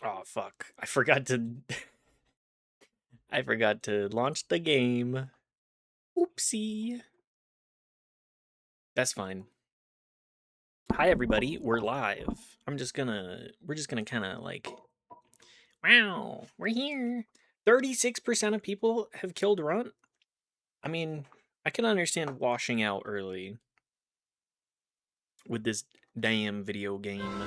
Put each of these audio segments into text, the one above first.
Oh fuck. I forgot to I forgot to launch the game. Oopsie. That's fine. Hi everybody, we're live. We're just gonna kinda like wow, we're here. 36% of people have killed Runt. I mean, I can understand washing out early with this damn video game.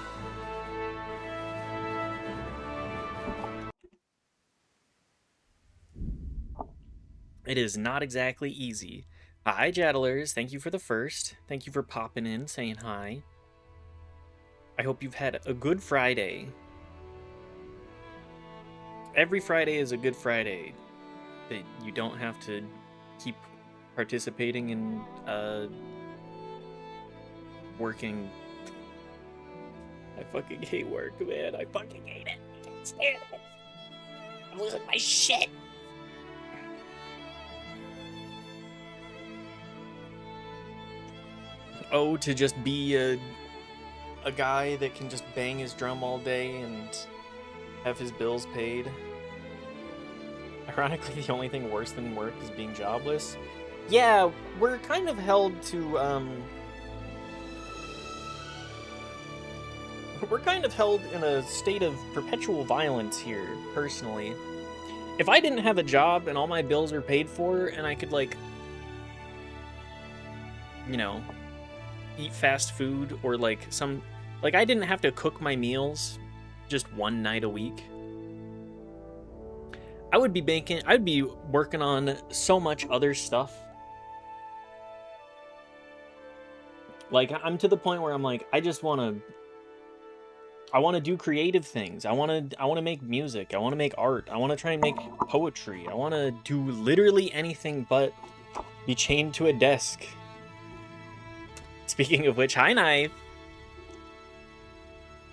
It is not exactly easy. Hi, Jadalers. Thank you for the first. Thank you for popping in, saying hi. I hope you've had a good Friday. Every Friday is a good Friday. That you don't have to keep participating in working. I fucking hate work, man. I fucking hate it. I can't stand it. I'm losing my shit. Oh, to just be a guy that can just bang his drum all day and have his bills paid. Ironically, the only thing worse than work is being jobless. Yeah, we're kind of held to we're kind of held in a state of perpetual violence here, personally. If I didn't have a job and all my bills were paid for and I could, like, you know, eat fast food or, like, I didn't have to cook my meals just one night a week, I'd be working on so much other stuff. Like, I'm to the point where I'm like, I want to do creative things. I want to make music. I want to make art. I want to try and make poetry. I want to do literally anything but be chained to a desk. Speaking of which, hi Knife.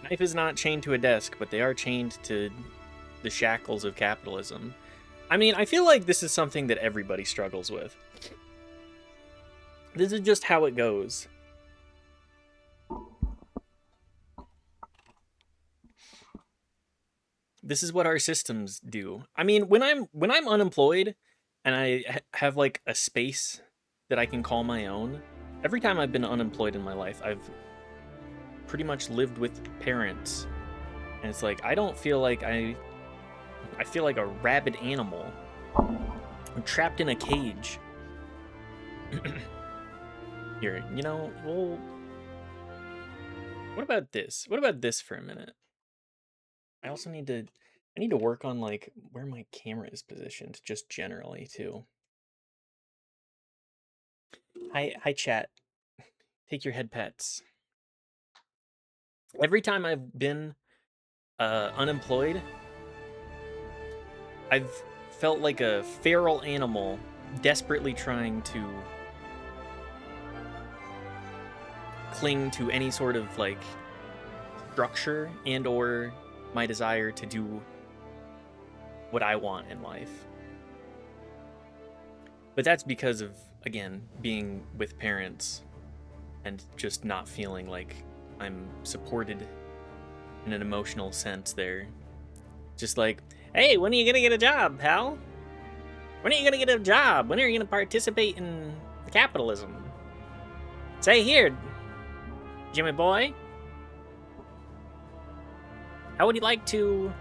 Knife is not chained to a desk, but they are chained to the shackles of capitalism. I mean, I feel like this is something that everybody struggles with. This is just how it goes. This is what our systems do. I mean, when I'm unemployed and I have like a space that I can call my own, every time I've been unemployed in my life, I've pretty much lived with parents. And it's like I don't feel like I feel like a rabid animal. I'm trapped in a cage. Here, you know, well, what about this? What about this for a minute? I also need to work on like where my camera is positioned just generally too. Hi chat. Take your head pets. Every time I've been unemployed, I've felt like a feral animal desperately trying to cling to any sort of like structure and or my desire to do what I want in life. But that's because of, again, being with parents and just not feeling like I'm supported in an emotional sense there. Just like, hey, when are you gonna get a job, pal? When are you gonna get a job? When are you gonna participate in capitalism? Say here, Jimmy boy. How would you like to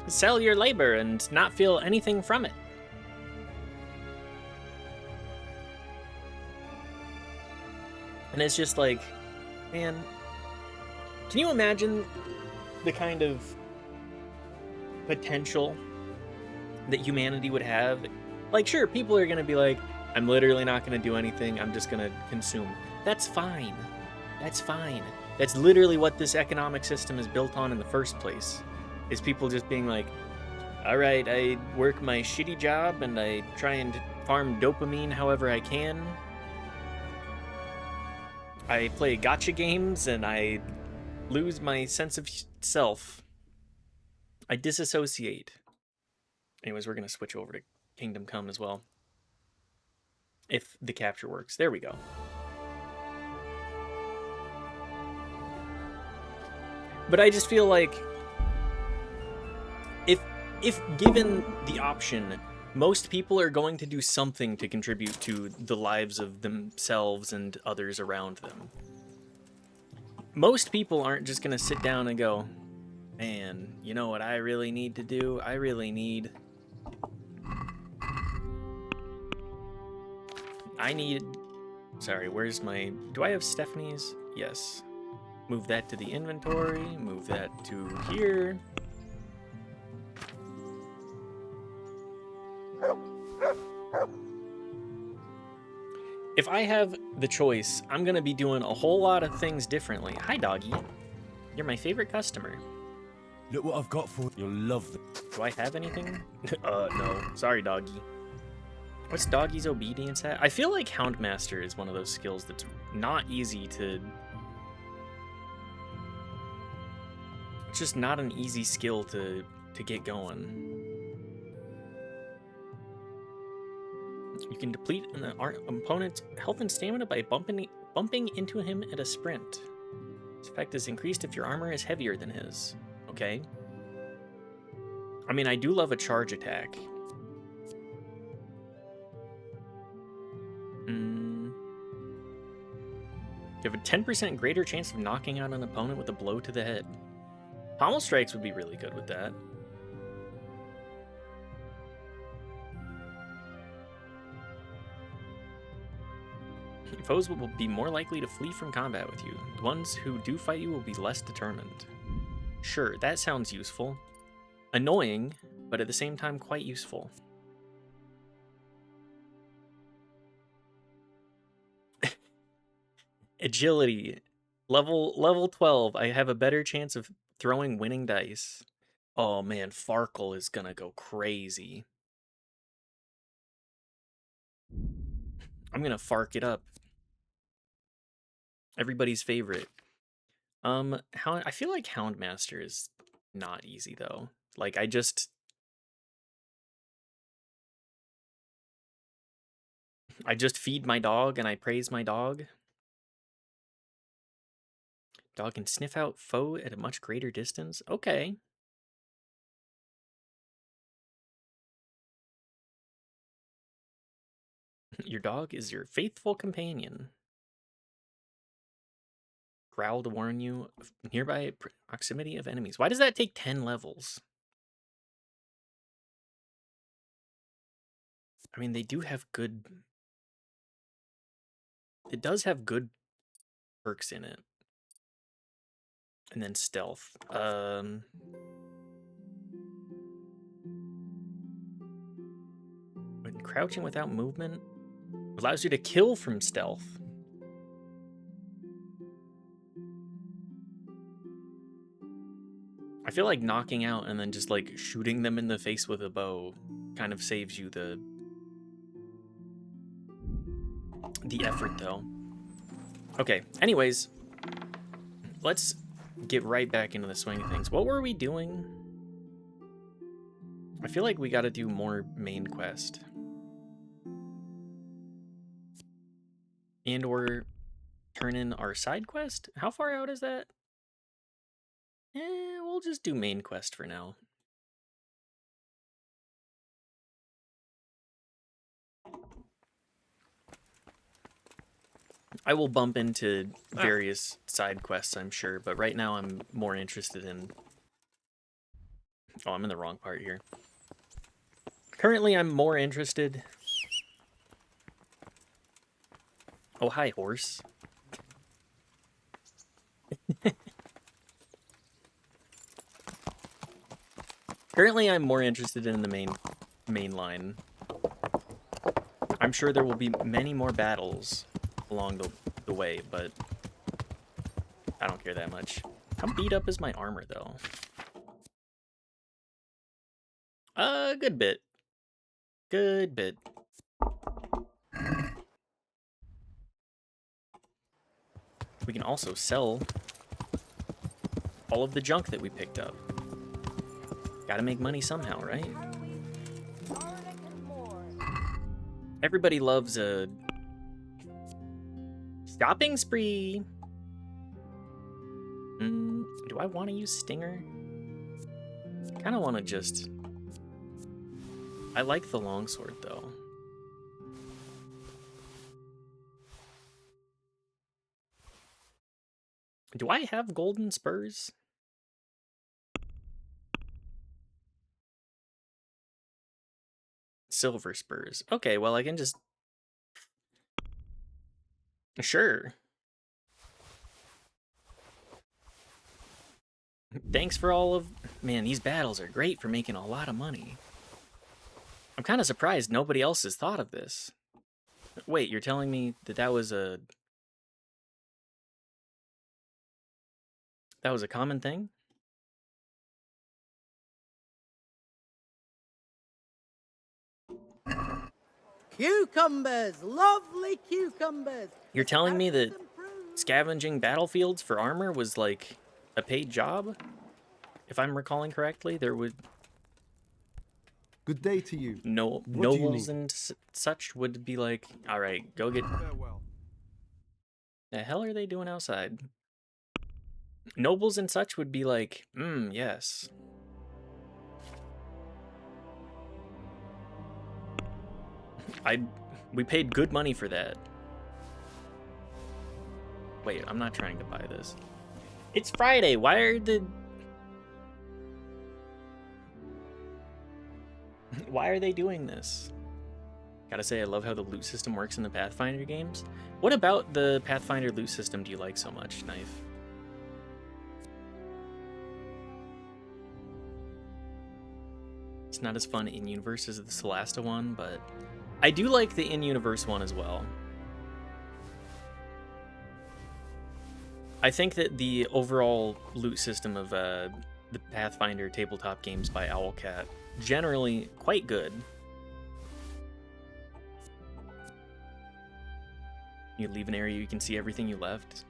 sell your labor and not feel anything from it? And it's just like, man, can you imagine the kind of potential that humanity would have? Like, sure, people are gonna be like, I'm literally not gonna do anything, I'm just gonna consume. That's fine. That's fine. That's literally what this economic system is built on in the first place. Is people just being like, all right, I work my shitty job and I try and farm dopamine however I can. I play gacha games and I lose my sense of self. I disassociate. Anyways, we're going to switch over to Kingdom Come as well. If the capture works. There we go. But I just feel like if given the option, most people are going to do something to contribute to the lives of themselves and others around them. Most people aren't just going to sit down and go, man, you know what I really need to do? I really need... Sorry, where's my... Do I have Stephanie's? Yes. Move that to the inventory. Move that to here. If I have the choice, I'm going to be doing a whole lot of things differently. Hi, doggy. You're my favorite customer. Look what I've got for you. You'll love them. Do I have anything? No. Sorry, doggy. What's doggy's obedience at? I feel like Houndmaster is one of those skills that's not easy to... It's just not an easy skill to get going. You can deplete an opponent's health and stamina by bumping into him at a sprint. This effect is increased if your armor is heavier than his. Okay. I mean, I do love a charge attack. You have a 10% greater chance of knocking out an opponent with a blow to the head. Pommel strikes would be really good with that. Foes will be more likely to flee from combat with you. The ones who do fight you will be less determined. Sure, that sounds useful. Annoying, but at the same time quite useful. Agility. Level 12. I have a better chance of throwing winning dice. Oh man, Farkle is gonna go crazy. I'm gonna Fark it up. Everybody's favorite. I feel like Houndmaster is not easy though. Like I just feed my dog and I praise my dog. Dog can sniff out foe at a much greater distance. Okay. Your dog is your faithful companion. Growl to warn you of nearby proximity of enemies. Why does that take 10 levels? I mean, they do have good... It does have good perks in it. And then stealth. When crouching without movement allows you to kill from stealth. I feel like knocking out and then just like shooting them in the face with a bow kind of saves you the effort though. Okay, anyways, let's get right back into the swing of things. What were we doing? I feel like we got to do more main quest. And we're turning our side quest. How far out is that? We'll just do main quest for now. I will bump into various side quests, I'm sure, but right now I'm more interested in... Oh, I'm in the wrong part here. Currently, I'm more interested... Oh, hi, horse. Currently, I'm more interested in the main line. I'm sure there will be many more battles along the way, but I don't care that much. How beat up is my armor, though? Good bit. Good bit. We can also sell all of the junk that we picked up. Gotta make money somehow, right? Everybody loves a shopping spree. Do I want to use Stinger? I kind of want to just... I like the longsword, though. Do I have golden spurs? Silver spurs. Okay, well, I can just... Sure. Thanks for all of... Man, these battles are great for making a lot of money. I'm kind of surprised nobody else has thought of this. Wait, you're telling me that that was a common thing? Cucumbers! Lovely cucumbers! You're telling me that scavenging battlefields for armor was like a paid job? If I'm recalling correctly, there would... Good day to you. No, What do you nobles need? and such would be like, all right, go get... Farewell. The hell are they doing outside? Nobles and such would be like, yes. We paid good money for that. Wait, I'm not trying to buy this. It's Friday. Why are they doing this? Gotta say, I love how the loot system works in the Pathfinder games. What about the Pathfinder loot system do you like so much, Knife? It's not as fun in-universe as the Solasta one, but I do like the in-universe one as well. I think that the overall loot system of the Pathfinder tabletop games by Owlcat generally quite good. You leave an area, you can see everything you left.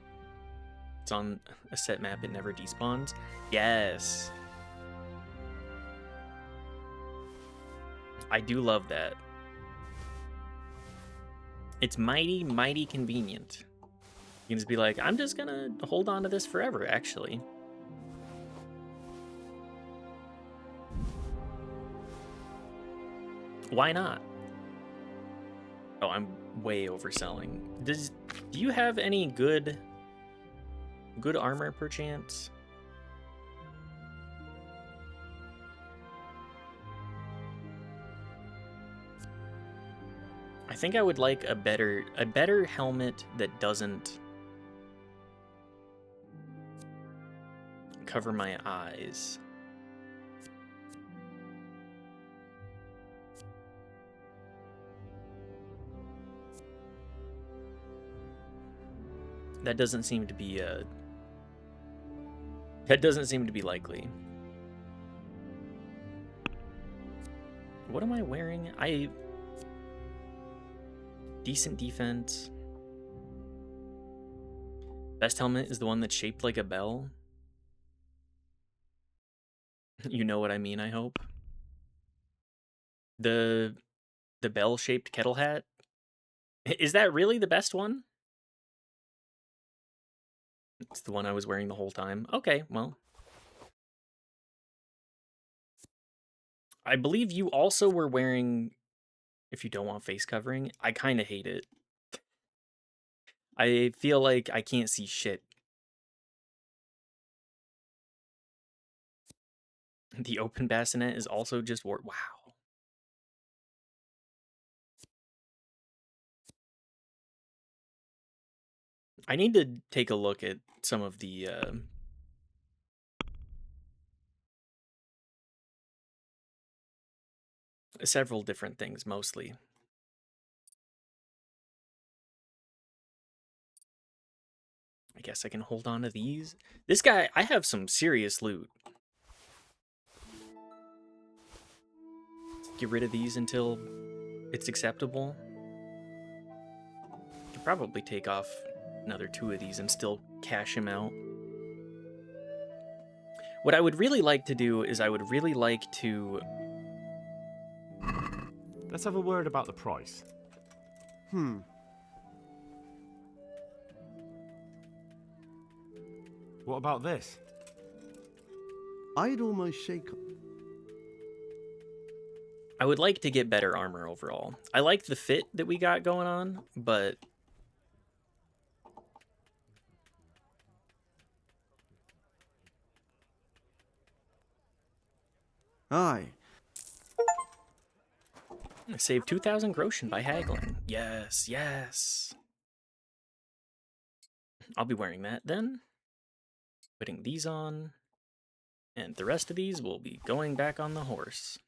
It's on a set map, it never despawns. Yes. I do love that. It's mighty, mighty convenient. You can just be like, I'm just gonna hold on to this forever, actually. Why not? Oh, I'm way overselling. Do you have any good armor, perchance? I think I would like a better helmet that doesn't cover my eyes. That doesn't seem to be likely. What am I wearing? Decent defense. Best helmet is the one that's shaped like a bell. You know what I mean, I hope. The bell-shaped kettle hat. Is that really the best one? It's the one I was wearing the whole time. Okay, well. I believe you also were wearing, if you don't want face covering, I kind of hate it. I feel like I can't see shit. The open bassinet is also just wow. I need to take a look at some of the several different things, mostly. I guess I can hold on to these. This guy, I have some serious loot. Get rid of these until it's acceptable. Could probably take off another 2 of these and still cash him out. What I would really like to do is I would really like to... Let's have a word about the price. What about this? I'd almost shake. I would like to get better armor overall. I like the fit that we got going on, but Aye. I saved 2,000 groschen by haggling. Yes, yes. I'll be wearing that then. Putting these on. And the rest of these will be going back on the horse.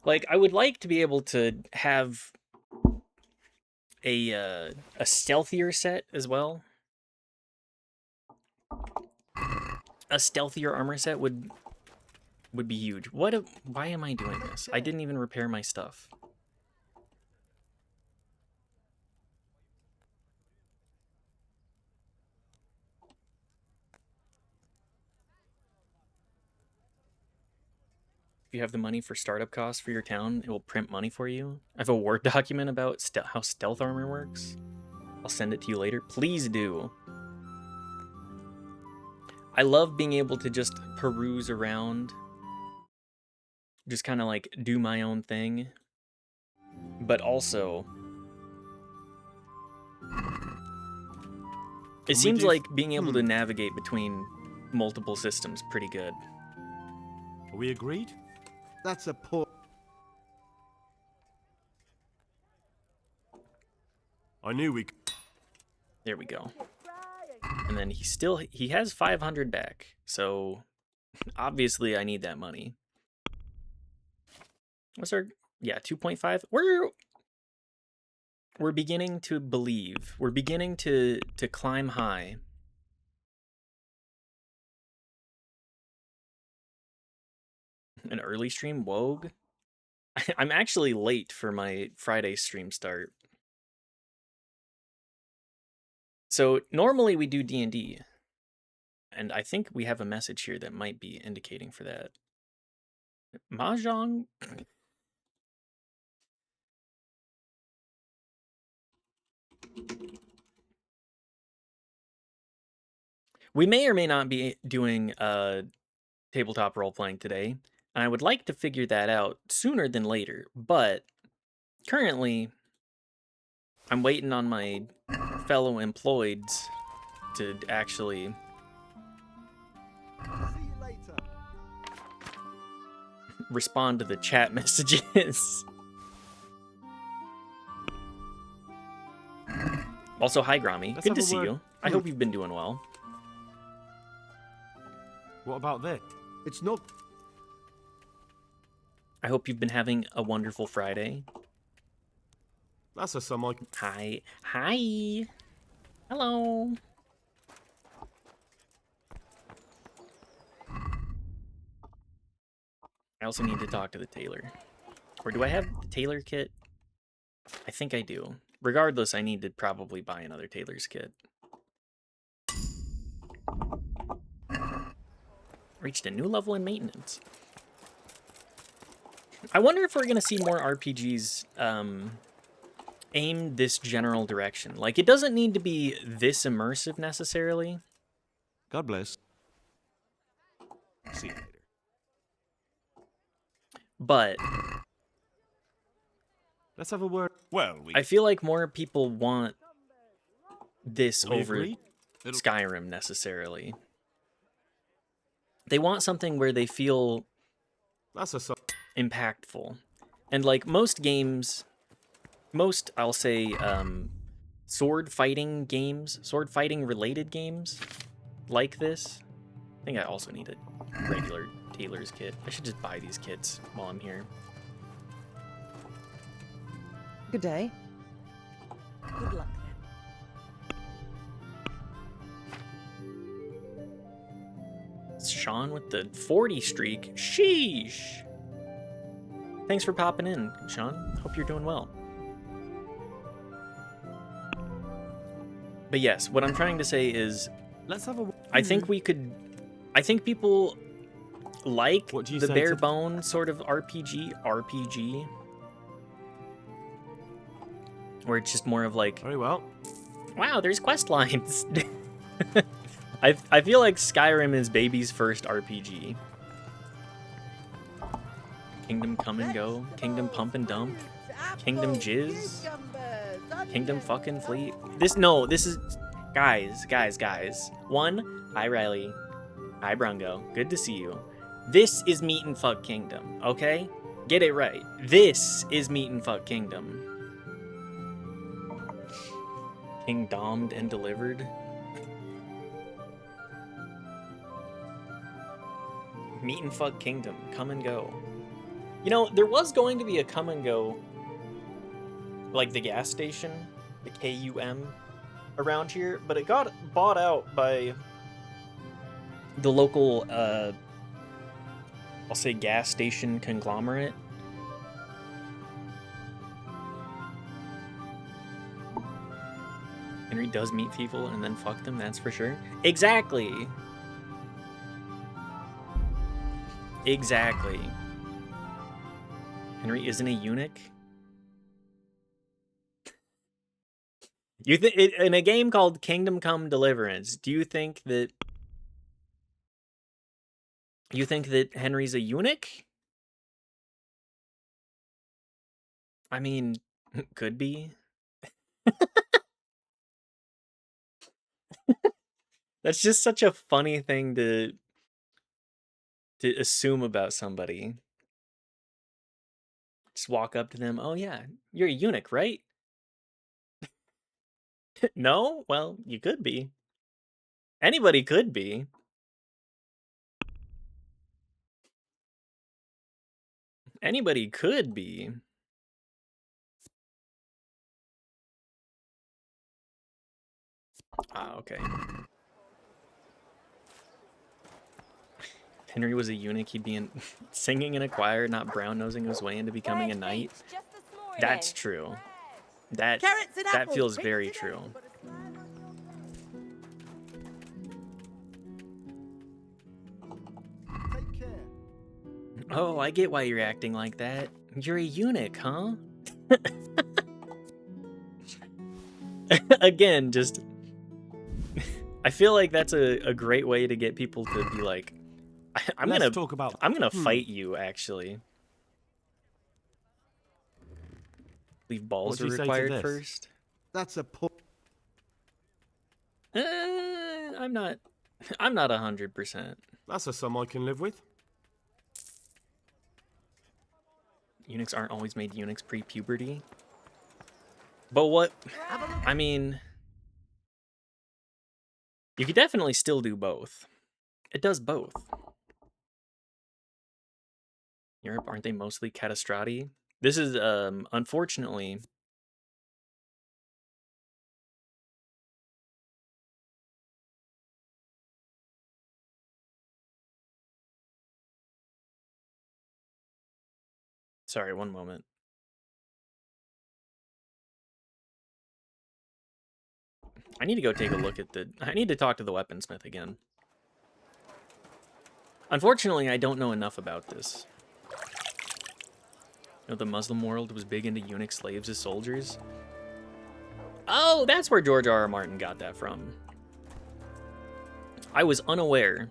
Like, I would like to be able to have a stealthier set as well. A stealthier armor set would be huge. Why am I doing this? I didn't even repair my stuff. If you have the money for startup costs for your town, it will print money for you. I have a Word document about how stealth armor works. I'll send it to you later. Please do. I love being able to just peruse around. Just kind of like do my own thing. But also, it seems like being able to navigate between multiple systems pretty good. Are we agreed? That's a poor. I knew we. There we go. And then he has 500 back. So obviously I need that money. What's our, yeah, 2.5. We're beginning to believe. We're beginning to climb high. An early stream, Wogue. I'm actually late for my Friday stream start. So normally we do D&D, and I think we have a message here that might be indicating for that. Mahjong? We may or may not be doing tabletop role-playing today, and I would like to figure that out sooner than later, but currently I'm waiting on my fellow employeds to actually See you later. respond to the chat messages. Also, hi Grommy. Let's Good to have a see word. you. I hope you've been doing well. What about this? It's not. I hope you've been having a wonderful Friday. That's a sum I. Hi. Hi. Hello. I also need to talk to the tailor. Or do I have the tailor kit? I think I do. Regardless, I need to probably buy another tailor's kit. Reached a new level in maintenance. I wonder if we're going to see more RPGs aim this general direction. Like, it doesn't need to be this immersive necessarily. God bless. See you later. But Let's have a word. Well, we. I feel like more people want this We over agreed? Skyrim necessarily. They want something where they feel That's a sum. impactful. And like most games, I'll say sword fighting games, sword fighting related games like this. I think I also need a regular tailor's kit. I should just buy these kits while I'm here. Good day. Good luck then. It's Sean with the 40 streak. Sheesh. Thanks for popping in, Sean. Hope you're doing well. But yes, what I'm trying to say is Let's have a. I think we could. I think people like What do you the say bare to- bones sort of RPG, where it's just more of like Very well. Wow, there's quest lines. I feel like Skyrim is baby's first RPG. Kingdom Come and Go, Kingdom Pump and Dump, Kingdom Jizz, Kingdom fucking Fleet. This is guys. One, hi Riley, hi Brungo, good to see you. This is Meat and Fuck Kingdom, okay? Get it right. This is Meat and Fuck Kingdom. Kingdomed and delivered. Meat and Fuck Kingdom, come and go. You know, there was going to be a come and go, like the gas station, the KUM, around here, but it got bought out by the local, I'll say gas station conglomerate. Henry does meet people and then fuck them, that's for sure. Exactly. Exactly. Henry isn't a eunuch. You think in a game called Kingdom Come Deliverance, do you think that Henry's a eunuch? I mean, could be. That's just such a funny thing to assume about somebody. Just walk up to them. Oh yeah, you're a eunuch, right? No? Well, you could be. Anybody could be. Anybody could be. Ah, okay. If Henry was a eunuch, he'd be singing in a choir, not brown-nosing his way into becoming a knight. That's true. That feels very true. Take care. Oh, I get why you're acting like that. You're a eunuch, huh? Again, just... I feel like that's a great way to get people to be like, I'm gonna fight you, actually. Leave balls are required first. That's a poor. I'm not 100%. That's a sum I can live with. Eunuchs aren't always made eunuchs pre-puberty. But what... I mean... You could definitely still do both. It does both. Europe, aren't they mostly catastrati? This is, unfortunately... Sorry, one moment. I need to go take a look at I need to talk to the weaponsmith again. Unfortunately, I don't know enough about this. You know, the Muslim world was big into eunuch slaves as soldiers. Oh, that's where George R.R. Martin got that from. I was unaware.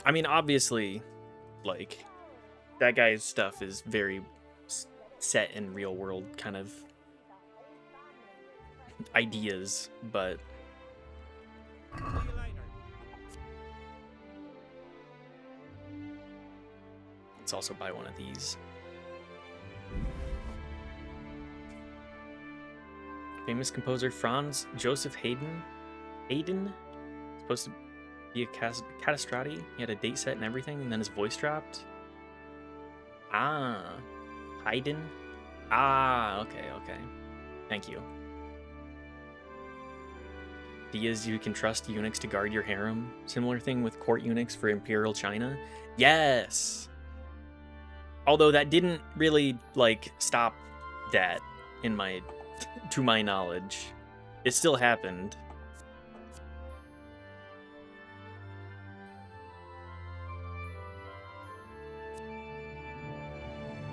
I mean, obviously, like, that guy's stuff is very set in real world kind of ideas, but let's also buy one of these. Famous composer Franz Joseph Haydn, supposed to be a catastrati. He had a date set and everything, and then his voice dropped. Ah, Haydn. Ah, okay. Thank you. Ideas you can trust eunuchs to guard your harem. Similar thing with court eunuchs for Imperial China. Yes. Although that didn't really like stop that to my knowledge. It still happened.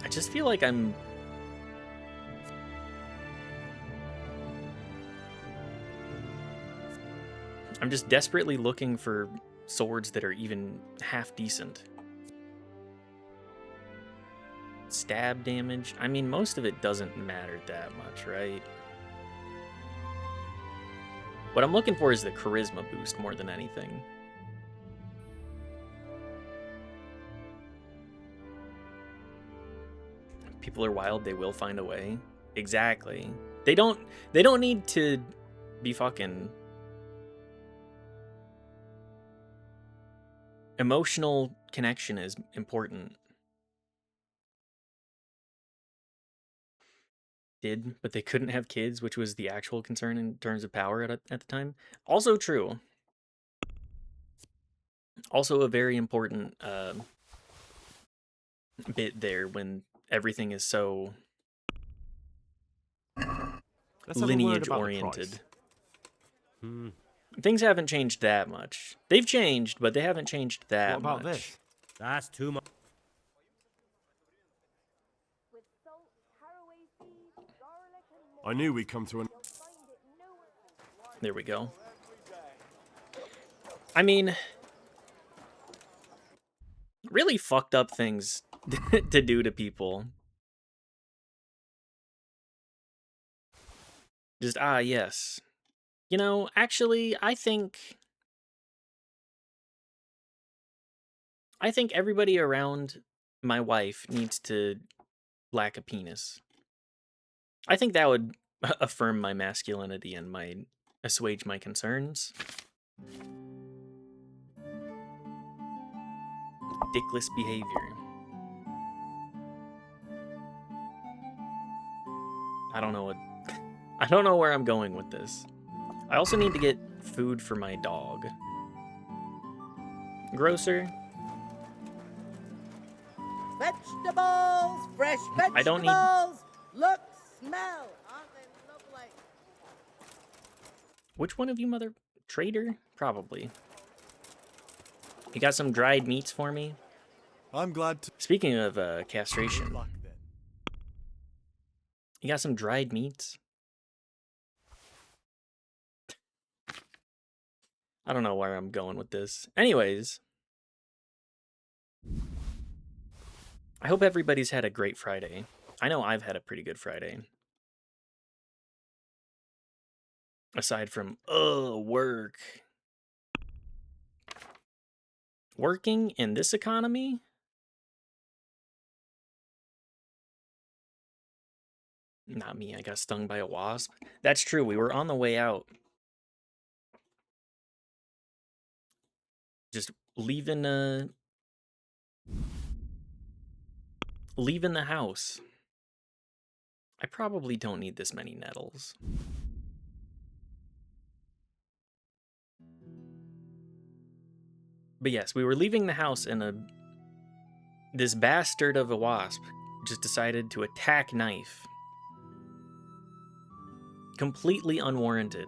I just feel like I'm I'm just desperately looking for swords that are even half decent. Stab damage. I mean, most of it doesn't matter that much, right? What I'm looking for is the charisma boost more than anything. People are wild, they will find a way. Exactly. They don't need to be fucking emotional connection is important. But they couldn't have kids, which was the actual concern in terms of power at the time. Also true. Also a very important bit there when everything is so lineage oriented. Things haven't changed that much. They've changed, but they haven't changed that much. What about this? That's too much. I knew we'd come to an... There we go. I mean, really fucked up things to do to people. Just, yes. You know, actually, I think everybody around my wife needs to lack a penis. I think that would affirm my masculinity and assuage my concerns. Dickless behavior. I don't know where I'm going with this. I also need to get food for my dog. Grocer. Vegetables, fresh vegetables. I don't need... Look, smell. Aren't they lovely? Which one of you, mother... Trader? Probably. You got some dried meats for me? I'm glad to... Speaking of castration. You got some dried meats? I don't know where I'm going with this. Anyways. I hope everybody's had a great Friday. I know I've had a pretty good Friday. Aside from, work. Working in this economy? Not me, I got stung by a wasp. That's true, we were on the way out. Just leaving the house. I probably don't need this many nettles. But yes, we were leaving the house and this bastard of a wasp just decided to attack Knife. Completely unwarranted.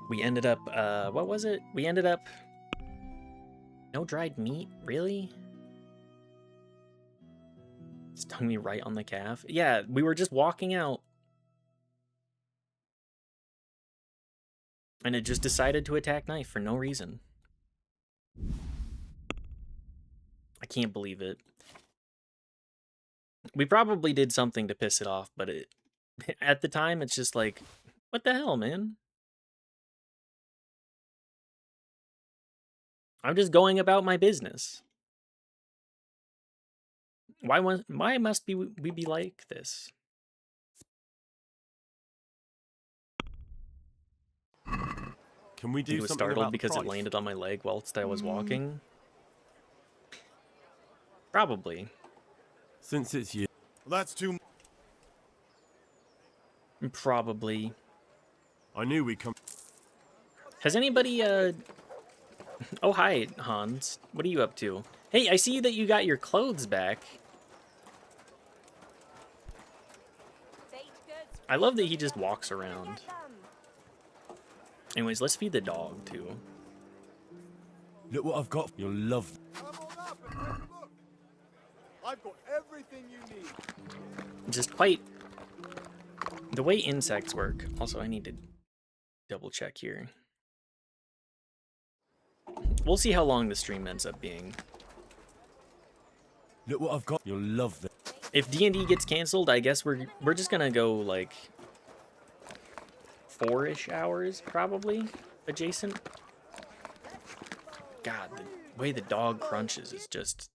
We ended up, what was it? We ended up... No dried meat? Really? Stung me right on the calf. Yeah, we were just walking out. And it just decided to attack Knife for no reason. I can't believe it. We probably did something to piss it off, but at the time, it's just like, what the hell, man? I'm just going about my business. Why must we be like this? Can we do He was something startled about the because it price? landed on my leg whilst I was walking. Probably. Since it's you. That's too... Probably. I knew we'd come... Has anybody, Oh, hi, Hans. What are you up to? Hey, I see that you got your clothes back. I love that he just walks around. Anyways, let's feed the dog, too. Look what I've got. You'll love... I've got everything you need. Just quite the way insects work. Also, I need to double check here. We'll see how long the stream ends up being. Look what I've got. You'll love this. If D&D gets canceled, I guess we're just gonna go like 4-ish hours probably adjacent. God, the way the dog crunches is just...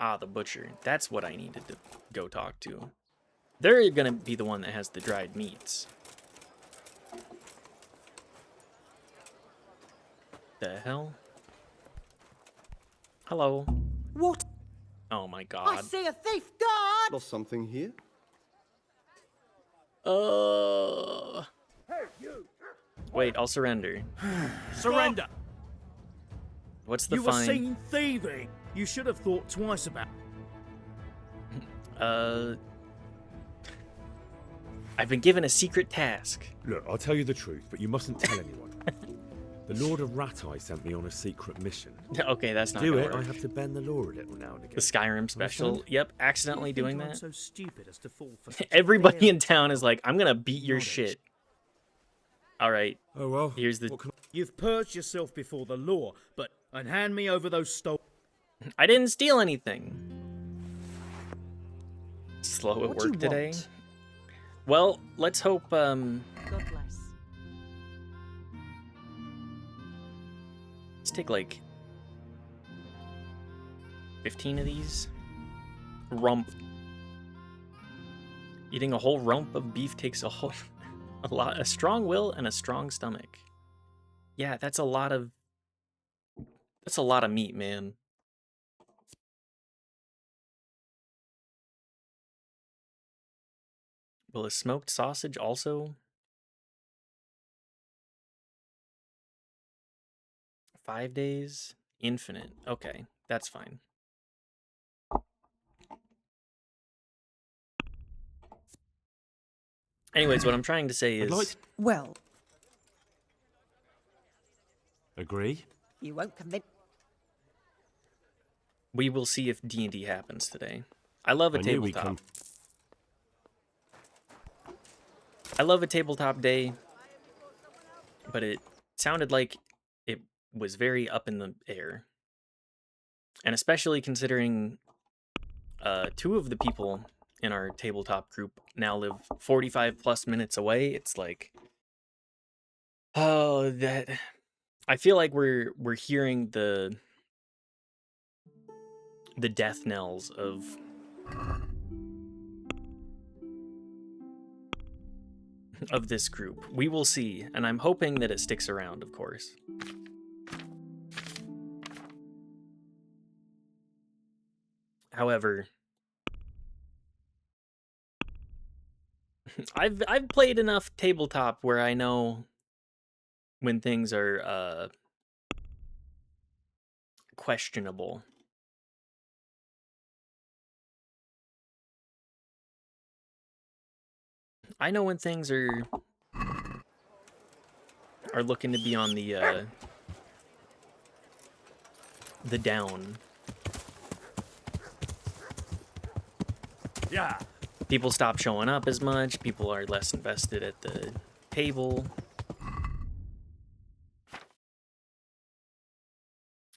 Ah, the butcher. That's what I needed to go talk to. They're gonna be the one that has the dried meats. The hell? Hello. What? Oh my I god. see a thief, guard! Lost something here? Wait, I'll surrender. Surrender! What's the You were fine? seen thieving. You should have thought twice about. I've been given a secret task. Look, I'll tell you the truth, but you mustn't tell anyone. The Lord of Ratai sent me on a secret mission. Okay, that's not Do gonna it, I work. have to bend the law a little now and again. The Skyrim special. Yep, accidentally doing I'm that. so stupid as to fall for such a Everybody in careless town is like, I'm gonna beat your knowledge. shit. All right, Oh well. here's the... What can You've purged yourself before the law, but and hand me over those stolen. I didn't steal anything. Slow at What do you work today. want? Well, let's hope, God bless. let's take like 15 of these. Rump. Eating a whole rump of beef takes a strong will and a strong stomach. Yeah, that's a lot of meat, man. Will a smoked sausage also? 5 days? Infinite. Okay, that's fine. Anyways, what I'm trying to say I'd is... like Well, Agree? you won't commit. We will see if D&D happens today. I love a I knew we'd tabletop. come. I love a tabletop day, but it sounded like it was very up in the air. And especially considering 2 of the people in our tabletop group now live 45 plus minutes away, it's like, oh, that... I feel like we're hearing the death knells of this group. We will see, and I'm hoping that it sticks around, of course. However, I've played enough tabletop where I know when things are questionable. I know when things are looking to be on the down. Yeah. People stop showing up as much. People are less invested at the table.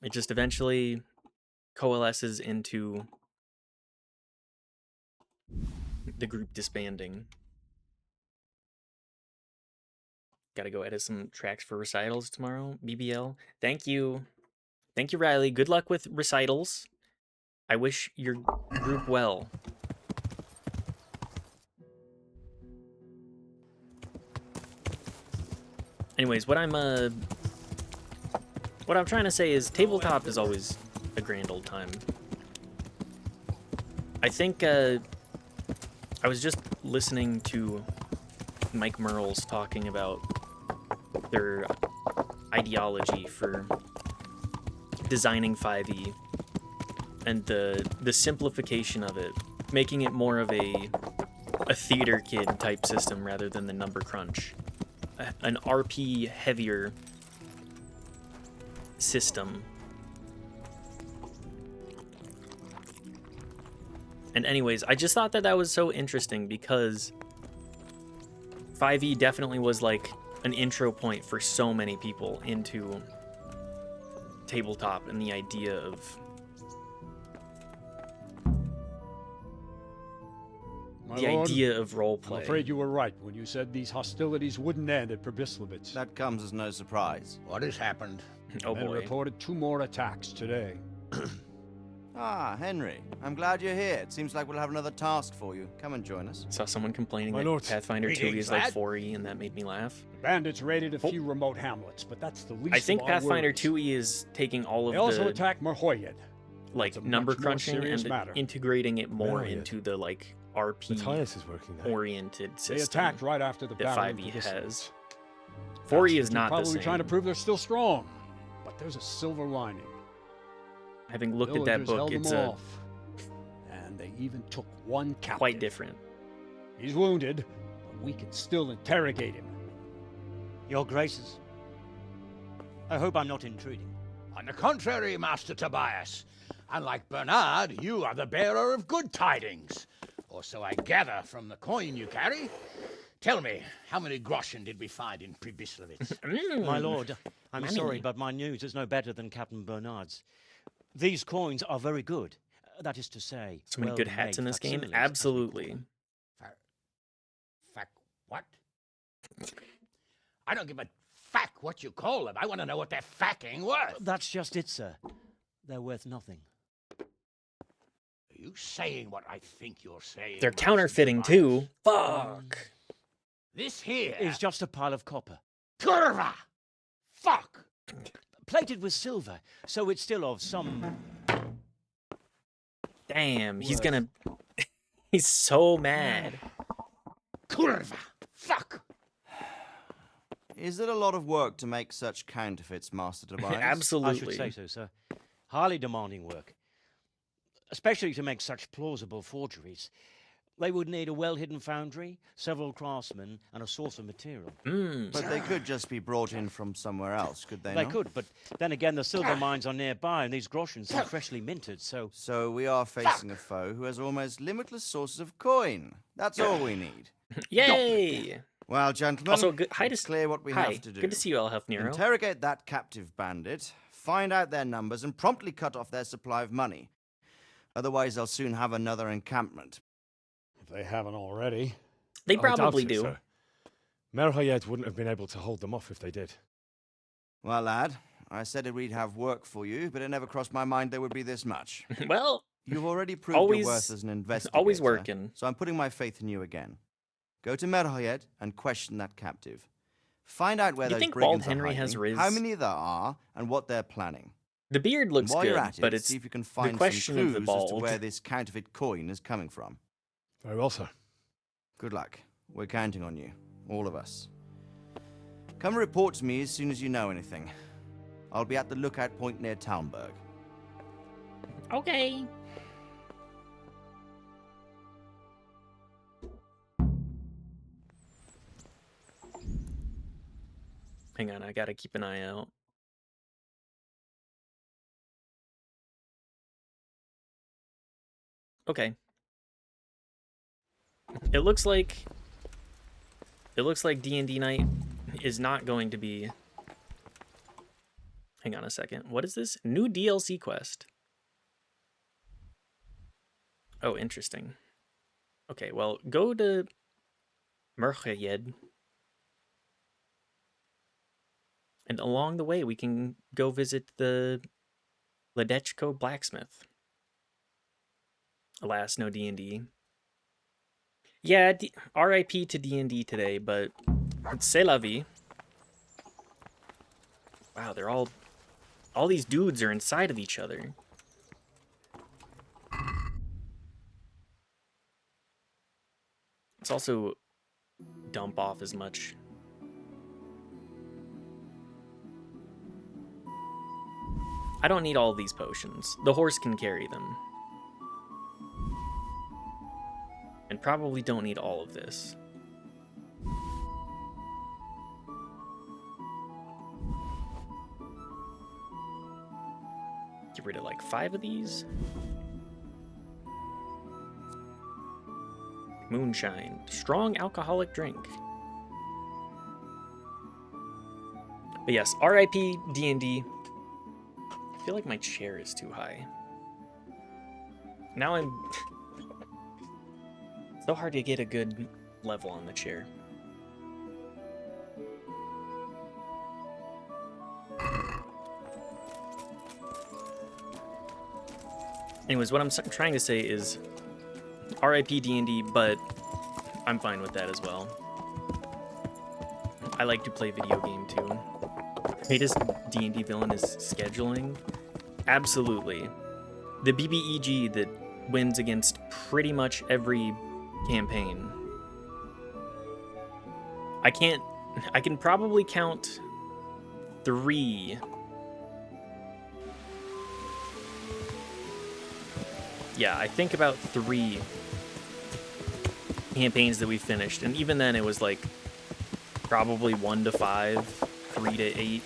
It just eventually coalesces into the group disbanding. Gotta go edit some tracks for recitals tomorrow. BBL. Thank you. Thank you, Riley. Good luck with recitals. I wish your group well. Anyways, what I'm trying to say is tabletop is always a grand old time. I think I was just listening to Mike Merles talking about their ideology for designing 5e and the simplification of it, making it more of a theater kid type system rather than the number crunch. An RP heavier system And anyways, I just thought that that was so interesting because 5e definitely was like an intro point for so many people into tabletop and the idea of My the lord, idea of I'm roleplay. afraid you were right when you said these hostilities wouldn't end at Probislavitz. That comes as no surprise. What has happened? Oh Men boy. reported 2 more attacks today. Ah, Henry. I'm glad you're here. It seems like we'll have another task for you. Come and join us. Saw someone complaining My that lord. Pathfinder 2 Greetings, is like lad. 4e, and that made me laugh. Bandits raided a few remote hamlets, but that's the least I think of our Pathfinder worries. 2e is taking all They of also the attacked Merhoyed. like It's a number much more crunching serious and matter. integrating it more Right. into the like RP Matthias is working there. oriented They system attacked right after the that battle. in 5e Probislavitz. has. 4e is Bastards are not the probably same. trying to prove they're still strong, but there's a silver lining. Having looked at that Villagers book, held it's them off, and they even took one captive. quite different. He's wounded, but we can still interrogate him. Your Graces, I hope I'm not intruding. On the contrary, Master Tobias. Unlike Bernard, you are the bearer of good tidings. Or so I gather from the coin you carry. Tell me, how many groschen did we find in Probislavitz? My lord, I'm Money. sorry, but my news is no better than Captain Bernard's. These coins are very good. That is to say, So many good hats in this game? facsimiles, as we Absolutely. call them. What? I don't give a fuck what you call them. I want to know what they're fucking worth. That's just it, sir. They're worth nothing. Are you saying what I think you're saying? They're Master counterfeiting Tobias? too. Fuck. This here It's just a pile of copper. Curva! Fuck! Plated with silver, so it's still of some... Damn, he's gonna. He's so mad. Curva! Fuck! Is it a lot of work to make such counterfeits, Master Tobias? I Absolutely. should say so, sir. Highly demanding work. Especially to make such plausible forgeries. They would need a well-hidden foundry, several craftsmen, and a source of material. But they could just be brought in from somewhere else, could they They not? could, but then again, the silver mines are nearby, and these groschens are freshly minted, so... So we are facing a foe who has almost limitless sources of coin. That's all we need. Yay! Well, gentlemen, Also, good. Hi it's to clear what we hi. have to do. Good to see you, Elhef Nero. Interrogate that captive bandit, find out their numbers, and promptly cut off their supply of money. Otherwise, they'll soon have another encampment. If they haven't already. They I doubt probably it, do. sir. Merhoyed wouldn't have been able to hold them off if they did. Well, lad, I said we'd have work for you, but it never crossed my mind there would be this much. Well, You've already proved Always- your worth as an investigator. always working. So I'm putting my faith in you again. Go to Merhoyed and question that captive. Find out where You those think brigands Bald are Henry hiding, has riz? how many there are, and what they're planning. the beard looks While good, you're at it, but it's see if you can find question some of the clues as to bald. where this counterfeit coin is coming from. Very well, sir. Good luck. We're counting on you, all of us. Come report to me as soon as you know anything. I'll be at the lookout point near Talmberg. okay. Hang on, I gotta keep an eye out. Okay. It looks like D&D night is not going to be. Hang on a second. What is this? New DLC quest. Oh, interesting. Okay, well, go to Merhoyed. And along the way, we can go visit the Ledechko blacksmith. Alas, no D&D. Yeah, RIP to D&D today, but c'est la vie. Wow, they're all these dudes are inside of each other. Let's also dump off as much. I don't need all these potions. The horse can carry them. And probably don't need all of this. Get rid of like 5 of these. Moonshine. Strong alcoholic drink. But yes, RIP D&D. I feel like my chair is too high. Now I'm... so hard to get a good level on the chair. Anyways, what I'm trying to say is RIP D&D, but I'm fine with that as well. I like to play video game too. Greatest D&D villain is scheduling? Absolutely. The BBEG that wins against pretty much every campaign. I can probably count 3. Yeah, I think about 3 campaigns that we finished, and even then it was like probably 1 to 5, 3 to 8.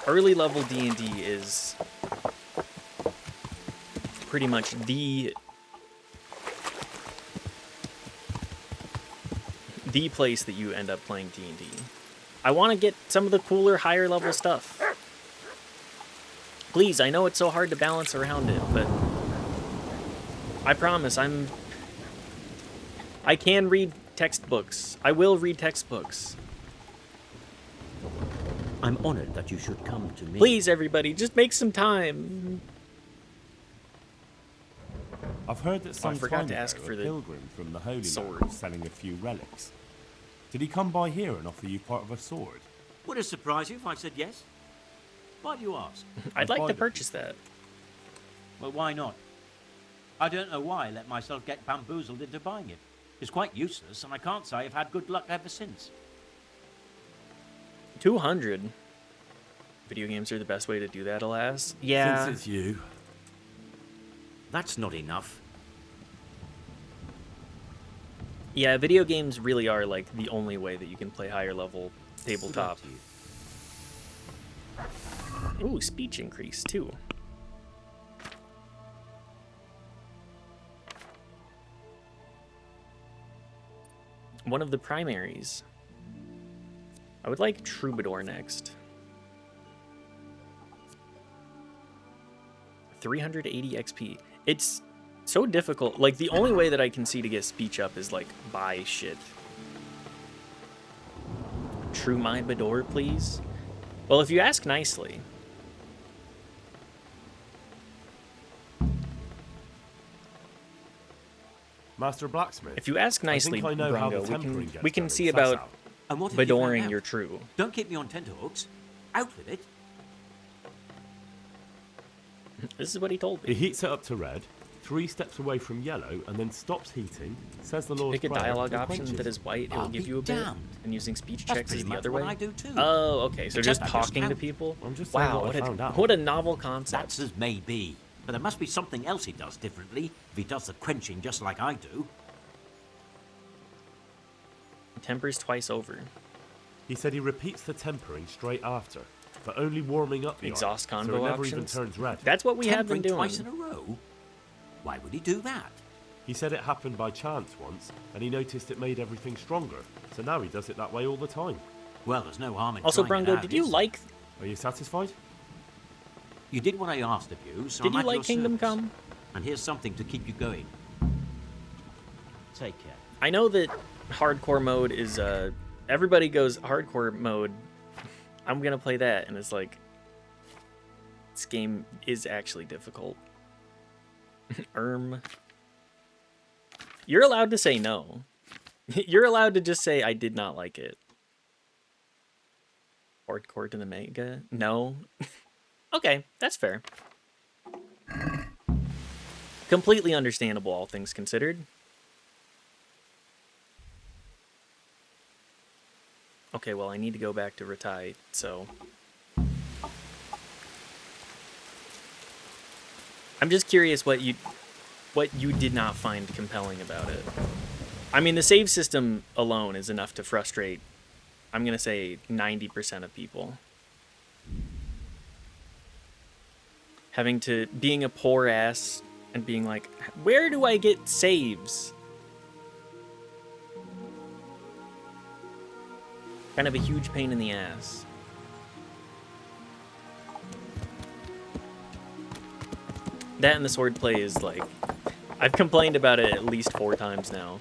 Early level D&D is pretty much the place that you end up playing D&D. I want to get some of the cooler, higher level stuff. Please, I know it's so hard to balance around it, but I promise I can read textbooks. I will read textbooks. I'm honored that you should come to me. Please, everybody, just make some time. I've heard that some forgot time to ask ago, for a the pilgrim from the Holy sword. Land was selling a few relics. Did he come by here and offer you part of a sword? Would it surprise you if I said yes? Why do you ask? I'd like to find it. purchase that. Well, why not? I don't know why I let myself get bamboozled into buying it. It's quite useless, and I can't say I've had good luck ever since. 200. Video games are the best way to do that, alas. Yeah. Since it's you. That's not enough. Yeah, video games really are like the only way that you can play higher level tabletop. Good luck to you. Ooh, speech increase too. One of the primaries. I would like Troubadour next. 380 XP. It's so difficult. Like, the only way that I can see to get speech up is, like, buy shit. True my Bador, please? Well, if you ask nicely. Master Blacksmith. If you ask nicely, I think I know how the Brongo, tempering gets we can done see in about Sasau. And what have you found Badoring out? your true. Don't keep me on tenterhooks. Out with it. This is what he told He me. heats it up to red, 3 steps away from yellow, and then stops heating, says the Lord's Pick a Prayer, dialogue and option quenches. that is white, it will I'll give be you a bit. damned. And using speech That's checks is pretty the much other what way. I do too. Oh, okay. So Except just I just talking to count. people? I'm just saying Wow, what I found out. what a novel concept. That's as may be. But there must be something else he does differently if he does the quenching just like I do. Tempers twice over. He said he repeats the tempering straight after, but only warming up the Exhaust iron, convo so it never options? even turns red. That's what we have been Tempering doing. twice in a row? Why would he do that? He said it happened by chance once, and he noticed it made everything stronger, so now he does it that way all the time. Well, there's no harm in Also, trying it Brongo, out, did you is like Are you satisfied? You did what I asked of you, so Did I'm you at like your Kingdom service. Come? And here's something to keep you going. Take care. I know that hardcore mode is everybody goes hardcore mode. I'm gonna play that, and it's like this game is actually difficult. You're allowed to say no. You're allowed to just say I did not like it. Hardcore to the mega? No. Okay, that's fair. Completely understandable, all things considered. Okay, well, I need to go back to Ratai, so... I'm just curious what you did not find compelling about it. I mean, the save system alone is enough to frustrate, I'm going to say, 90% of people. Being a poor-ass and being like, where do I get saves? Kind of a huge pain in the ass. That and the swordplay is like, I've complained about it at least 4 times now.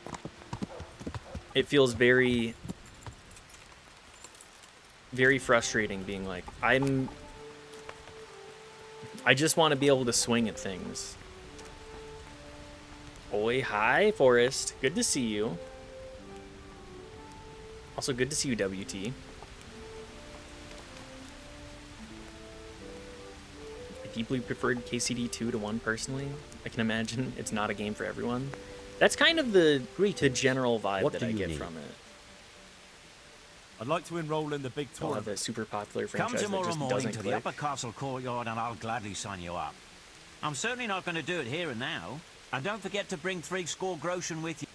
It feels very, very frustrating being like, I just want to be able to swing at things. Oi, hi, Forrest. Good to see you. Also, good to see you, WT. I deeply preferred KCD 2 to 1 personally. I can imagine it's not a game for everyone. That's kind of the general vibe What that do I you get need? from it. I'd like to enroll in the big I'll have tournament. a super popular Come franchise that tomorrow just morning doesn't to the click. upper castle courtyard and I'll gladly sign you up. I'm certainly not going to do it here and now. And don't forget to bring 3 score groschen with you.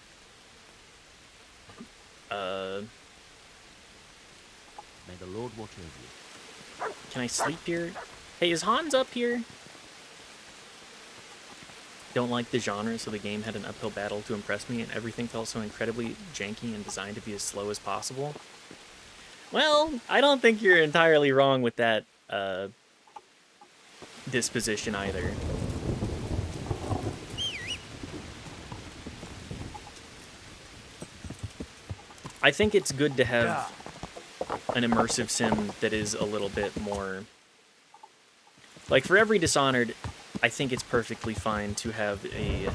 May the Lord watch over you. Can I sleep here? Hey, is Hans up here? Don't like the genre, so the game had an uphill battle to impress me, and everything felt so incredibly janky and designed to be as slow as possible. Well, I don't think you're entirely wrong with that disposition either. I think it's good to have an immersive sim that is a little bit more... Like, for every Dishonored, I think it's perfectly fine to have a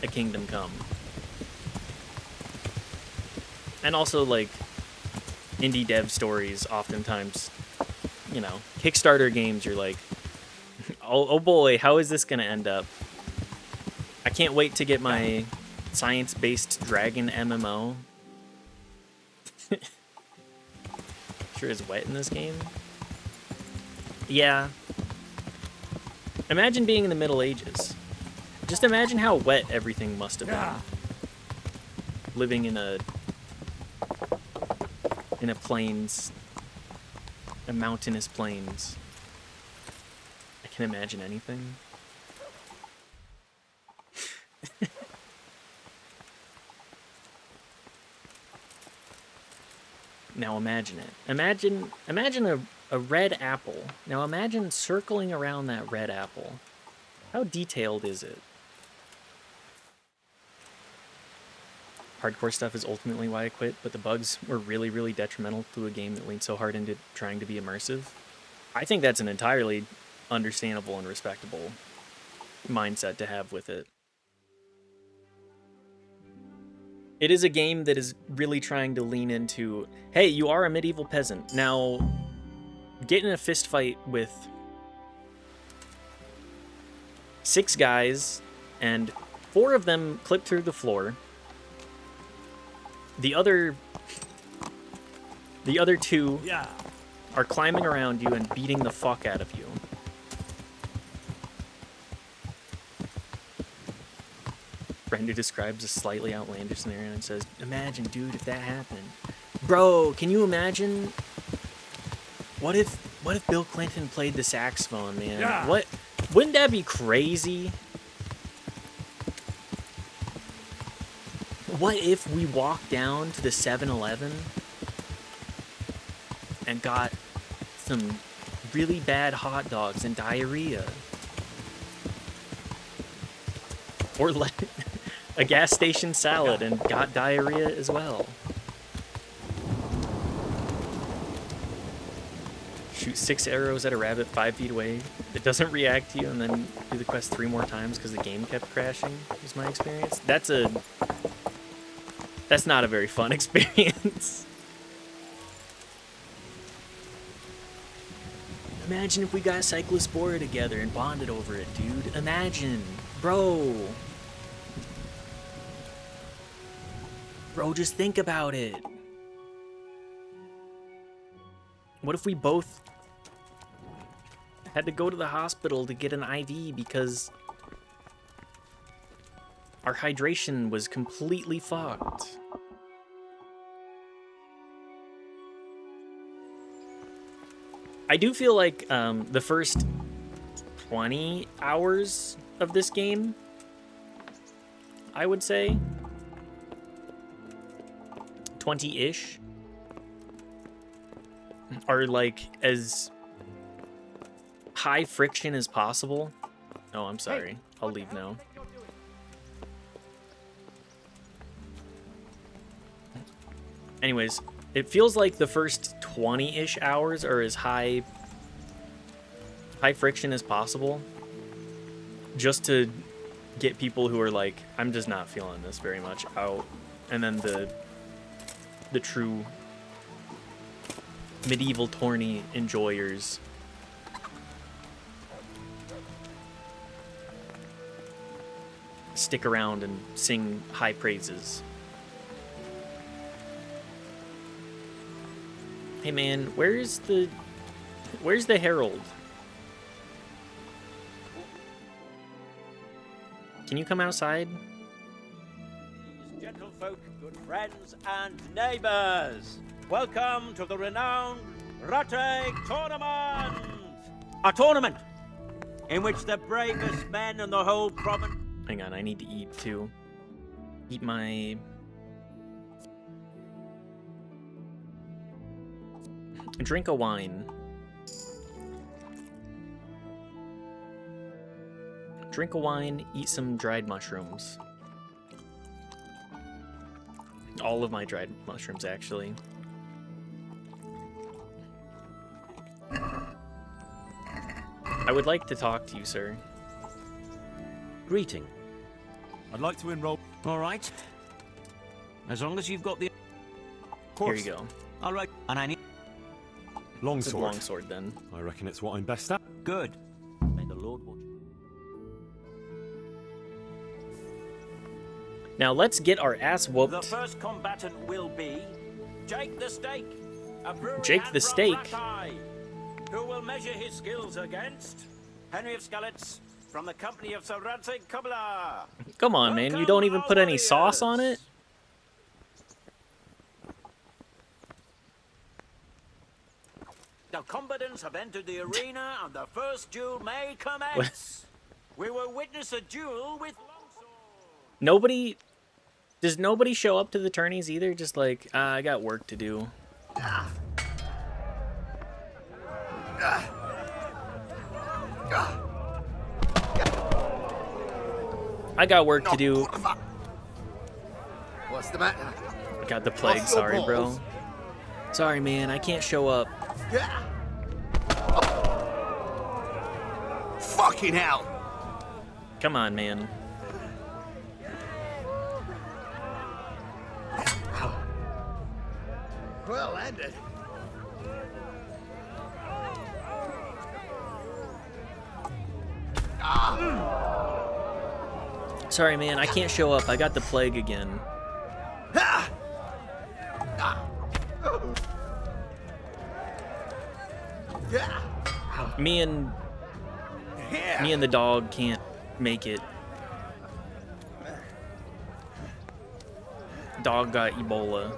Kingdom Come. And also, like, indie dev stories oftentimes, you know, Kickstarter games, you're like, oh boy, how is this gonna end up? I can't wait to get my science-based dragon MMO. Sure is wet in this game. Yeah. Imagine being in the Middle Ages. Just imagine how wet everything must have been. Living in a plains, a mountainous plains. I can imagine anything. Now imagine it. Imagine a red apple. Now imagine circling around that red apple. How detailed is it? Hardcore stuff is ultimately why I quit, but the bugs were really, really detrimental to a game that leaned so hard into trying to be immersive. I think that's an entirely understandable and respectable mindset to have with it. It is a game that is really trying to lean into, hey, you are a medieval peasant. Now, get in a fist fight with 6 guys, and 4 of them clip through the floor. The other 2 are climbing around you and beating the fuck out of you. Friend who describes a slightly outlandish scenario and says, imagine, dude, if that happened. Bro, can you imagine? What if Bill Clinton played the saxophone, man? Yeah. Wouldn't that be crazy? What if we walked down to the 7-Eleven and got some really bad hot dogs and diarrhea? Or like a gas station salad and got diarrhea as well. Shoot 6 arrows at a rabbit 5 feet away. It doesn't react to you, and then do the quest 3 more times because the game kept crashing, was my experience. That's not a very fun experience. Imagine if we got Cyclospora together and bonded over it, dude. Imagine. Bro, just think about it. What if we both had to go to the hospital to get an IV because our hydration was completely fucked? I do feel like the first 20 hours of this game, I would say. 20-ish are like as high friction as possible. Oh, I'm sorry. I'll leave now. Anyways, it feels like the first 20-ish hours are as high friction as possible, just to get people who are like, I'm just not feeling this very much out, and then the true medieval tourney enjoyers stick around and sing high praises. Hey man, where's the herald? Can you come outside? Gentlefolk, good friends and neighbors, welcome to the renowned Rattay Tournament! A tournament in which the bravest men in the whole province... Hang on, I need to eat too. Eat my... Drink a wine. Drink a wine, eat some dried mushrooms. All of my dried mushrooms, actually. I would like to talk to you, sir. Greeting. I'd like to enroll. All right. As long as you've got the... Here you go. All right. And I need... Longsword. Longsword, then. I reckon it's what I'm best at. Good. May the Lord watch you. Now let's get our ass whooped. The first combatant will be Jake the Stake. A brewery Jake hand the from Stake? Rattay, who will measure his skills against Henry of Skalitz from the company of Sir Radzig Kobyla. Come on, man. You don't even put any sauce on it? The combatants have entered the arena and the first duel may commence. We will witness a duel with longsword. Nobody... Does nobody show up to the tourneys either? Just like, I got work to do. I got work to do. What's the matter? I got the plague, Off your sorry, bro. balls. Sorry, man, I can't show up. Fucking hell! Come on, man. Well ended. Sorry, man, I can't show up. I got the plague again. Me and the dog can't make it. Dog got Ebola.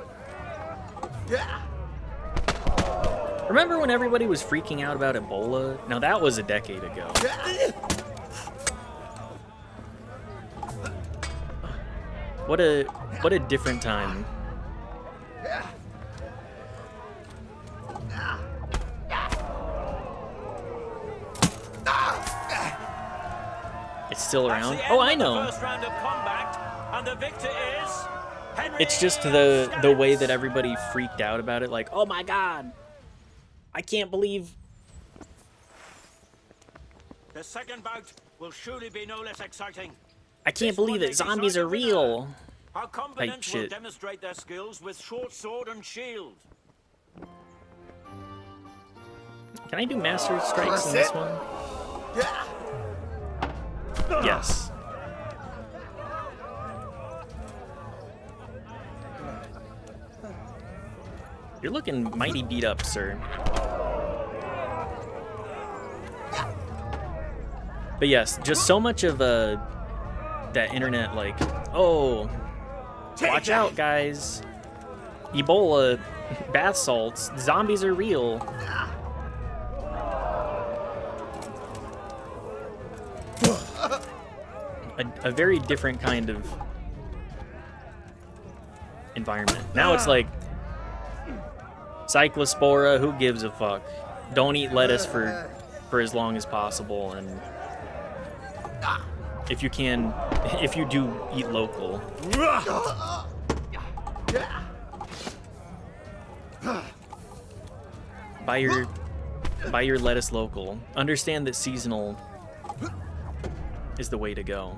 Remember when everybody was freaking out about Ebola? Now that was a decade ago. What a different time. It's still around. Oh, I know. First round of combat, and the victor is Henry. It's just the way that everybody freaked out about it. Like, oh my god, I can't believe. The second bout will surely be no less exciting. I can't believe it. Zombies are real. Our combatants will shit. demonstrate their skills with short sword and shield. Can I do master strikes in this one? Yes. You're looking mighty beat up, sir. But yes, just so much of that internet, like, oh, watch out, guys. Ebola, bath salts, zombies are real. a very different kind of environment. Now it's like Cyclospora, who gives a fuck? Don't eat lettuce for as long as possible, and if you do eat local. Buy your lettuce local. Understand that seasonal is the way to go.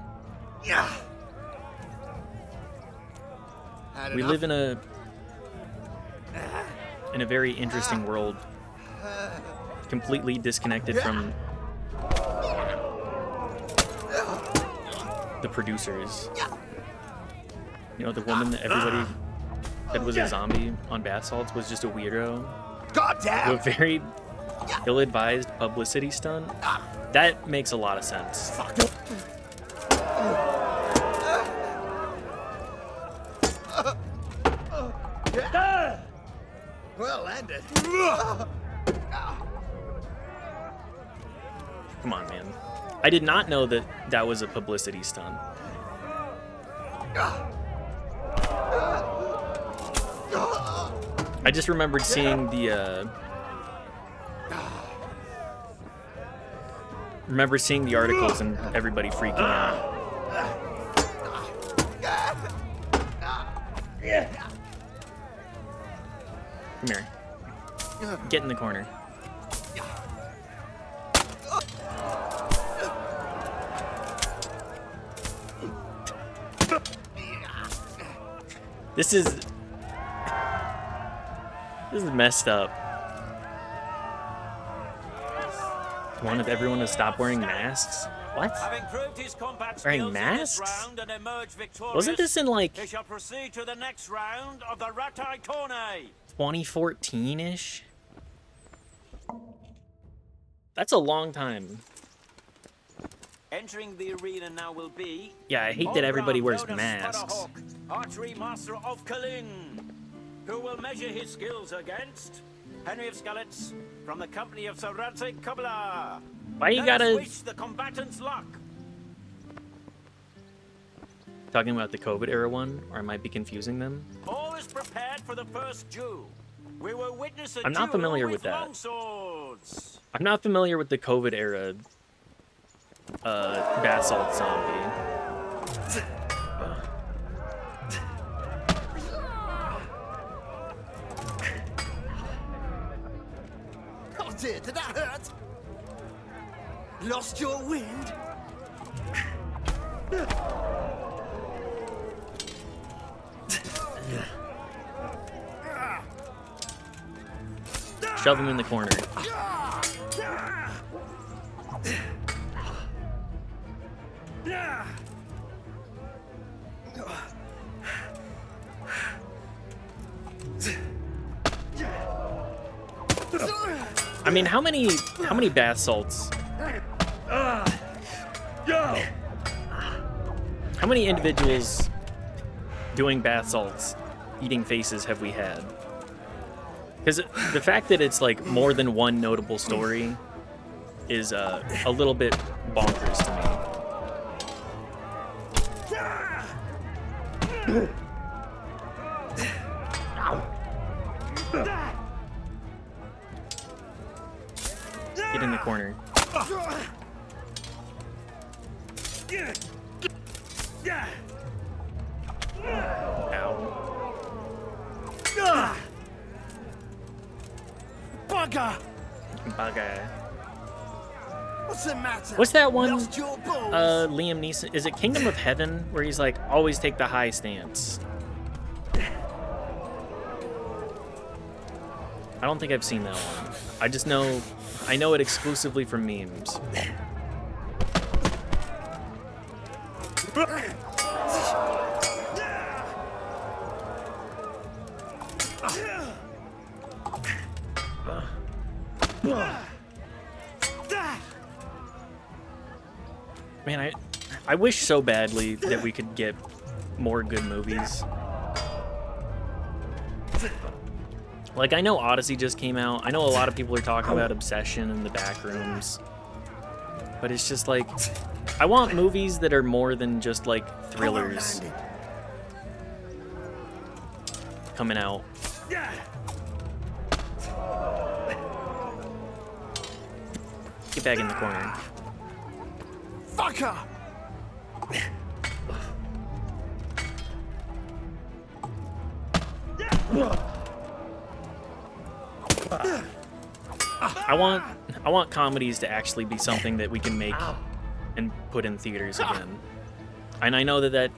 We live in a very interesting world, completely disconnected from the producers. You know, the woman that everybody said was a zombie on bath salts was just a weirdo. Goddamn! A very ill-advised publicity stunt. That makes a lot of sense. Well landed. Come on, man. I did not know that that was a publicity stunt. I just remembered seeing the articles and everybody freaking out. Come here. Get in the corner. This is messed up. Wanted everyone to stop wearing masks? What? Wearing masks? Wasn't this in like 2014-ish? That's a long time. Entering the arena now will be... Yeah, I hate that everybody wears masks. Sparrowhawk, archery master of Kalin, who will measure his skills against Henry of Skalitz from the company of Sir Radzig Kobyla. Why you Let us gotta... wish the combatants luck. Talking about the COVID era one, or I might be confusing them. All is prepared for the first duel. We will witness a I'm not duel familiar with that. longswords. I'm not familiar with the COVID era bath salt zombie. Oh dear, did that hurt? Lost your wind? Shove him in the corner. I mean, how many bath salts? How many individuals doing bath salts, eating faces have we had? Because the fact that it's like more than one notable story is a little bit bonkers to me. Get in the corner. Ow. Bugger! Bugger. What's the matter? What's that one? Lost your balls? Liam Neeson. Is it Kingdom of Heaven? Where he's like, always take the high stance. I don't think I've seen that one. I just know, I know it exclusively from memes. Man, I wish so badly that we could get more good movies. Like, I know Odyssey just came out. I know a lot of people are talking about Obsession and The Backrooms. But it's just like, I want movies that are more than just like thrillers coming out. Get back in the corner. Fucker! I want comedies to actually be something that we can make and put in theaters again. And I know that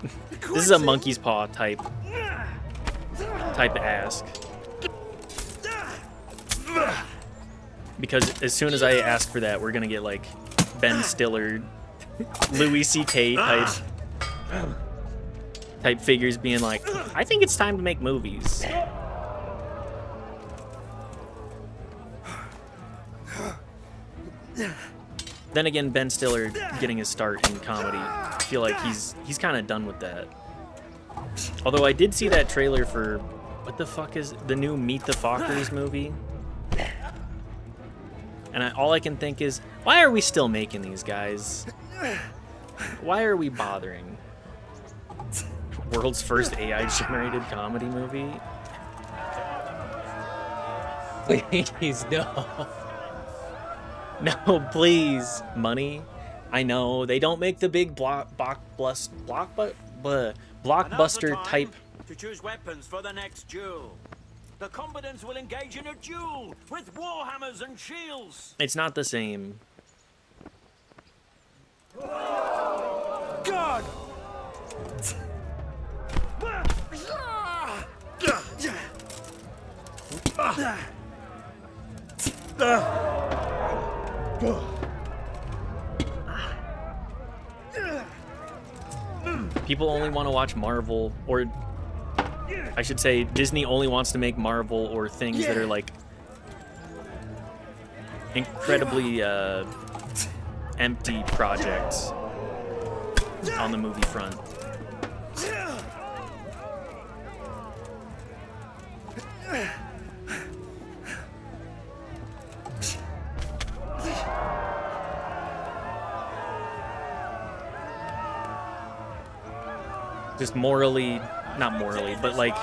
this is a monkey's paw type ask. Because as soon as I ask for that, we're gonna get like Ben Stiller, Louis C.K. type figures being like, I think it's time to make movies. Then again, Ben Stiller getting his start in comedy, I feel like he's kind of done with that. Although I did see that trailer for, what the fuck is the new Meet the Fockers movie? And all I can think is, why are we still making these guys? Why are we bothering? World's first AI-generated comedy movie? Please, no. No, please. Money? I know, they don't make the big blockbuster type. To choose weapons for the next duel. The combatants will engage in a duel with warhammers and shields. It's not the same. God! People only want to watch Marvel, or I should say Disney only wants to make Marvel or things that are like incredibly empty projects on the movie front. Just morally, not morally, but like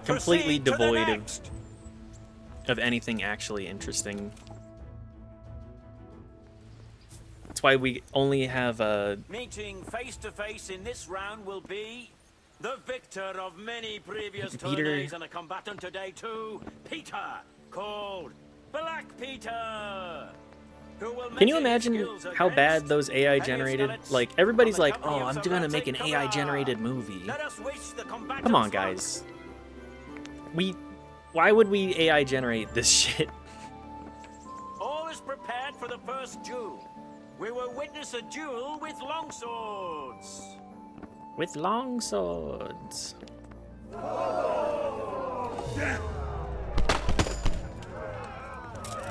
completely devoid of anything actually interesting. That's why we only have Meeting face to face in this round will be the victor of many previous Peter. tourneys and a combatant today too, Peter, called Black Peter. Can you imagine how bad those AI generated? Like, everybody's like, oh, I'm gonna make an AI generated movie. Come on, guys. Why would we AI generate this shit? All is prepared for the first duel. We will witness a duel with longswords. With long swords.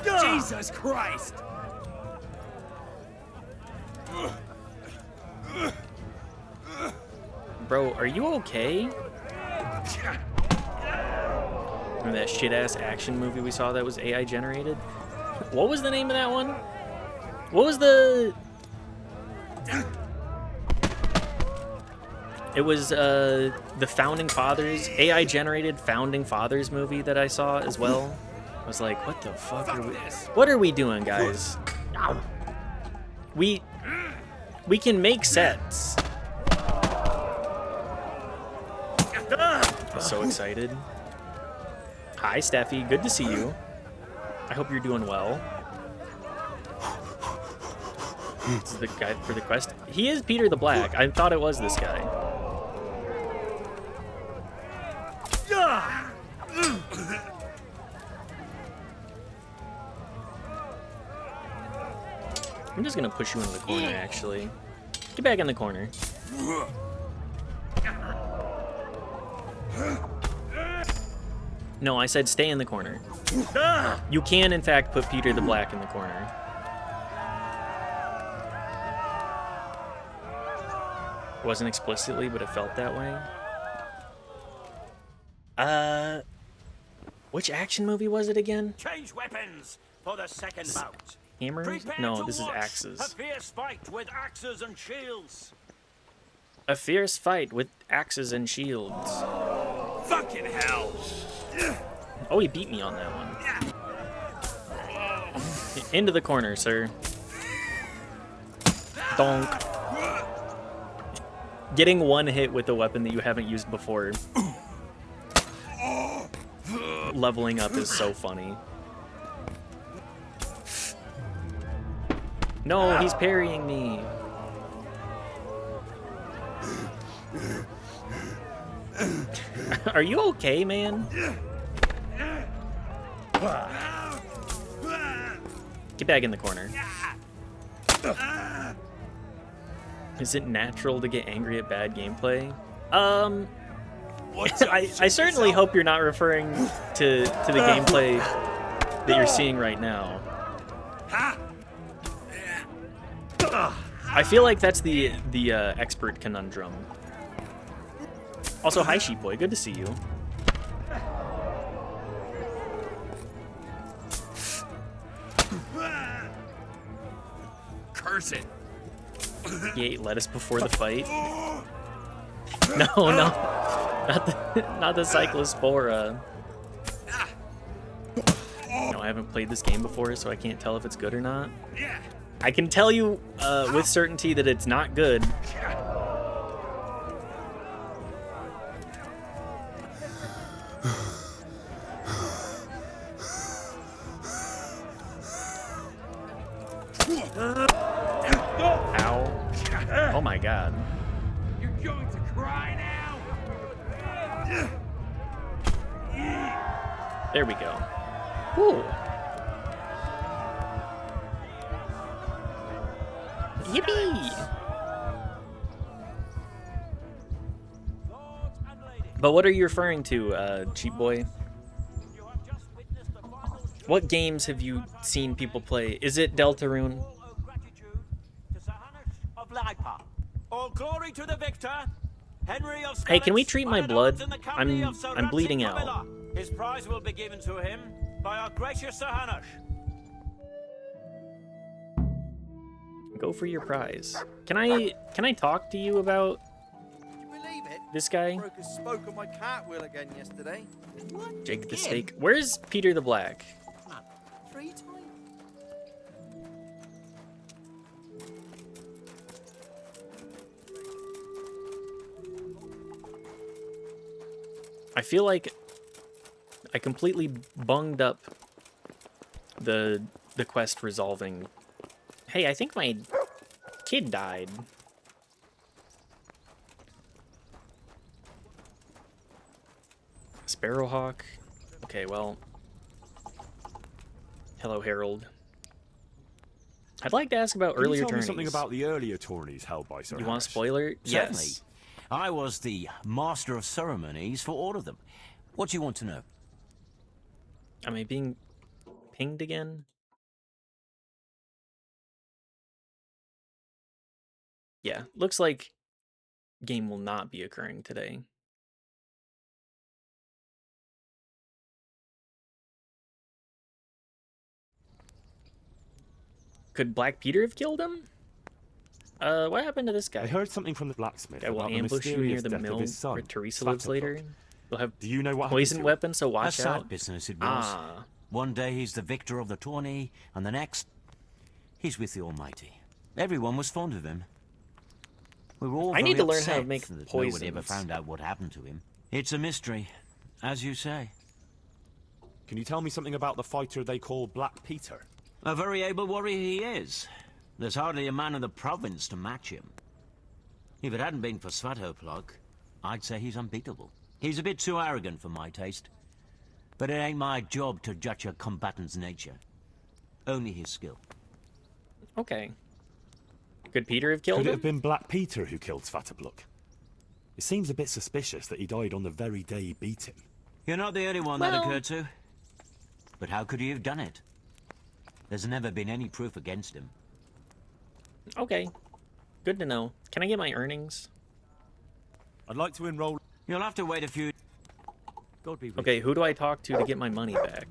Jesus Christ! Bro, are you okay? Remember that shit-ass action movie we saw that was AI generated? What was the name of that one? What was the... It was the Founding Fathers, AI generated Founding Fathers movie that I saw as well. I was like, what the fuck are we... What are we doing, guys? We can make sets. I'm so excited. Hi, Steffi. Good to see you. I hope you're doing well. This is the guy for the quest. He is Peter the Black. I thought it was this guy. I'm just gonna push you into the corner, actually. Get back in the corner. No, I said stay in the corner. You can, in fact, put Peter the Black in the corner. It wasn't explicitly, but it felt that way. Which action movie was it again? Change weapons for the second bout. Hammers? Prepare No, to this is watch axes. A fierce fight with axes and shields. A fierce fight with axes and shields. Fucking hell! Oh, he beat me on that one. Into the corner, sir. Donk. Getting one hit with a weapon that you haven't used before. Leveling up is so funny. No, he's parrying me. Are you okay, man? Get back in the corner. Is it natural to get angry at bad gameplay? I certainly hope you're not referring to the gameplay that you're seeing right now. I feel like that's the expert conundrum. Also, hi Sheep Boy, good to see you. Curse it. He ate lettuce before the fight. No, not the Cyclospora. No, I haven't played this game before, so I can't tell if it's good or not. I can tell you with certainty that it's not good. Ow. Oh my god. You're going to cry now? There we go. Ooh. Yippee! But what are you referring to, Cheap Boy? What games have you seen people play? Is it Deltarune? All glory to the victor, Henry of Hey, can we treat my blood? in the company of Sir I'm bleeding Ranzig out. Camilla. His prize will be given to him by our gracious Sir Hanush. Go for your prize. Can I talk to you about Can you believe it? this guy? Broke a spoke on my cartwheel again yesterday. Jake the Steak. Where's Peter the Black? 3 times. I feel like I completely bunged up the quest resolving. Hey, I think my kid died. Sparrowhawk. Okay, well. Hello, Harold. I'd like to ask about Can earlier you tell tourneys. me something about the earlier tourneys held by Sir You want a Hanush? spoiler? Certainly. Yes. I was the master of ceremonies for all of them. What do you want to know? Am I being pinged again? Yeah, looks like game will not be occurring today. Could Black Peter have killed him? What happened to this guy? I heard something from the blacksmith I will about the ambush you near mysterious the death mill of his son, where Teresa lives Svatopluk. later. We'll have Do you know what poison happened to him? weapons, so A watch sad out. business it was. Ah, One day he's the victor of the tourney, and the next, he's with the Almighty. Everyone was fond of him. We were all I need very to learn how to upset make that nobody poisons. ever found out what happened to him. It's a mystery, as you say. Can you tell me something about the fighter they call Black Peter? A very able warrior he is. There's hardly a man in the province to match him. If it hadn't been for Svatopluk, I'd say he's unbeatable. He's a bit too arrogant for my taste. But it ain't my job to judge a combatant's nature. Only his skill. okay. Could Peter have killed Could it him? have been Black Peter who killed Svatopluk? It seems a bit suspicious that he died on the very day he beat him. You're not the only one Well- that occurred to. But how could he have done it? There's never been any proof against him. Okay. Good to know. Can I get my earnings? I'd like to enroll. You'll have to wait a few... God be with Okay, who do I talk to get my money back?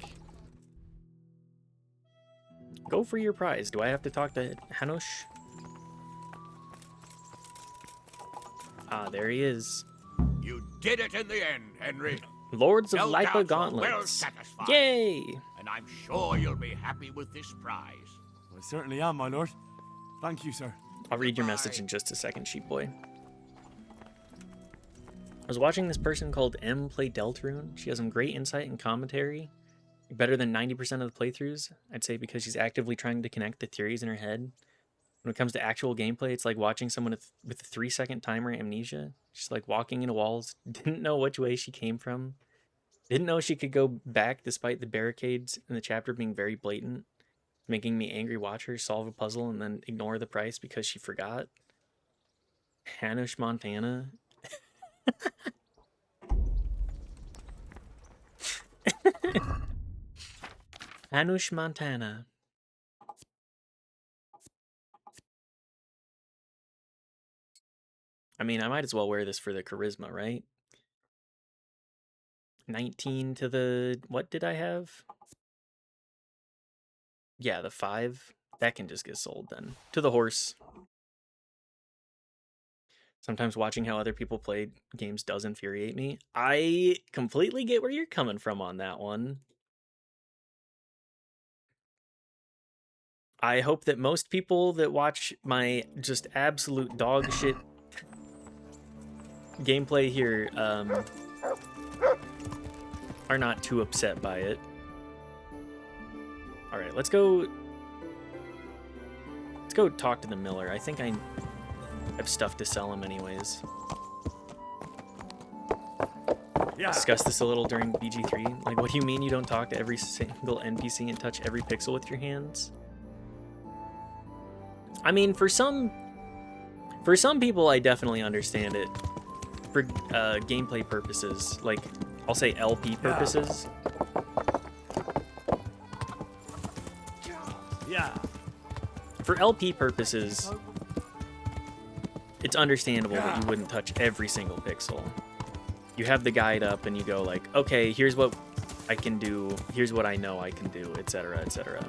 Go for your prize. Do I have to talk to Hanush? Ah, there he is. You did it in the end, Henry. Lords of No Lipa doubt you're Gauntlets. well satisfied. Yay! And I'm sure you'll be happy with this prize. I certainly am, my lord. Thank you, sir. I'll read your message in just a second, sheep boy. I was watching this person called M play Deltarune. She has some great insight and commentary. Better than 90% of the playthroughs, I'd say, because she's actively trying to connect the theories in her head. When it comes to actual gameplay, it's like watching someone with a 3-second timer amnesia. She's like walking into walls, didn't know which way she came from, didn't know she could go back despite the barricades in the chapter being very blatant, making me angry watch her solve a puzzle and then ignore the price because she forgot. Hanush Montana. Hanush Montana. I mean, I might as well wear this for the charisma, right? 19 to the... What did I have? Yeah, the 5. That can just get sold then. To the horse. Sometimes watching how other people play games does infuriate me. I completely get where you're coming from on that one. I hope that most people that watch my just absolute dog shit gameplay here are not too upset by it. All right, let's go talk to the miller. I think I have stuff to sell him anyways. Yeah. Discuss this a little during BG3. Like, what do you mean you don't talk to every single NPC and touch every pixel with your hands? I mean, for some people, I definitely understand it. For gameplay purposes, like, I'll say LP purposes. Yeah. For LP purposes, it's understandable that you wouldn't touch every single pixel. You have the guide up and you go like, okay, here's what I can do, here's what I know I can do, etc., etc.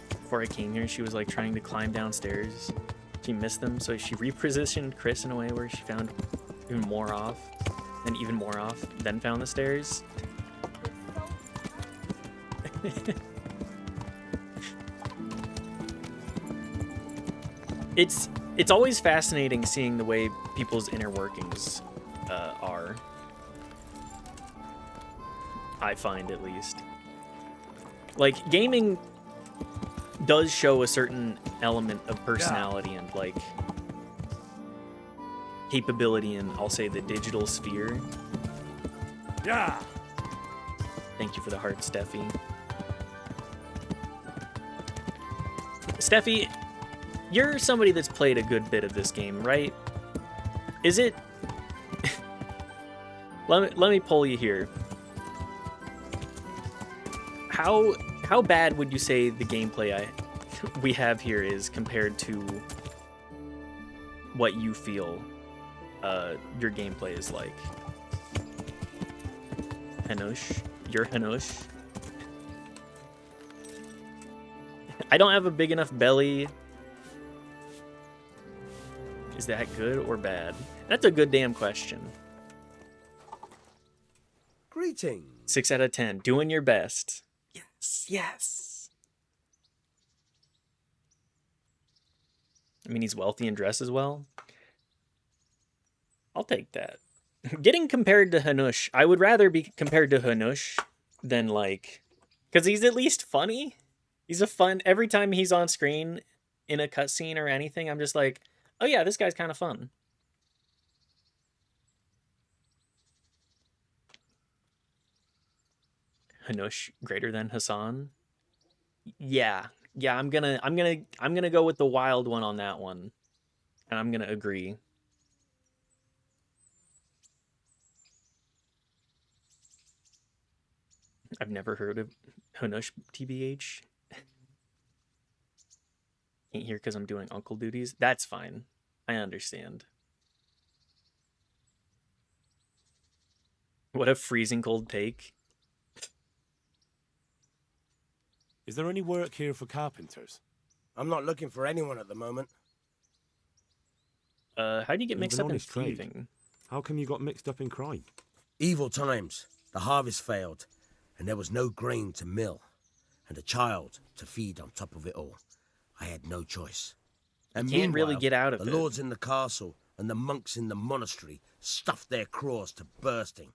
Before I came here, she was like trying to climb downstairs. She missed them, so she repositioned Chris in a way where she found even more off, and even more off, then found the stairs. It's always fascinating seeing the way people's inner workings are. I find, at least. Like, gaming does show a certain element of personality and, like, capability in, I'll say, the digital sphere. Yeah. Thank you for the heart, Steffi. Steffi, you're somebody that's played a good bit of this game, right? Is it... let me poll you here. How bad would you say the gameplay we have here is compared to what you feel your gameplay is like? Hanush? You're Hanush? I don't have a big enough belly. Is that good or bad? That's a good damn question. Greetings. 6 out of 10. Doing your best. Yes, yes. I mean, he's wealthy and dresses well. I'll take that. Getting compared to Hanush, I would rather be compared to Hanush than, like... Because he's at least funny. He's a fun... Every time he's on screen in a cutscene or anything, I'm just like, oh yeah, this guy's kind of fun. Hanush greater than Hassan? Yeah. Yeah, I'm gonna go with the wild one on that one. And I'm gonna agree. I've never heard of Hanush, TBH. Ain't here because I'm doing uncle duties. That's fine. I understand. What a freezing cold take. Is there any work here for carpenters? I'm not looking for anyone at the moment. How do you get mixed Even up in honest trade. thieving? How come you got mixed up in crime? Evil times. The harvest failed, and there was no grain to mill, and a child to feed on top of it all. I had no choice. And Can't really meanwhile, get out of the it. lords in the castle and the monks in the monastery stuffed their craws to bursting.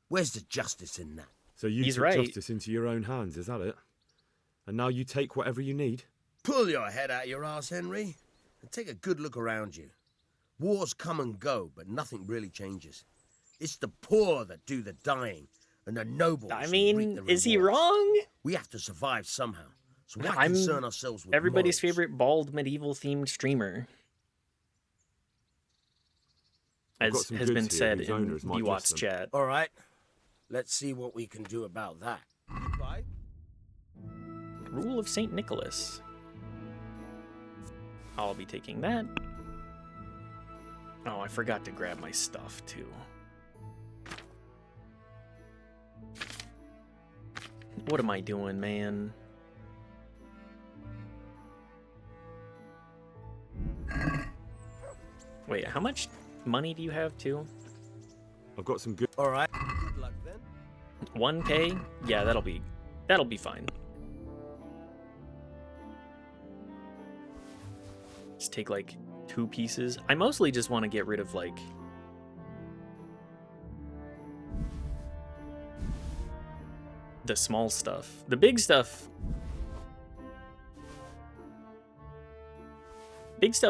Where's the justice in that? So you He's took right. justice into your own hands, is that it? And now you take whatever you need? Pull your head out your arse, Henry, and take a good look around you. Wars come and go, but nothing really changes. It's the poor that do the dying, and the nobles I who mean, reap the is he rewards. wrong? We have to survive somehow, so why I'm concern ourselves with everybody's morals? favorite bald medieval themed streamer. I've got As some has goods been here said whose in owners might BWAT's list them. chat. All right, let's see what we can do about that. Goodbye. Rule of St. Nicholas. I'll be taking that. Oh, I forgot to grab my stuff too. What am I doing, man? Wait, how much money do you have too? I've got some good. All right. Good luck then. 1K? Yeah, that'll be fine. Just take like 2 pieces. I mostly just want to get rid of like the small stuff. The big stuff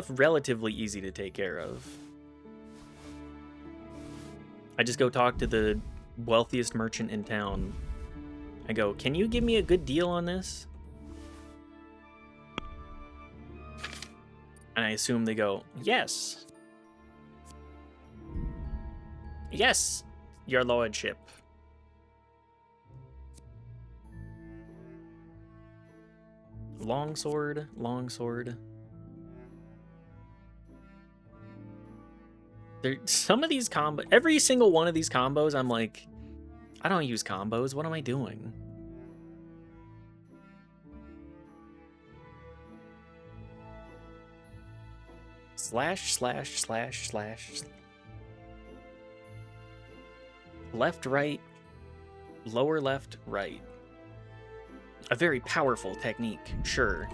relatively easy to take care of. I just go talk to the wealthiest merchant in town. I go, "Can you give me a good deal on this?" And I assume they go, "Yes. Yes, your lordship." Longsword, longsword. There, some of these every single one of these combos, I'm like, I don't use combos. What am I doing? Slash, slash, slash, slash. Left, right, lower left, right. A very powerful technique, sure.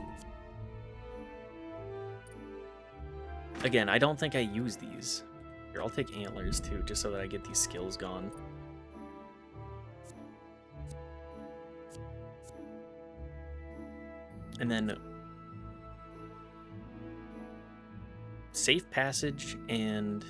Again, I don't think I use these. Here, I'll take antlers too, just so that I get these skills gone. And then safe passage and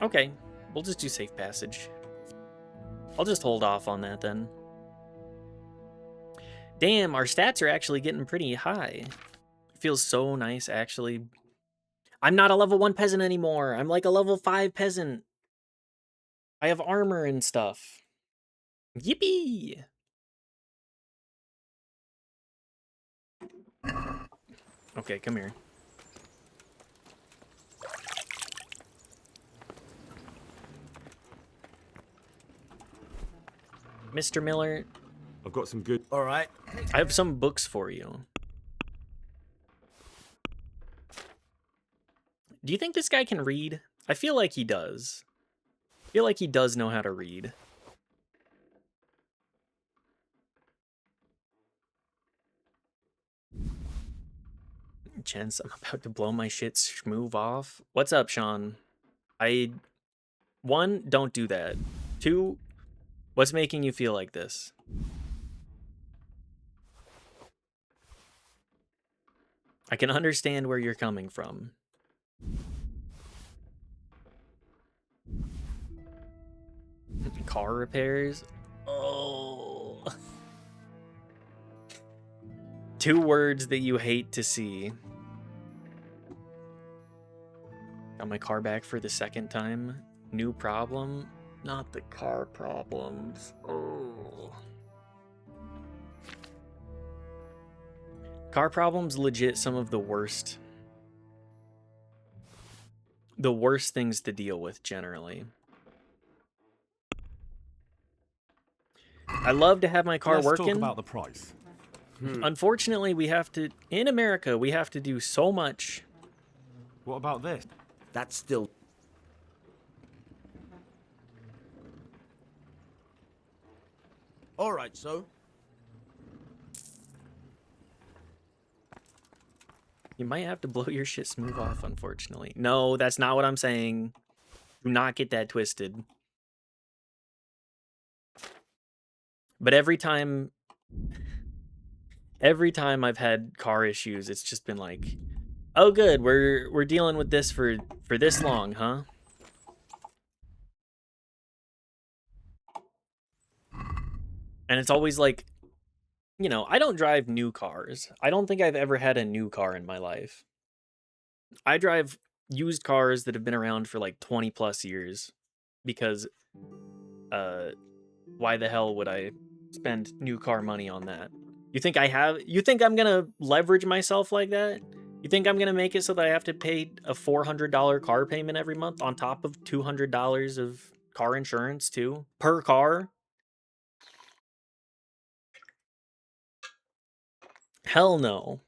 okay, we'll just do safe passage. I'll just hold off on that then. Damn, our stats are actually getting pretty high. It feels so nice, actually. I'm not a level 1 peasant anymore. I'm like a level 5 peasant. I have armor and stuff. Yippee! Okay, come here. Mr. Miller, I've got some good. All right. I have some books for you. Do you think this guy can read? I feel like he does. I feel like he does know how to read. Chance, I'm about to blow my shit schmoove off. What's up, Sean? 1, don't do that. 2, what's making you feel like this? I can understand where you're coming from. Car repairs? Oh. 2 words that you hate to see. Got my car back for the 2nd time. New problem? Not the car problems. Oh. Car problems legit some of the worst the worst things to deal with generally. I love to have my car Let's working. talk about the price. Unfortunately, we have to, in America, we have to do so much. What about this? That's still... All right, so... You might have to blow your shit smooth off, unfortunately. No, that's not what I'm saying. Do not get that twisted. But every time I've had car issues, it's just been like, oh good, we're dealing with this for this long, huh? And it's always like, you know, I don't drive new cars. I don't think I've ever had a new car in my life. I drive used cars that have been around for like 20 plus years because why the hell would I spend new car money on that? You think I'm gonna leverage myself like that? You think I'm gonna make it so that I have to pay a $400 car payment every month on top of $200 of car insurance too? Per car? Hell no.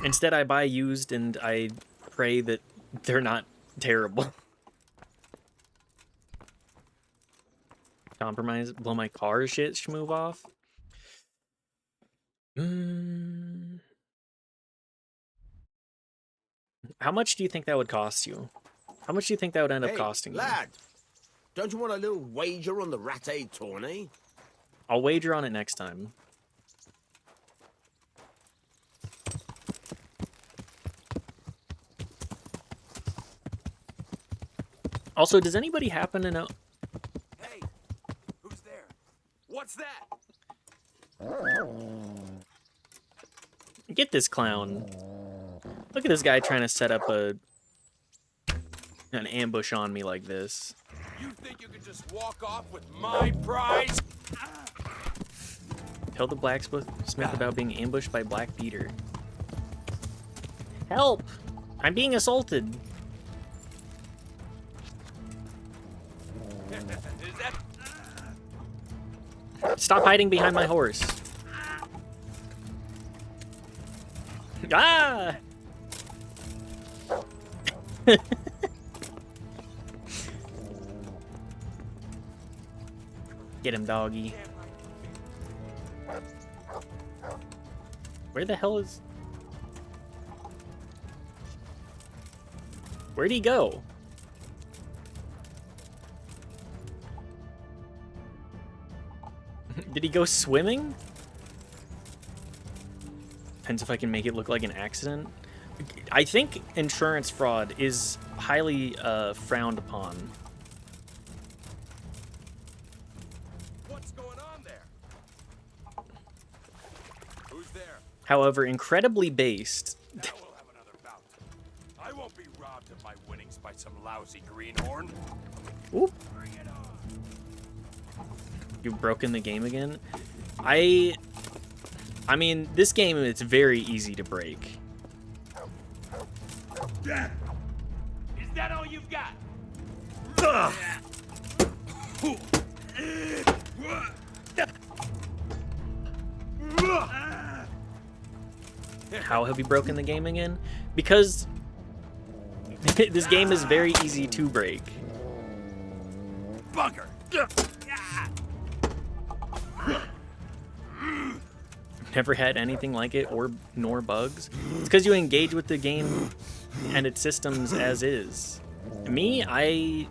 Instead, I buy used and I pray that they're not terrible. Compromise, blow my car shit, schmove off. How much do you think that would cost you? How much do you think that would end up costing you? Lad, don't you want a little wager on the Rattay tourney? I'll wager on it next time. Also, does anybody happen to know? Hey, who's there? What's that? Get this clown. Look at this guy trying to set up an ambush on me like this. You think you can just walk off with my prize? Tell the blacksmith about being ambushed by Black Peter. Help! I'm being assaulted. Is that... Stop hiding behind my horse. Ah! Get him, doggy. Where the hell is... Where'd he go? Did he go swimming? Depends if I can make it look like an accident. I think insurance fraud is highly frowned upon. What's going on there? Who's there? However, incredibly based. Now we'll have another bout. I won't be robbed of my winnings by some lousy greenhorn. Oop. Bring it on. You've broken the game again? I mean, this game, it's very easy to break. Is that all you've got? How have you broken the game again? Because this game is very easy to break. Bugger! Never had anything like it nor bugs. It's because you engage with the game and its systems as is. Me, I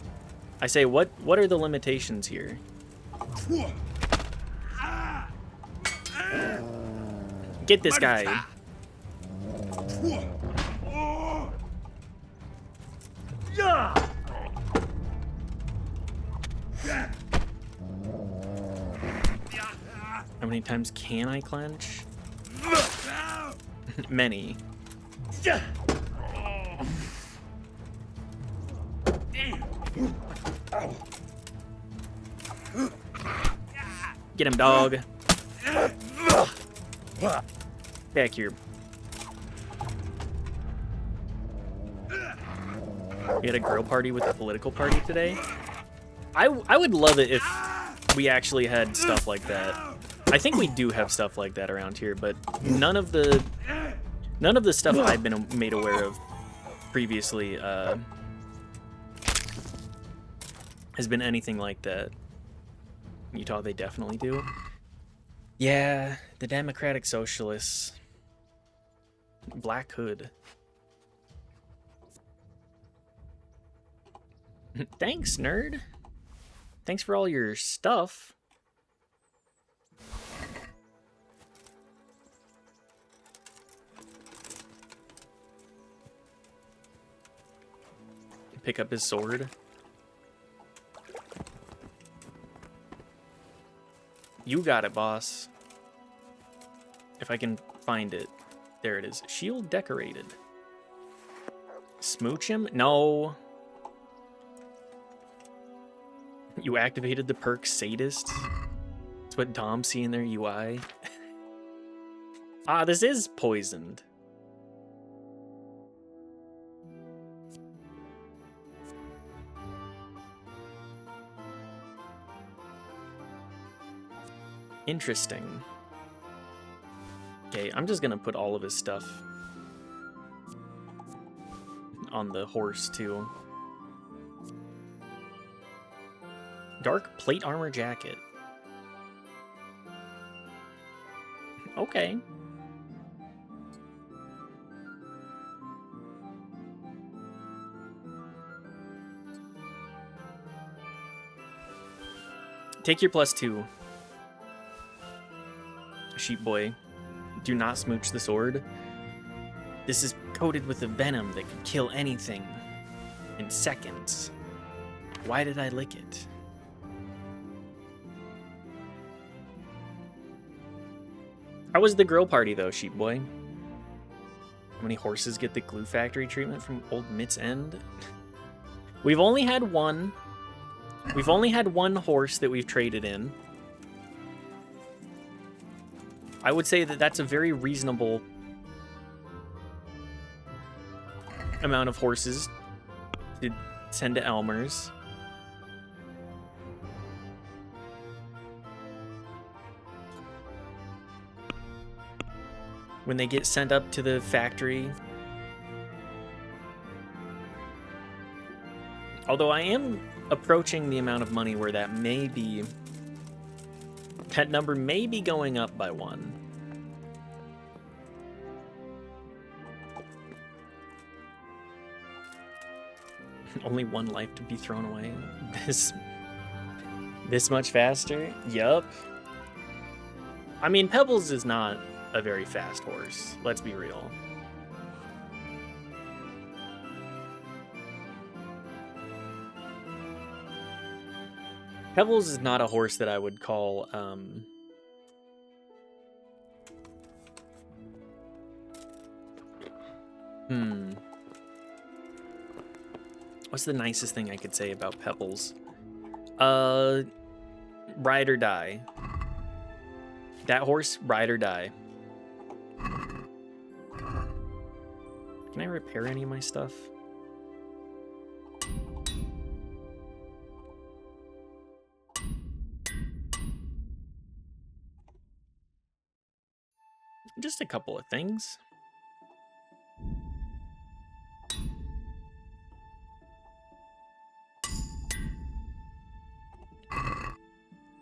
say, what are the limitations here? Get this guy. How many times can I clench? Many. Get him, dog. Back here. We had a girl party with the political party today. I would love it if we actually had stuff like that. I think we do have stuff like that around here, but none of the stuff I've been made aware of previously has been anything like that. Utah, they definitely do. Yeah, the Democratic Socialists. Black Hood. Thanks, nerd. Thanks for all your stuff. Pick up his sword. You got it, boss. If I can find it. There it is. Shield decorated. Smooch him? No. You activated the perk Sadist? That's what Dom's see in their UI. Ah, this is poisoned. Interesting. Okay, I'm just gonna put all of his stuff on the horse too. Dark plate armor jacket. Okay. Take your +2. Sheep boy. Do not smooch the sword. This is coated with a venom that can kill anything in seconds. Why did I lick it? How was the grill party though, sheep boy? How many horses get the glue factory treatment from Old Mitt's End? We've only had one. We've only had one horse that we've traded in. I would say that that's a very reasonable amount of horses to send to Elmer's. When they get sent up to the factory. Although I am approaching the amount of money where that may be... That number may be going up by 1. Only 1 life to be thrown away. This much faster? Yup. I mean, Pebbles is not a very fast horse. Let's be real. Pebbles is not a horse that I would call, What's the nicest thing I could say about Pebbles? Ride or die. That horse, ride or die. Can I repair any of my stuff? Just a couple of things.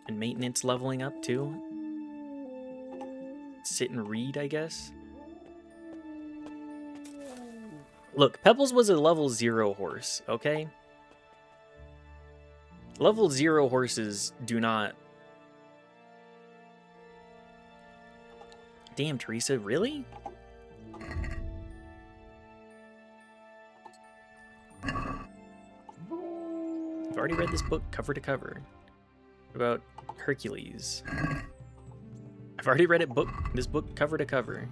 And maintenance leveling up too. Sit and read, I guess. Look, Pebbles was a level 0 horse, okay? Level 0 horses do not... Damn, Teresa, really? I've already read this book cover to cover. What about Hercules? I've already read this book cover to cover.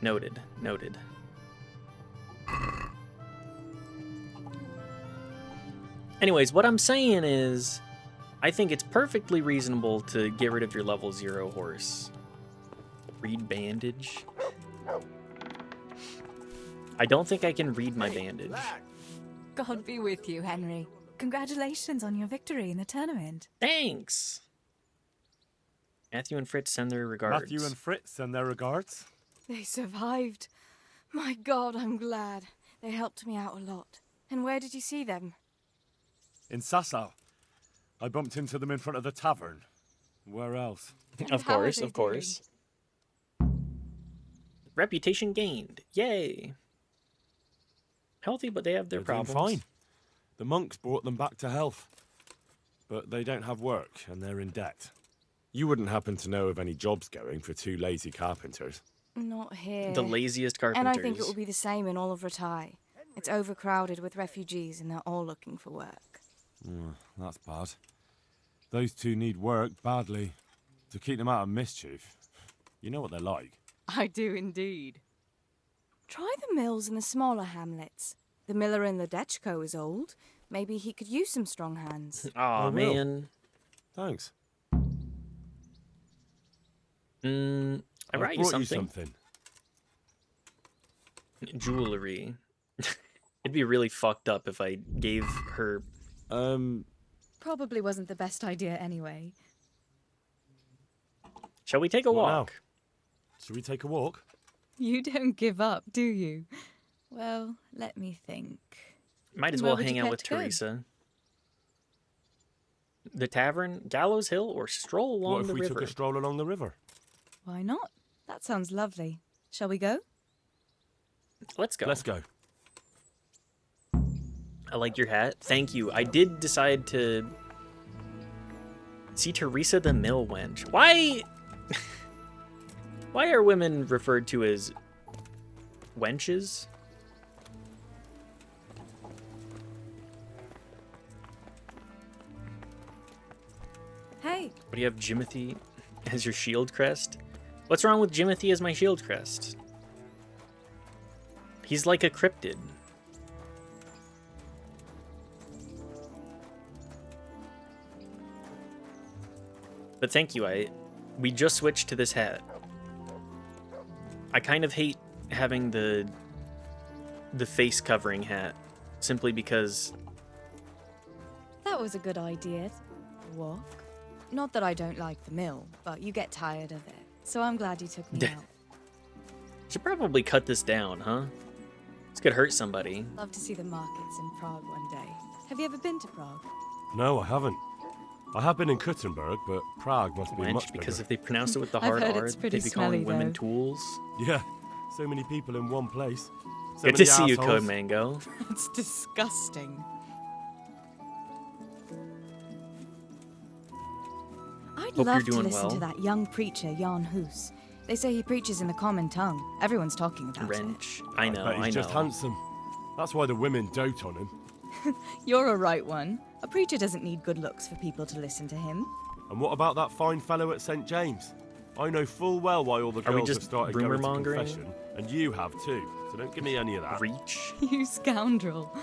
Noted, noted. Anyways, what I'm saying is, I think it's perfectly reasonable to get rid of your level 0 horse. Read bandage. I don't think I can read my bandage. God be with you, Henry. Congratulations on your victory in the tournament. Thanks. Matthew and Fritz send their regards. Matthew and Fritz send their regards. They survived. My God, I'm glad. They helped me out a lot. And where did you see them? In Sasau. I bumped into them in front of the tavern. Where else? Of course, of course. Reputation gained. Yay. Healthy, but they have their They're doing problems. fine. The monks brought them back to health. But they don't have work, and they're in debt. You wouldn't happen to know of any jobs going for 2 lazy carpenters? Not here. The laziest carpenters. And I think it will be the same in all of Rattay. It's overcrowded with refugees and they're all looking for work. That's bad. Those 2 need work badly. To keep them out of mischief. You know what they're like. I do indeed. Try the mills in the smaller hamlets. The miller in Ledechko is old. Maybe he could use some strong hands. Aw, man. Thanks. I brought you brought something. Jewelry. It'd be really fucked up if I gave her... Probably wasn't the best idea anyway. Shall we take a What now? walk? Should we take a walk? You don't give up, do you? Well, let me think. Might as Where well would you hang out care with to go? Teresa. The tavern, Gallows Hill, or stroll along What if the we river? took a stroll along the river? Why not? That sounds lovely. Shall we go? Let's go. Let's go. I like your hat. Thank you. I did decide to see Teresa the Mill Wench. Why? Why are women referred to as wenches? Hey, What do you have, Jimothy, as your shield crest? What's wrong with Jimothy as my shield crest? He's like a cryptid. But thank you, we just switched to this hat. I kind of hate having the face covering hat, simply because that was a good idea. Walk. Not that I don't like the mill, but you get tired of it. So I'm glad you took me out. should probably cut this down, huh? This could hurt somebody. Love to see the markets in Prague one day. Have you ever been to Prague? No, I haven't. I have been in Kuttenberg, but Prague must be Wench, much bigger. because if they pronounce it with the I've hard heard R, it's they'd pretty be calling smelly, women though. tools. Yeah, so many people in one place. So Good to many see you, assholes. Code Mango. It's disgusting. I'd Hope love you're to doing listen well. to that young preacher, Jan Hus. They say he preaches in the common tongue. Everyone's talking about Wrench. I know, bet he's I know. just handsome. That's why the women dote on him. it. You're a right one. A preacher doesn't need good looks for people to listen to him. And what about that fine fellow at St. James? I know full well why all the Are we girls just have started going to rumor-mongering? confession, and you have too. So don't give me any of that. Reach. You scoundrel.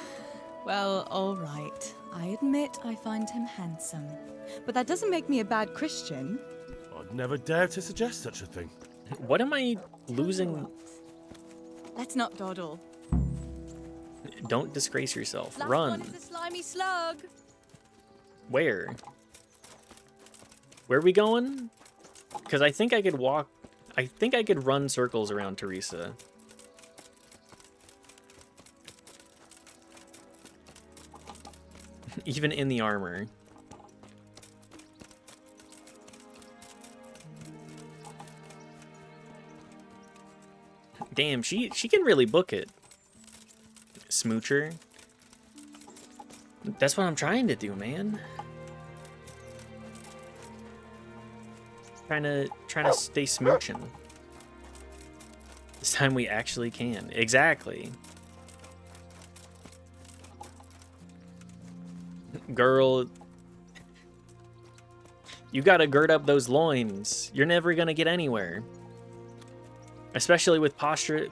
Well, all right. I admit I find him handsome. But that doesn't make me a bad Christian. I'd never dare to suggest such a thing. What am I losing? Let's not dawdle. Don't disgrace yourself. Last Run. one is a slimy slug. Where? Where are we going? Because I think I could walk. I think I could run circles around Teresa. Even in the armor. Damn, she can really book it. Smoocher. That's what I'm trying to do, man. Trying to stay smooching. This time we actually can. Exactly. Girl, you gotta gird up those loins. You're never gonna get anywhere. Especially with posture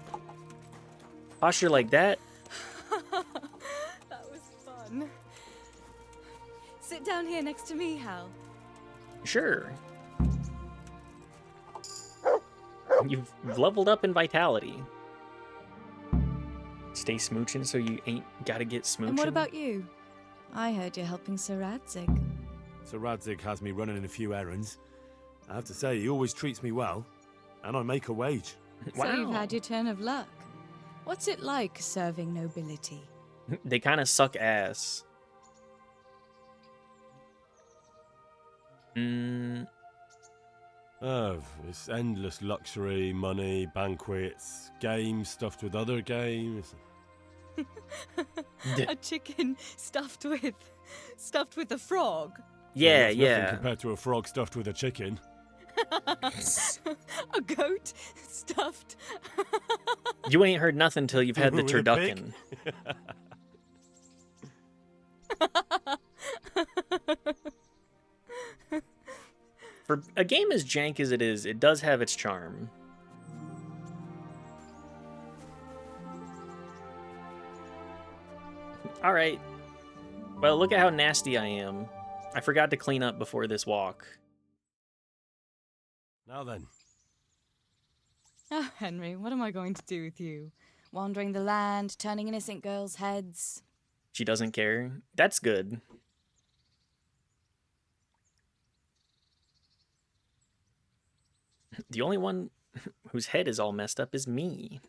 like that. That was fun. Sit down here next to me, Hal. Sure. You've leveled up in vitality. Stay smooching so you ain't gotta get smooching. And what about you? I heard you're helping Sir Radzig. Sir Radzig has me running in a few errands. I have to say, he always treats me well, and I make a wage. So you've had your turn of luck. What's it like serving nobility? They kind of suck ass. Oh, it's endless luxury, money, banquets, games stuffed with other games. A chicken stuffed with a frog. Yeah, That's yeah. nothing compared to a frog stuffed with a chicken. A goat stuffed. You ain't heard nothing till you've had the With a pig? turducken. For a game as jank as it is, it does have its charm. Alright. Well, look at how nasty I am. I forgot to clean up before this walk. Now then. Oh, Henry, what am I going to do with you? Wandering the land, turning innocent girls' heads. She doesn't care. That's good. The only one whose head is all messed up is me.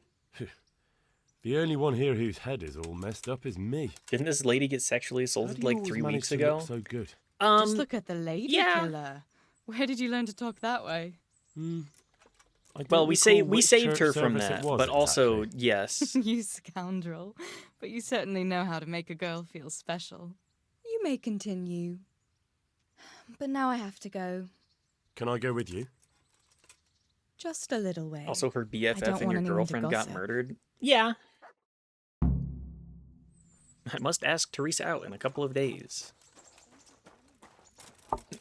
The only one here whose head is all messed up is me. Didn't this lady get sexually How assaulted do you like always 3 manage weeks to ago? look so good. Just look at the lady yeah. killer. Where did you learn to talk that way? Well, we recall which saved church her from service it that, was but also exactly. yes. You scoundrel. But you certainly know how to make a girl feel special. You may continue. But now I have to go. Can I go with you? Just a little way. Also, her I BFF don't and want your anyone to girlfriend got gossip. murdered. Yeah. I must ask Teresa out in a couple of days.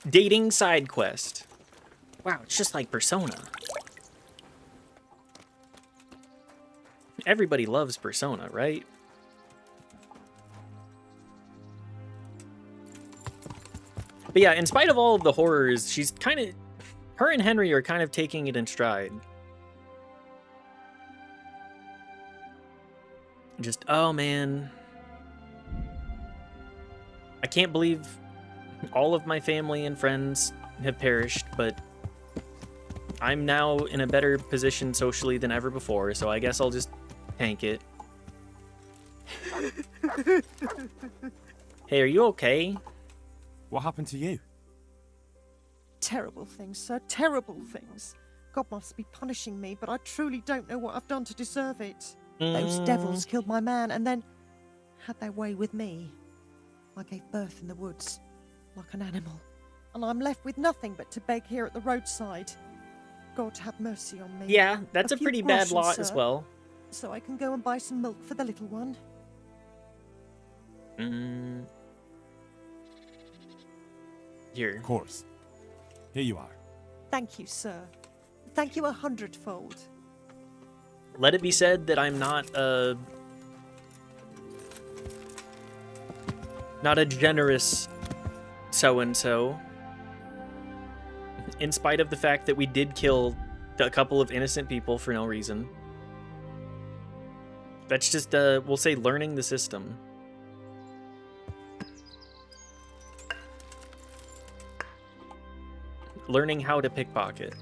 Dating side quest. Wow, it's just like Persona. Everybody loves Persona, right? But yeah, in spite of all of the horrors, she's kind of... Her and Henry are kind of taking it in stride. Just, oh man. I can't believe all of my family and friends have perished, but I'm now in a better position socially than ever before, so I guess I'll just tank it. Hey, are you okay? What happened to you? Terrible things, sir. Terrible things. God must be punishing me, but I truly don't know what I've done to deserve it. Those devils killed my man and then had their way with me. I gave birth in the woods, like an animal. And I'm left with nothing but to beg here at the roadside. God have mercy on me. Yeah, that's a few pretty bad groschen, lot as sir, well. So I can go and buy some milk for the little one. Here. Of course. Here you are. Thank you, sir. Thank you 100-fold. Let it be said that I'm not a generous so-and-so. In spite of the fact that we did kill a couple of innocent people for no reason. That's just, we'll say, learning the system. Learning how to pickpocket.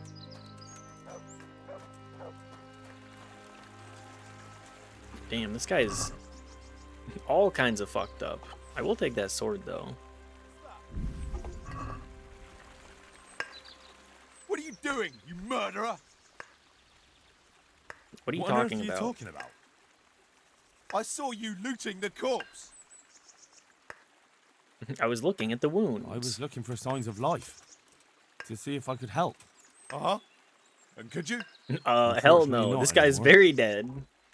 Damn, this guy's all kinds of fucked up. I will take that sword, though. What are you doing, you murderer? What are you What on earth talking are you about? talking about? I saw you looting the corpse. I was looking at the wound. I was looking for signs of life. To see if I could help. Uh-huh. And could you? Hell Unfortunately no. not This guy's anymore. very dead.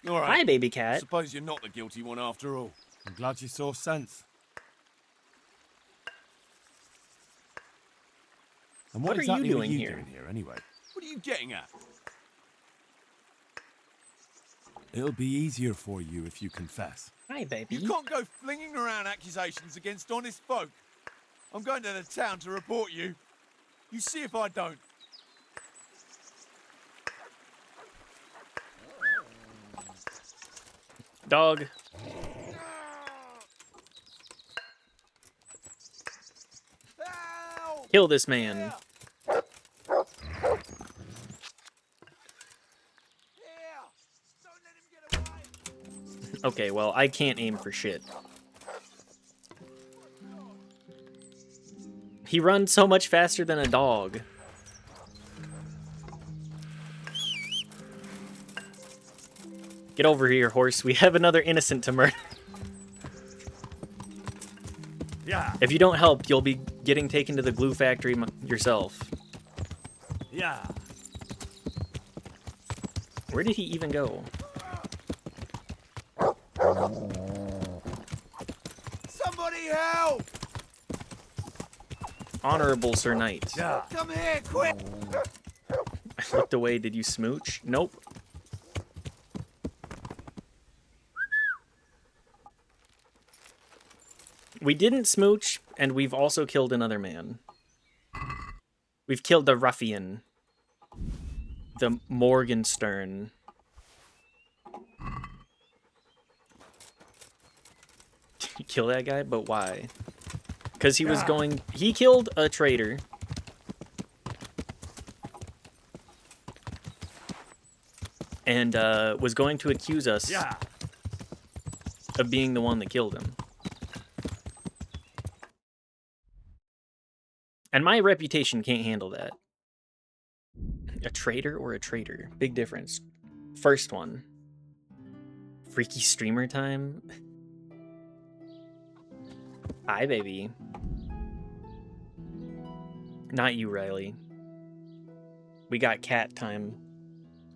All right. Hi, baby cat. Suppose you're not the guilty one after all. I'm glad you saw sense. And What are you exactly doing are you here? doing here anyway? What are you getting at? It'll be easier for you if you confess. Hi, baby. You can't go flinging around accusations against honest folk. I'm going to the town to report you. You see if I don't. Dog. Kill this man. Okay, well, I can't aim for shit. He runs so much faster than a dog. Get over here, horse. We have another innocent to murder. Yeah. If you don't help, you'll be getting taken to the glue factory yourself. Yeah. Where did he even go? Somebody help! Honorable Sir Knight. Yeah. Come here, quick! I looked away. Did you smooch? Nope. We didn't smooch, and we've also killed another man. We've killed the ruffian. The Morgenstern. Did you kill that guy? But why? Because he was going... He killed a traitor. And was going to accuse us of being the one that killed him. And my reputation can't handle that. A traitor or a traitor? Big difference. First one. Freaky streamer time? Hi, baby. Not you, Riley. We got cat time.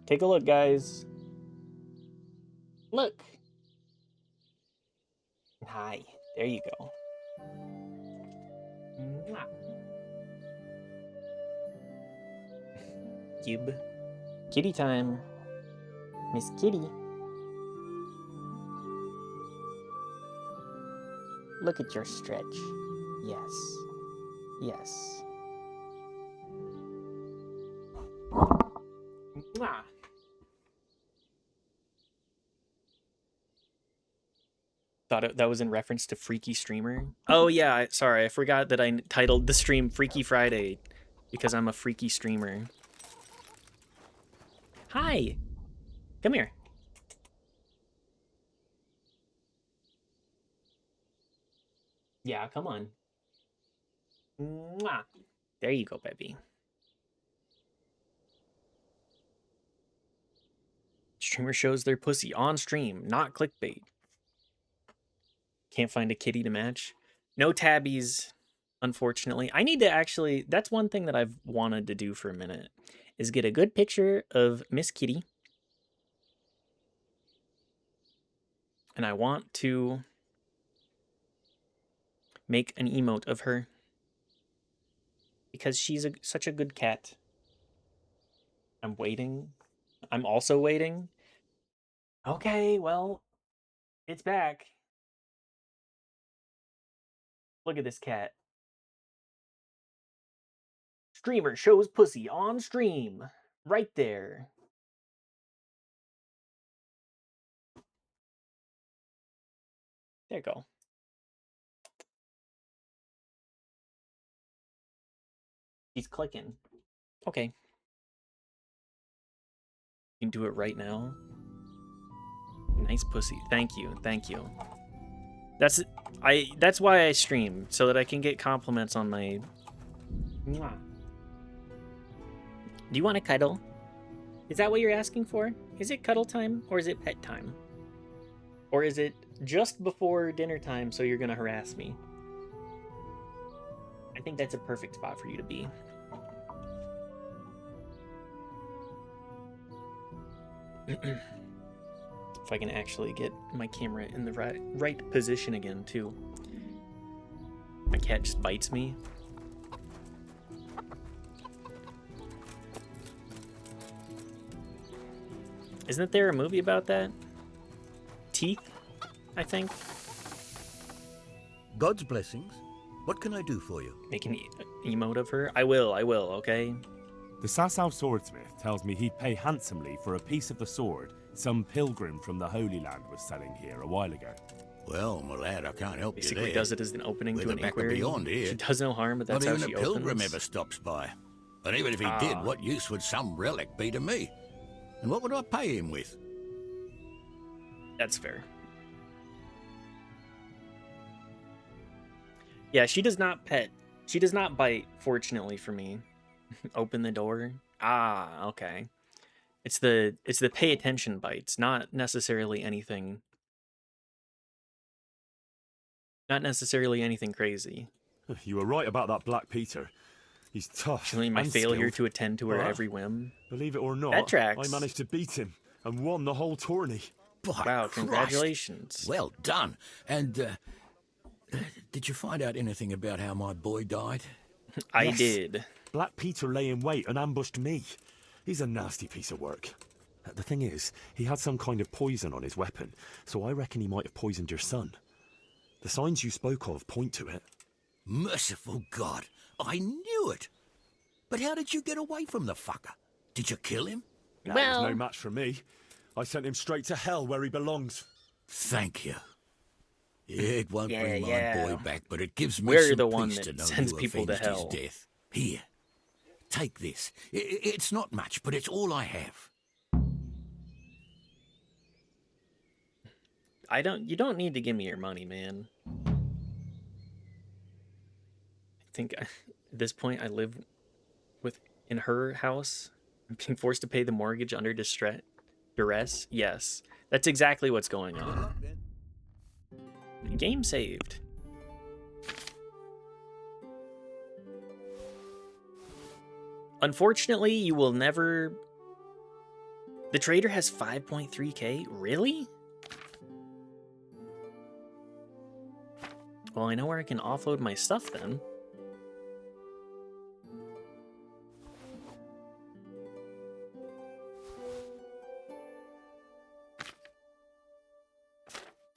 Take a look, guys. Look. Hi. There you go. Mwah. Cube. Kitty time. Miss Kitty. Look at your stretch. Yes. Yes. Mwah. Thought that was in reference to Freaky Streamer. Oh yeah, sorry, I forgot that I titled the stream Freaky Friday because I'm a freaky streamer. Hi. Come here. Yeah, come on. Mwah. There you go, baby. Streamer shows their pussy on stream, not clickbait. Can't find a kitty to match. No tabbies, unfortunately. I need to actually... That's one thing that I've wanted to do for a minute. Is get a good picture of Miss Kitty. And I want to make an emote of her. Because she's such a good cat. I'm waiting. I'm also waiting. Okay, well, it's back. Look at this cat. Streamer shows pussy on stream. Right there. There you go. He's clicking. Okay. You can do it right now. Nice pussy. Thank you. Thank you. That's why I stream, so that I can get compliments on my... Mwah. Do you want to cuddle? Is that what you're asking for? Is it cuddle time, or is it pet time? Or is it just before dinner time, so you're gonna harass me? I think that's a perfect spot for you to be. If I can actually get my camera in the right position again, too. My cat just bites me. Isn't there a movie about that? Teeth, I think. God's blessings. What can I do for you? Make an emote of her? I will, okay? The Sasau swordsmith tells me he'd pay handsomely for a piece of the sword Some pilgrim from the Holy Land was selling here a while ago. Well, my lad, I can't help Basically you there. does it as an opening We're to the an back of inquiry. beyond here. She does no harm, but that's Not how even she a pilgrim opens. ever stops by. And even if he did, what use would some relic be to me? And what would I pay him with? That's fair. Yeah, she does not pet. She does not bite, fortunately for me. Open the door. Ah, okay. It's the pay attention bites, not necessarily anything crazy. You were right about that Black Peter. He's tough. Actually, my and failure skilled. to attend to her But, every whim. Believe it or not, That tracks. I managed to beat him and won the whole tourney. By Wow, Christ. congratulations. Well done. And, did you find out anything about how my boy died? I Yes. did. Black Peter lay in wait and ambushed me. He's a nasty piece of work. The thing is, he had some kind of poison on his weapon, so I reckon he might have poisoned your son. The signs you spoke of point to it. Merciful God, I knew it. But how did you get away from the fucker? Did you kill him? That was no match for me. I sent him straight to hell where he belongs. Thank you. It won't Yeah, bring my yeah. boy back, but it gives me We're some the one peace that to know sends you people to avenged his hell. death. Here, take this. It's not much, but it's all I have. You don't need to give me your money, man. I think at this point I live in her house. I'm being forced to pay the mortgage under duress. Yes, that's exactly what's going on. Game saved. Unfortunately, you will never... The trader has 5.3k? Really? Well, I know where I can offload my stuff then.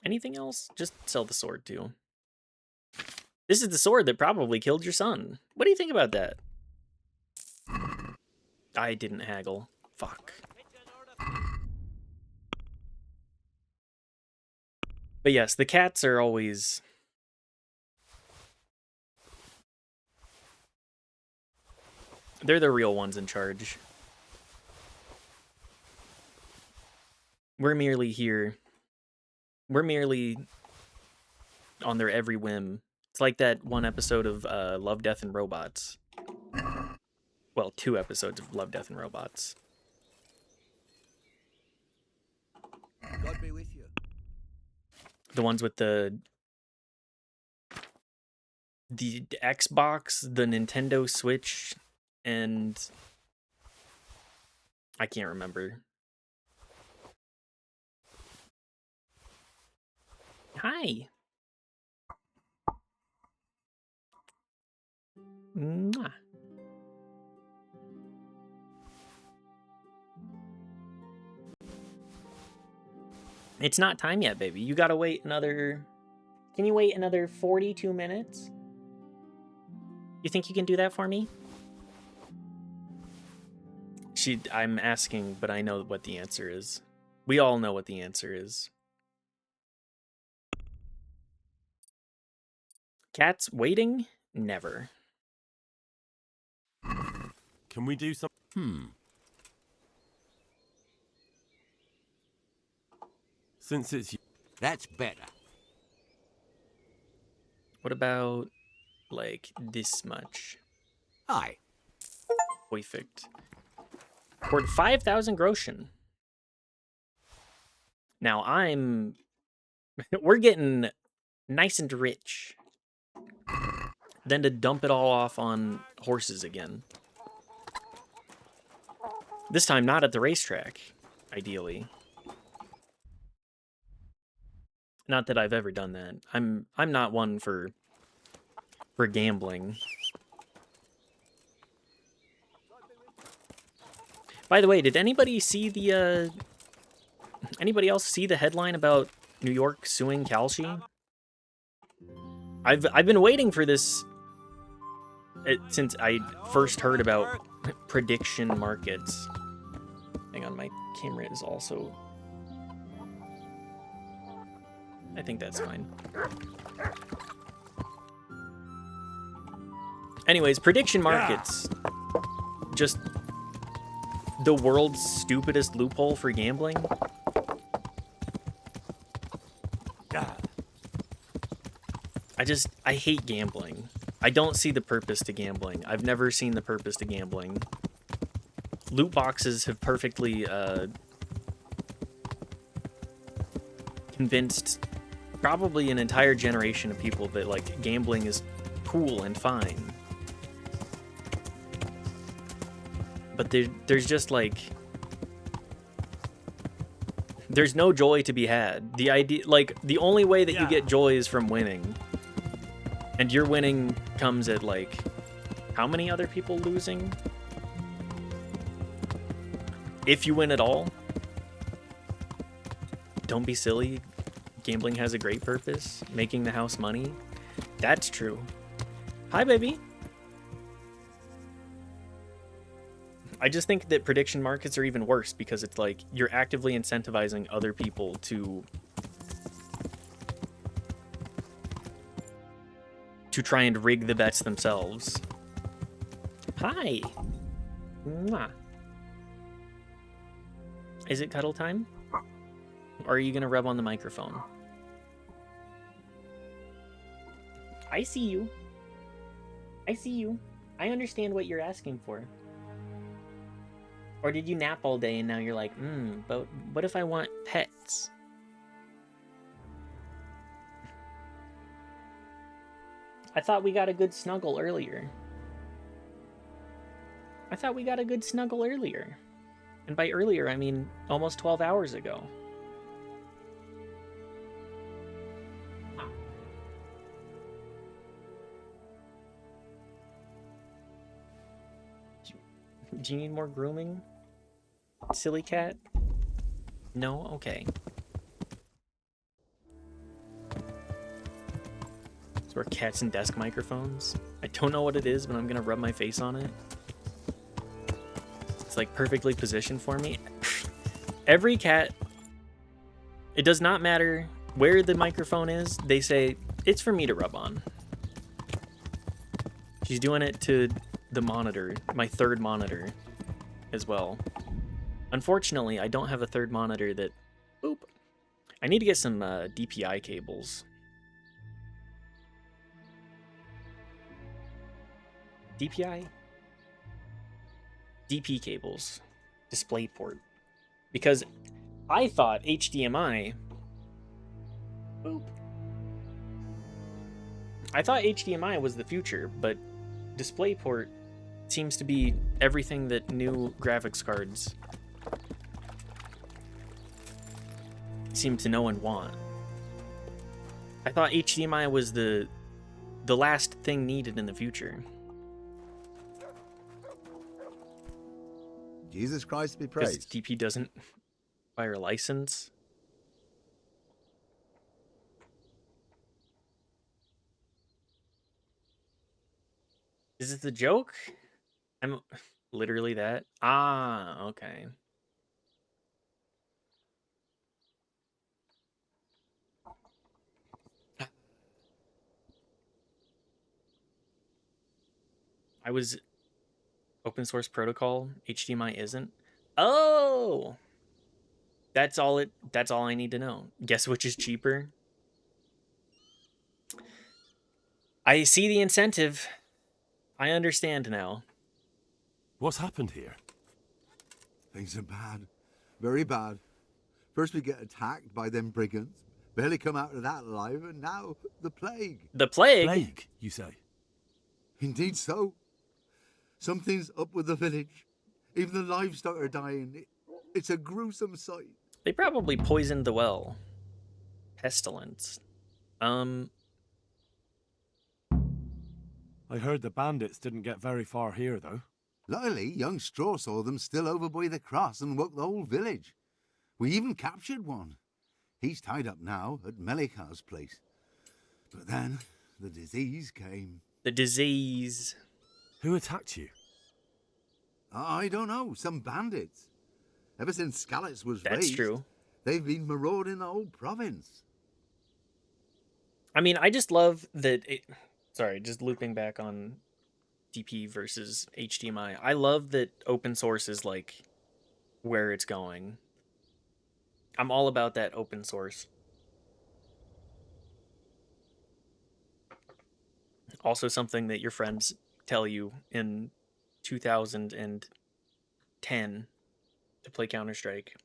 Anything else? Just sell the sword too. This is the sword that probably killed your son. What do you think about that? I didn't haggle. Fuck. But yes, the cats are always... They're the real ones in charge. We're merely here. We're merely on their every whim. It's like that one episode of Love, Death, and Robots. Well, 2 episodes of Love, Death, and Robots. God be with you. The ones with the Xbox, the Nintendo Switch, and I can't remember. Hi. Mwah. It's not time yet, baby. You gotta wait another... Can you wait another 42 minutes? You think you can do that for me? I'm asking, but I know what the answer is. We all know what the answer is. Cats waiting? Never. Can we do some? Since it's... That's better. What about, like, this much? Aye. Perfect. Poured 5,000 groschen. Now we're getting nice and rich. Then to dump it all off on horses again. This time not at the racetrack, ideally. Not that I've ever done that. I'm not one for gambling. By the way, did anybody see the anybody else see the headline about New York suing Kalshi? I've been waiting for this since I first heard about prediction markets. Hang on, my camera is also I think that's fine. Anyways, prediction markets. Just the world's stupidest loophole for gambling. I hate gambling. I don't see the purpose to gambling. I've never seen the purpose to gambling. Loot boxes have perfectly convinced probably an entire generation of people that like gambling is cool and fine. But there's just like there's no joy to be had. The idea, like, the only way that you get joy is from winning. And your winning comes at, like, how many other people losing? If you win at all. Don't be silly. Gambling has a great purpose. Making the house money. That's true. Hi, baby. I just think that prediction markets are even worse because it's like you're actively incentivizing other people to try and rig the bets themselves. Hi. Mwah. Is it cuddle time? Or are you gonna rub on the microphone? I see you. I see you. I understand what you're asking for. Or did you nap all day and now you're like, but what if I want pets? I thought we got a good snuggle earlier. And by earlier, I mean almost 12 hours ago. Do you need more grooming? Silly cat? No? Okay. So we're cats and desk microphones. I don't know what it is, but I'm gonna rub my face on it. It's like perfectly positioned for me. Every cat, it does not matter where the microphone is, they say, it's for me to rub on. She's doing it to the monitor, my third monitor as well. Unfortunately, I don't have a third monitor that... Boop. I need to get some DPI cables. DPI? DP cables. DisplayPort. Because I thought HDMI... Boop. I thought HDMI was the future, but DisplayPort seems to be everything that new graphics cards seem to know and want. I thought HDMI was the last thing needed in the future. Jesus Christ be Because praised. DP doesn't require a license. Is it the joke? I'm literally that. Ah, okay. I was open source protocol, HDMI isn't. Oh, that's all I need to know. Guess which is cheaper? I see the incentive. I understand now. What's happened here? Things are bad. Very bad. First we get attacked by them brigands. Barely come out of that alive, and now the plague. The plague? Plague, you say? Indeed so. Something's up with the village. Even the livestock are dying. It's a gruesome sight. They probably poisoned the well. Pestilence. I heard the bandits didn't get very far here, though. Luckily, young Straw saw them still over by the cross and woke the whole village. We even captured one. He's tied up now at Melika's place. But then the disease came. The disease. Who attacked you? I don't know. Some bandits. Ever since Skalitz was raised, That's true. they've been marauding the whole province. I mean, I just love that sorry, just looping back on DP versus HDMI. I love that open source is like where it's going. I'm all about that open source. Also something that your friends tell you in 2010 to play Counter-Strike.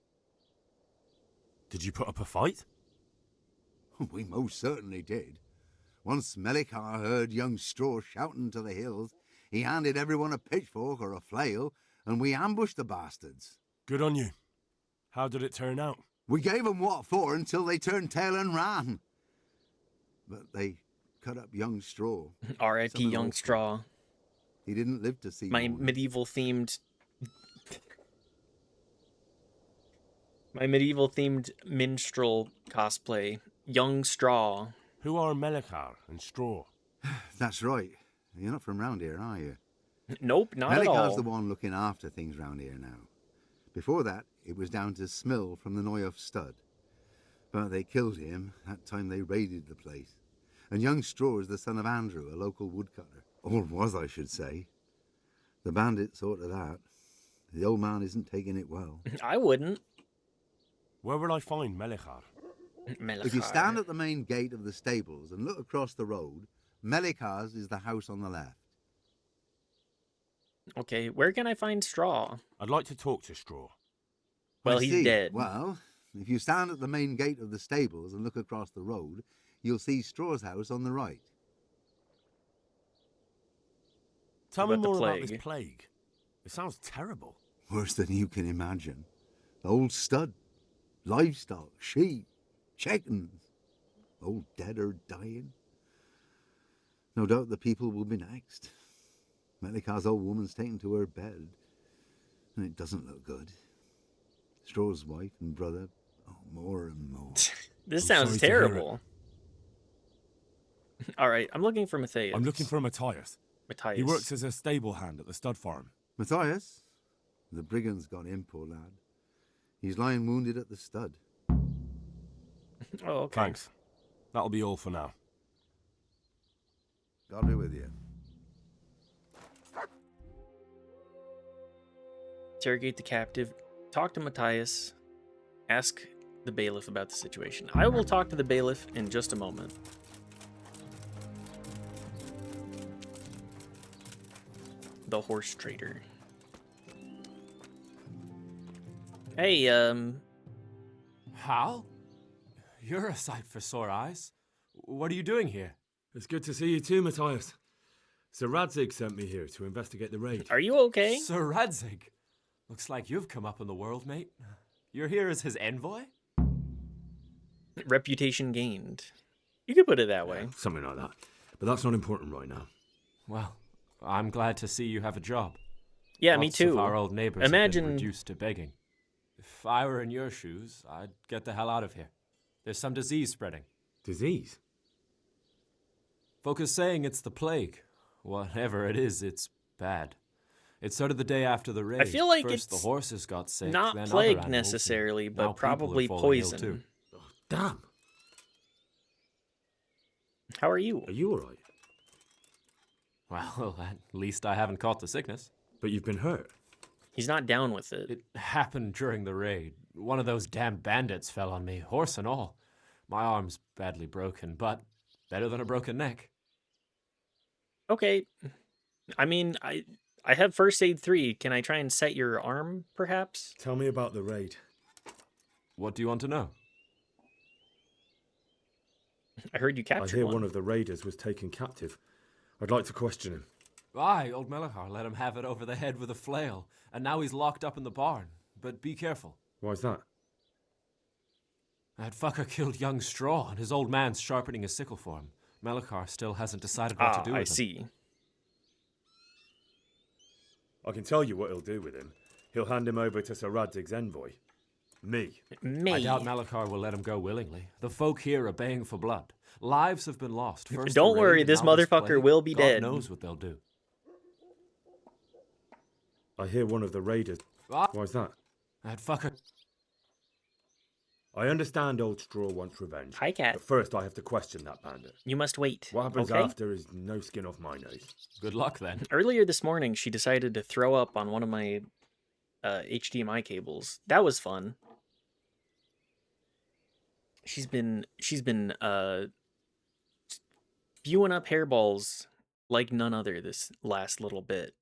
Did you put up a fight? We most certainly did. Once Melikar heard young Straw shouting to the hills, he handed everyone a pitchfork or a flail, and we ambushed the bastards. Good on you. How did it turn out? We gave them what for until they turned tail and ran. But they cut up young Straw. R.I.P. Young Straw. He didn't live to see my morning. medieval themed minstrel cosplay. Young Straw. Who are Melikar and Straw? That's right. You're not from round here, are you? Nope, not at all. Melikar's the one looking after things round here now. Before that, it was down to Smill from the Noyoff Stud. But they killed him that time they raided the place. And young Straw is the son of Andrew, a local woodcutter. Or was, I should say. The bandit sorted that. The old man isn't taking it well. I wouldn't. Where will I find Melikar? If you stand at the main gate of the stables and look across the road, Melikar's is the house on the left. Okay, where can I find Straw? I'd like to talk to Straw. Well, I he's see. dead. Well, if you stand at the main gate of the stables and look across the road, you'll see Straw's house on the right. Tell me About the more about plague. this plague. It sounds terrible. Worse than you can imagine. The old stud, livestock, sheep, chickens, all dead or dying. No doubt the people will be next. Melikar's old woman's taken to her bed, and it doesn't look good. Straw's wife and brother, more and more. This I'm sounds sorry to hear terrible. All right, I'm looking for Matthias. I'm looking for Matthias. Matthias. He works as a stable hand at the stud farm. Matthias? The brigands got him, poor lad. He's lying wounded at the stud. Oh, okay. Thanks. That'll be all for now. God be with you. Interrogate the captive. Talk to Matthias. Ask the bailiff about the situation. I will talk to the bailiff in just a moment. The horse trader. Hey, Hal? You're a sight for sore eyes. What are you doing here? It's good to see you too, Matthias. Sir Radzig sent me here to investigate the raid. Are you okay? Sir Radzig? Looks like you've come up in the world, mate. You're here as his envoy? Reputation gained. You could put it that way. Something like that. But that's not important right now. Well, I'm glad to see you have a job. Yeah, me Lots too. Of our old neighbors Imagine have been reduced to begging. If I were in your shoes, I'd get the hell out of here. There's some disease spreading. Disease? Folk are saying it's the plague. Whatever it is, it's bad. It started the day after the raid. I feel like First it's the horses got sick, not then plague other animals, necessarily, and but now people probably are falling ill poison. too. Oh, damn. How are you? Are you alright? Well, at least I haven't caught the sickness. But you've been hurt. He's not down with it. It happened during the raid. One of those damn bandits fell on me, horse and all. My arm's badly broken, but better than a broken neck. Okay. I mean, I have first aid 3. Can I try and set your arm, perhaps? Tell me about the raid. What do you want to know? I heard you I captured hear one. one of the raiders was taken captive. I'd like to question him. Aye, old Melikar let him have it over the head with a flail, and now he's locked up in the barn. But be careful. Why's that? That fucker killed young Straw, and his old man's sharpening a sickle for him. Melikar still hasn't decided what to do with him. I see. I can tell you what he'll do with him. He'll hand him over to Sir Radzig's envoy. Me. Me. I doubt Melikar will let him go willingly. The folk here are baying for blood. Lives have been lost. First Don't the worry, raid, this now motherfucker plague. will be God dead. knows what they'll do. I hear one of the raiders. Ah. Why's that? That fucker. I understand Old Straw wants revenge. Hi, Cat. But first, I have to question that bandit. You must wait. What happens okay? after is no skin off my nose. Good luck then. Earlier this morning, she decided to throw up on one of my HDMI cables. That was fun. She's been spewing up hairballs like none other this last little bit.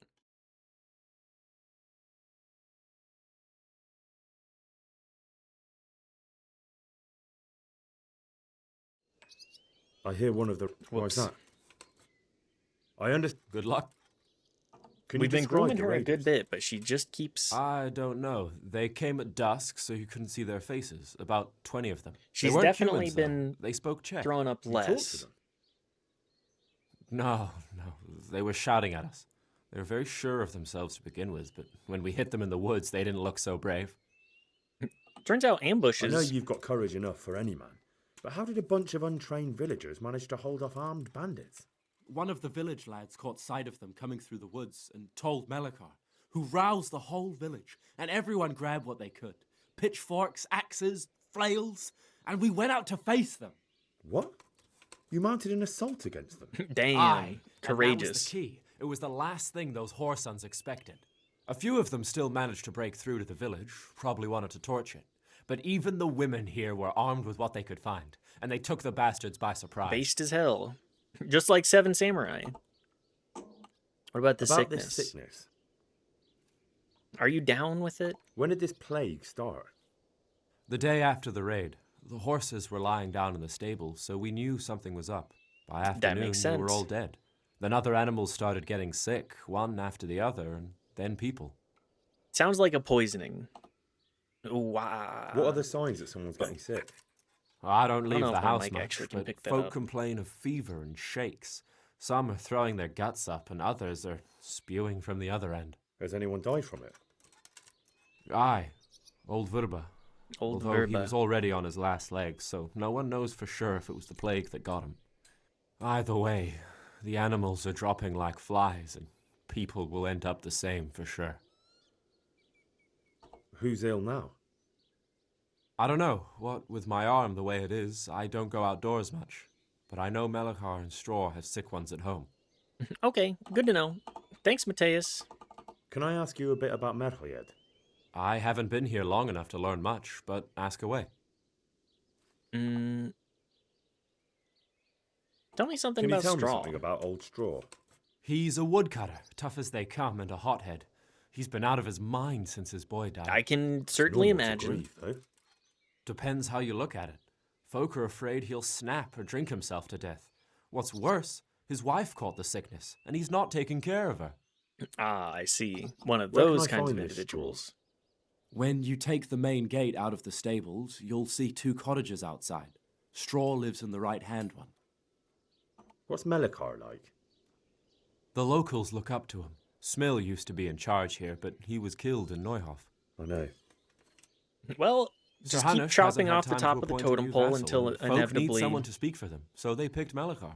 I hear one of the... What's that? I understand. Good luck. Can We've you been describe grooming the her a raiders? good bit, but she just keeps... I don't know. They came at dusk, so you couldn't see their faces. About 20 of them. She's They weren't definitely humans, though. been They spoke Czech. throwing up You talked to less. them? No. They were shouting at us. They were very sure of themselves to begin with, but when we hit them in the woods, they didn't look so brave. Turns out I ambushes... know you've got courage enough for any man, but how did a bunch of untrained villagers manage to hold off armed bandits? One of the village lads caught sight of them coming through the woods and told Melikar, who roused the whole village, and everyone grabbed what they could. Pitchforks, axes, flails, and we went out to face them. What? You mounted an assault against them? Damn, Aye, and courageous. that was the key. It was the last thing those whoresons expected. A few of them still managed to break through to the village, probably wanted to torch it. But even the women here were armed with what they could find, and they took the bastards by surprise. Based as hell. Just like Seven Samurai. What about the sickness? This sickness. Are you down with it? When did this plague start? The day after the raid, the horses were lying down in the stable, so we knew something was up. By afternoon, makes they were sense. all dead. Then other animals started getting sick, one after the other, and then people. Sounds like a poisoning. Wow. What are the signs that someone's getting sick? I don't I leave don't know the if my house mic much, actually can but pick that folk up. complain of fever and shakes. Some are throwing their guts up, and others are spewing from the other end. Has anyone died from it? Aye, old Verba. Old Although he Verba. was already on his last legs, so no one knows for sure if it was the plague that got him. Either way, the animals are dropping like flies, and people will end up the same for sure. Who's ill now? I don't know. What with my arm the way it is, I don't go outdoors much. But I know Melikar and Straw have sick ones at home. Okay, good to know. Thanks, Mateus. Can I ask you a bit about Merhojed? I haven't been here long enough to learn much, but ask away. Tell me something Can you about tell me Straw. something about Old Straw? He's a woodcutter, tough as they come, and a hothead. He's been out of his mind since his boy died. I can certainly Normal to imagine. grieve, though. Depends how you look at it. Folk are afraid he'll snap or drink himself to death. What's worse, his wife caught the sickness, and he's not taking care of her. Ah, I see. One of Where can those I kinds of find this individuals. When you take the main gate out of the stables, you'll see 2 cottages outside. Straw lives in the right-hand one. What's Melikar like? The locals look up to him. Smill used to be in charge here, but he was killed in Neuhof. I know. Well, Sir just keep Hanush chopping hasn't had off the time to top of the appoint a totem new pole vassal, until and folk inevitably... need someone to speak for them, so they picked Melikar.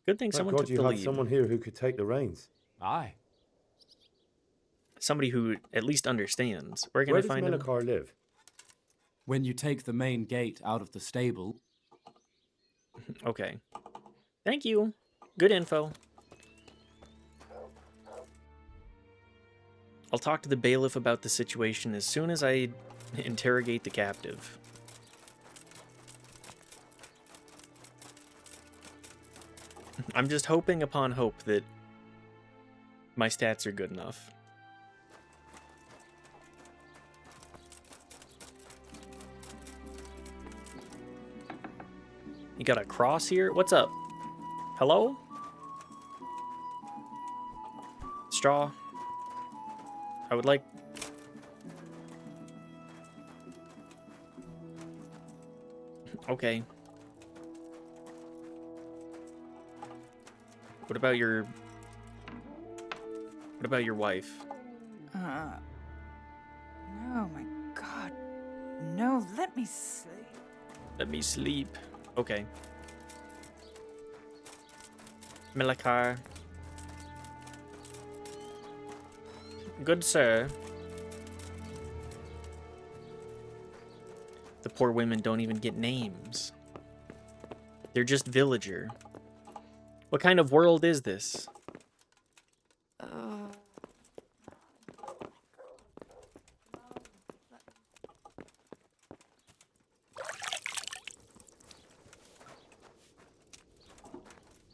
Good thing Thank someone God took you the had lead. someone here who could take the reins. Aye. Somebody who at least understands. Where can Where I does find him? Melikar live? When you take the main gate out of the stable, Okay. Thank you. Good info. I'll talk to the bailiff about the situation as soon as I interrogate the captive. I'm just hoping upon hope that my stats are good enough. You got a cross here? What's up? Hello? Straw? I would like... Okay. What about your... What about your wife? No, my God. No, let me sleep. Let me sleep. Okay. Melikar. Good sir. The poor women don't even get names. They're just villager. What kind of world is this?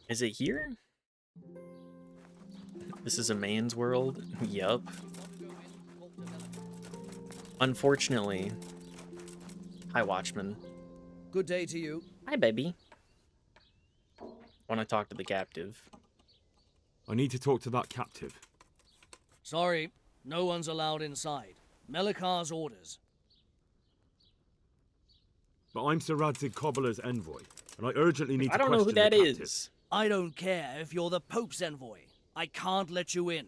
Is it here? This is a man's world? Yup. Unfortunately. Hi, Watchman. Good day to you. Hi, baby. Want to talk to the captive. I need to talk to that captive. Sorry, no one's allowed inside. Melikar's orders. But I'm Sir Radzig Cobbler's envoy, and I urgently need to I don't know who that is. I don't care if you're the Pope's envoy. I can't let you in.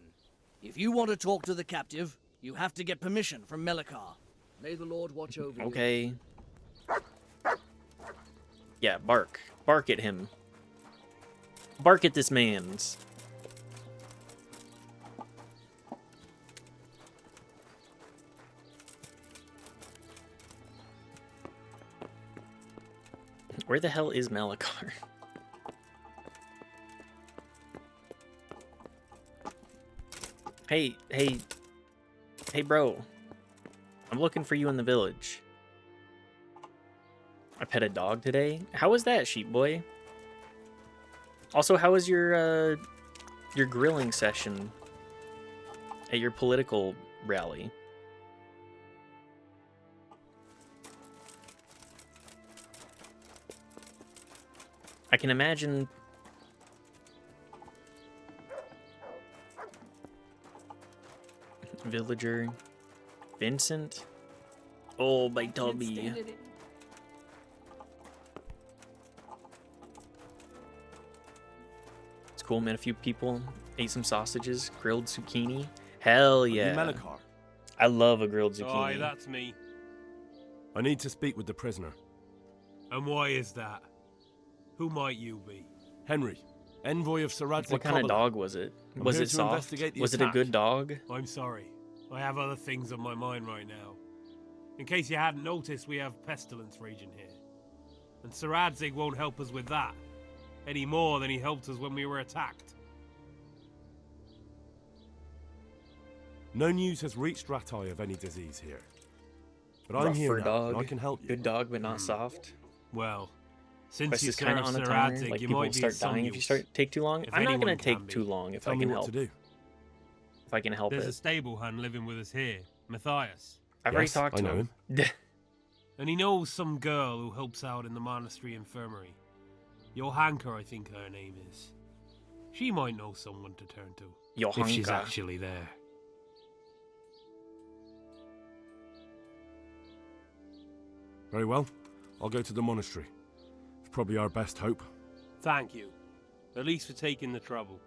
If you want to talk to the captive, you have to get permission from Melikar. May the Lord watch over you. Okay. Yeah, bark. Bark at him. Bark at this man's. Where the hell is Melikar? Hey, bro. I'm looking for you in the village. I pet a dog today. How was that, sheep boy? Also, how was your grilling session at your political rally? I can imagine. Villager Vincent. Oh, my Toby. It's cool. Met a few people. Ate some sausages. Grilled zucchini. Hell yeah. Melikar? I love a grilled zucchini. Aye, that's me. I need to speak with the prisoner. And why is that? Who might you be? Henry, envoy of Sir Radzig What kind of dog was it? Was it soft? Was it a good dog? I'm sorry. I have other things on my mind right now. In case you hadn't noticed, we have pestilence raging here. And Sir Radzig won't help us with that, any more than he helped us when we were attacked. No news has reached Rattay of any disease here. But I'm Rough here fur now, dog. and I can help you. Good dog, but not soft. Well, since Quest you is kind of serve on a Sir timer. Radzig, Like you people might be start of some dying if you use. take too long. If I'm not anyone gonna take can too be. long if Tell I me can what help to do. If I can help There's it. a stable hand living with us here, Matthias. I've already Yes, talked I to know him. And he knows some girl who helps out in the monastery infirmary. Johanka, I think her name is. She might know someone to turn to. If she's Johanka. actually there. Very well. I'll go to the monastery. It's probably our best hope. Thank you. At least for taking the trouble.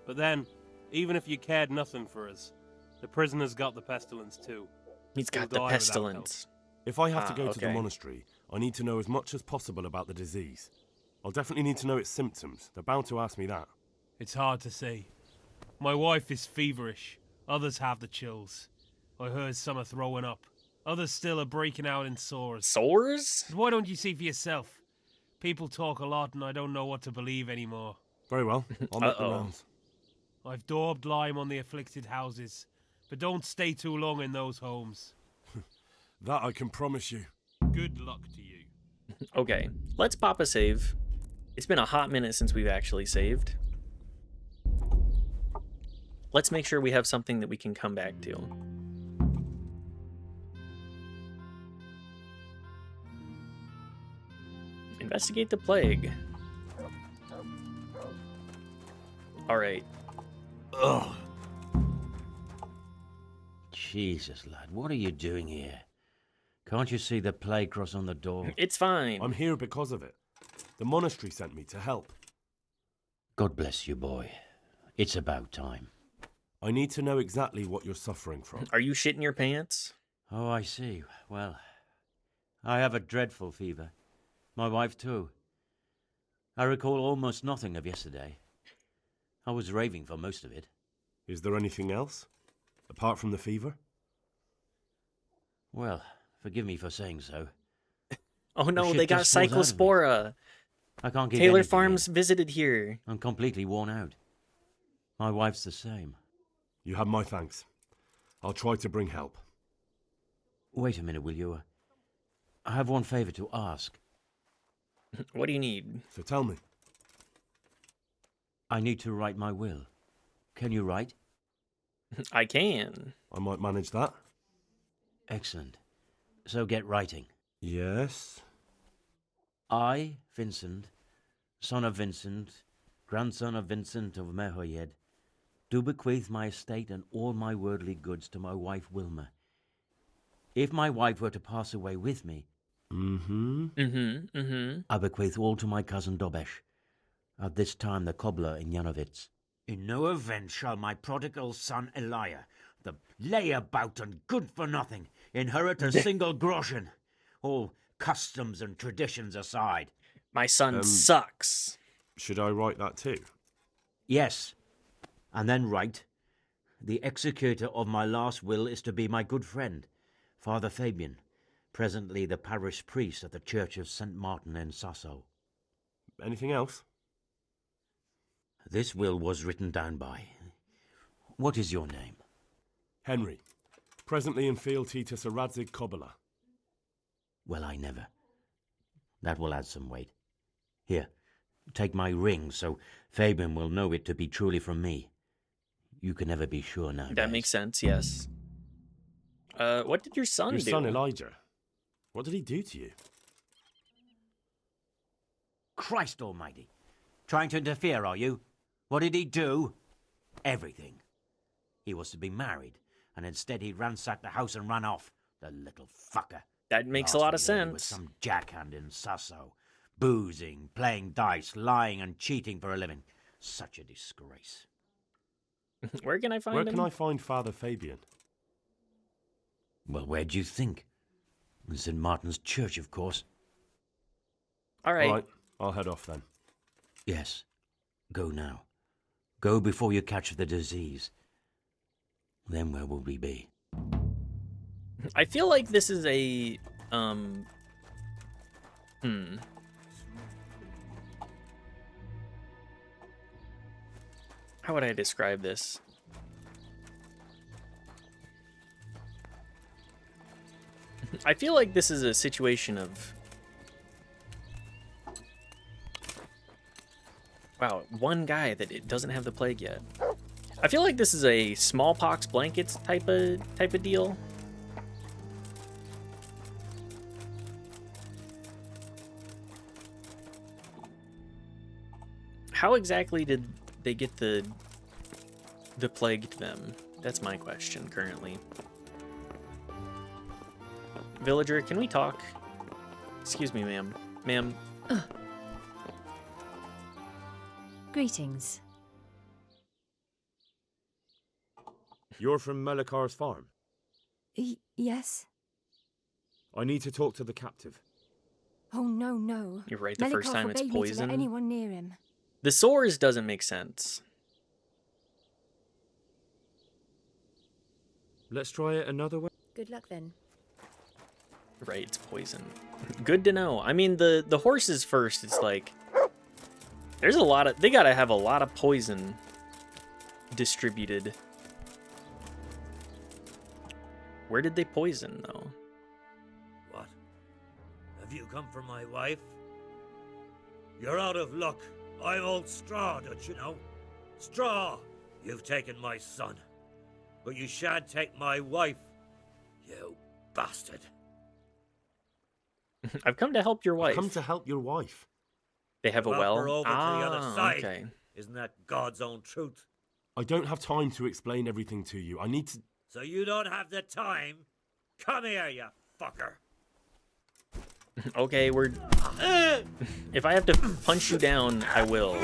But then, even if you cared nothing for us, the prisoner's got the pestilence too. He's He'll got the die without pestilence. If I have to Ah, go to the okay. monastery, I need to know as much as possible about the disease. I'll definitely need to know its symptoms. They're bound to ask me that. It's hard to say. My wife is feverish. Others have the chills. I heard some are throwing up. Others still are breaking out in sores. Sores? Why don't you see for yourself? People talk a lot and I don't know what to believe anymore. Very well. I'll make the Uh-oh. rounds. I've daubed lime on the afflicted houses, but don't stay too long in those homes. That I can promise you. Good luck to you. Okay, let's pop a save. It's been a hot minute since we've actually saved. Let's make sure we have something that we can come back to. Investigate the plague. Alright. Ugh. Jesus, lad, what are you doing here? Can't you see the plague cross on the door? It's fine. I'm here because of it. The monastery sent me to help. God bless you, boy. It's about time. I need to know exactly what you're suffering from. Are you shitting your pants? Oh, I see. Well, I have a dreadful fever. My wife, too. I recall almost nothing of yesterday. I was raving for most of it. Is there anything else? Apart from the fever? Well, forgive me for saying so, Oh no, ship they got just falls out of me. Cyclospora. I can't get Taylor anything Farms in. visited here. I'm completely worn out. My wife's the same. You have my thanks. I'll try to bring help. Wait a minute, will you? I have one favor to ask. What do you need? So tell me. I need to write my will. Can you write? I can. I might manage that. Excellent. So get writing. Yes? I, Vincent, son of Vincent, grandson of Vincent of Merhoyed, do bequeath my estate and all my worldly goods to my wife Wilma. If my wife were to pass away with me, I bequeath all to my cousin Dobesh, at this time the cobbler in Janovitz. In no event shall my prodigal son Elia, the layabout and good-for-nothing, inherit a single groschen, all customs and traditions aside. My son sucks. Should I write that too? Yes. And then write, the executor of my last will is to be my good friend, Father Fabian, presently the parish priest at the Church of St. Martin in Sasso. Anything else? This will was written down by... What is your name? Henry. Presently in fealty to Sir Radzig Kobyla. Well, I never. That will add some weight. Here, take my ring so Fabian will know it to be truly from me. You can never be sure now. That makes sense, yes. What did your son do? Your son Elijah. What did he do to you? Christ almighty. Trying to interfere, are you? What did he do? Everything. He was to be married, and instead he ransacked the house and ran off. The little fucker. That makes a lot of sense. With some jackhand in Sasso. Boozing, playing dice, lying and cheating for a living. Such a disgrace. Where can I find him? Where can I find Father Fabian? Well, where do you think? In St. Martin's Church, of course. All right. All right, I'll head off then. Yes. Go now. Go before you catch the disease. Then where will we be? I feel like this is a, How would I describe this? I feel like this is a situation of... Wow, one guy that it doesn't have the plague yet. I feel like this is a smallpox blankets type of deal. How exactly did they get the plague to them? That's my question currently. Villager, can we talk? Excuse me, ma'am. Ma'am. Greetings. You're from Melikar's farm? Yes? I need to talk to the captive. Oh, no, no. You're right, the first time it's forbade me to poison. let anyone near him. The sores doesn't make sense. Let's try it another way. Good luck then. Right, it's poison. Good to know. I mean, the horses first, it's like... There's a lot of... They gotta have a lot of poison distributed. Where did they poison, though? What? Have you come for my wife? You're out of luck. I'm old Straw, don't you know? Straw! You've taken my son. But you shan't take my wife. You bastard. I've come to help your wife. I've come to help your wife. They have a Help well? her over to the other side. Okay. Isn't that God's own truth? I don't have time to explain everything to you. I need to... So you don't have the time? Come here, you fucker. Okay, we're... If I have to punch you down, I will.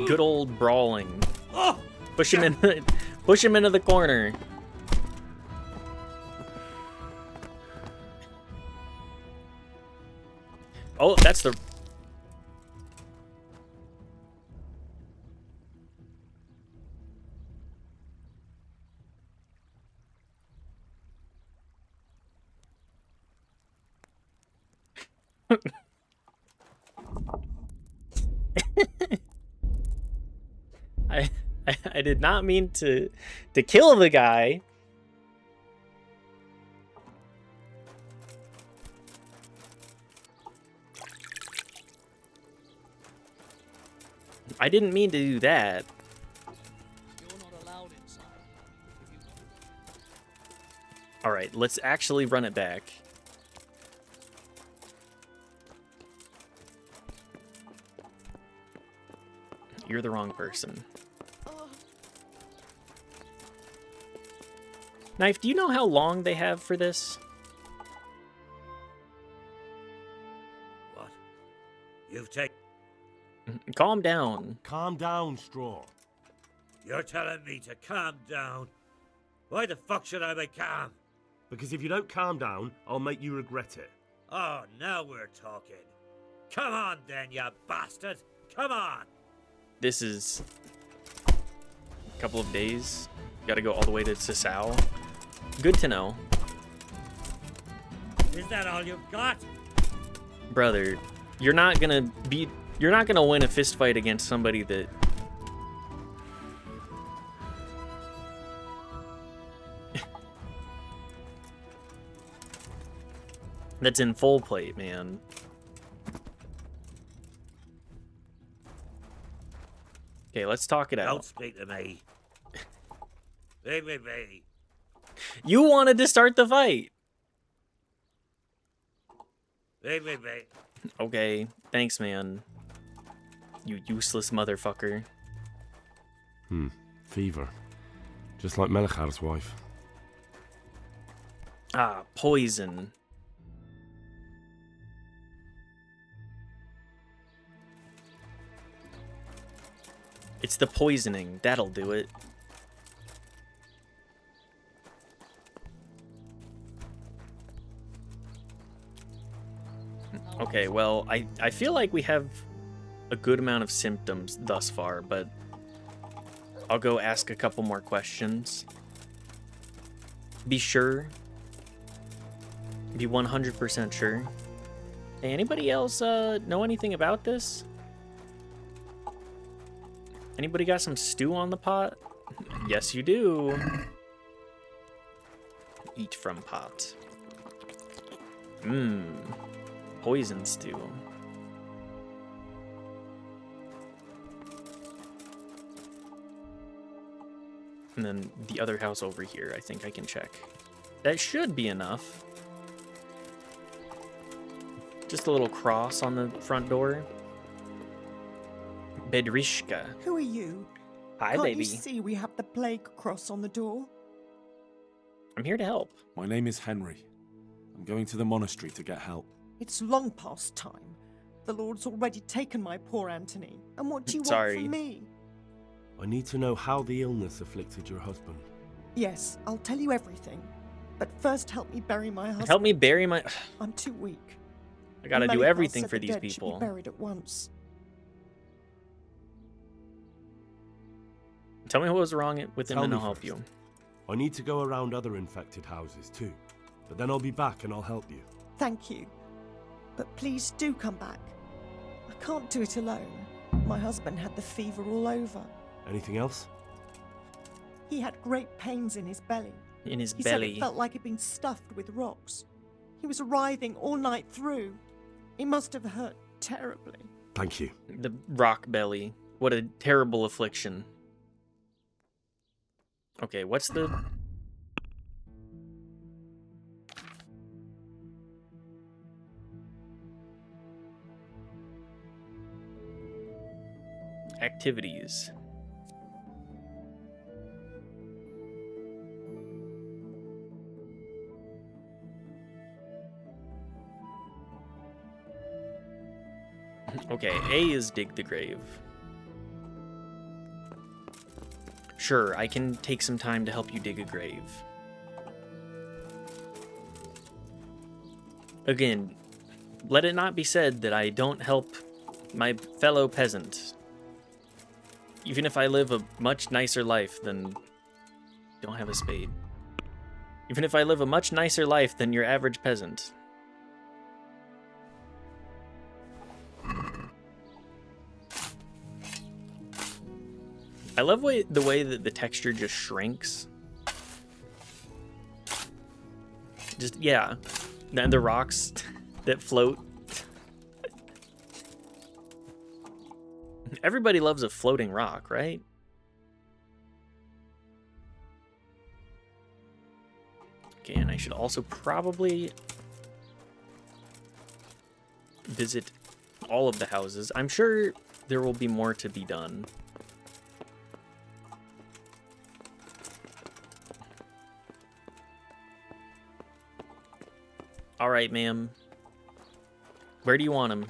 Good old brawling. Push him in. Push him into the corner. Oh, that's the... I did not mean to kill the guy. I didn't mean to do that. All right, let's actually run it back. You're the wrong person. Knife, do you know how long they have for this? What? You've taken... Calm down. Calm down, Straw. You're telling me to calm down? Why the fuck should I be calm? Because if you don't calm down, I'll make you regret it. Oh, now we're talking. Come on then, you bastard! Come on! This is a couple of days. Gotta go all the way to Sasau. Good to know. Is that all you've got? Brother, you're not gonna win a fist fight against somebody that... that's in full plate, man. Okay, let's talk it out. Don't speak to me. Leave me be. You wanted to start the fight. Leave me be. Okay, thanks, man. You useless motherfucker. Fever. Just like Melichar's wife. Ah, poison. It's the poisoning. That'll do it. Okay, well, I feel like we have a good amount of symptoms thus far, but I'll go ask a couple more questions. Be sure. Be 100% sure. Hey, anybody else know anything about this? Anybody got some stew on the pot? Yes, you do. Eat from pot. Mmm. Poison stew. And then the other house over here, I think I can check. That should be enough. Just a little cross on the front door. Bedrishka. Who are you? Hi, Can't baby. you see we have the plague cross on the door? I'm here to help. My name is Henry. I'm going to the monastery to get help. It's long past time. The Lord's already taken my poor Anthony. And what do you want Sorry. from me? I need to know how the illness afflicted your husband. Yes, I'll tell you everything. But first help me bury my husband. Help me bury my... I'm too weak. I gotta do Melikar everything said for the these dead should people. be buried at once. Tell me what was wrong with him Tell and me I'll help first. you. I need to go around other infected houses too. But then I'll be back and I'll help you. Thank you. But please do come back. I can't do it alone. My husband had the fever all over. Anything else? He had great pains in his belly. In his He belly. said it felt like it'd been stuffed with rocks. He was writhing all night through. It must have hurt terribly. Thank you. The rock belly. What a terrible affliction. Okay, what's the... activities. Okay, A is dig the grave. Sure, I can take some time to help you dig a grave. Again, let it not be said that I don't help my fellow peasant. Even if I live a much nicer life than... Don't have a spade. Even if I live a much nicer life than your average peasant. I love the way that the texture just shrinks. Just, yeah. And the rocks that float. Everybody loves a floating rock, right? Okay, and I should also probably visit all of the houses. I'm sure there will be more to be done. All right, ma'am. Where do you want him?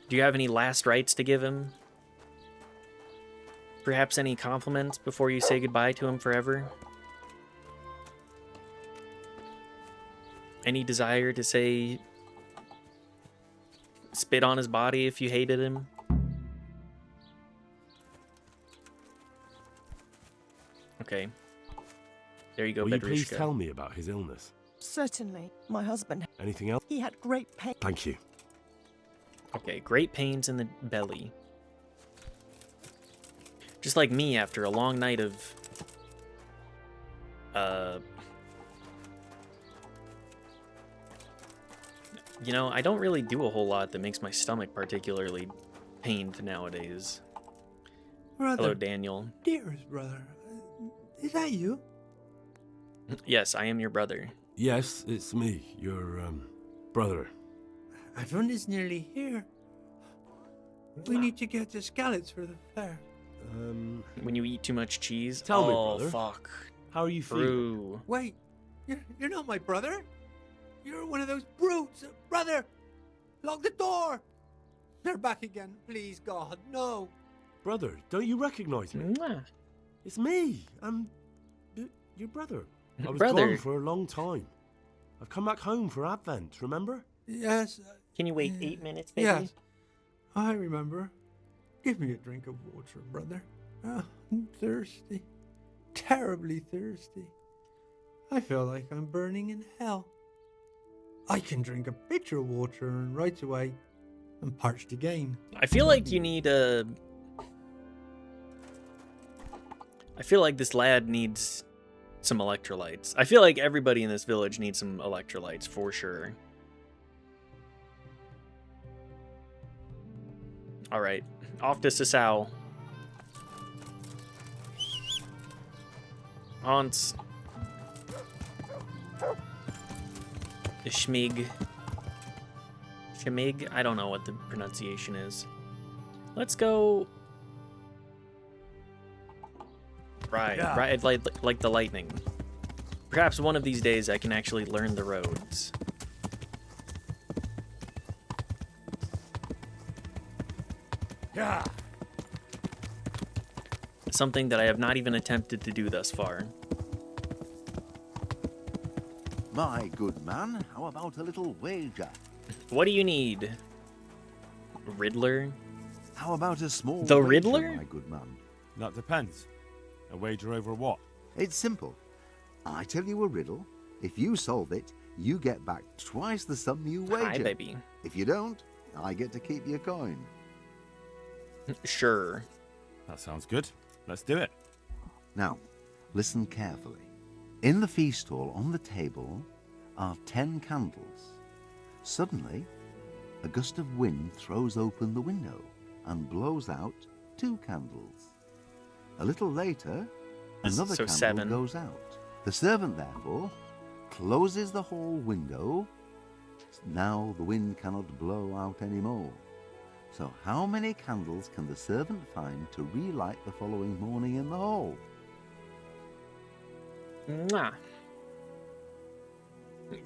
Do you have any last rites to give him? Perhaps any compliments before you say goodbye to him forever? Any desire to say, spit on his body if you hated him? Okay. There you go, Will you please Bedrishka. tell me about his illness? Certainly. My husband. Anything else? He had great pain. Thank you. Okay, great pains in the belly. Just like me after a long night of... You know, I don't really do a whole lot that makes my stomach particularly pained nowadays. Brother. Hello, Daniel. Dearest brother. Is that you? Yes, I am your brother. Yes, it's me, your, brother. Everyone is nearly here. We need to get to Skalitz for the fair. When you eat too much cheese? Tell me, oh, brother. Fuck. How are you feeling? True. Wait, you're not my brother. You're one of those brutes. Brother, lock the door. They're back again. Please, God, no. Brother, don't you recognize me? Mwah. It's me. I'm your brother. I was Brother. gone for a long time. I've come back home for Advent, remember? Yes. Can you wait 8 minutes, baby? Yes. I remember. Give me a drink of water, brother. Ah, I'm thirsty. Terribly thirsty. I feel like I'm burning in hell. I can drink a pitcher of water and right away I'm parched again. I feel like you need a... I feel like this lad needs some electrolytes. I feel like everybody in this village needs some electrolytes, for sure. Alright, off to Sasau. Hans. Schmig. Schmig? I don't know what the pronunciation is. Let's go... Ride like the lightning. Perhaps one of these days I can actually learn the roads. Yeah. Something that I have not even attempted to do thus far. My good man, how about a little wager? What do you need? Riddler? How about a small The wager, Riddler? my good man? That depends. A wager over what? It's simple. I tell you a riddle. If you solve it, you get back twice the sum you wager. Hi, baby. If you don't, I get to keep your coin. Sure. That sounds good. Let's do it. Now, listen carefully. In the feast hall on the table are 10 candles. Suddenly, a gust of wind throws open the window and blows out 2 candles. A little later, another So candle 7. goes out. The servant, therefore, closes the hall window. Now the wind cannot blow out any more. So how many candles can the servant find to relight the following morning in the hall? Mwah.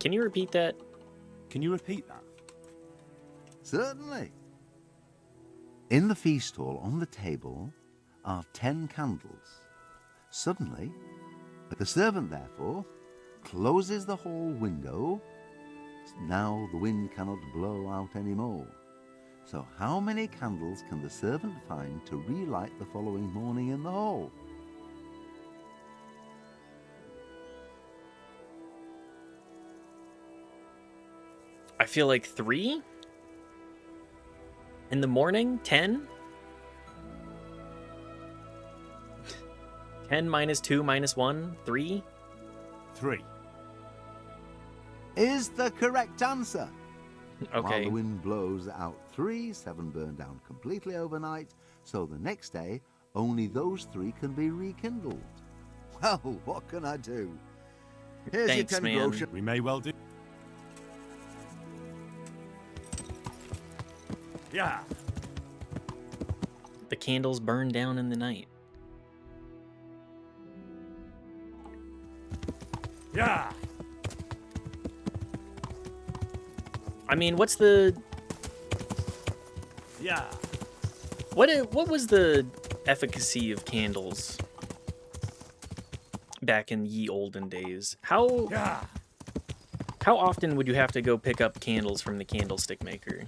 Can you repeat that? Can you repeat that? Certainly. In the feast hall on the table are 10 candles. Suddenly, the servant, therefore, closes the hall window. Now the wind cannot blow out any more. So how many candles can the servant find to relight the following morning in the hall? I feel like 3? In the morning? 10? 10 minus 2 minus 1? 3? 3. Is the correct answer. While Okay. the wind blows out 3, 7 burn down completely overnight, so the next day only those 3 can be rekindled. Well, what can I do? Here's Thanks, your 10 man. groschen. We may well do. Yeah. The candles burn down in the night. Yeah. I mean, what's the... Yeah. What was the efficacy of candles back in ye olden days? How often would you have to go pick up candles from the candlestick maker?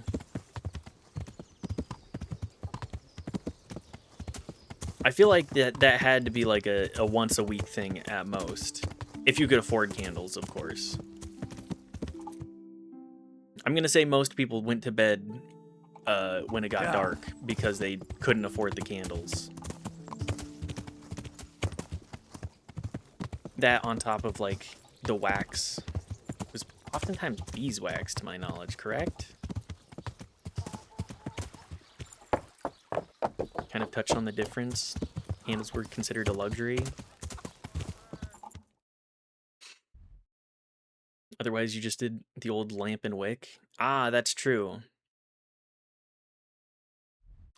I feel like that had to be like a once a week thing at most. If you could afford candles, of course. I'm gonna say most people went to bed when it got dark because they couldn't afford the candles. That on top of like the wax was oftentimes beeswax to my knowledge, correct? Kind of touched on the difference. Candles were considered a luxury. Otherwise, you just did the old lamp and wick. Ah, that's true.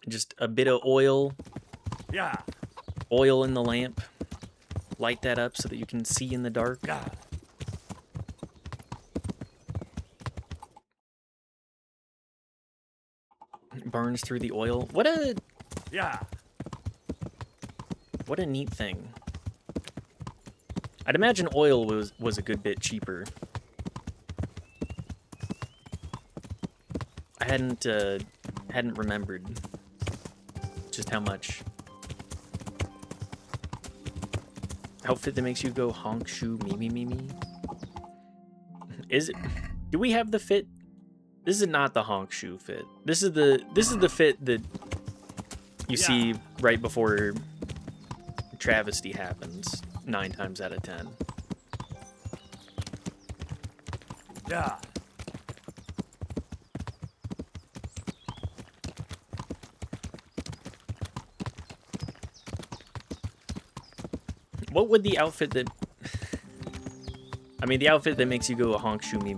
Just a bit of oil. Yeah. Oil in the lamp. Light that up so that you can see in the dark. Yeah. Burns through the oil. What a neat thing. I'd imagine oil was a good bit cheaper. I hadn't remembered just how much. Outfit that makes you go honk shoo me. Is it? Do we have the fit? This is not the honk shoe fit. This is the fit that you see right before travesty happens 9 times out of 10. Yeah. What would the outfit that... I mean, the outfit that makes you go honk shoo me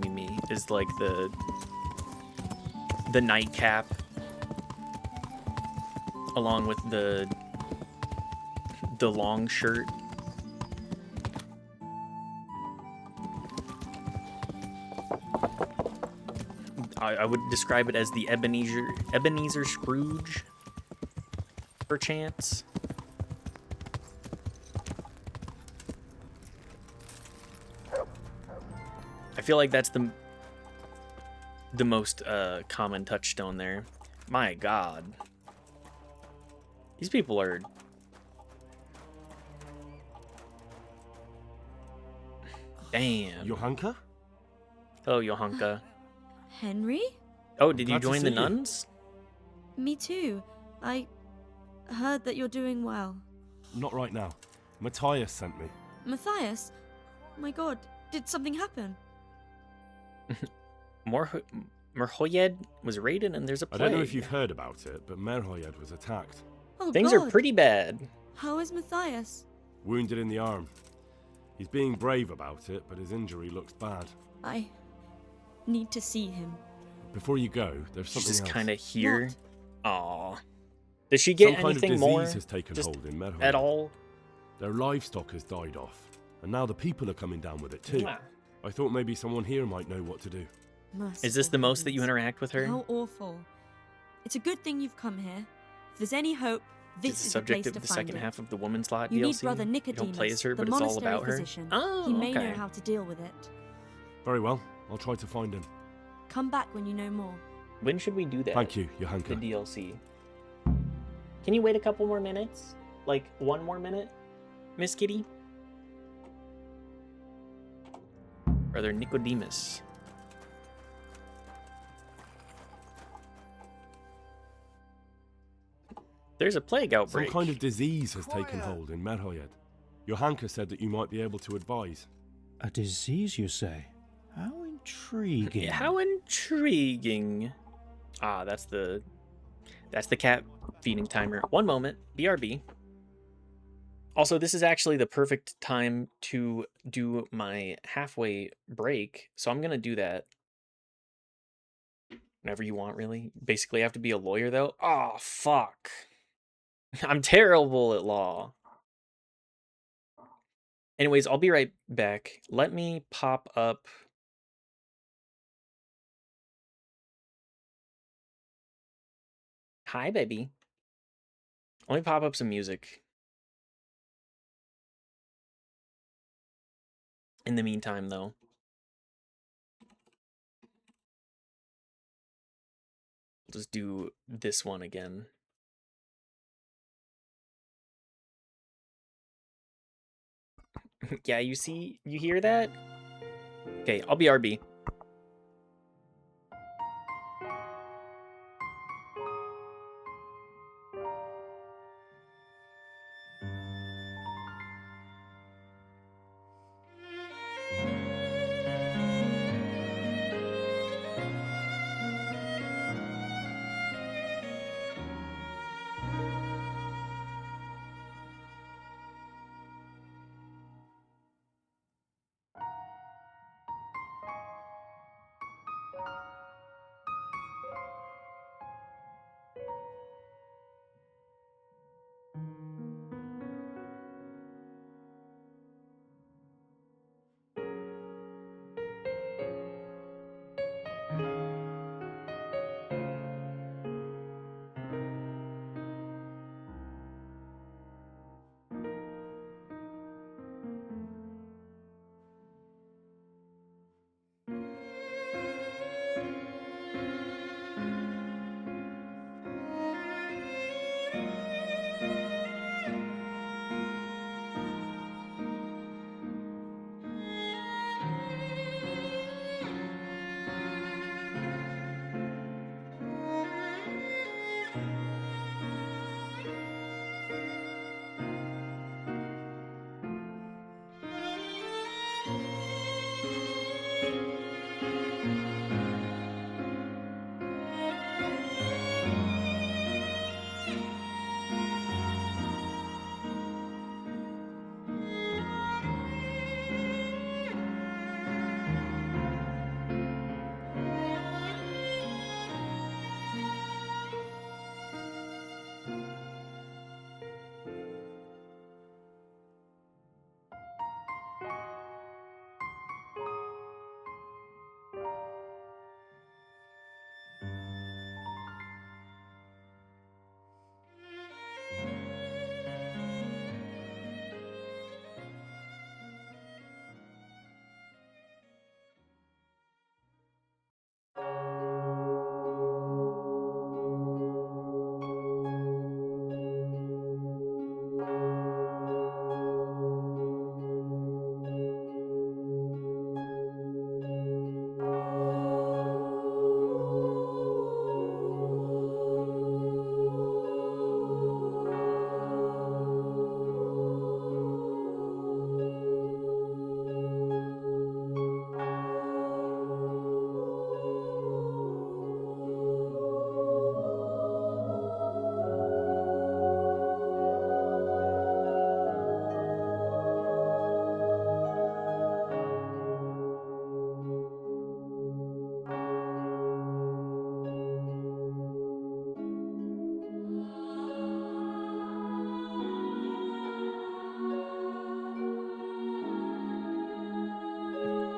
is like the nightcap along with the long shirt. I would describe it as the Ebenezer Scrooge, perchance. I feel like that's the most common touchstone there. My God, these people are... Damn. Johanka? Hello, Johanka. Henry? Oh, did you Glad to join see the you. nuns? Me too. I heard that you're doing well. Not right now. Matthias sent me. Matthias? My god, did something happen? Merhoyed was raided and there's a I plague. don't know if you've heard about it, but Merhoyed was attacked. Oh Things god. are pretty bad. How is Matthias? Wounded in the arm. He's being brave about it, but his injury looks bad. I need to see him. Before you go, there's She's something just else. kind of here. Aw. Does she get Some kind of anything disease more? has taken Just hold in Merhoyed. at all? Their livestock has died off, and now the people are coming down with it too. Mwah. I thought maybe someone here might know what to do. Is this the most that you interact with her? How awful. It's a good thing you've come here. If there's any hope, this She's the is the subject place of to the find second it. half of the Woman's Lot You DLC. need Brother You Nicodemus, don't play as her, the but it's all monastery about her. physician. Oh, he may okay. know how to deal with it. Very well, I'll try to find him. Come back when you know more. When should we do that? Thank you, Johanka. The DLC. Can you wait a couple more minutes? Like 1 more minute, Miss Kitty? Brother Nicodemus. There's a plague outbreak. Some kind of disease has taken hold in Merhoyed. Johanka said that you might be able to advise. A disease, you say? How intriguing. How intriguing. Ah, that's the cat feeding timer. 1 moment. BRB. Also, this is actually the perfect time to do my halfway break, so I'm gonna do that whenever you want, really. Basically, I have to be a lawyer, though. Oh, fuck. I'm terrible at law. Anyways, I'll be right back. Let me pop up... Hi, baby. Let me pop up some music. In the meantime, though. I'll just do this one again. Yeah, you hear that? Okay, I'll be RB.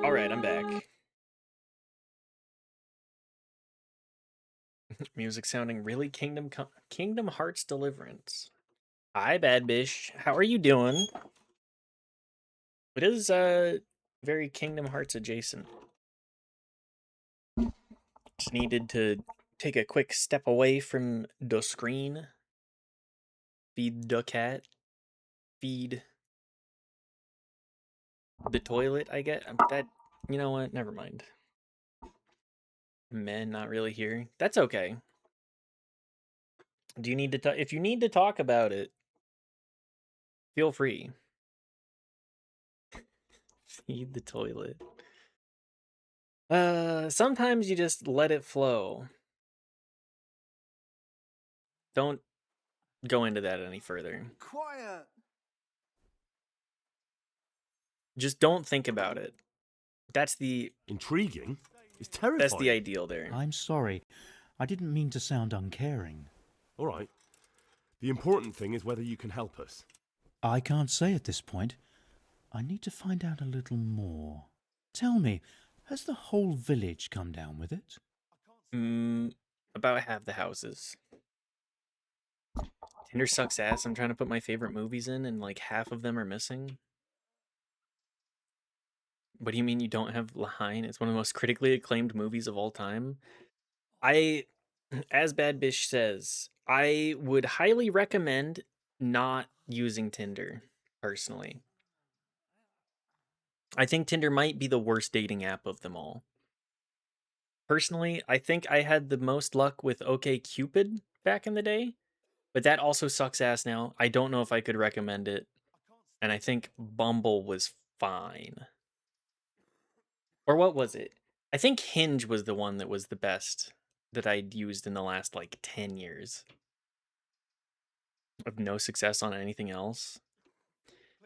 All right, I'm back. Music sounding really Kingdom Hearts Deliverance. Hi, Bad Bish. How are you doing? It is very Kingdom Hearts adjacent. Just needed to take a quick step away from the screen. Feed the cat. Feed the toilet, I get. That, you know what? Never mind. Men not really here. That's okay. Do you need to talk? If you need to talk about it, feel free. Feed the toilet. Sometimes you just let it flow. Don't go into that any further. Quiet. Just don't think about it. That's the intriguing. It's terrifying. That's the ideal there. I'm sorry. I didn't mean to sound uncaring. All right. The important thing is whether you can help us. I can't say at this point. I need to find out a little more. Tell me, has the whole village come down with it? About half the houses. Tinder sucks ass. I'm trying to put my favorite movies in, and like half of them are missing. What do you mean you don't have Lahain? It's one of the most critically acclaimed movies of all time. As Bad Bish says, I would highly recommend not using Tinder, personally. I think Tinder might be the worst dating app of them all. Personally, I think I had the most luck with OkCupid back in the day, but that also sucks ass now. I don't know if I could recommend it, and I think Bumble was fine. Or what was it? I think Hinge was the one that was the best that I'd used in the last, like, 10 years. Of no success on anything else.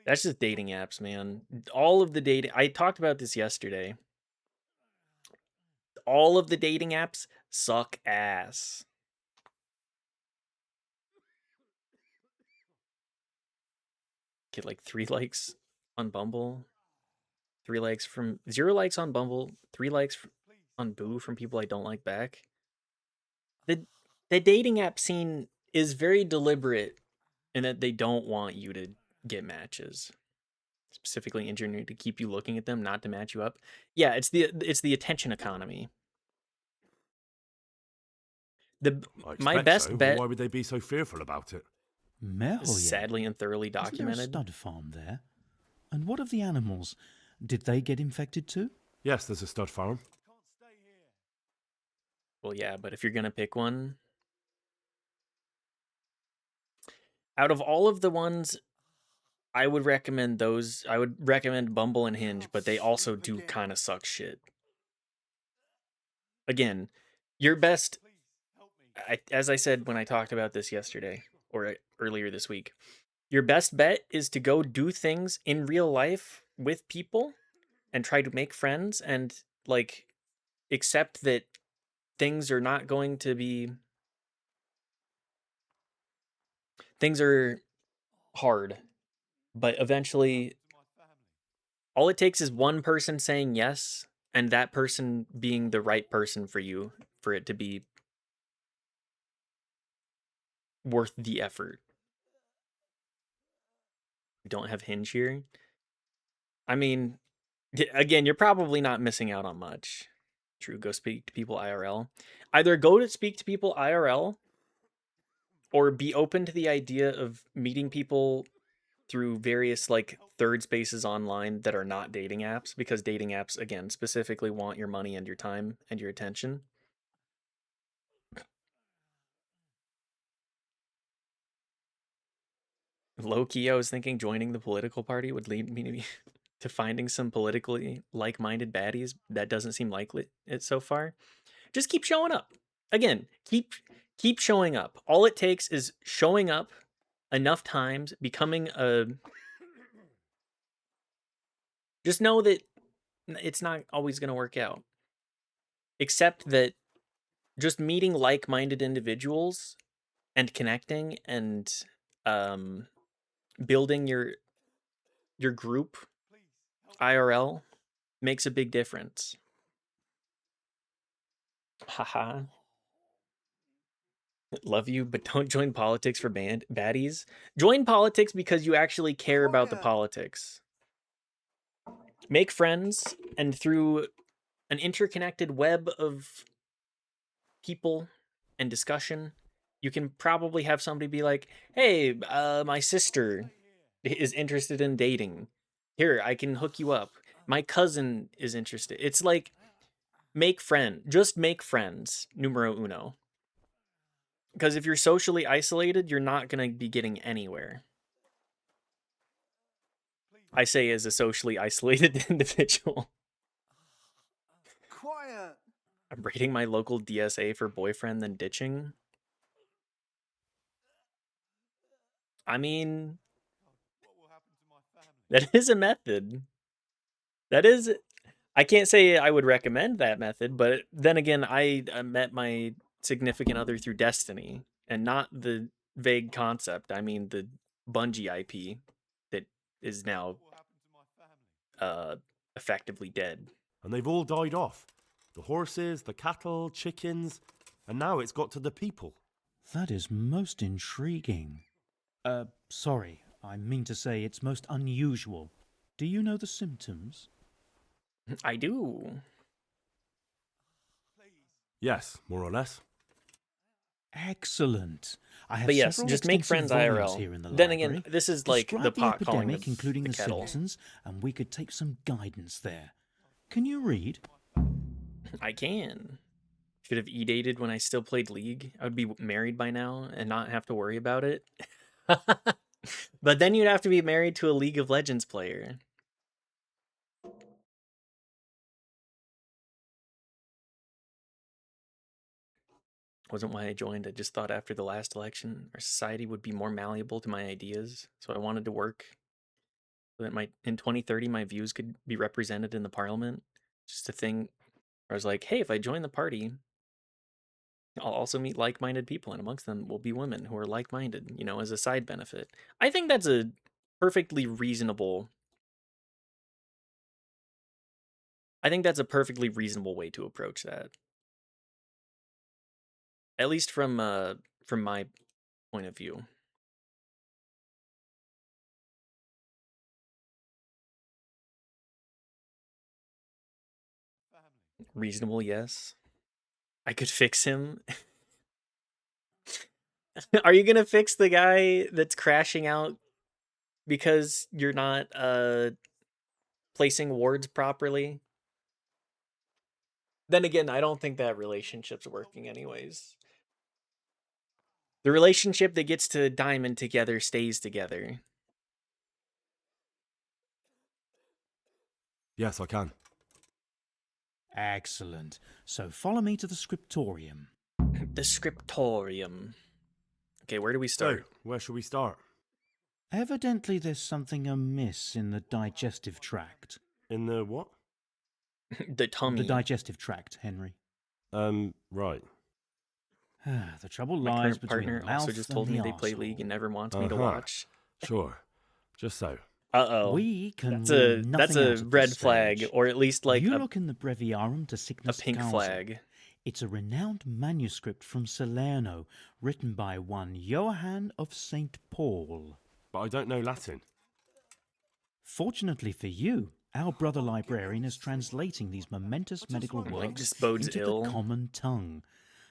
That's just dating apps, man. All of the dating... I talked about this yesterday. All of the dating apps suck ass. Get, like, 3 likes on Bumble. 3 likes from 0 likes on Bumble, 3 likes on Boo from people I don't like back. The dating app scene is very deliberate in that they don't want you to get matches, specifically engineered to keep you looking at them, not to match you up. Yeah, it's the attention economy. My best bet. Why would they be so fearful about it? Merrill, sadly and thoroughly documented. Isn't there a stud farm there? And what of the animals? Did they get infected too? Yes, there's a stud farm. Well, yeah, but if you're gonna pick one, out of all of the ones, I would recommend those. I would recommend Bumble and Hinge, but they also do kind of suck shit. Again, your best, as I said when I talked about this yesterday or earlier this week, your best bet is to go do things in real life with people and try to make friends and like accept that things are not going to be, things are hard, but eventually all it takes is one person saying yes and that person being the right person for you for it to be worth the effort. We don't have Hinge here. I mean, again, you're probably not missing out on much. True, go speak to people IRL. Either go to speak to people IRL or be open to the idea of meeting people through various like third spaces online that are not dating apps, because dating apps, again, specifically want your money and your time and your attention. Low-key, I was thinking joining the political party would lead me to finding some politically like-minded baddies. That doesn't seem likely it so far. Just keep showing up. Again, keep showing up. All it takes is showing up enough times, becoming a... Just know that it's not always going to work out. Except that just meeting like-minded individuals and connecting and building your group IRL makes a big difference. Haha. Love you, but don't join politics for baddies. Join politics because you actually care about the politics. Make friends, and through an interconnected web of people and discussion, you can probably have somebody be like, hey, my sister is interested in dating. Here, I can hook you up. My cousin is interested. It's like, make friends. Just make friends. Numero uno. Because if you're socially isolated, you're not going to be getting anywhere. I say as a socially isolated individual. Quiet. I'm raiding my local DSA for boyfriend, then ditching. I mean, that is a method. That is, I can't say I would recommend that method, but then again, I met my significant other through Destiny, and not the vague concept. I mean the Bungie IP that is now effectively dead. And they've all died off. The horses, the cattle, chickens, and now it's got to the people. That is most intriguing. Sorry, I mean to say it's most unusual. Do you know the symptoms? I do. Yes, more or less. Excellent. I have But yes, several just make extensive friends volumes IRL. here in the Then library. again, this is like Describe the pot calling epidemic, of including the the kettle. symptoms, and we could take some guidance there. Can you read? I can. Should have e-dated when I still played League. I would be married by now and not have to worry about it. But then you'd have to be married to a League of Legends player. Wasn't why I joined. I just thought after the last election, our society would be more malleable to my ideas. So I wanted to work so that in 2030, my views could be represented in the parliament. Just a thing where I was like, hey, if I join the party, I'll also meet like-minded people, and amongst them will be women who are like-minded, you know, as a side benefit. I think that's a perfectly reasonable... I think that's a perfectly reasonable way to approach that. At least from my point of view. Reasonable, yes. I could fix him. Are you gonna fix the guy that's crashing out because you're not placing wards properly? Then again, I don't think that relationship's working anyways. The relationship that gets to Diamond together stays together. Yes, I can. Excellent. So follow me to the scriptorium. The scriptorium. Okay, where do we start? So, where shall we start? Evidently there's something amiss in the digestive tract. In the what? The tummy. The digestive tract, Henry. Right. The trouble My lies current between partner the mouth also just and told the me they play arsehole. League and never wants me to Uh-huh. watch. Sure. Just so. Uh-oh. We can That's rule a nothing out at red this flag, stage. or at least like you a look in the Breviarium to Sickness pink Council. flag. It's a renowned manuscript from Salerno, written by one Johann of St. Paul. But I don't know Latin. Fortunately for you, our brother librarian is translating these momentous medical works This bodes into ill. the common tongue,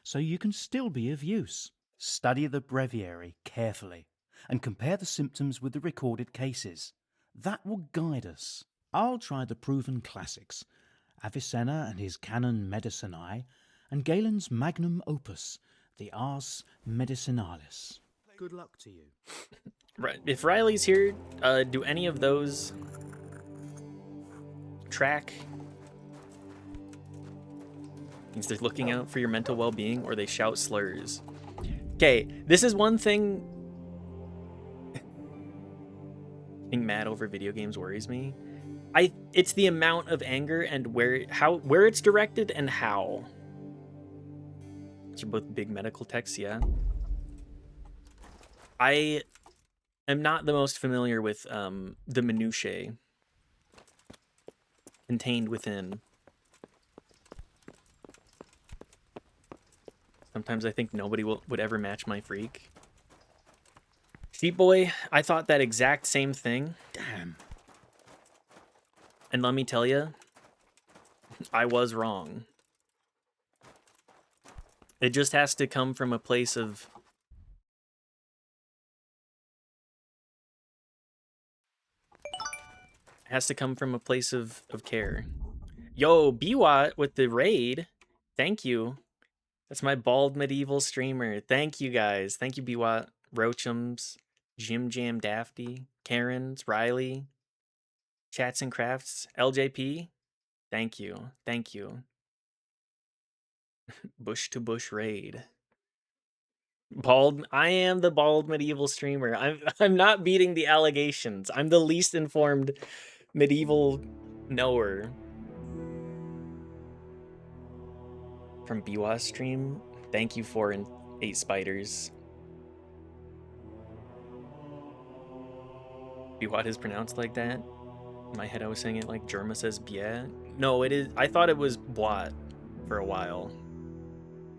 so you can still be of use. Study the breviary carefully and compare the symptoms with the recorded cases. That will guide us. I'll try the proven classics, Avicenna and his Canon Medicinae, and Galen's magnum opus, the Ars Medicinalis. Good luck to you. Right. If Riley's here, do any of those track? Means they're looking out for your mental well-being, or they shout slurs. Okay, this is one thing. Being mad over video games worries me. It's the amount of anger and where it's directed and how. These are both big medical texts, yeah. I am not the most familiar with the minutiae contained within. Sometimes I think nobody would ever match my freak. Sheep Boy, I thought that exact same thing. Damn. And let me tell you, I was wrong. It just has to come from a place of... It has to come from a place of care. Yo, Biwat with the raid. Thank you. That's my bald medieval streamer. Thank you guys. Thank you, Biwat, Roachums, Jim Jam Dafty, Karens, Riley, Chats and Crafts, LJP. Thank you. Thank you. Bush to Bush raid. Bald. I am the bald medieval streamer. I'm not beating the allegations. I'm the least informed medieval knower. From Biwa stream. Thank you 4 and 8 spiders. Biwa is pronounced like that. In my head I was saying it like Germa says bien. No, it is. I thought it was boit for a while.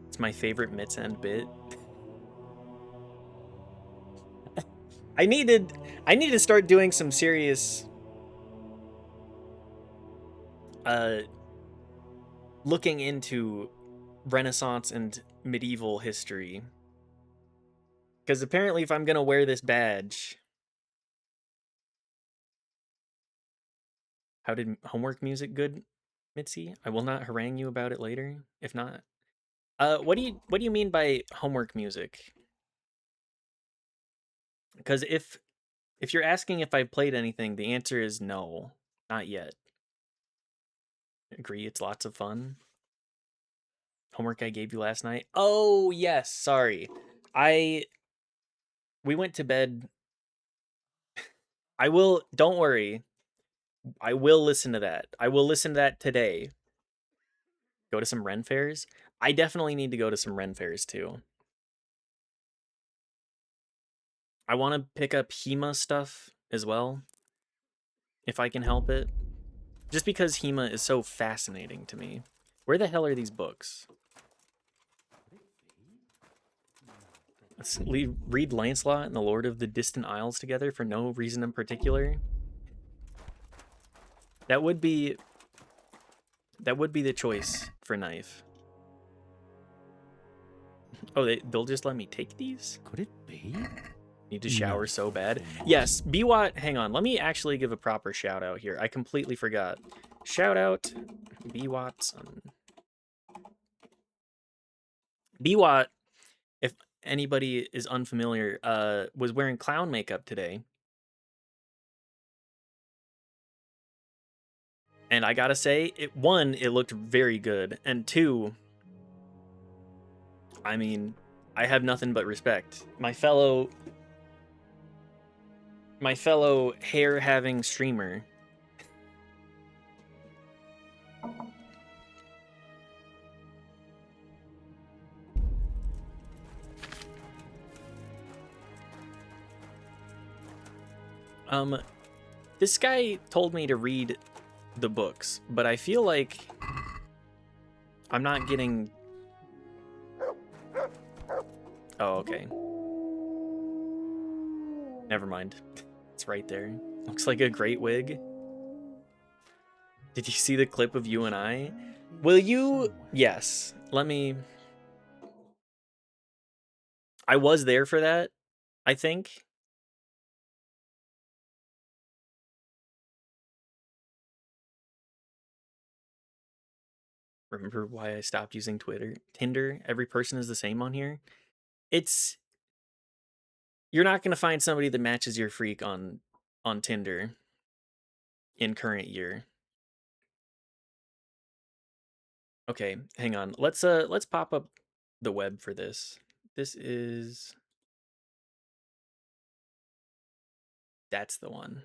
It's my favorite Mitz End bit. I need to start doing some serious looking into Renaissance and medieval history. Because apparently if I'm gonna wear this badge... How did homework music good, Mitzi? I will not harangue you about it later, if not. What do you mean by homework music? Because if you're asking if I've played anything, the answer is no, not yet. Agree, it's lots of fun. Homework I gave you last night. Oh yes, sorry. We went to bed. Don't worry. I will listen to that. I will listen to that today. Go to some Ren fairs. I definitely need to go to some Ren fairs too. I want to pick up HEMA stuff as well, if I can help it. Just because HEMA is so fascinating to me. Where the hell are these books? Let's read Lancelot and the Lord of the Distant Isles together for no reason in particular. That would be the choice for Knife. Oh, they'll just let me take these? Could it be? Need to shower so bad. Yes, Biwat, hang on. Let me actually give a proper shout out here. I completely forgot. Shout out Biwat. Biwat, if anybody is unfamiliar, was wearing clown makeup today. And I gotta say, one, it looked very good. And two, I mean, I have nothing but respect. My fellow hair-having streamer. This guy told me to read the books, but I feel like I'm not getting... Oh, okay. Never mind. It's right there. Looks like a great wig. Did you see the clip of you and I? Will you... Yes. Let me... I was there for that, I think. Remember why I stopped using Tinder? Every person is the same on here. You're not going to find somebody that matches your freak on Tinder in current year. Okay, hang on. Let's pop up the web for this. That's the one.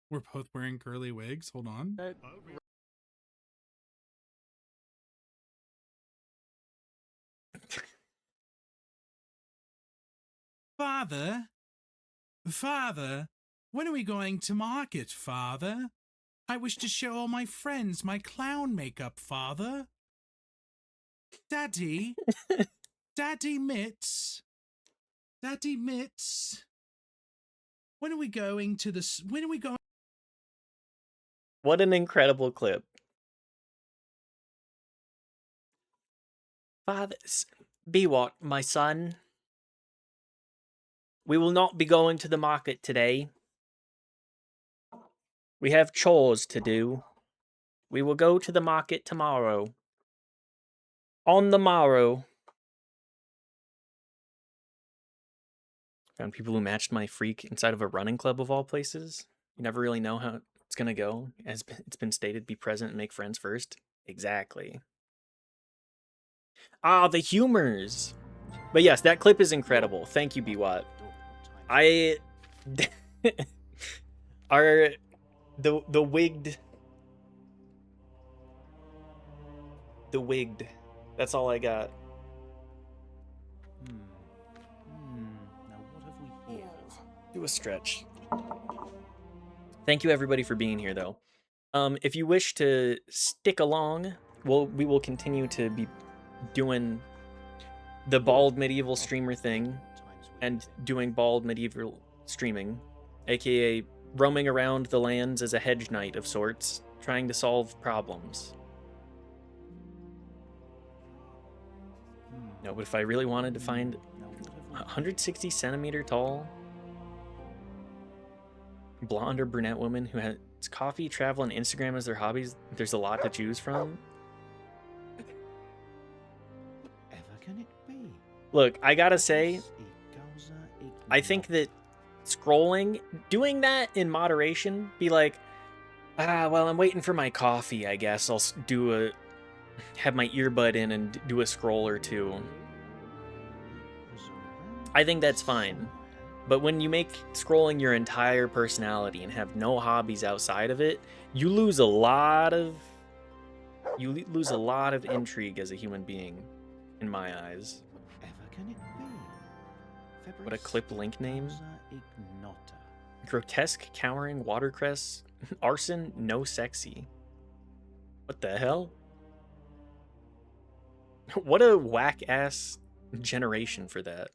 We're both wearing curly wigs. Hold on. Father, when are we going to market, Father? I wish to show all my friends my clown makeup, Father. Daddy, Daddy Mitz, when are we going? What an incredible clip. Father, be what, my son? We will not be going to the market today. We have chores to do. We will go to the market tomorrow. On the morrow. Found people who matched my freak inside of a running club of all places. You never really know how it's gonna go. As it's been stated, be present and make friends first. Exactly. Ah, the humors. But yes, that clip is incredible. Thank you, BWAT. I are the wigged. That's all I got. Now what have we here? Do a stretch. Thank you everybody for being here though. If you wish to stick along, we will continue to be doing the bald medieval streamer thing and doing bald medieval streaming, aka roaming around the lands as a hedge knight of sorts, trying to solve problems. No, but if I really wanted to find 160 centimeter tall blonde or brunette woman who has coffee, travel, and Instagram as their hobbies, there's a lot to choose from. Whatever can it be? Look, I gotta say, I think that doing that in moderation, be like, well, I'm waiting for my coffee, I guess I'll have my earbud in and do a scroll or two. I think that's fine. But when you make scrolling your entire personality and have no hobbies outside of it, you lose a lot of intrigue as a human being, in my eyes. Whatever can it be? What a clip link name. Ignota. Grotesque, cowering, watercress, arson, no sexy. What the hell? What a whack-ass generation for that.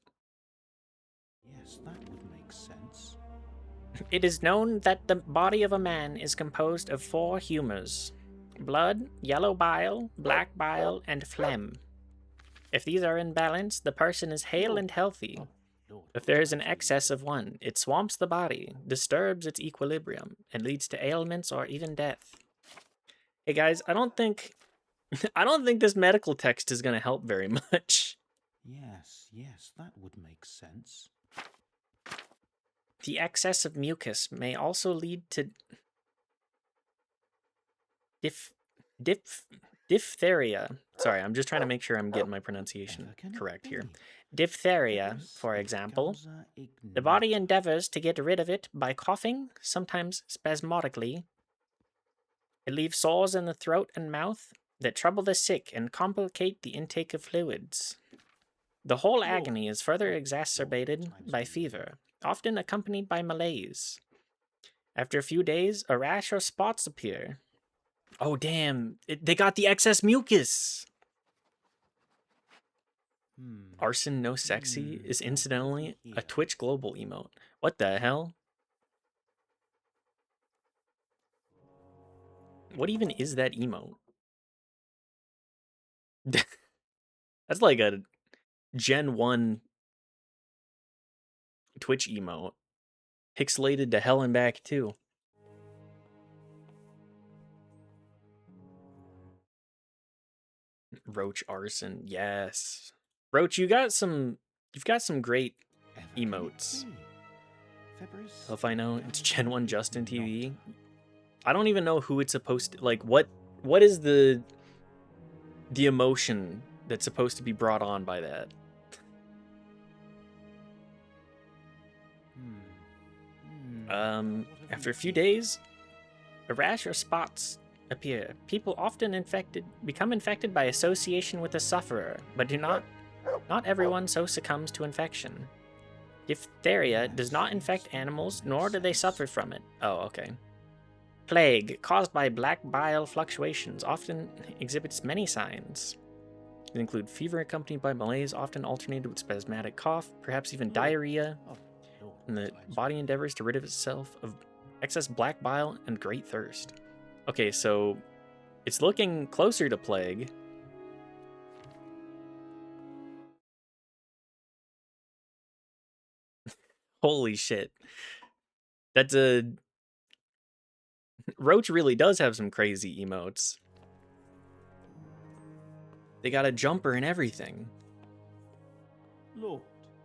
Yes, that would make sense. It is known that the body of a man is composed of 4 humors: blood, yellow bile, black bile, and phlegm. If these are in balance, the person is hale and healthy. If there is an excess of one, it swamps the body, disturbs its equilibrium, and leads to ailments or even death. Hey guys, I don't think this medical text is going to help very much. Yes, that would make sense. The excess of mucus may also lead to diphtheria. Sorry, I'm just trying to make sure I'm getting my pronunciation correct here. Diphtheria, for example. The body endeavors to get rid of it by coughing, sometimes spasmodically. It leaves sores in the throat and mouth that trouble the sick and complicate the intake of fluids. The whole agony is further exacerbated by fever, often accompanied by malaise. After a few days, a rash or spots appear. Oh, damn. They got the excess mucus! Arson No Sexy is incidentally a Twitch Global emote. What the hell? What even is that emote? That's like a Gen 1 Twitch emote. Pixelated to hell and back, too. Roach Arson, yes. Roach, you've got some great emotes. If I know, it's Gen 1 Justin TV. I don't even know who it's supposed to, like, what is the emotion that's supposed to be brought on by that? After a few days, a rash or spots appear. People often become infected by association with the sufferer, but not everyone so succumbs to infection. Diphtheria does not infect animals, nor do they suffer from it. Oh, okay. Plague, caused by black bile fluctuations, often exhibits many signs. They include fever accompanied by malaise, often alternated with spasmodic cough, perhaps even diarrhea, and the body endeavors to rid itself of excess black bile and great thirst. Okay, so it's looking closer to plague. Holy shit. That's a Roach really does have some crazy emotes. They got a jumper and everything. Lord,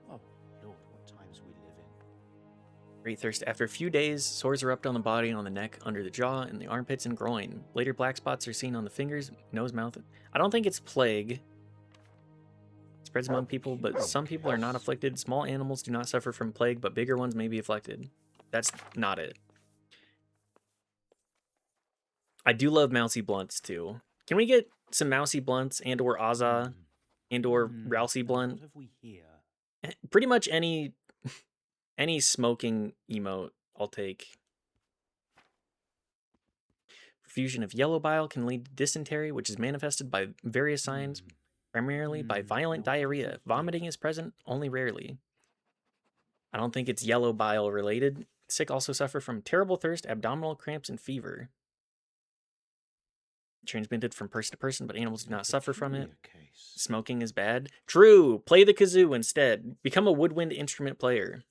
oh Lord, what times we live in. Great thirst. After a few days, sores erupt on the body, on the neck, under the jaw, in the armpits, and groin. Later, black spots are seen on the fingers, nose, mouth. I don't think it's plague. It spreads among people, but some people are not afflicted. Small animals do not suffer from plague, but bigger ones may be afflicted. That's not it. I do love mousy blunts, too. Can we get some mousy blunts and or Azza and or Rousey blunt? What have we here? Pretty much any smoking emote I'll take. Profusion of yellow bile can lead to dysentery, which is manifested by various signs, primarily by violent diarrhea. Vomiting is present only rarely. I don't think it's yellow bile related. Sick also suffer from terrible thirst, abdominal cramps, and fever. Transmitted from person to person, but animals do not suffer from it. Smoking is bad. True. Play the kazoo instead. Become a woodwind instrument player.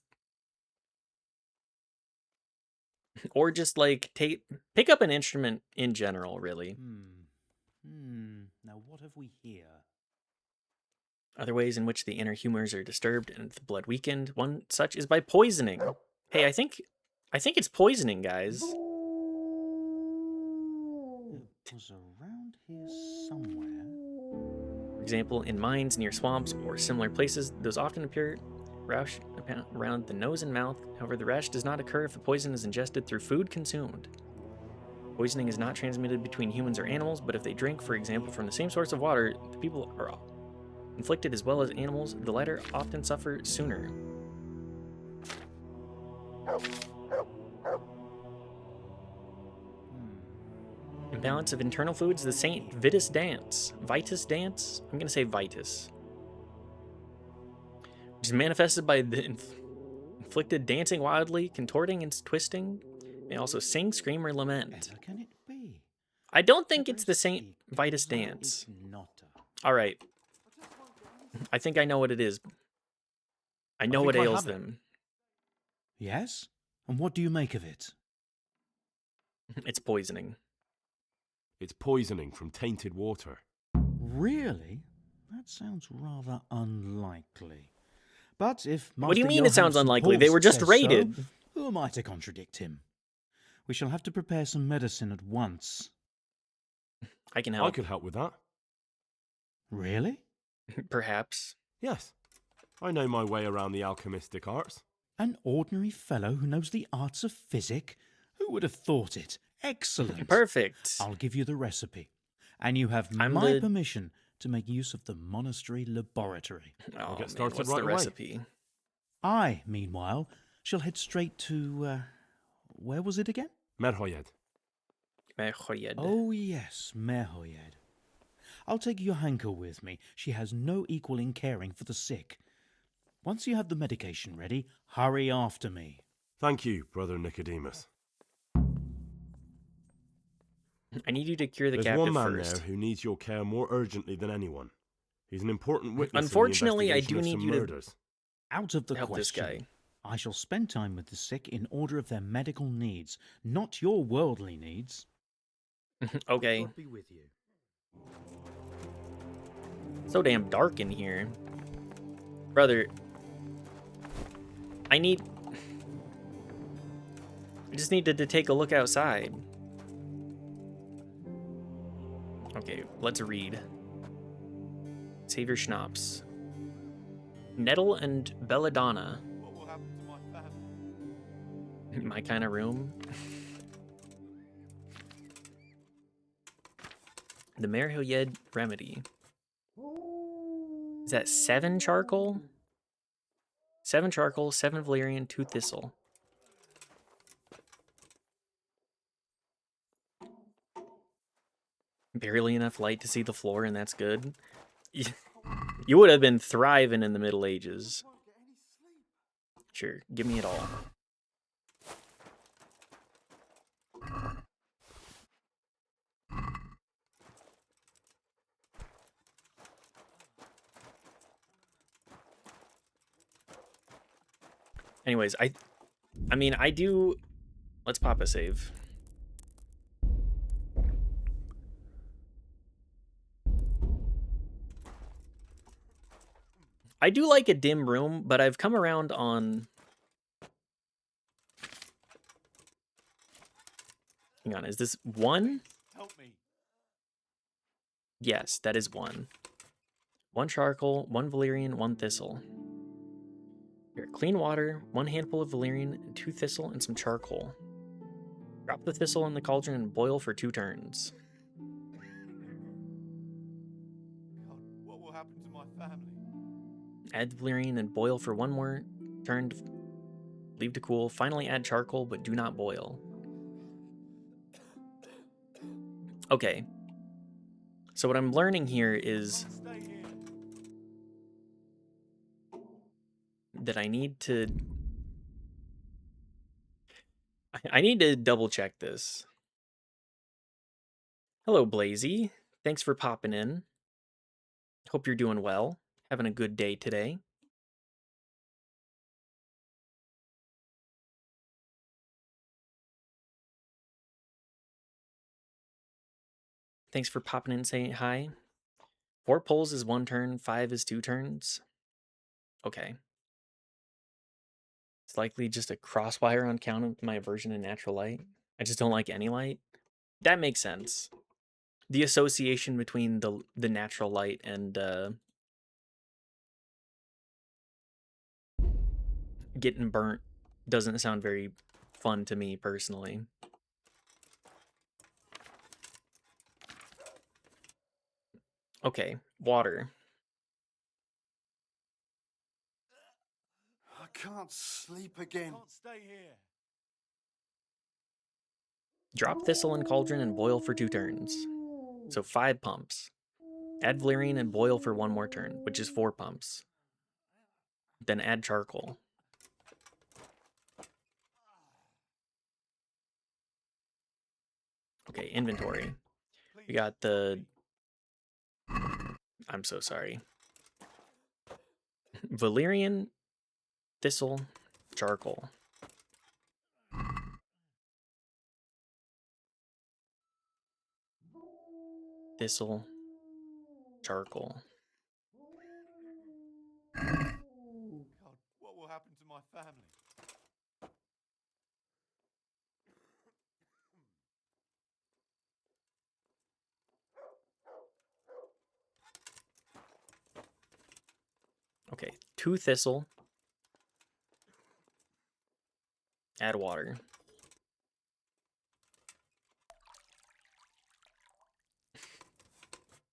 Or just like pick up an instrument in general, really. Now what have we here? Other ways in which the inner humors are disturbed and the blood weakened. One such is by poisoning. Hey, I think it's poisoning, guys. It was around here somewhere. For example, in mines near swamps or similar places, those often appear rash around the nose and mouth. However, the rash does not occur if the poison is ingested through food consumed. Poisoning is not transmitted between humans or animals, but if they drink, for example, from the same source of water, the people are inflicted as well as animals. The latter often suffer sooner. Imbalance of internal fluids, the St. Vitus dance. Vitus dance? I'm going to say Vitus. Which is manifested by the inflicted dancing wildly, contorting and twisting. May also sing, scream, or lament. Can it be? I don't think it's the St. Vitus dance. Alright. I think I know what it is. I know what ails them. Yes? And what do you make of it? It's poisoning. It's poisoning from tainted water. Really? That sounds rather unlikely. But if Master What do you mean it sounds Johansson unlikely? They were just says raided. So, who am I to contradict him? We shall have to prepare some medicine at once. I can help. I could help with that. Really? Perhaps. Yes. I know my way around the alchemistic arts. An ordinary fellow who knows the arts of physic? Who would have thought it? Excellent. Perfect. I'll give you the recipe. And you have I'm my the- permission to make use of the monastery laboratory. Oh, get man, started what's right the away. recipe? I, meanwhile, shall head straight to, where was it again? Merhoyed. Merhoyed. Oh, yes, Merhoyed. I'll take Johanka with me. She has no equal in caring for the sick. Once you have the medication ready, hurry after me. Thank you, Brother Nicodemus. I need you to cure the There's captive one man first. there who needs your care more urgently than anyone. He's an important witness. Unfortunately, I in the do investigation need of you some to murders. Out of the help this question. guy. I shall spend time with the sick in order of their medical needs, not your worldly needs. Okay. God be with you. So damn dark in here. Brother. I just needed to take a look outside. Okay, let's read. Save your schnapps. Nettle and Belladonna. What will happen to my family? My kind of room. The Merhoyed remedy. Is that 7 charcoal? 7 charcoal, 7 valerian, 2 thistle. Barely enough light to see the floor, and that's good. You would have been thriving in the Middle Ages. Sure, give me it all. Anyways, I mean, I do... Let's pop a save. I do like a dim room, but I've come around on... Hang on, is this one? Help me. Yes, that is one. One charcoal, one valerian, one thistle. Here, clean water, one handful of valerian, 2 thistle, and some charcoal. Drop the thistle in the cauldron and boil for 2 turns. God, what will happen to my family? Add the valerian and boil for 1 more turn. Leave to cool. Finally add charcoal, but do not boil. Okay. So what I'm learning here is that I need to double check this. Hello, Blazy. Thanks for popping in. Hope you're doing well. Having a good day today. Thanks for popping in and saying hi. 4 pulls is 1 turn, 5 is 2 turns. Okay. It's likely just a crosswire on count of my aversion to natural light. I just don't like any light. That makes sense. The association between the natural light and getting burnt doesn't sound very fun to me personally. Okay, water. I can't sleep again. I can't stay here. Drop thistle in cauldron and boil for 2 turns. So 5 pumps. Add valerian and boil for 1 more turn, which is 4 pumps. Then add charcoal. Okay, inventory. We got the... I'm so sorry. Valerian, thistle, charcoal. Thistle, charcoal. God, what will happen to my family? Okay, 2 thistle. Add water.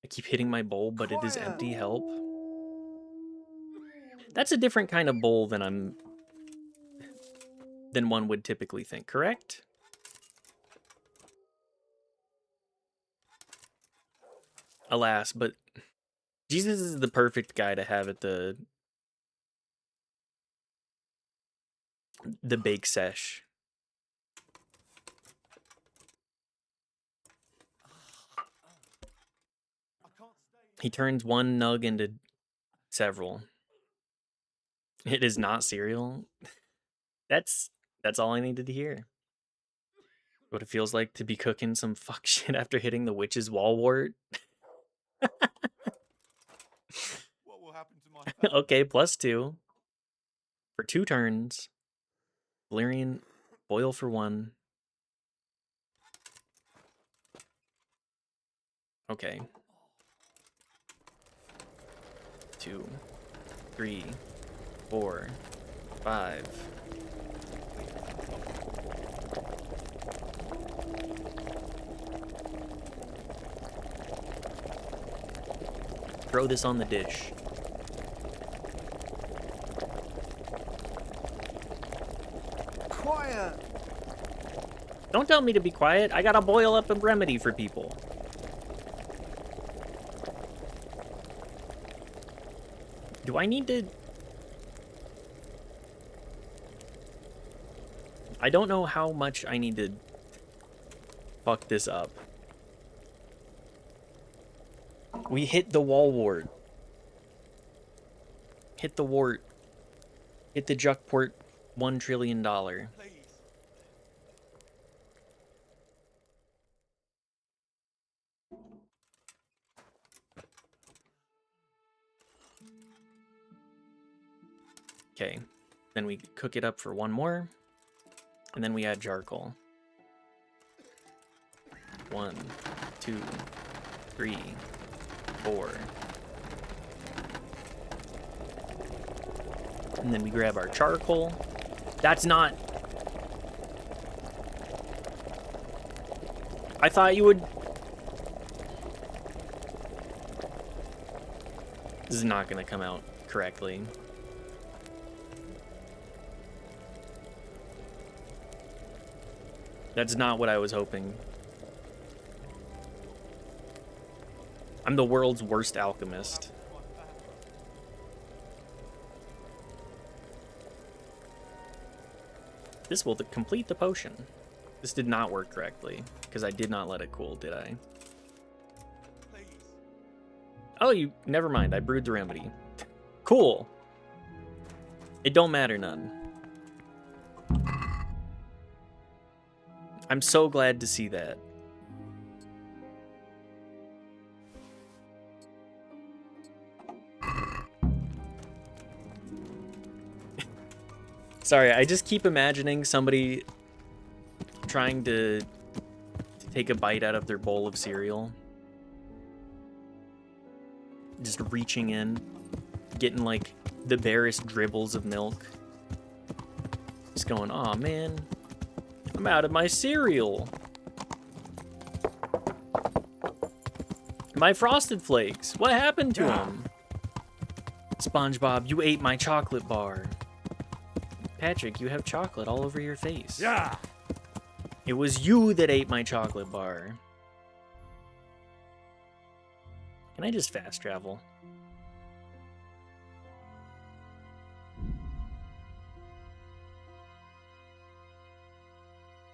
I keep hitting my bowl, but it is empty. Help. That's a different kind of bowl than one would typically think, correct? Alas, but Jesus is the perfect guy to have at the bake sesh. He turns 1 nug into several. It is not cereal. That's all I needed to hear. What it feels like to be cooking some fuck shit after hitting the witch's wallwort. What will happen to my family? Okay, +2. For 2 turns. Valerian, boil for 1. Okay. 2, 3, 4, 5. Throw this on the dish. Quiet! Don't tell me to be quiet. I gotta boil up a remedy for people. Do I need to... I don't know how much I need to fuck this up. We hit the wall wart. Hit the wart. Hit the Juckport $1 trillion. Okay. Then we cook it up for one more. And then we add charcoal. 1, 2, 3, 4. And then we grab our charcoal. That's not... I thought you would... This is not going to come out correctly. That's not what I was hoping. I'm the world's worst alchemist. This will complete the potion. This did not work correctly, because I did not let it cool, did I? Oh, never mind, I brewed the remedy. Cool. It don't matter none. I'm so glad to see that. Sorry, I just keep imagining somebody trying to take a bite out of their bowl of cereal. Just reaching in, getting like the barest dribbles of milk. Just going, aw man, I'm out of my cereal. My Frosted Flakes, what happened to them? SpongeBob, you ate my chocolate bar. Patrick, you have chocolate all over your face. Yeah. It was you that ate my chocolate bar. Can I just fast travel?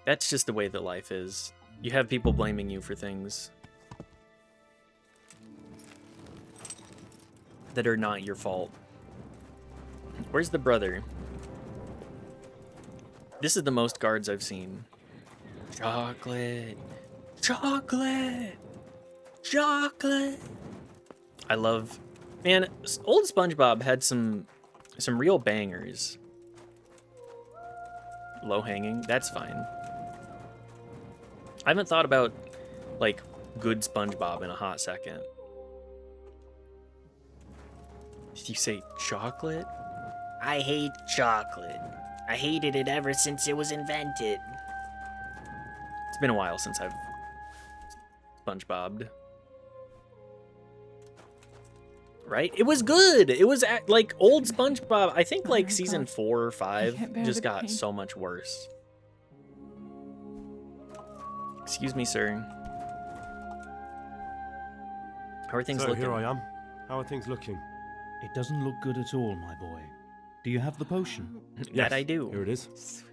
That's just the way that life is. You have people blaming you for things that are not your fault. Where's the brother? This is the most guards I've seen. Chocolate. Chocolate. Chocolate. I love... Man, old SpongeBob had some real bangers. Low hanging, that's fine. I haven't thought about, like, good SpongeBob in a hot second. Did you say chocolate? I hate chocolate. I hated it ever since it was invented. It's been a while since I've SpongeBobbed. Right? It was good. It was like old SpongeBob. I think like season 4 or 5 just got so much worse. Excuse me, sir. How are things So looking? here I am. How are things looking? It doesn't look good at all, my boy. Do you have the potion? That I do. Here it is.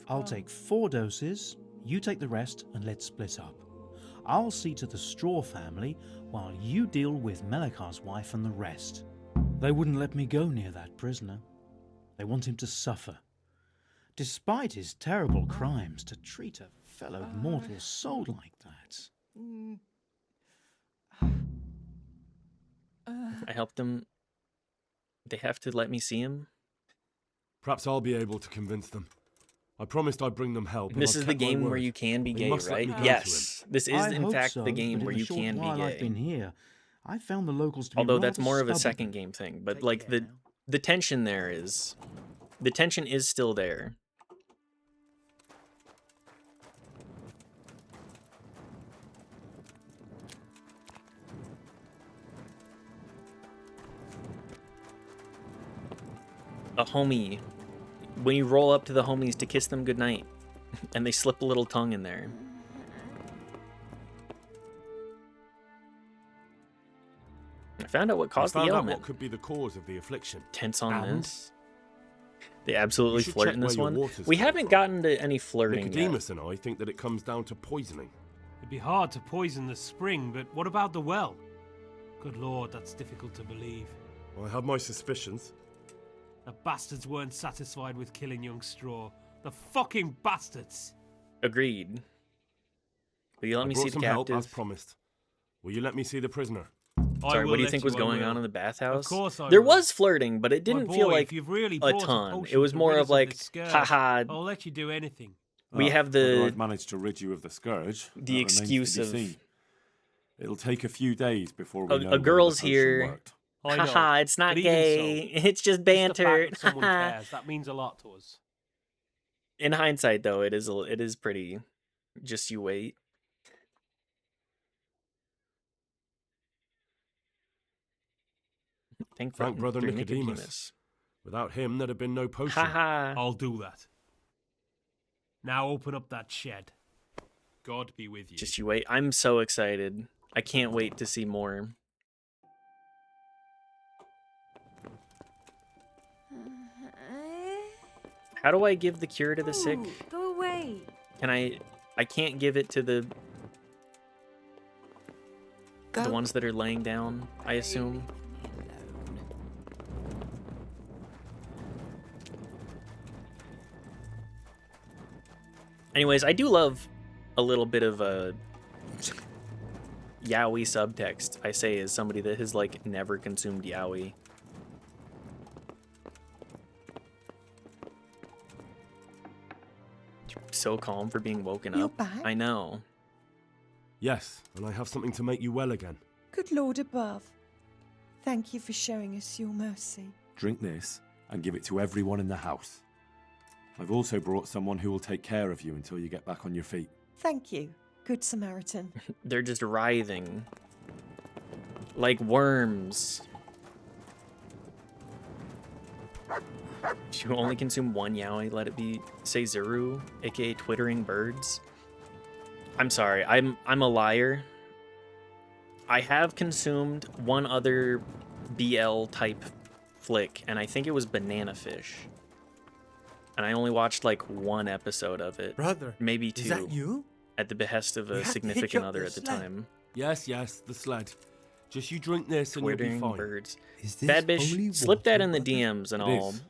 I'll take 4 doses, you take the rest, and let's split up. I'll see to the Straw family while you deal with Melikar's wife and the rest. They wouldn't let me go near that prisoner. They want him to suffer. Despite his terrible crimes, to treat a fellow mortal soul like that. I helped them. They have to let me see him. Perhaps I'll be able to convince them. I promised I'd bring them help. and This I've is the kept my game where word. you can be They gay, must let right? me go to Yes. him. This is I in hope fact so, the game but where in the you short can be while I've gay. been here, I found the locals to be Although that's rather more of a stubborn. second game thing, but like the tension there is, the tension is still there. A homie, when you roll up to the homies to kiss them goodnight, and they slip a little tongue in there. I found out what caused the found out ailment. what could be the cause of the affliction. Tense on And this. They absolutely you should flirt check in this where your one. water's We come haven't from. gotten to any flirting yet. Nicodemus and I think that it comes down to poisoning. It'd be hard to poison the spring, but what about the well? Good lord, that's difficult to believe. I have my suspicions. The bastards weren't satisfied with killing young Straw. The fucking bastards! Agreed. Will you let I me brought see the some help captive? as promised. Will you let me see the prisoner? Sorry, will what do you let think you was I going will. on in the bathhouse? Of course I There will. was flirting, but it My didn't feel boy, like if you've really a brought ton. It potion was to more rid of us like, this scourge, haha, I'll let you do anything. we have Whether the I've managed to rid you of the scourge, the that remains excuse to be of seen. It'll take a few days before we know a whether girl's the potion here. worked. I know, Haha, it's not but even gay. so, It's just Just the banter. fact that someone Haha. cares, that means a lot to us. In hindsight, though, it is pretty. Just you wait. Thank Brother for Nicodemus. Without him, there'd have been no potion. Haha. I'll do that. Now open up that shed. God be with you. Just you wait. I'm so excited. I can't wait to see more. How do I give the cure to the sick? Ooh, go away. Can I can't give it to the Go. ones that are laying down, I assume. Anyways, I do love a little bit of a yaoi subtext, I say, as somebody that has, like, never consumed yaoi. So calm for being woken You're up. back? I know. Yes, and I have something to make you well again. Good Lord above. Thank you for showing us your mercy. Drink this and give it to everyone in the house. I've also brought someone who will take care of you until you get back on your feet. Thank you, Good Samaritan. They're just writhing. Like worms. You only consume one yaoi, let it be Seizuru, aka Twittering Birds. I'm sorry, I'm a liar. I have consumed one other BL type flick, and I think it was Banana Fish. And I only watched like one episode of it. Brother, maybe two. is that you? At the behest of We a have to hitch significant up other the at the sled. time. Yes, the sled. Just you drink this and you'll be Twittering fine. Birds. Is this Bad Bish, holy slip that water, in the brother? DMs and It I'll is.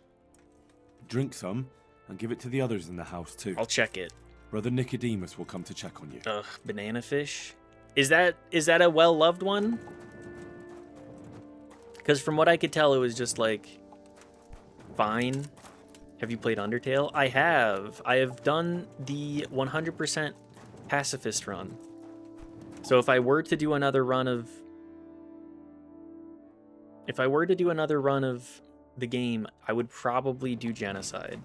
Drink some and give it to the others in the house too. I'll check it. Brother Nicodemus will come to check on you. Ugh, Banana Fish. Is that a well-loved one? Because from what I could tell, it was just like fine. Have you played Undertale? I have. I have done the 100% pacifist run. So if I were to do another run of the game, I would probably do Genocide.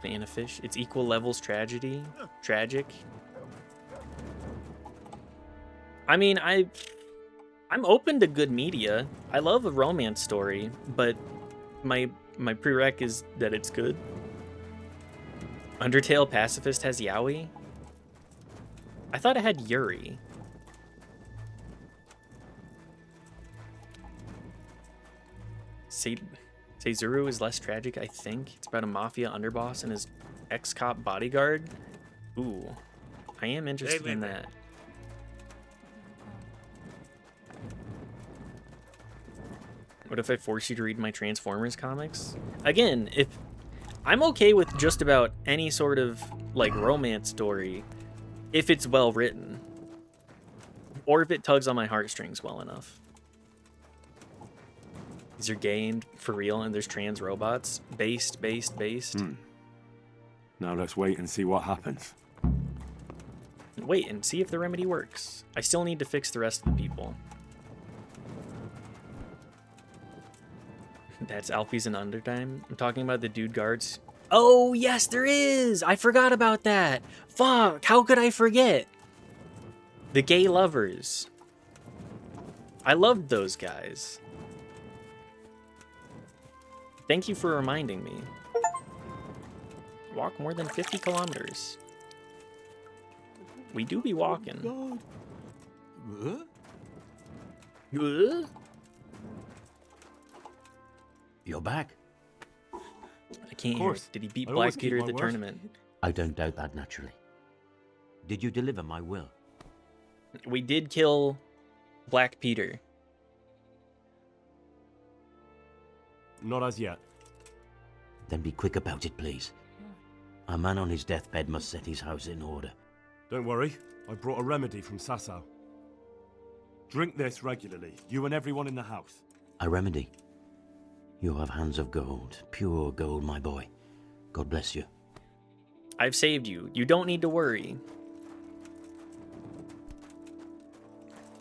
Banana Fish. It's equal levels tragic. I mean, I'm open to good media. I love a romance story, but my prereq is that it's good. Undertale Pacifist has yaoi? I thought it had Yuri. Seizuru is less tragic, I think. It's about a mafia underboss and his ex-cop bodyguard. Ooh, I am interested in that. What if I force you to read my Transformers comics? Again, if I'm okay with just about any sort of like romance story if it's well written or if it tugs on my heartstrings well enough. These are gay and for real and there's trans robots. Based. Now let's wait and see what happens. Wait and see if the remedy works. I still need to fix the rest of the people. That's Alfie's and Undertime. I'm talking about the dude guards. Oh, yes, there is! I forgot about that! Fuck, how could I forget? The gay lovers. I loved those guys. Thank you for reminding me. Walk more than 50 kilometers. We do be walking. Oh, God. You're back. I can't Of hear course. it. Did he beat I Black always keep Peter my at the word. tournament? I don't doubt that, naturally. Did you deliver my will? We did kill Black Peter. Not as yet. Then be quick about it, please. A man on his deathbed must set his house in order. Don't worry, I brought a remedy from Sasau. Drink this regularly, you and everyone in the house. A remedy? You have hands of gold, pure gold, my boy. God bless you. I've saved you. You don't need to worry.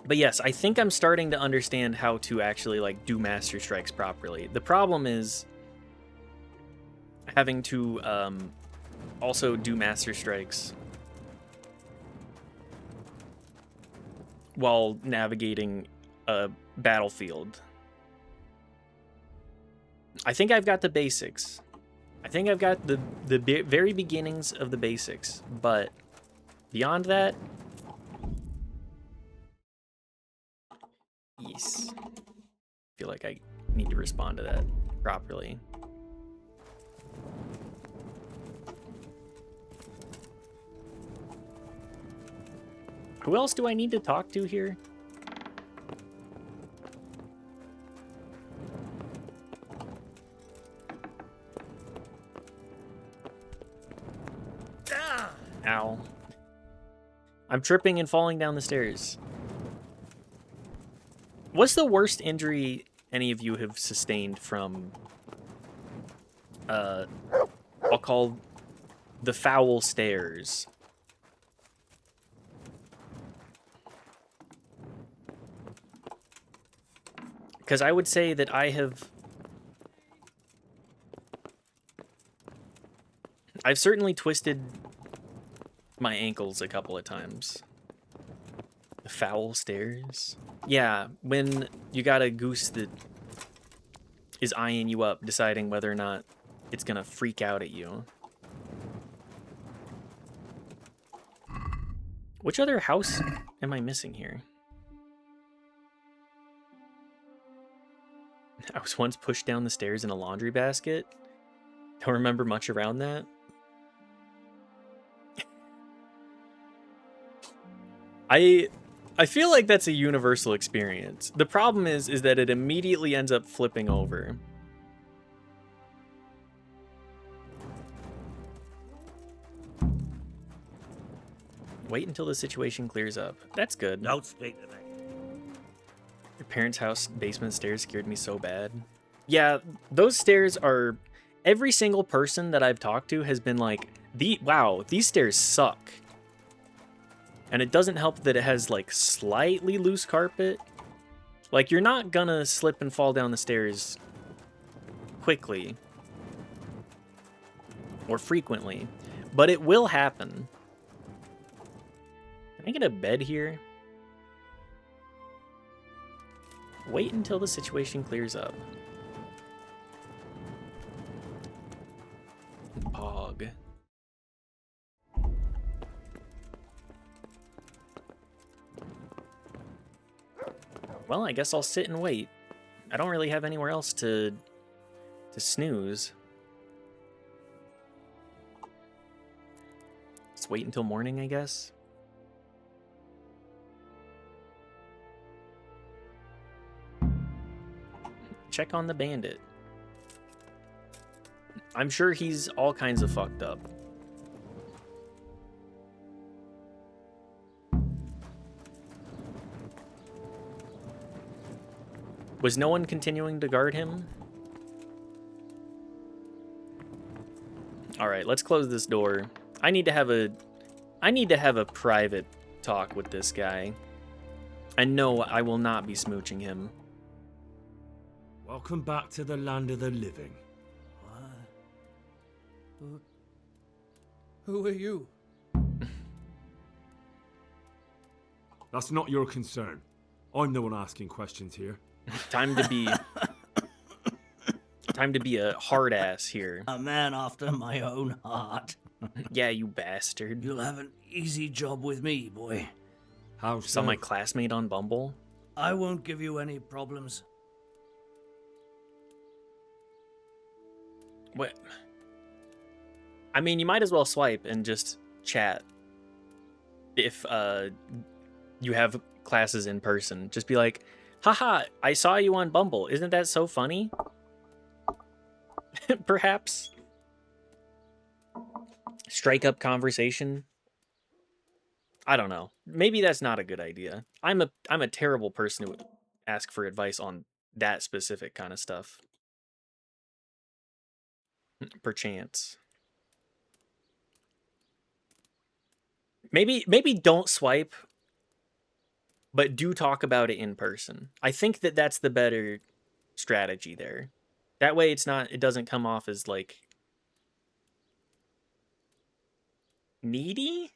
But yes, I think I'm starting to understand how to actually, like, do Master Strikes properly. The problem is having to also do Master Strikes while navigating a battlefield. I think I've got the basics. I think I've got the very beginnings of the basics, but beyond that, yes. I feel like I need to respond to that properly. Who else do I need to talk to here? Ow. I'm tripping and falling down the stairs. What's the worst injury any of you have sustained from, I'll call the foul stairs? Because I would say that I've certainly twisted my ankles a couple of times. The foul stairs? Yeah, when you got a goose that is eyeing you up, deciding whether or not it's gonna freak out at you. Which other house am I missing here? I was once pushed down the stairs in a laundry basket. Don't remember much around that. I feel like that's a universal experience. The problem is that it immediately ends up flipping over. Wait until the situation clears up. That's good. Don't speak to me. Your parents' house basement stairs scared me so bad. Yeah, those stairs are... Every single person that I've talked to has been like, wow, these stairs suck. And it doesn't help that it has, like, slightly loose carpet. Like, you're not gonna slip and fall down the stairs quickly. Or frequently. But it will happen. Can I get a bed here? Wait until the situation clears up. Pog. Well, I guess I'll sit and wait. I don't really have anywhere else to snooze. Just wait until morning, I guess. Check on the bandit. I'm sure he's all kinds of fucked up. Was no one continuing to guard him? All right, let's close this door. I need to have a private talk with this guy. And no, I will not be smooching him. Welcome back to the land of the living. Who are you? That's not your concern. I'm the one asking questions here. Time to be a hard ass here. A man after my own heart. Yeah, you bastard. You'll have an easy job with me, boy. How Saw my classmate on Bumble. I won't give you any problems. What? I mean, you might as well swipe and just chat. If you have classes in person, just be like, haha, I saw you on Bumble. Isn't that so funny? Perhaps. strike up conversation. I don't know. Maybe that's not a good idea. I'm a terrible person to ask for advice on that specific kind of stuff. Perchance. Maybe don't swipe, but do talk about it in person. I think that's the better strategy there. That way it doesn't come off as like needy.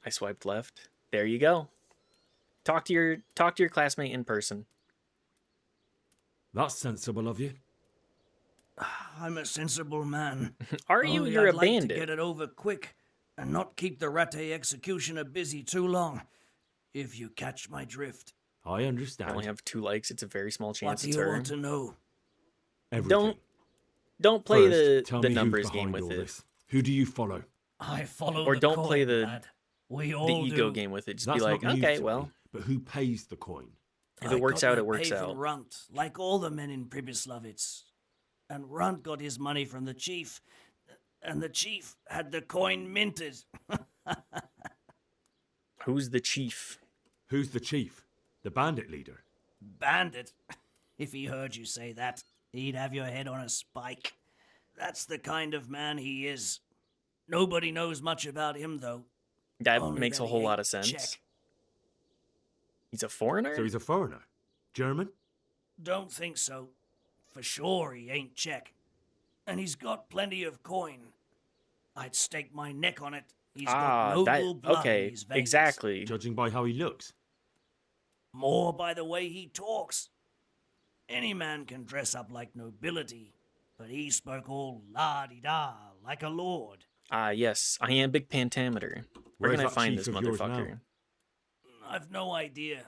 I swiped left. There you go. Talk to your classmate in person. That's sensible of you. I'm a sensible man. Are you? Only You're I'd a like bandit. to get it over quick and not keep the Rattay executioner busy too long, if you catch my drift. I understand. I only have 2 likes. It's a very small What chance do it's you her. want to know? Everything. Don't play First, tell the me who's numbers game behind with all it. this. Who do you follow? I follow Or the don't coin, play the lad. We the all ego do. game with it. Just That's be like, not news okay, to well, me, but who pays the coin? if it works got out, my it works pay from out. Runt, like all the men in Pribyslavitz. And Runt got his money from the chief, and the chief had the coin minted. Who's the chief? Who's the chief? The bandit leader? Bandit. If he heard you say that, he'd have your head on a spike. That's the kind of man he is. Nobody knows much about him, though. That Only makes that a he whole ain't lot of sense. Czech. He's a foreigner? So he's a foreigner? German? Don't think so. For sure he ain't Czech. And he's got plenty of coin. I'd stake my neck on it. He's got noble blood in his veins. Exactly. Judging by how he looks. More by the way he talks. Any man can dress up like nobility, but he spoke all la-di-da like a lord. Yes, iambic pentameter. Where Where's can I that find chief this of yours now? motherfucker? I've no idea.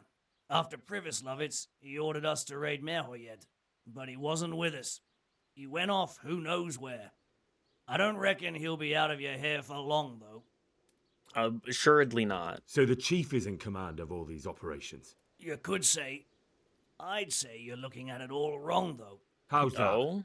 After Pribyslavitz, he ordered us to raid Merhoyed, but he wasn't with us. He went off who knows where. I don't reckon he'll be out of your hair for long, though. Assuredly not. So the chief is in command of all these operations. You could say. I'd say you're looking at it all wrong, though. How's that? Oh?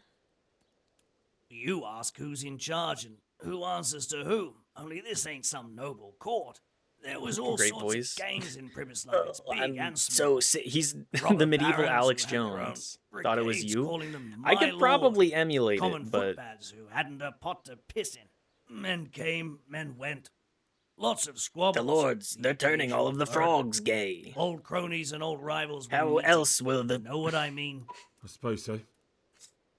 You ask who's in charge and who answers to whom. Only this ain't some noble court. There was all Great sorts voice. of gangs in Pribyslavitz, big I'm and small. he's Robber the medieval barons Alex who had their own Jones. Thought it was brigades you. calling them I "My could Lord." probably emulate Common it, but footpads who hadn't a pot to piss in. Men came, men went. Lots of squabbles. The lords, they're turning all of the frogs gay. Old cronies and old rivals. were How meeting. else will the... Know what I mean? I suppose so.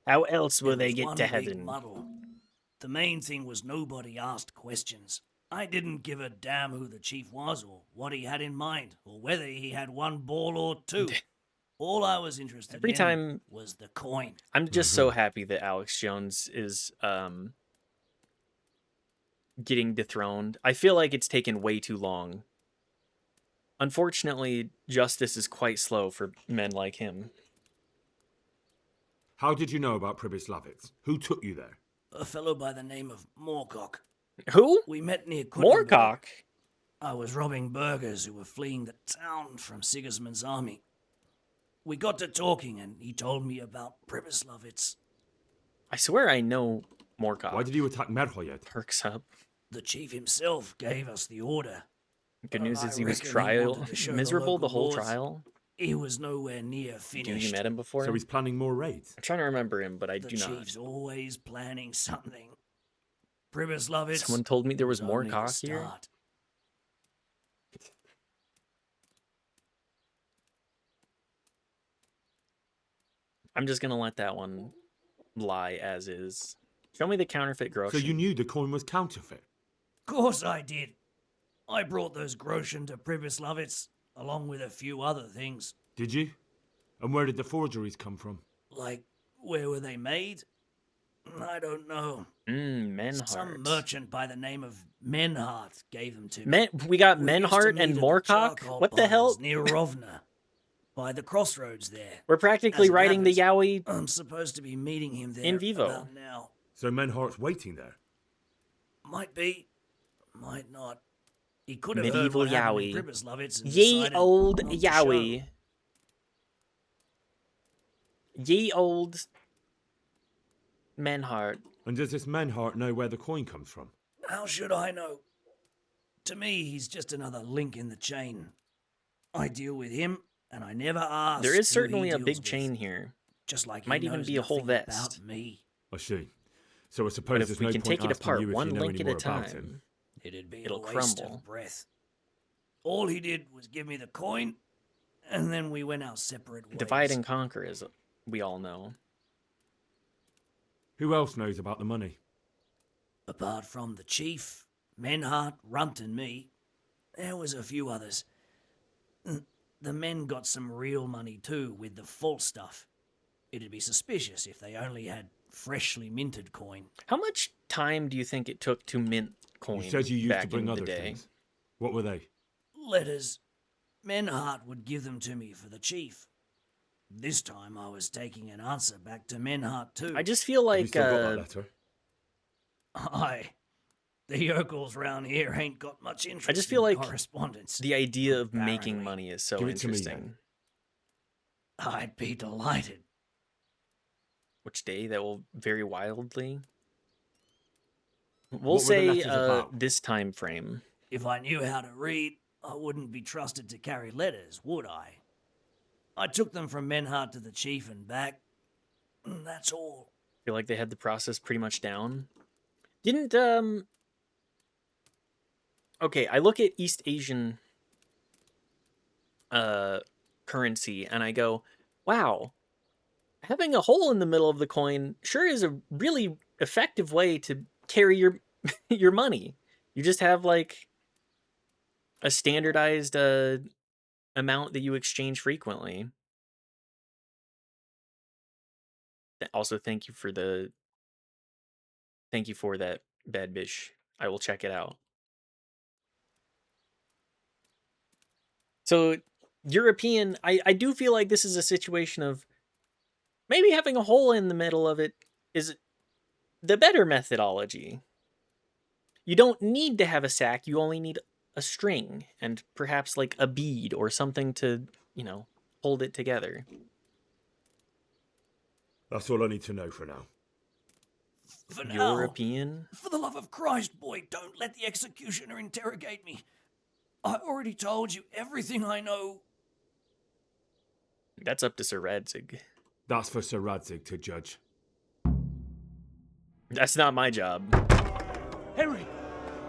how else will It they was get one to big heaven? muddle. The main thing was nobody asked questions. I didn't give a damn who the chief was or what he had in mind or whether he had one ball or two. All I was interested Every in time- was the coin. I'm just so happy that Alex Jones is getting dethroned. I feel like it's taken way too long. Unfortunately, justice is quite slow for men like him. How did you know about Pribyslavitz? Who took you there? A fellow by the name of Moorcock. Who? We met near Kuttenberg. Moorcock? I was robbing burghers who were fleeing the town from Sigismund's army. We got to talking and he told me about Pribyslavitz. I swear I know Moorcock. Why did you attack Merhoyed? Perks up. The chief himself gave us the order. Good news I is he was reckon he wanted to show the miserable the local whole lords trial. He was nowhere near Have finished. you met him before? So he's planning more raids? I'm trying to remember him, but I The do not. chief's always planning something. Pribyslavitz. Someone told me there was only the Moorcock here. start. I'm just gonna let that one lie as is. Show me the counterfeit groschen. So you knew the coin was counterfeit? Course I did. I brought those groschen to Pribyslavitz, along with a few other things. Did you? And where did the forgeries come from? Like, where were they made? I don't know. Menhart. Some merchant by the name of Menhart gave them to me. We got We used to Menhart meet and at the Moorcock? charcoal What the hell? barns near Rovna, by the crossroads there. We're practically As it writing the happens, Yowie I'm supposed to be meeting him there in vivo. about now. So Menhart's waiting there? Might be, might not. He could have heard Medieval what happened in Yowie. Pribyslavitz and Ye decided old not to Yowie. show. Ye old Menhart. And does this Menhart know where the coin comes from? How should I know? To me, he's just another link in the chain. I deal with him, and I never ask. There is who he certainly a deals big with. chain here. Just like he Might even knows be a whole nothing vest. about me. I see. So I But suppose if there's we no can point take it asking apart you if one you know link any at a more about him. time, It'd be it'll a waste crumble. of breath. All he did was give me the coin, and then we went our separate ways. Divide and conquer, as we all know. Who else knows about the money? Apart from the chief, Menhart, Runt, and me, there was a few others. The men got some real money too with the false stuff. It'd be suspicious if they only had freshly minted coin. How much time do you think it took to mint coin You said you used back to bring in other the day? things. What were they? Letters. Menhart would give them to me for the chief. This time I was taking an answer back to Menhart too. I just feel Have you like still got that letter? Aye. The Urkels round here ain't got much interest I just feel in like correspondence. the idea of making money is so Give it to me, interesting. I'd be delighted. Which day that will vary wildly. We'll What were the say letters about? this time frame. If I knew how to read, I wouldn't be trusted to carry letters, would I? I took them from Menhart to the chief and back. That's all. Feel like they had the process pretty much down. Didn't okay, I look at East Asian currency and I go, wow, having a hole in the middle of the coin sure is a really effective way to carry your your money. You just have like a standardized amount that you exchange frequently. Also, thank you for that, Bad Bish. I will check it out. So, European, I do feel like this is a situation of maybe having a hole in the middle of it is the better methodology. You don't need to have a sack, you only need a string and perhaps like a bead or something to, hold it together. That's all I need to know for now. For now, European? for the love of Christ, boy, don't let the executioner interrogate me. I already told you everything I know. That's up to Sir Radzig. That's for Sir Radzig to judge. That's not my job. Henry,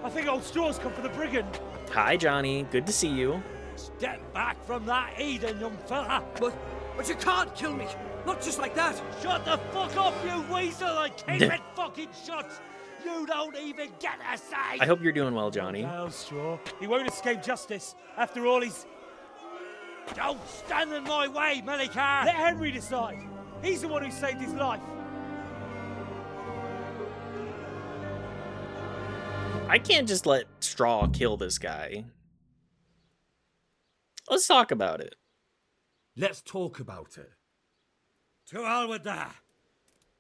I think old Straw's come for the brigand. Hi, Johnny. Good to see you. Step back from that Eden, young fella. But you can't kill me. Not just like that. Shut the fuck up, you weasel, and keep it fucking shut. You don't even get a say. I hope you're doing well, Johnny. Well, Straw, he won't escape justice. After all, he's... Don't stand in my way, Melikar. Let Henry decide. He's the one who saved his life. I can't just let Straw kill this guy. Let's talk about it. Let's talk about it. To hell with that.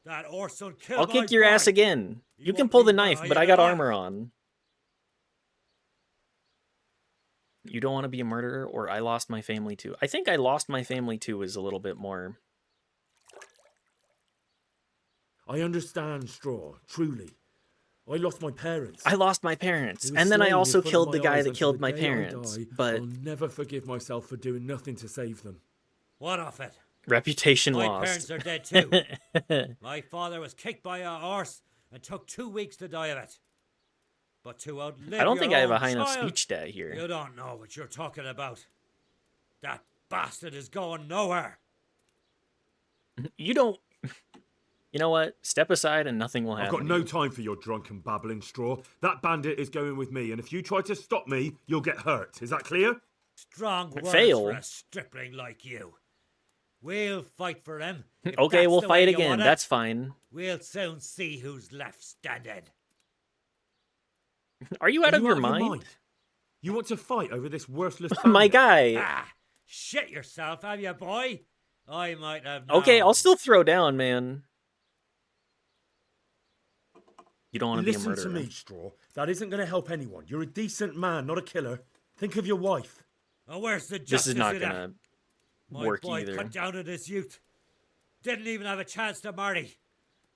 That Orson killed I'll my kick your boy. ass again. You can want pull the me knife, to but I hide got it up? armor on. You don't want to be a murderer, or I lost my family too. I think I lost my family too is a little bit more... I understand, Straw, truly. I lost my parents. I lost my parents, They were and then I slain in also front of killed the my guy eyes that until killed the my day I parents, die. but I'll never forgive myself for doing nothing to save them. What of it? reputation My lost. parents are dead too. My father was kicked by a horse and took 2 weeks to die of it. But to outlive I don't think your I have a own high enough child, speech stat here. You don't know what you're talking about. That bastard is going nowhere. You don't... You know what? Step aside and nothing will I've happen. got no time for your drunken babbling, Straw. That bandit is going with me, and if you try to stop me, you'll get hurt. Is that clear? Strong words Fail. for a stripling like you. We'll fight for him. if Okay, that's we'll the way fight you again. want it. That's fine. We'll soon see who's left standing. Are you out of your mind? You want to fight over this worthless My bandit? guy. Ah, shit yourself, have you, boy? I might have Okay, known. I'll still throw down, man. You don't want to be a Listen murderer. to me, Straw. That isn't going to help anyone. You're a decent man, not a killer. Think of your wife. Oh, where's the This justice is not in that? gonna My work boy either. cut down at his youth. Didn't even have a chance to marry.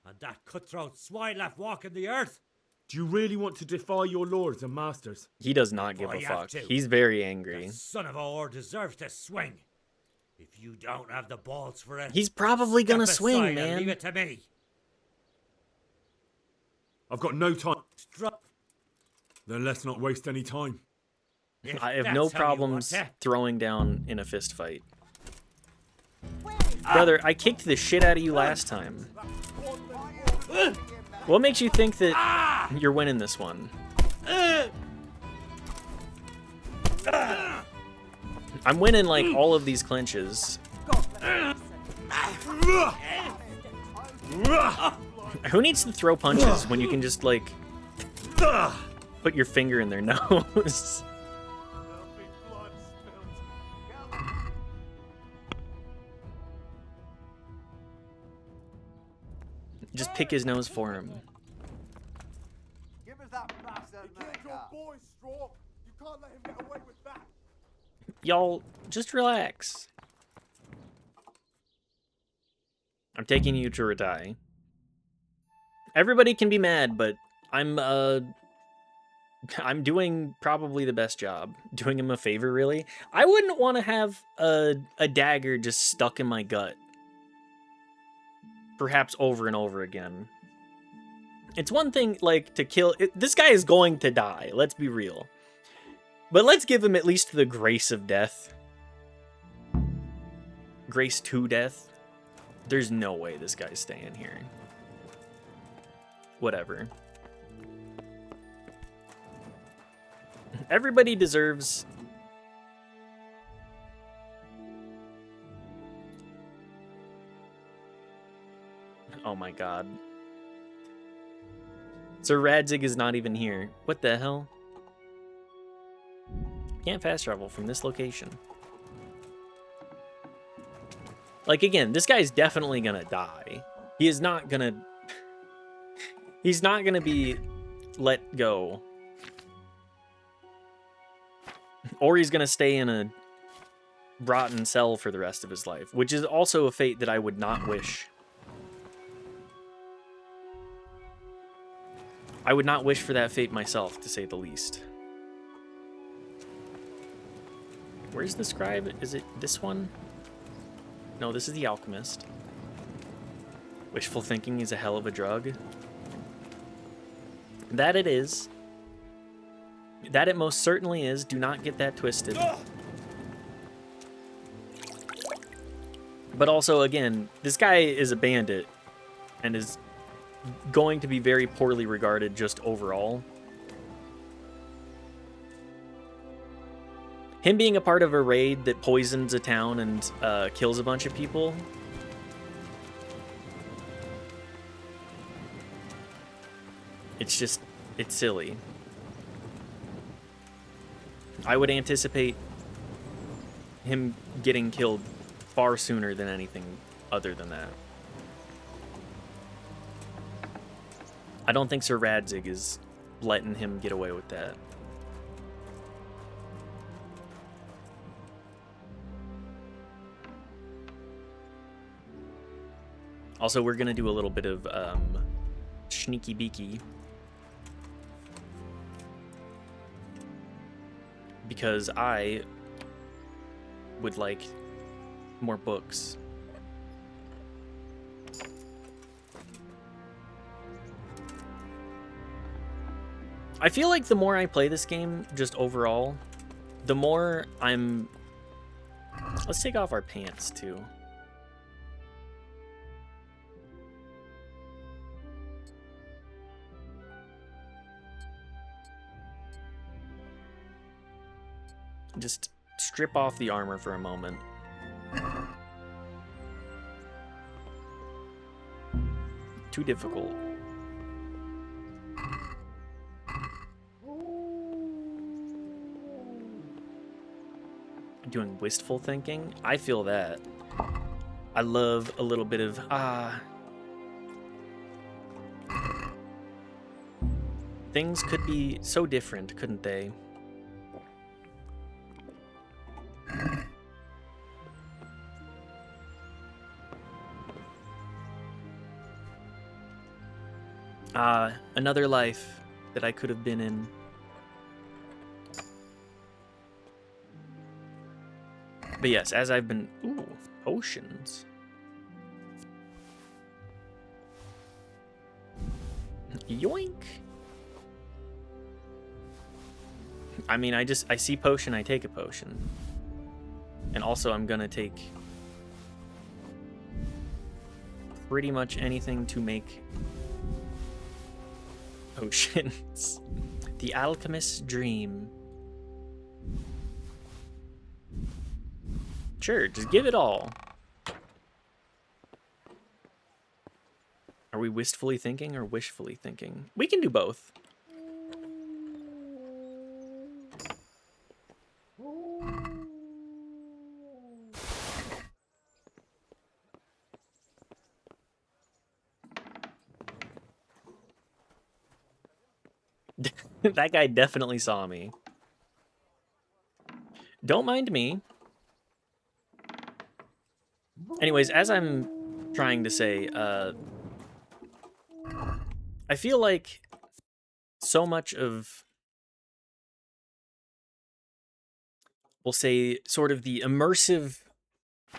And that cutthroat swine left walking the earth? Do you really want to defy your lords and masters? He does not give Boy, a you have fuck. to. He's very angry. The son of a whore deserves to swing. If you don't have the balls for it, He's probably gonna step swing, aside and man. leave it to me. I've got no time. Then let's not waste any time. I have no problems throwing down in a fist fight. Brother, I kicked the shit out of you last time. What makes you think that you're winning this one? I'm winning like all of these clinches. Who needs to throw punches when you can just like put your finger in their nose? Just pick his nose for him. Give us that bastard, your boy, Straw. You can't let him get away with that. Y'all, just relax. I'm taking you to Radai. Everybody can be mad, but I'm doing probably the best job. Doing him a favor, really. I wouldn't want to have a dagger just stuck in my gut. Perhaps over and over again. It's one thing, like, to kill... This guy is going to die, let's be real. But let's give him at least the grace of death. Grace to death. There's no way this guy's staying here. Whatever. Everybody deserves... Oh my god. Sir Radzig is not even here. What the hell? Can't fast travel from this location. Like, again, this guy's definitely gonna die. He is not gonna... He's not gonna be let go. Or he's gonna stay in a rotten cell for the rest of his life, which is also a fate that I would not wish. I would not wish for that fate myself, to say the least. Where's the scribe? Is it this one? No, this is the alchemist. Wishful thinking is a hell of a drug. That it is. That it most certainly is. Do not get that twisted. But also, again, this guy is a bandit and is going to be very poorly regarded just overall. Him being a part of a raid that poisons a town and kills a bunch of people. It's just, it's silly. I would anticipate him getting killed far sooner than anything other than that. I don't think Sir Radzig is letting him get away with that. Also, we're gonna do a little bit of sneaky beaky. Because I would like more books. I feel like the more I play this game, just overall, the more I'm... Let's take off our pants, too. Just strip off the armor for a moment. Too difficult. Doing wistful thinking? I feel that. I love a little bit of, things could be so different, couldn't they? Another life that I could have been in. But yes, as I've been... Ooh, potions. Yoink. I mean, I see potion, I take a potion. And also I'm gonna take pretty much anything to make potions. The Alchemist's Dream. Sure, just give it all. Are we wistfully thinking or wishfully thinking? We can do both. That guy definitely saw me. Don't mind me. Anyways, as I'm trying to say, I feel like so much of, we'll say, sort of the immersive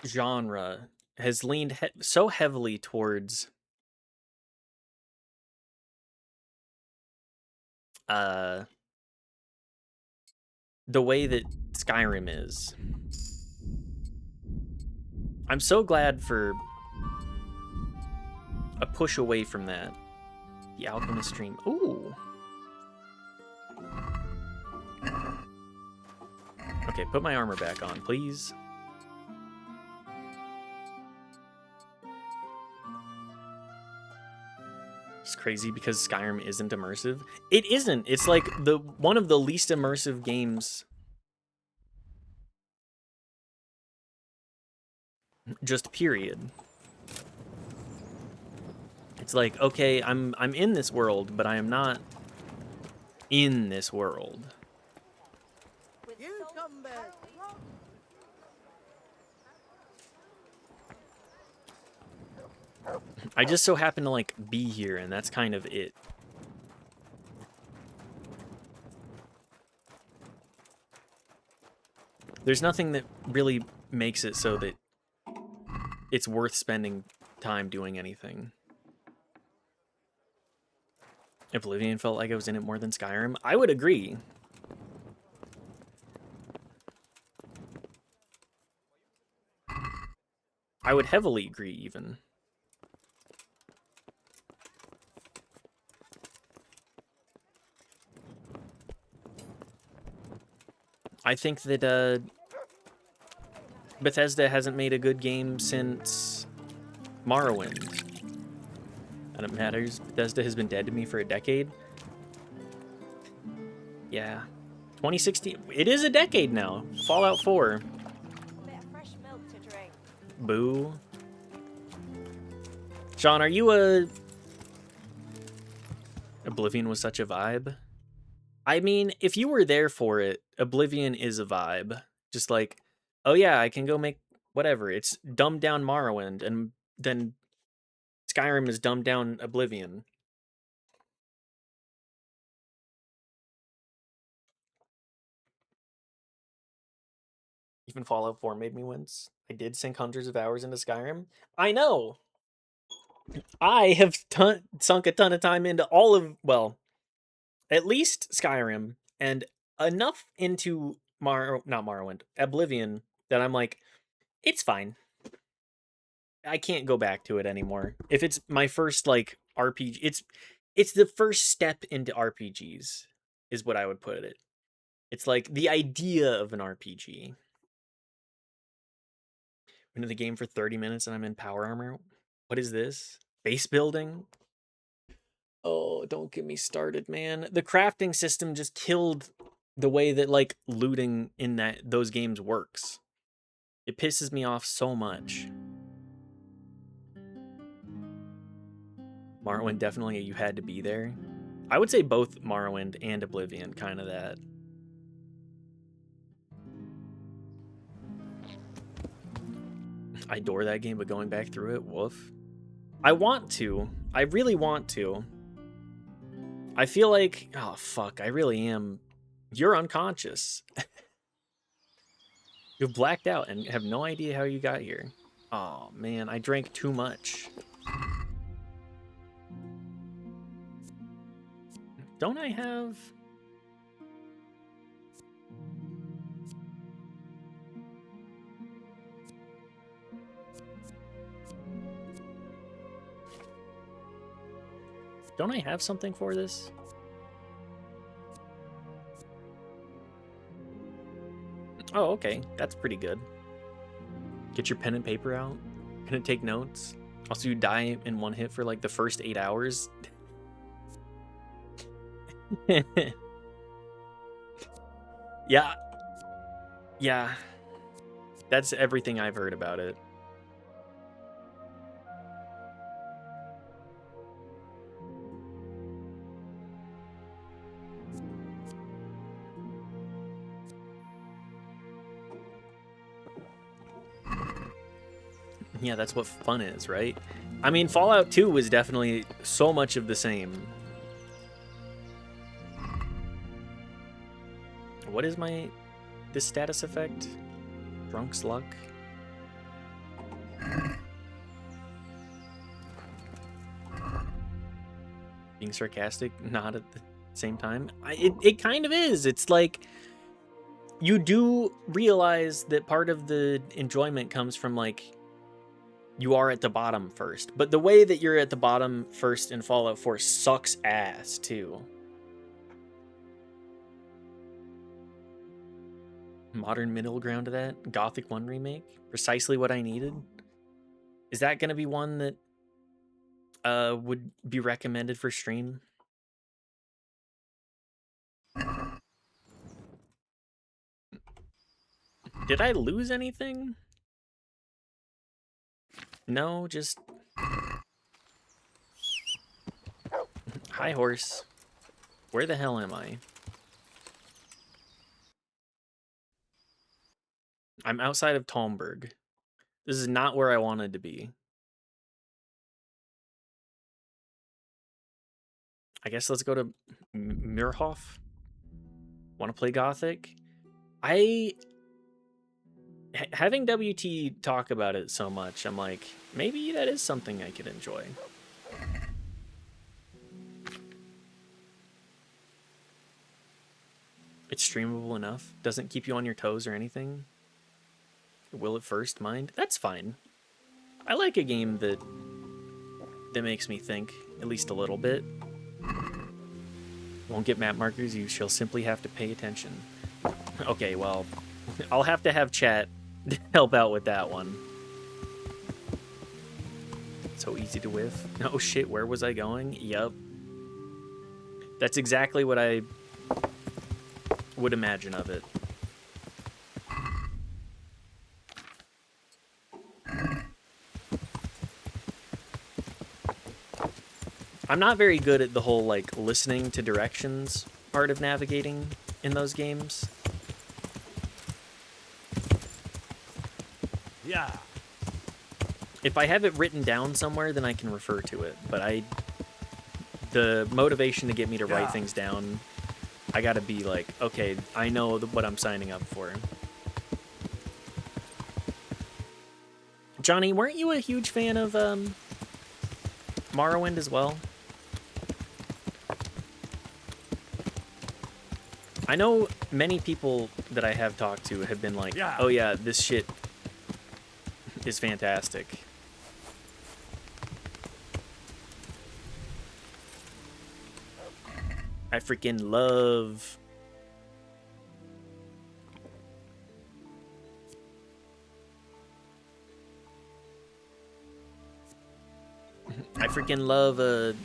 genre has leaned so heavily towards the way that Skyrim is. I'm so glad for a push away from that. The Alchemist Dream. Ooh. Okay, put my armor back on, please. It's crazy because Skyrim isn't immersive. It isn't. It's like one of the least immersive games. Just period. It's like, okay, I'm in this world, but I am not in this world. You come back. I just so happen to like be here, and that's kind of it. There's nothing that really makes it so that it's worth spending time doing anything. Oblivion felt like I was in it more than Skyrim. I would agree. I would heavily agree, even. I think that Bethesda hasn't made a good game since Morrowind. And it matters. Bethesda has been dead to me for a decade. Yeah. 2016. It is a decade now. Fallout 4. Boo. Sean, are you a... Oblivion was such a vibe? I mean, if you were there for it, Oblivion is a vibe. Just like, oh yeah, I can go make whatever. It's dumbed down Morrowind, and then Skyrim is dumbed down Oblivion. Even Fallout 4 made me wince. I did sink hundreds of hours into Skyrim. I know! I have sunk a ton of time into all of, well, at least Skyrim, and enough into not Morrowind, Oblivion, that I'm like, it's fine. I can't go back to it anymore. If it's my first, like, RPG, it's the first step into RPGs, is what I would put it. It's like the idea of an RPG. I'm into the game for 30 minutes and I'm in power armor. What is this? Base building? Oh, don't get me started, man. The crafting system just killed the way that, like, looting in those games works. It pisses me off so much. Morrowind, definitely you had to be there. I would say both Morrowind and Oblivion, kind of that. I adore that game, but going back through it, woof. I want to. I really want to. I feel like, oh fuck, I really am. You're unconscious. You've blacked out and have no idea how you got here. Oh man, I drank too much. Don't I have... Don't I have something for this? Oh, okay. That's pretty good. Get your pen and paper out. Gonna take notes. Also, you die in one hit for like the first 8 hours. Yeah. Yeah. That's everything I've heard about it. Yeah, that's what fun is, right? I mean, Fallout 2 was definitely so much of the same. What is this status effect? Drunk's luck? Being sarcastic, not at the same time. It kind of is. It's like, you do realize that part of the enjoyment comes from, like, you are at the bottom first. But the way that you're at the bottom first in Fallout 4 sucks ass, too. Modern middle ground to that? Gothic 1 remake? Precisely what I needed? Is that going to be one that would be recommended for stream? Did I lose anything? No, just... Hi, horse. Where the hell am I? I'm outside of Talmberg. This is not where I wanted to be. I guess let's go to Mirhoff. Want to play Gothic? Having WT talk about it so much, I'm like, maybe that is something I could enjoy. It's streamable enough. Doesn't keep you on your toes or anything. Will it first mind? That's fine. I like a game that makes me think, at least a little bit. Won't get map markers, you shall simply have to pay attention. Okay, well, I'll have to have chat help out with that one. So easy to whiff. Oh shit, where was I going? Yup. That's exactly what I would imagine of it. I'm not very good at the whole, like, listening to directions part of navigating in those games. Yeah. If I have it written down somewhere, then I can refer to it. But the motivation to get me to write things down, I gotta be like, okay, I know what I'm signing up for. Johnny, weren't you a huge fan of Morrowind as well? I know many people that I have talked to have been like, oh yeah, this shit is fantastic. I freaking love... I freaking love, oh,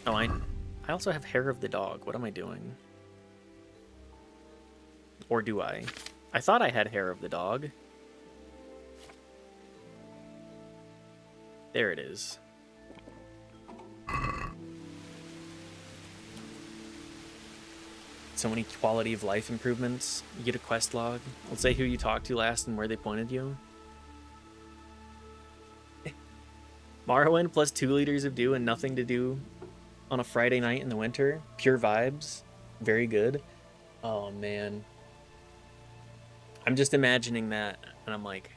I also have Hair of the Dog. What am I doing? Or do I? I thought I had Hair of the Dog. There it is. So many quality of life improvements. You get a quest log. Let's say who you talked to last and where they pointed you. Morrowind plus 2 liters of dew and nothing to do on a Friday night in the winter. Pure vibes. Very good. Oh, man. I'm just imagining that, and I'm like,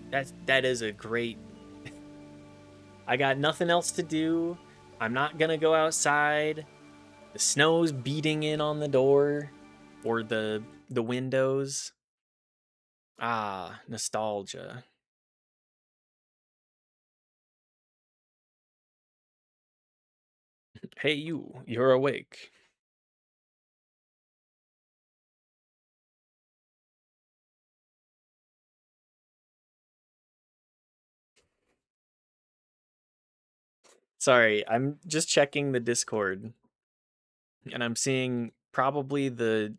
that is a great... I got nothing else to do. I'm not gonna go outside. The snow's beating in on the door or the windows. Ah, nostalgia. Hey, you're awake. Sorry, I'm just checking the Discord. And I'm seeing probably the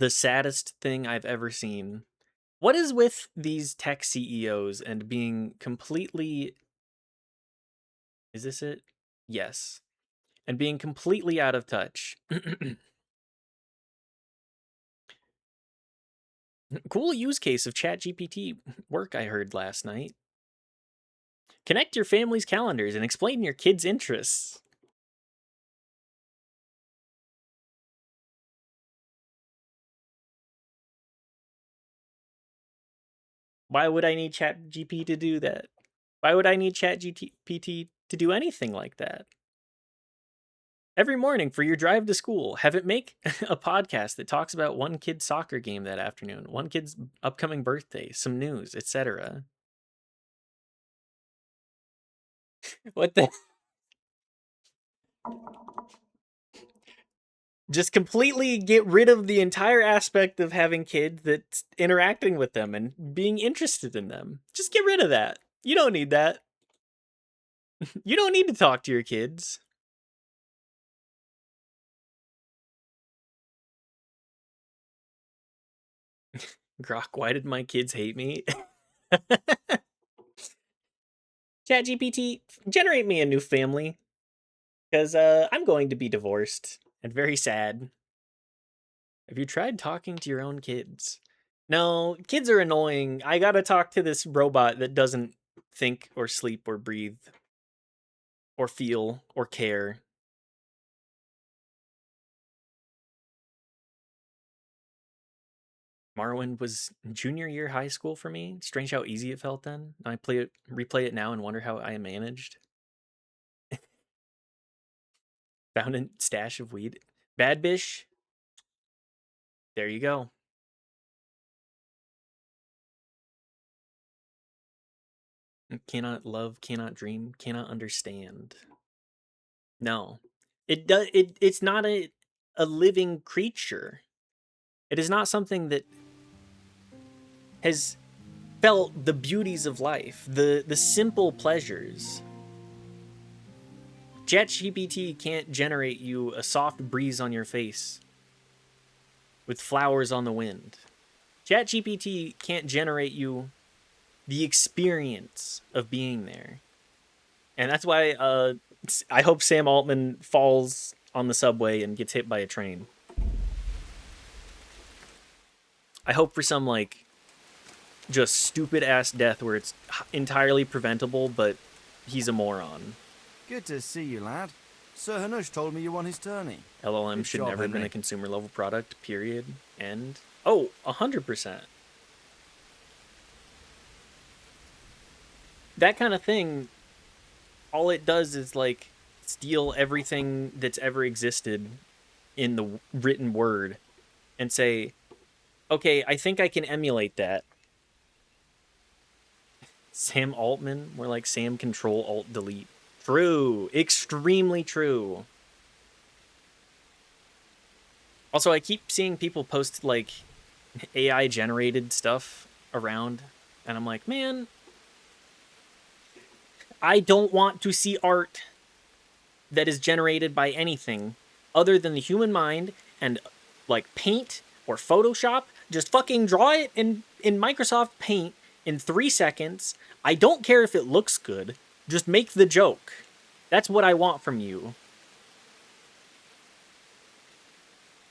saddest thing I've ever seen. What is with these tech CEOs and being completely... Is this it? Yes. And being completely out of touch. Cool use case of ChatGPT work I heard last night. Connect your family's calendars and explain your kids' interests. Why would I need ChatGPT to do that? Why would I need ChatGPT to do anything like that? Every morning for your drive to school, have it make a podcast that talks about one kid's soccer game that afternoon, one kid's upcoming birthday, some news, etc. What the... Just completely get rid of the entire aspect of having kids that's interacting with them and being interested in them. Just get rid of that. You don't need that. You don't need to talk to your kids. Grok, why did my kids hate me? ChatGPT, generate me a new family. Because I'm going to be divorced and very sad. Have you tried talking to your own kids? No, kids are annoying. I gotta talk to this robot that doesn't think or sleep or breathe or feel or care. Morrowind was junior year high school for me. Strange how easy it felt then. I replay it now and wonder how I managed. Found a stash of weed. Bad Bish. There you go. Cannot love, cannot dream, cannot understand. No. It's not a living creature. It is not something that has felt the beauties of life, the simple pleasures. ChatGPT can't generate you a soft breeze on your face with flowers on the wind. ChatGPT can't generate you the experience of being there. And that's why I hope Sam Altman falls on the subway and gets hit by a train. I hope for some, like, just stupid-ass death where it's entirely preventable, but he's a moron. Good to see you, lad. Sir Hanush told me you won his tourney. LLM Good should job, never have been Henry. a consumer-level product, period. End. Oh, 100%. That kind of thing, all it does is, like, steal everything that's ever existed in the written word and say, okay, I think I can emulate that. Sam Altman, more like Sam Control Alt Delete. True. Extremely true. Also, I keep seeing people post, like, AI-generated stuff around, and I'm like, man, I don't want to see art that is generated by anything other than the human mind and, like, Paint or Photoshop. Just fucking draw it in Microsoft Paint in 3 seconds. I don't care if it looks good. Just make the joke. That's what I want from you.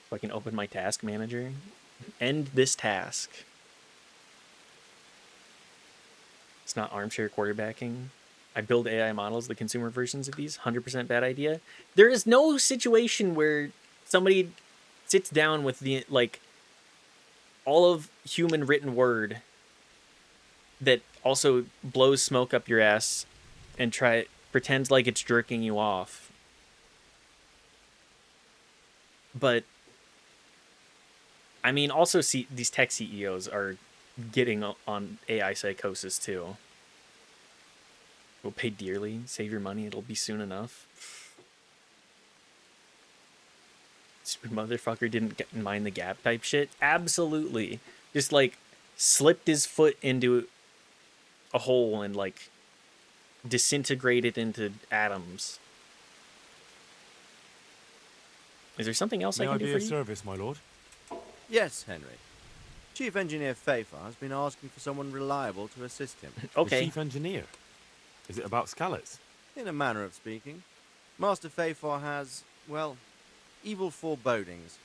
So I can open my task manager. End this task. It's not armchair quarterbacking. I build AI models, the consumer versions of these. 100% bad idea. There is no situation where somebody sits down with the like all of human written word that also blows smoke up your ass and pretends like it's jerking you off. But I mean, also these tech CEOs are getting on AI psychosis too. We'll pay dearly, save your money, it'll be soon enough. Stupid motherfucker didn't mind the gap type shit. Absolutely. Just like slipped his foot into a hole and like disintegrated into atoms. Is there something else I can do for you? Service, my lord. Yes, Henry. Chief Engineer Fafar has been asking for someone reliable to assist him. Okay. The Chief Engineer? Is it about Skalitz? In a manner of speaking. Master Fafar has, well, evil forebodings.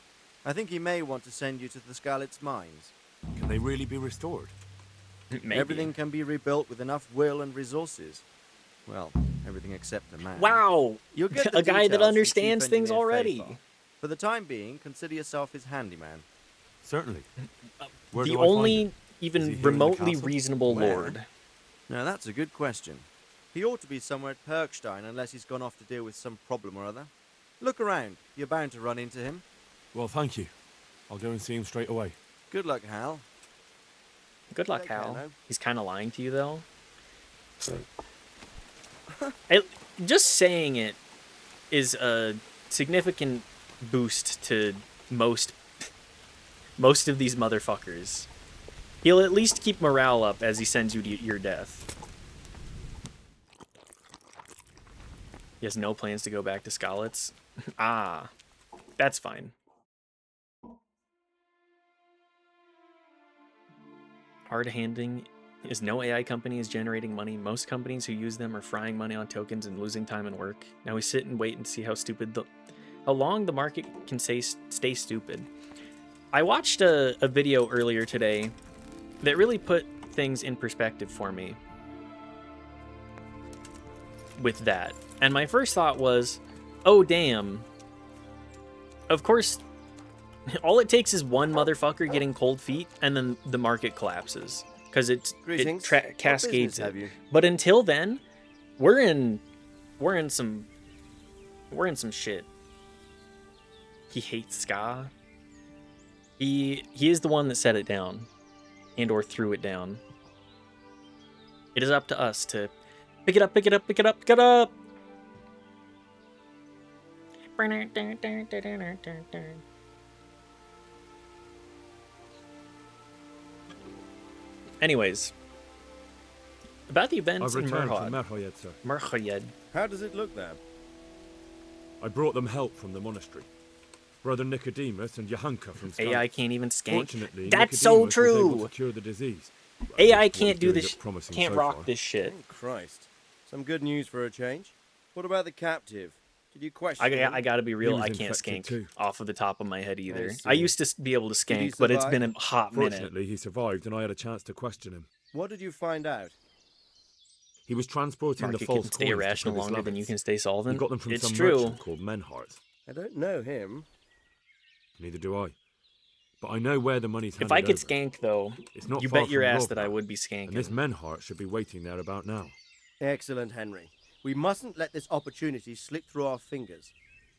I think he may want to send you to the Skalitz mines. Can they really be restored? Maybe. Everything can be rebuilt with enough will and resources. Well, everything except a man. Wow! You'll get the a guy that details from understands Chief things Engineer already. Fafar. For the time being, consider yourself his handyman. Certainly. The only even remotely reasonable lord. Now that's a good question. He ought to be somewhere at Perkstein unless he's gone off to deal with some problem or other. Look around. You're bound to run into him. Well, thank you. I'll go and see him straight away. Good luck, Hal. Good luck, Take care, Hal. no? He's kind of lying to you, though. Just saying it is a significant boost to most of these motherfuckers. He'll at least keep morale up as he sends you to your death. He has no plans to go back to Skalitz. Ah, that's fine. Hard-handing is no AI company is generating money. Most companies who use them are frying money on tokens and losing time and work. Now we sit and wait and see how long the market can stay stupid. I watched a video earlier today that really put things in perspective for me with that. And my first thought was, oh damn. Of course, all it takes is one motherfucker getting cold feet and then the market collapses. Because it cascades it. But until then, we're in some shit. He hates ska. He is the one that set it down and or threw it down. It is up to us to pick it up, pick it up, pick it up, pick it up. Anyways, about the events in I've returned Merhod. from Merhoyed, sir. Merhoyed. How does it look there? I brought them help from the monastery. Brother Nicodemus and Johanka from Skalitz. AI can't even skank. Fortunately, That's so Nicodemus was able true. to cure the disease. AI What can't he's do doing this. looked promising Can't so rock far. this shit. Oh, Christ. Some good news for a change. What about the captive? Did you question him? I gotta be real. was I can't infected skank too. off of the top of my head either. see. I used to be able to Did he skank, but it's survive? been a hot minute. Fortunately, he survived, and I had a chance to question him. What did you find out? He was transporting Market the false can stay coins irrational to Privis longer than you Lovitz. can stay solvent. He got them from It's some true. merchant called Menhart. I don't know him. Neither do I. But I know where the money's If handed I could over. skank, though, It's not you far bet your from ass that I Rovra, would be skanking. And this Menhart should be waiting there about now. Excellent, Henry. We mustn't let this opportunity slip through our fingers.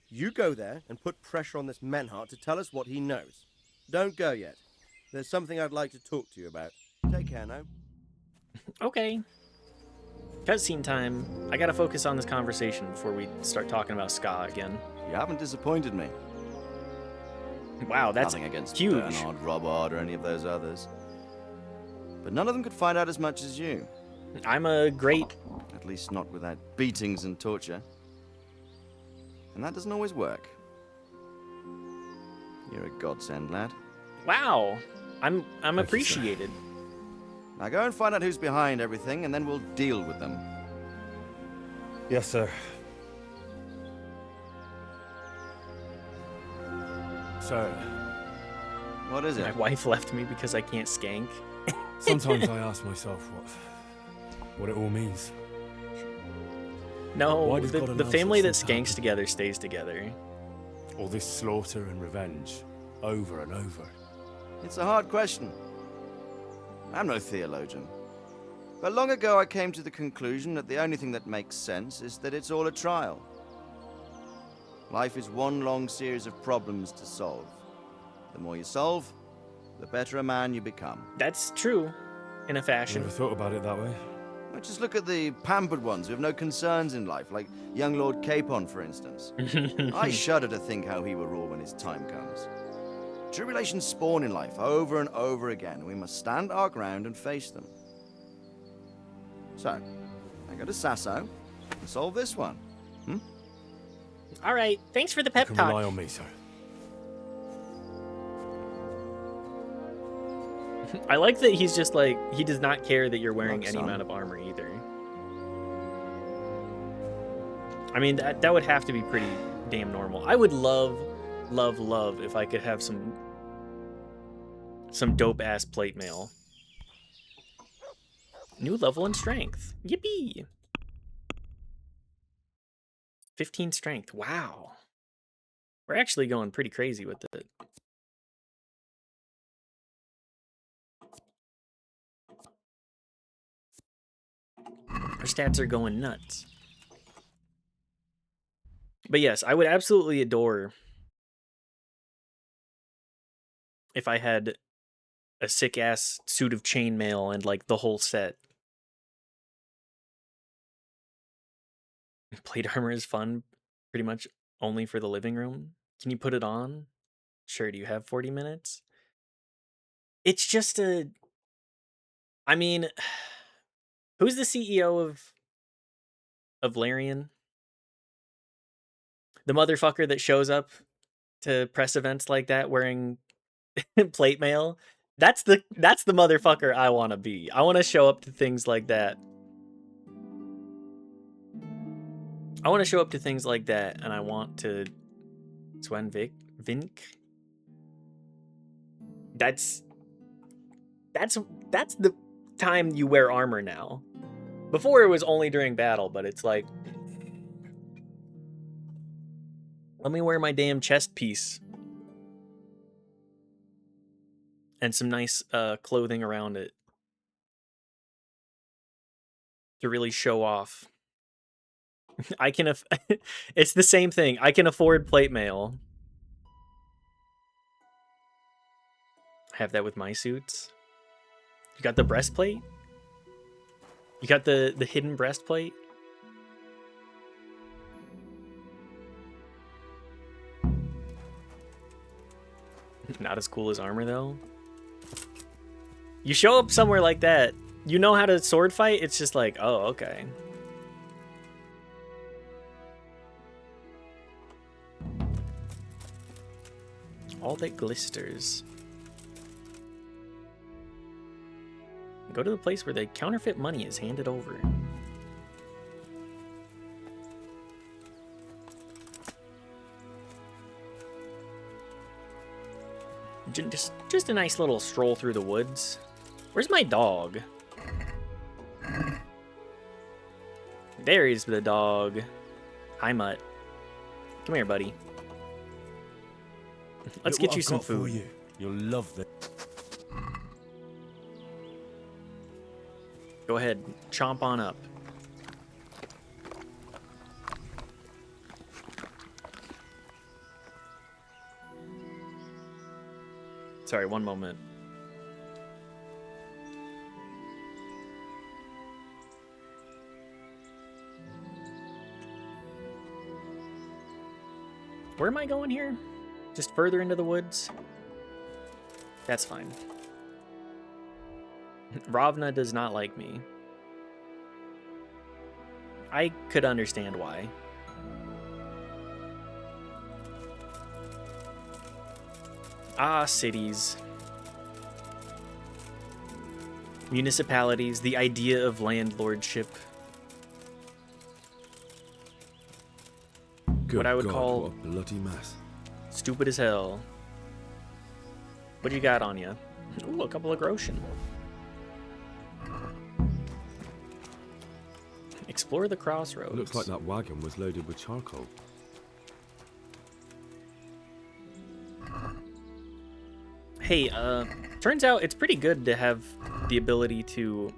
You go there and put pressure on this Menhart to tell us what he knows. Don't go yet. There's something I'd like to talk to you about. Take care now. Okay. Cutscene time. I gotta focus on this conversation before we start talking about ska again. You haven't disappointed me. Wow, that's Nothing against huge. Bernard, Robard, or any of those others. But none of them could find out as much as you. I'm a great... At least not without beatings and torture. And that doesn't always work. You're a godsend, lad. Wow. I'm you, sir. appreciated. Now go and find out who's behind everything, and then we'll deal with them. Yes, sir. Sir, What is it? My wife left me because I can't skank. Sometimes I ask myself what it all means. No, Why does God the allow family such that things skanks together stays together. All this slaughter and revenge, over and over. It's a hard question. I'm no theologian. But long ago I came to the conclusion that the only thing that makes sense is that it's all a trial. Life is one long series of problems to solve. The more you solve, the better a man you become. That's true, in a fashion. Never thought about it that way. Well, just look at the pampered ones who have no concerns in life, like young Lord Capon, for instance. I shudder to think how he will rule when his time comes. Tribulations spawn in life over and over again, and we must stand our ground and face them. So, I go to Sasso and solve this one. All right, thanks for the pep You can talk. rely on me, sir. I like that he's just like, he does not care that you're wearing Look, any son. amount of armor either. I mean, that would have to be pretty damn normal. I would love if I could have some dope ass plate mail. New level in strength. Yippee! 15 strength. Wow. We're actually going pretty crazy with it. Our stats are going nuts. But yes, I would absolutely adore if I had a sick-ass suit of chainmail and, like, the whole set. Plate armor is fun, pretty much only for the living room. Can you put it on? Sure, do you have 40 minutes? It's just a... I mean, who's the CEO of Larian? The motherfucker that shows up to press events like that wearing plate mail? That's the motherfucker I want to be. I want to show up to things like that. I want to show up to things like that, and I want to... Sven Vink? That's the time you wear armor now. Before it was only during battle, but it's like... Let me wear my damn chest piece. And some nice clothing around it. To really show off. I can... It's the same thing. I can afford plate mail. I have that with my suits. You got the breastplate? You got the hidden breastplate? Not as cool as armor, though. You show up somewhere like that, you know how to sword fight? It's just like, oh, okay. All that glisters. Go to the place where the counterfeit money is handed over. Just a nice little stroll through the woods. Where's my dog? There is the dog. Hi, Mutt. Come here, buddy. Let's Look get what you I've some got for food. you. You'll love this. Go ahead, chomp on up. Sorry, one moment. Where am I going here? Just further into the woods? That's fine. Ravna does not like me. I could understand why. Ah, cities. Municipalities, the idea of landlordship. What I would call what a bloody mess. stupid as hell. What do you got on you? Ooh, a couple of groschen. Explore the crossroads. Looks like that wagon was loaded with charcoal. Hey, turns out it's pretty good to have the ability to...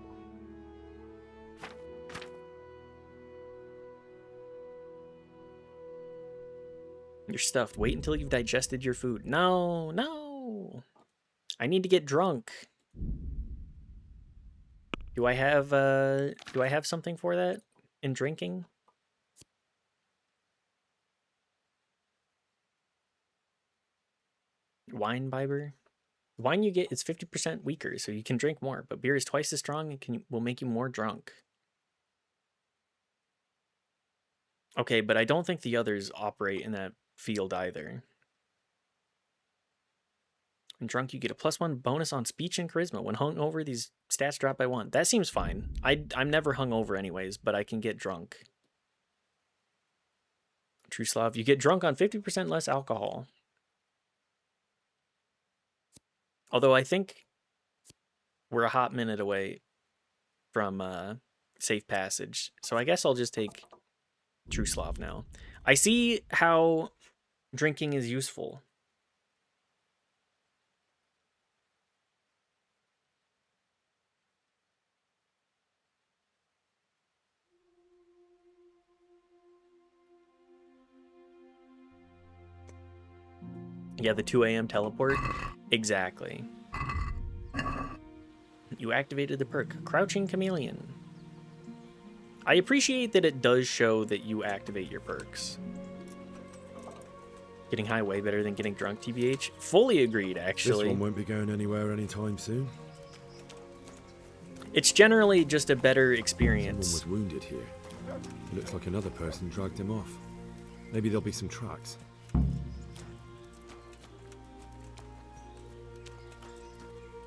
You're stuffed. Wait until you've digested your food. No, no. I need to get drunk. Do I have something for that in drinking? Wine Biber? The wine you get is 50% weaker, so you can drink more, but beer is twice as strong and will make you more drunk. Okay, but I don't think the others operate in that field either. When drunk, you get a +1 bonus on speech and charisma. When hungover, these stats drop by 1. That seems fine. I'm never hungover anyways, but I can get drunk. Truslav, you get drunk on 50% less alcohol. Although I think we're a hot minute away from safe passage. So I guess I'll just take Truslav now. I see how drinking is useful. Yeah, the 2 a.m. teleport. Exactly. You activated the perk, Crouching Chameleon. I appreciate that it does show that you activate your perks. Getting high way better than getting drunk, TBH. Fully agreed, actually. This one won't be going anywhere anytime soon. It's generally just a better experience. Someone was wounded here. It looks like another person dragged him off. Maybe there'll be some tracks.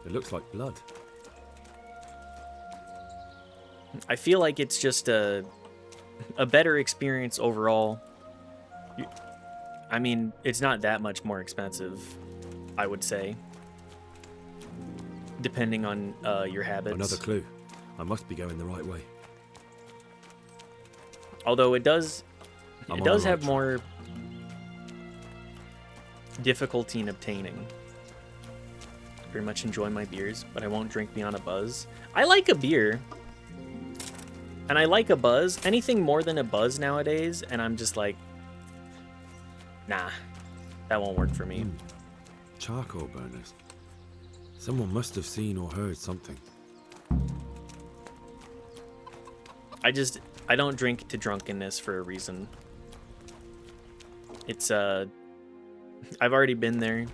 It looks like blood. I feel like it's just a better experience overall. I mean, it's not that much more expensive, I would say, depending on your habits. Another clue. I must be going the right way. Although it does have more difficulty in obtaining. Very much enjoy my beers, but I won't drink beyond a buzz. I like a beer. And I like a buzz. Anything more than a buzz nowadays, and I'm just like, nah, that won't work for me. Charcoal burners. Someone must have seen or heard something. I don't drink to drunkenness for a reason. It's, I've already been there.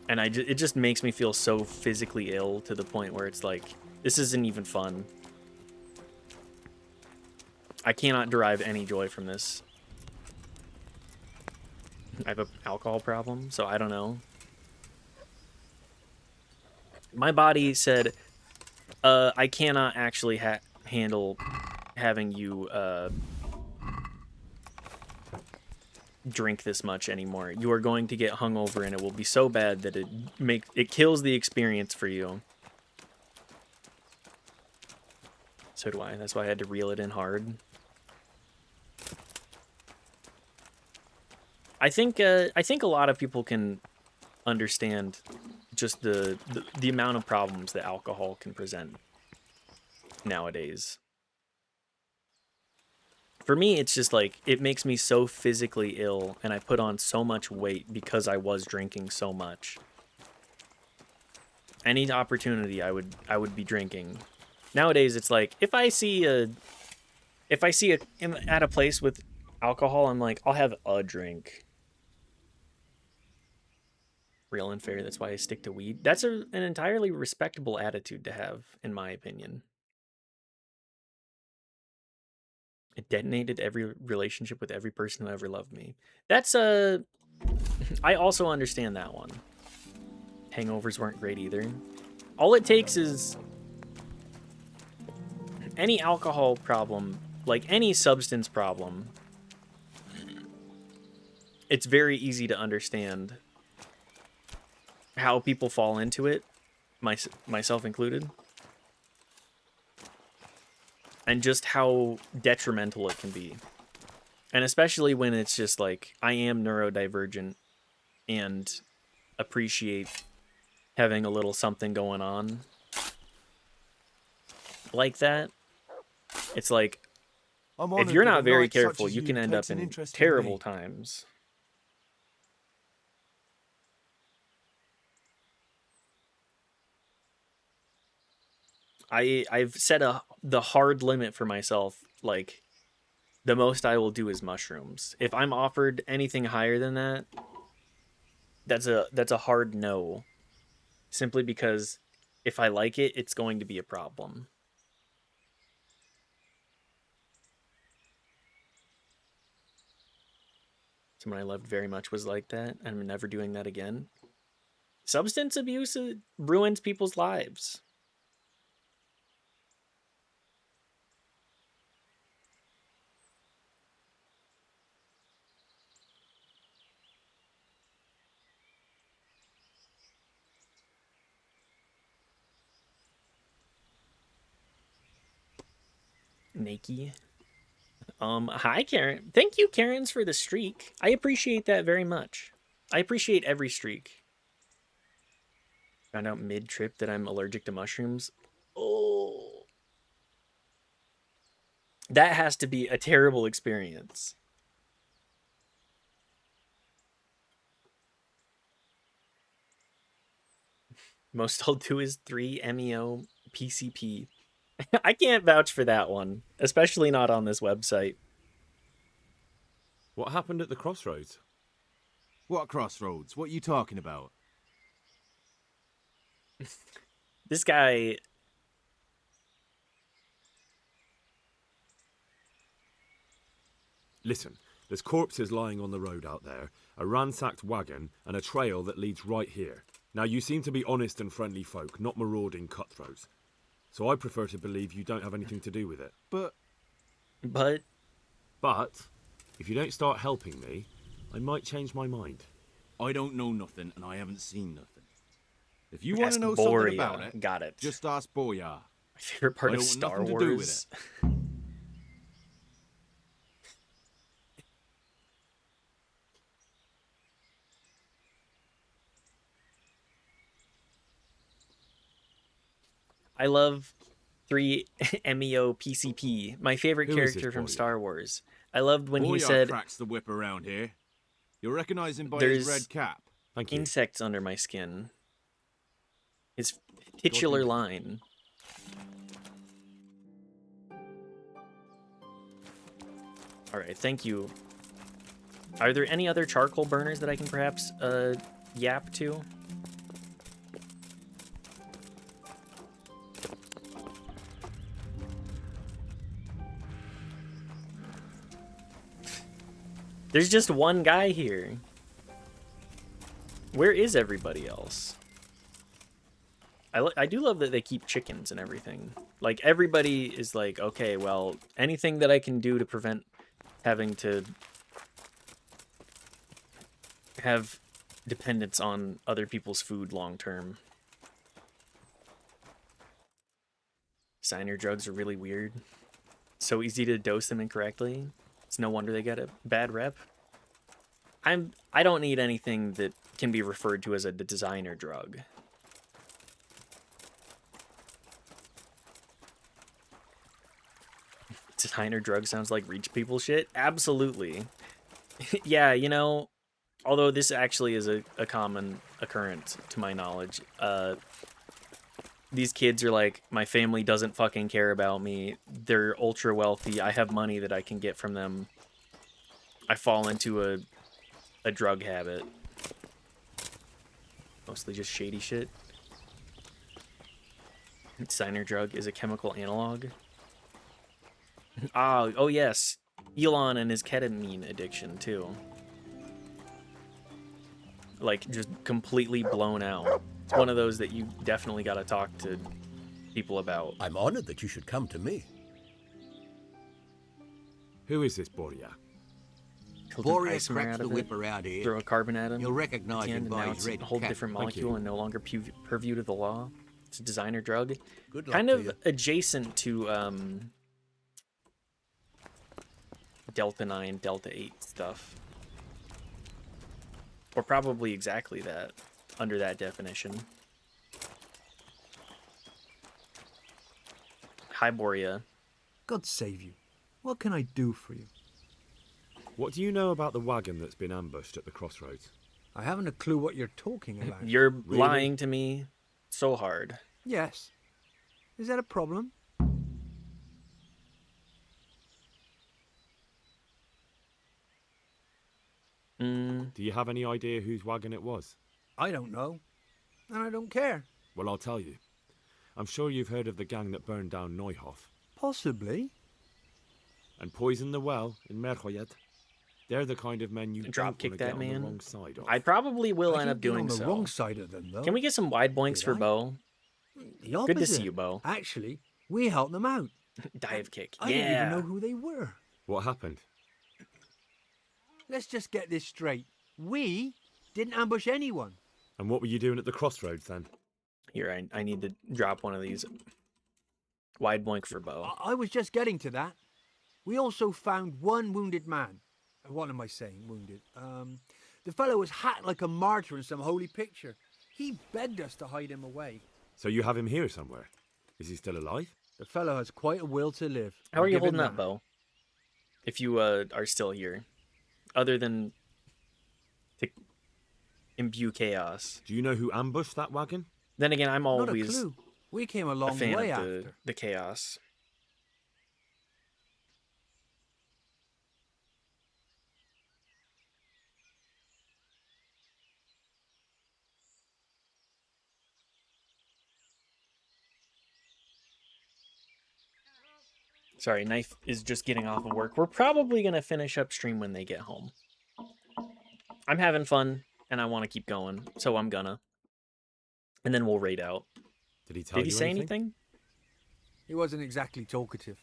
And it just makes me feel so physically ill to the point where it's like, this isn't even fun. I cannot derive any joy from this. I have an alcohol problem, so I don't know. My body said, I cannot actually handle having you drink this much anymore. You are going to get hungover, and it will be so bad that it kills the experience for you. So do I. That's why I had to reel it in hard. I think a lot of people can understand just the amount of problems that alcohol can present nowadays. For me, it's just like, it makes me so physically ill, and I put on so much weight because I was drinking so much. Any opportunity, I would be drinking. Nowadays, it's like, if I see at a place with alcohol, I'm like, I'll have a drink. Real and fair, that's why I stick to weed. That's an entirely respectable attitude to have, in my opinion. It detonated every relationship with every person who ever loved me. That's I also understand that one. Hangovers weren't great either. All it takes is any alcohol problem, like any substance problem. It's very easy to understand how people fall into it, myself included. and just how detrimental it can be. And especially when it's just like, I am neurodivergent and appreciate having a little something going on like that. It's like, I'm if honoured you're that not a very knight such careful, as you you can end takes up an in interest in terrible me. times. I've set the hard limit for myself. Like, the most I will do is mushrooms. If I'm offered anything higher than that, that's a hard no. Simply because if I like it, it's going to be a problem. Someone I loved very much was like that. I'm never doing that again. Substance abuse ruins people's lives. Nakey. Hi, Karen. Thank you, Karens, for the streak. I appreciate that very much. I appreciate every streak. Found out mid-trip that I'm allergic to mushrooms. Oh. That has to be a terrible experience. Most I'll do is 3 MEO PCP. I can't vouch for that one, especially not on this website. What happened at the crossroads? What crossroads? What are you talking about? This guy... Listen, there's corpses lying on the road out there, a ransacked wagon, and a trail that leads right here. Now, you seem to be honest and friendly folk, not marauding cutthroats. So I prefer to believe you don't have anything to do with it. But, if you don't start helping me, I might change my mind. I don't know nothing, and I haven't seen nothing. If you want Ask to know Boria. something about it, got it. just ask Boyar. My favorite part I of don't want Star nothing Wars. to do with it. I love 3 MEO PCP, my favorite Who is character this from Boyar? Star Wars. I loved when he Boyar said, cracks the whip around here. You'll recognize him by there's his red cap. Thank you. insects under my skin. His titular line. Alright, thank you. Are there any other charcoal burners that I can perhaps yap to? There's just one guy here. Where is everybody else? I do love that they keep chickens and everything. Like, everybody is like, okay, well, anything that I can do to prevent having to have dependence on other people's food long term. Designer drugs are really weird. So easy to dose them incorrectly. It's no wonder they get a bad rep. I don't need anything that can be referred to as a designer drug. Designer drug sounds like rich people shit? Absolutely. Yeah, you know, although this actually is a common occurrence to my knowledge. These kids are like, my family doesn't fucking care about me. They're ultra wealthy. I have money that I can get from them. I fall into a drug habit. Mostly just shady shit. Designer drug is a chemical analog. Oh yes. Elon and his ketamine addiction too. Like, just completely blown out. It's one of those that you definitely gotta talk to people about. I'm honored that you should come to me. Who is this Boria? Boria cracks the whip around here. Throw a carbon at him. You'll recognize at the him end, by and now his it's red a whole cap. different Thank molecule you. and no longer purview to the law. It's a designer drug. Good luck Kind to of you. adjacent to Delta 9, Delta 8 stuff. Or probably exactly that, under that definition. Hi, Boria. God save you. What can I do for you? What do you know about the wagon that's been ambushed at the crossroads? I haven't a clue what you're talking about. You're Really? lying to me so hard. Yes. Is that a problem? Do you have any idea whose wagon it was? I don't know. And I don't care. Well, I'll tell you. I'm sure you've heard of the gang that burned down Neuhof Possibly. and poisoned the well in Merhoyed. They're the kind of men you Drop don't kick want to get that on man. the wrong side of. I probably will I end didn't up get doing on the so. wrong side of them, though. Can we get some wide boinks Did for I? Bo? The opposite. Good to see you, Bo. Actually, we helped them out. Dive kick. I didn't even Yeah. know who they were. What happened? Let's just get this straight. We didn't ambush anyone. And what were you doing at the crossroads then? Here, I need to drop one of these. Wide boink for Bo. I was just getting to that. We also found one wounded man. What am I saying, wounded? The fellow was hacked like a martyr in some holy picture. He begged us to hide him away. So you have him here somewhere? Is he still alive? The fellow has quite a will to live. How are I'll you give him holding up, that. Bo? If you are still here. Other than to imbue chaos. Do you know who ambushed that wagon? Then again, I'm Not a always clue. We came a a long fan way of after. the chaos. Sorry, Knife is just getting off of work. We're probably going to finish up stream when they get home. I'm having fun, and I want to keep going, so I'm gonna. And then we'll raid out. Did he tell Did he you say anything? anything? He wasn't exactly talkative.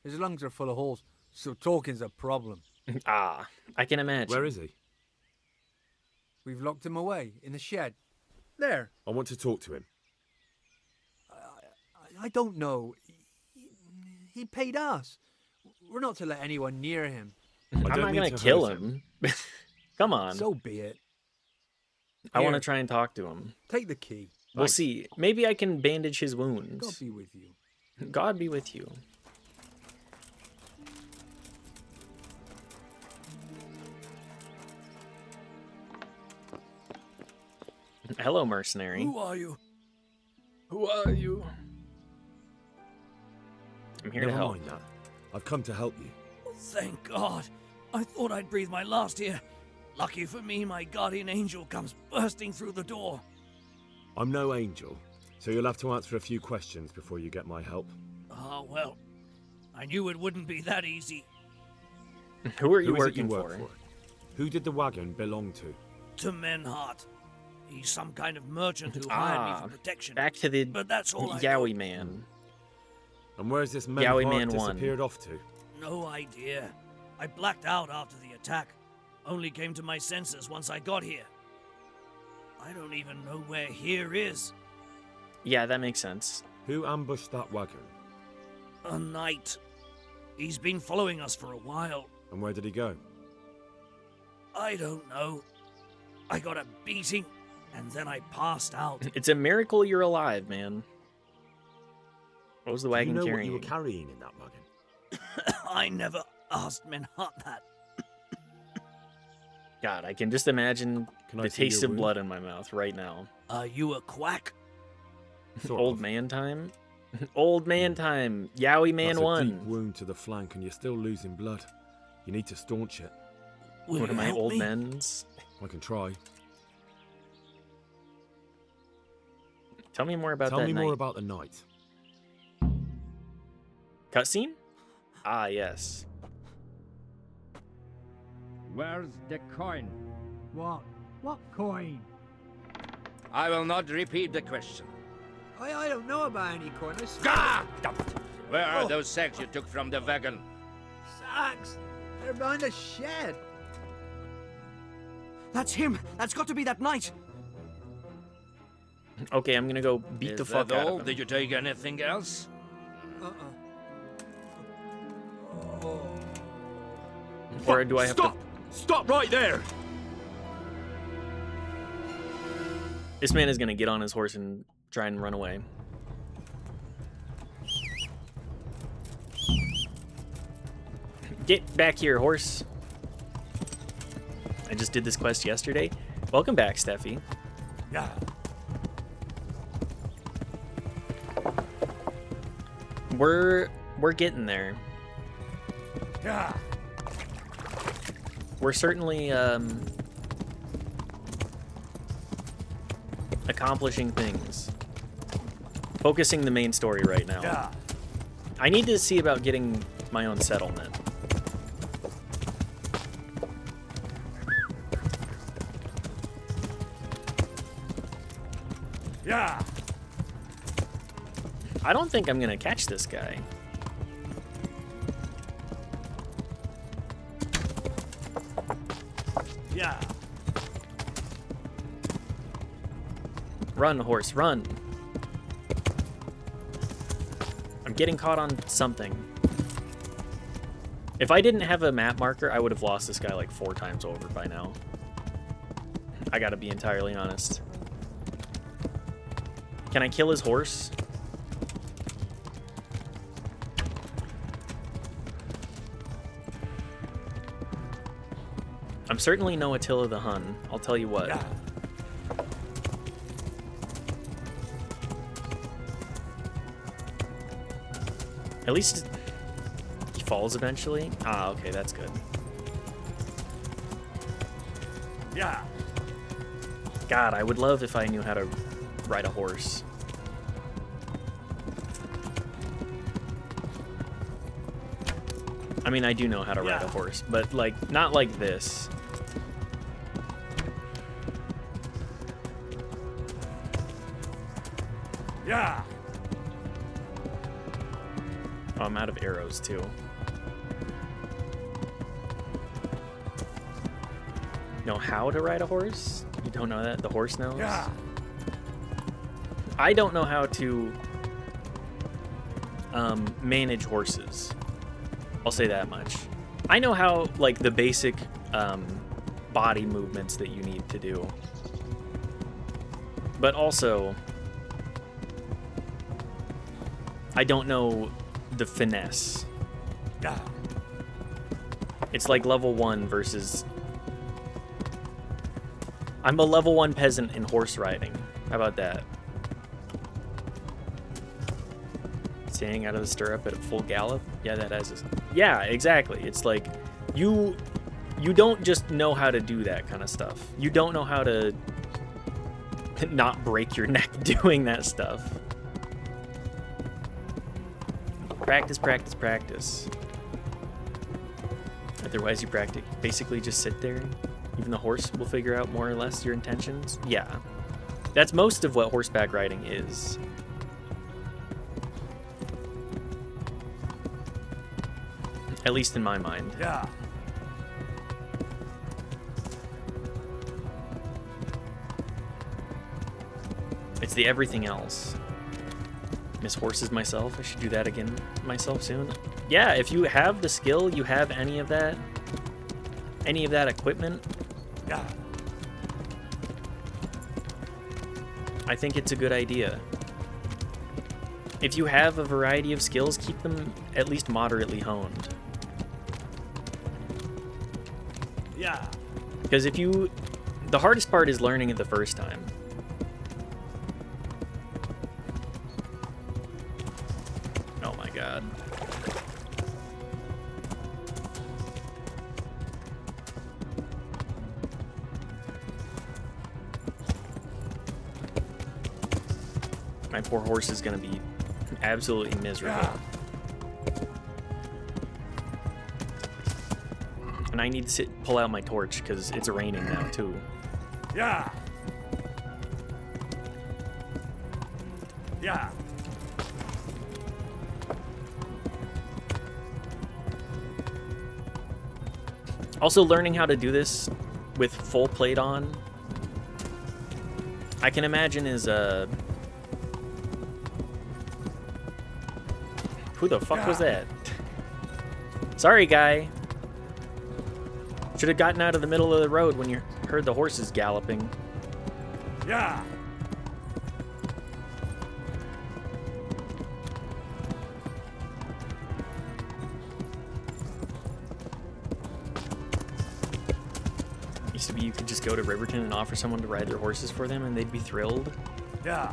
His lungs are full of holes, so talking's a problem. Ah, I can imagine. Where is he? We've locked him away in the shed. There. I want to talk to him. I don't know. He paid us. We're not to let anyone near him. I'm not going to kill him. Come on. So be it. I want to Here. try and talk to him. Take the key. We'll see. Maybe I can bandage his wounds. God be with you. God be with you. Hello, mercenary. Who are you? Who are you? I'm here to Never help. mind that. I've come to help you. Thank God. I thought I'd breathe my last here. Lucky for me, my guardian angel comes bursting through the door. I'm no angel, so you'll have to answer a few questions before you get my help. Ah, well. I knew it wouldn't be that easy. Who are you Who is it working work for? Who did the wagon belong to? To Menhart. He's some kind of merchant who hired me for protection. Back to the But that's all I know. Yowie man. And where's this Yowie Menhart Man 1. disappeared off to? No idea. I blacked out after the attack. Only came to my senses once I got here. I don't even know where here is. Yeah, that makes sense. Who ambushed that wagon? A knight. He's been following us for a while. And where did he go? I don't know. I got a beating, and then I passed out. It's a miracle you're alive, man. What was the Do you wagon know what carrying? you were carrying in that wagon? I never asked Menhart that. God, I can just imagine I the see taste your of wound? blood in my mouth right now. Are you a quack? Sort Old of. man time? Old man time. Yowie man That's a 1. deep wound to the flank and you're still losing blood. You need to staunch it. Will One of you my help old me? men's. I can try. Tell me more about Tell that me night. more about the night. Cutscene? Ah, yes. Where's the coin? What? What coin? I will not repeat the question. I don't know about any coin. I Ah! Damn it. Where are Oh. those sacks you took from the wagon? Sacks. They're behind the shed. That's him. That's got to be that knight. Okay, I'm gonna go beat the Is fuck that out all? of him. Did you take anything else? Or do I have Stop! Stop right there! This man is gonna get on his horse and try and run away. Get back here, horse. I just did this quest yesterday. Welcome back, Steffi. Yeah. We're getting there. Yeah. We're certainly accomplishing things. Focusing the main story right now. Yeah. I need to see about getting my own settlement. Yeah. I don't think I'm gonna catch this guy. Yeah. Run, horse, run. I'm getting caught on something. If I didn't have a map marker, I would have lost this guy like 4 times over by now. I gotta be entirely honest. Can I kill his horse? I'm certainly no Attila the Hun, I'll tell you what. Yeah. At least he falls eventually. Ah, okay, that's good. Yeah. God, I would love if I knew how to ride a horse. I mean, I do know how to ride a horse, but like, not like this. Yeah. Oh, I'm out of arrows too. Know how to ride a horse? You don't know that? The horse knows? Yeah. I don't know how to manage horses. I'll say that much. I know how, like, the basic body movements that you need to do. But also, I don't know the finesse. Yeah. It's like level 1 versus... I'm a level 1 peasant in horse riding. How about that? Staying out of the stirrup at a full gallop? Yeah, that has a... Yeah, exactly. It's like, you don't just know how to do that kind of stuff. You don't know how to not break your neck doing that stuff. Practice, practice, practice. Otherwise, you basically just sit there. Even the horse will figure out more or less your intentions. Yeah. That's most of what horseback riding is. At least in my mind. Yeah. It's the everything else. Miss horses myself. I should do that again myself soon. Yeah, if you have the skill, you have any of that equipment. Yeah. I think it's a good idea. If you have a variety of skills, keep them at least moderately honed. Yeah. Because if you... The hardest part is learning it the first time. Oh my god. My poor horse is gonna be absolutely miserable. Yeah. And I need to pull out my torch because it's raining now too. Yeah. Yeah. Also, learning how to do this with full plate on, I can imagine is a... Who the fuck was that? Sorry, guy. Should have gotten out of the middle of the road when you heard the horses galloping. Yeah. Used to be you could just go to Riverton and offer someone to ride their horses for them and they'd be thrilled. Yeah.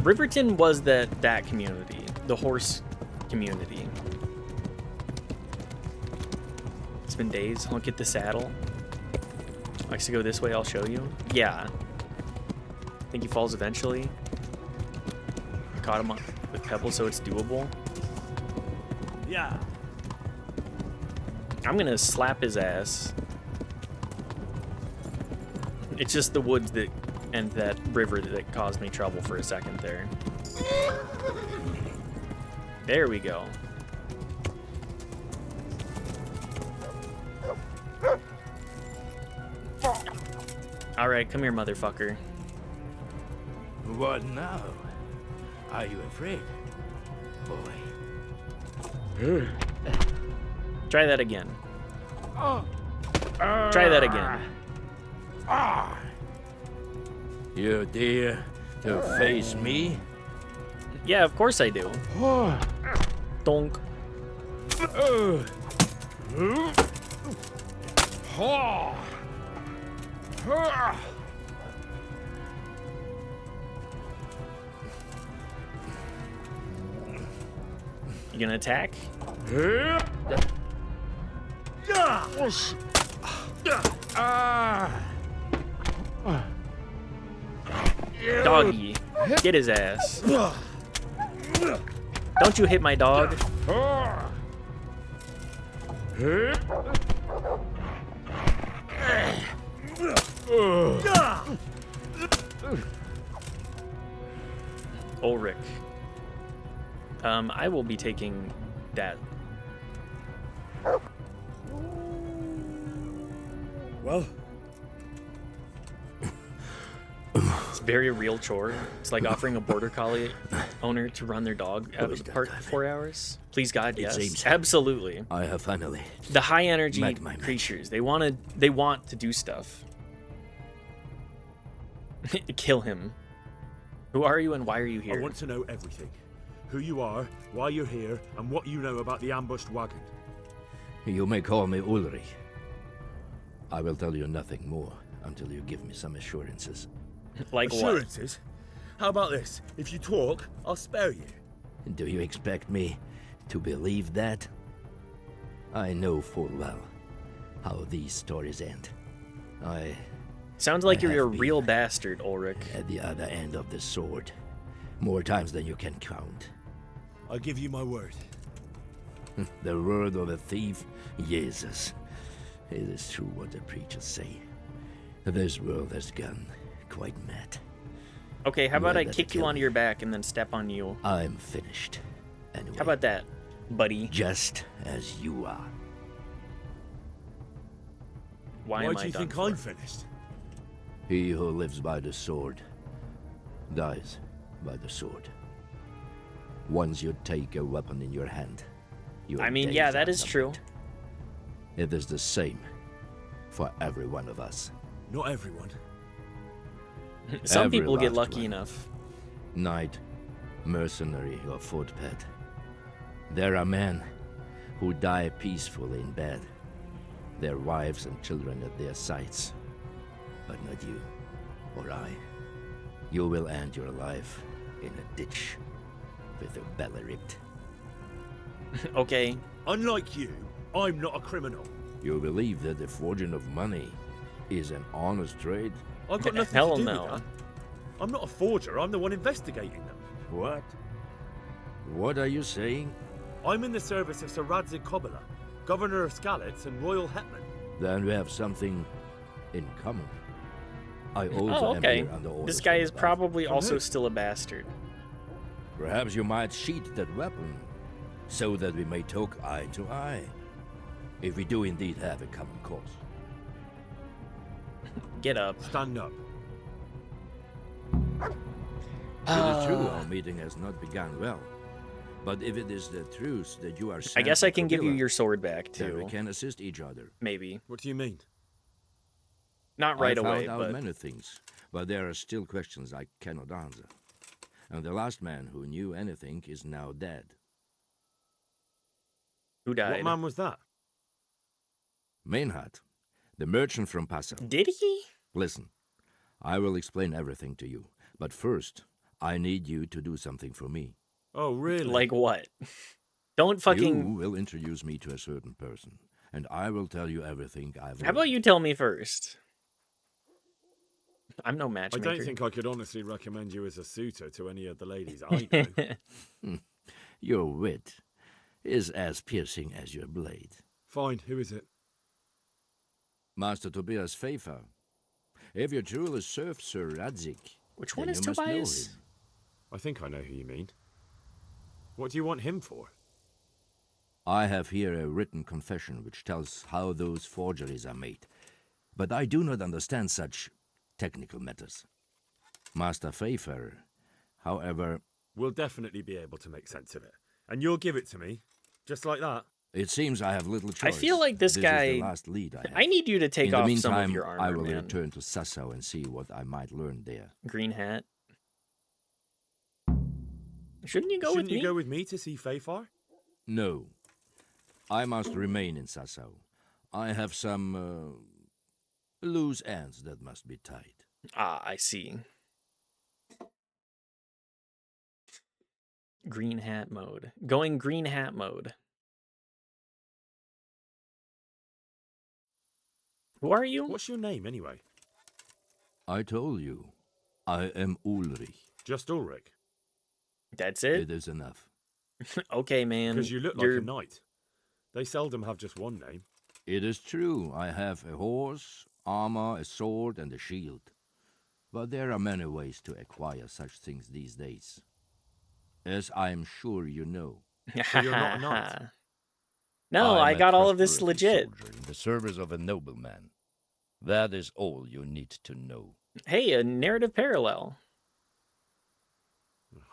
Riverton was that community, the horse community. It's been days. Look at the saddle. Likes to go this way, I'll show you. Yeah. Think he falls eventually. Caught him with pebbles so it's doable. Yeah. I'm gonna slap his ass. It's just the woods and that river that caused me trouble for a second there. There we go. Alright, come here, motherfucker. What now? Are you afraid, boy? Try that again. Try that again. You dare to face me? Yeah, of course I do. Donk. You gonna attack? Doggy, get his ass. Don't you hit my dog. Ulrich. I will be taking that. Well, it's a very real chore. It's like offering a border collie owner to run their dog out of the park for 4 hours. Please God, yes, seems absolutely. I have finally The high energy met my match. creatures. They want to do stuff. Kill him. Who are you and why are you here? I want to know everything. Who you are, why you're here, and what you know about the ambushed wagon. You may call me Ulrich. I will tell you nothing more until you give me some assurances. Like Assurances? How about this? If you talk, I'll spare you. Do you expect me to believe that? I know full well how these stories end. Sounds like I you're a have real bastard, Ulrich. At the other end of the sword. More times than you can count. I give you my word. The word of a thief? Jesus. It is true what the preachers say. This world has gone quite mad. Okay, how about You I had better kick you kill onto your back and then step on you? I'm finished. Anyway. How about that, buddy? Just as you are. Why do am I you done think for? I'm finished? He who lives by the sword dies by the sword. Once you take a weapon in your hand, your I mean, days yeah, are that is true. numbered. It is the same for every one of us. Not everyone. Some Every people get last lucky one. enough. Knight, mercenary, or footpad. There are men who die peacefully in bed, their wives and children at their sides. But not you, or I. You will end your life in a ditch with your belly ripped. Okay. Unlike you, I'm not a criminal. You believe that the forging of money is an honest trade? I've got nothing Hell to do no. with that. I'm not a forger, I'm the one investigating them. What? What are you saying? I'm in the service of Sir Radzig Kobyla, Governor of Skalitz and Royal Hetman. Then we have something in common. I also Oh, am okay. here under orders This guy from is above. probably From also who? still a bastard. Perhaps you might sheath that weapon, so that we may talk eye to eye. If we do indeed have a common cause. Get up. Stand up. It is true our meeting has not begun well. But if it is the truth that you are I guess I sent to can give you Cordilla, your sword back, then we too. can assist each other. Maybe. What do you mean? Not right I away, found out but... many things, but there are still questions I cannot answer. And the last man who knew anything is now dead. Who died? What man was that? Maynard, the merchant from Passau. Did he? Listen, I will explain everything to you, but first, I need you to do something for me. Oh, really? Like what? Don't fucking... You will introduce me to a certain person, and I will tell you everything I've How about you tell me first? I'm no I matchmaker. don't think I could honestly recommend you as a suitor to any of the ladies I know. Your wit is as piercing as your blade. Fine, who is it? Master Tobias Pfeiffer. If you truly serve Sir Radzik, which then one is you must know Tobias? him. I think I know who you mean. What do you want him for? I have here a written confession which tells how those forgeries are made, but I do not understand such technical matters. Master Pfeiffer, however... We'll definitely be able to make sense of it. And you'll give it to me, just like that. It seems I have little choice. I feel like this guy... is the last lead I have. I need you to take In the off meantime, some of your armor, I will man. return to Sassau and see what I might learn there. Green hat. Shouldn't you go Shouldn't with you me? go with me to see Pfeiffer? No. I must remain in Sassau. I have some loose ends that must be tied. Ah, I see. Green hat mode. Going green hat mode. Who are you? What's your name, anyway? I told you. I am Ulrich. Just Ulrich? That's it? It is enough. Okay, man. Because you look like a knight. They seldom have just one name. It is true. I have a horse, armor, a sword, and a shield. But there are many ways to acquire such things these days. As I am sure you know. So you're not a knight? No, I got all of this legit. In the service of a nobleman. That is all you need to know. Hey, a narrative parallel.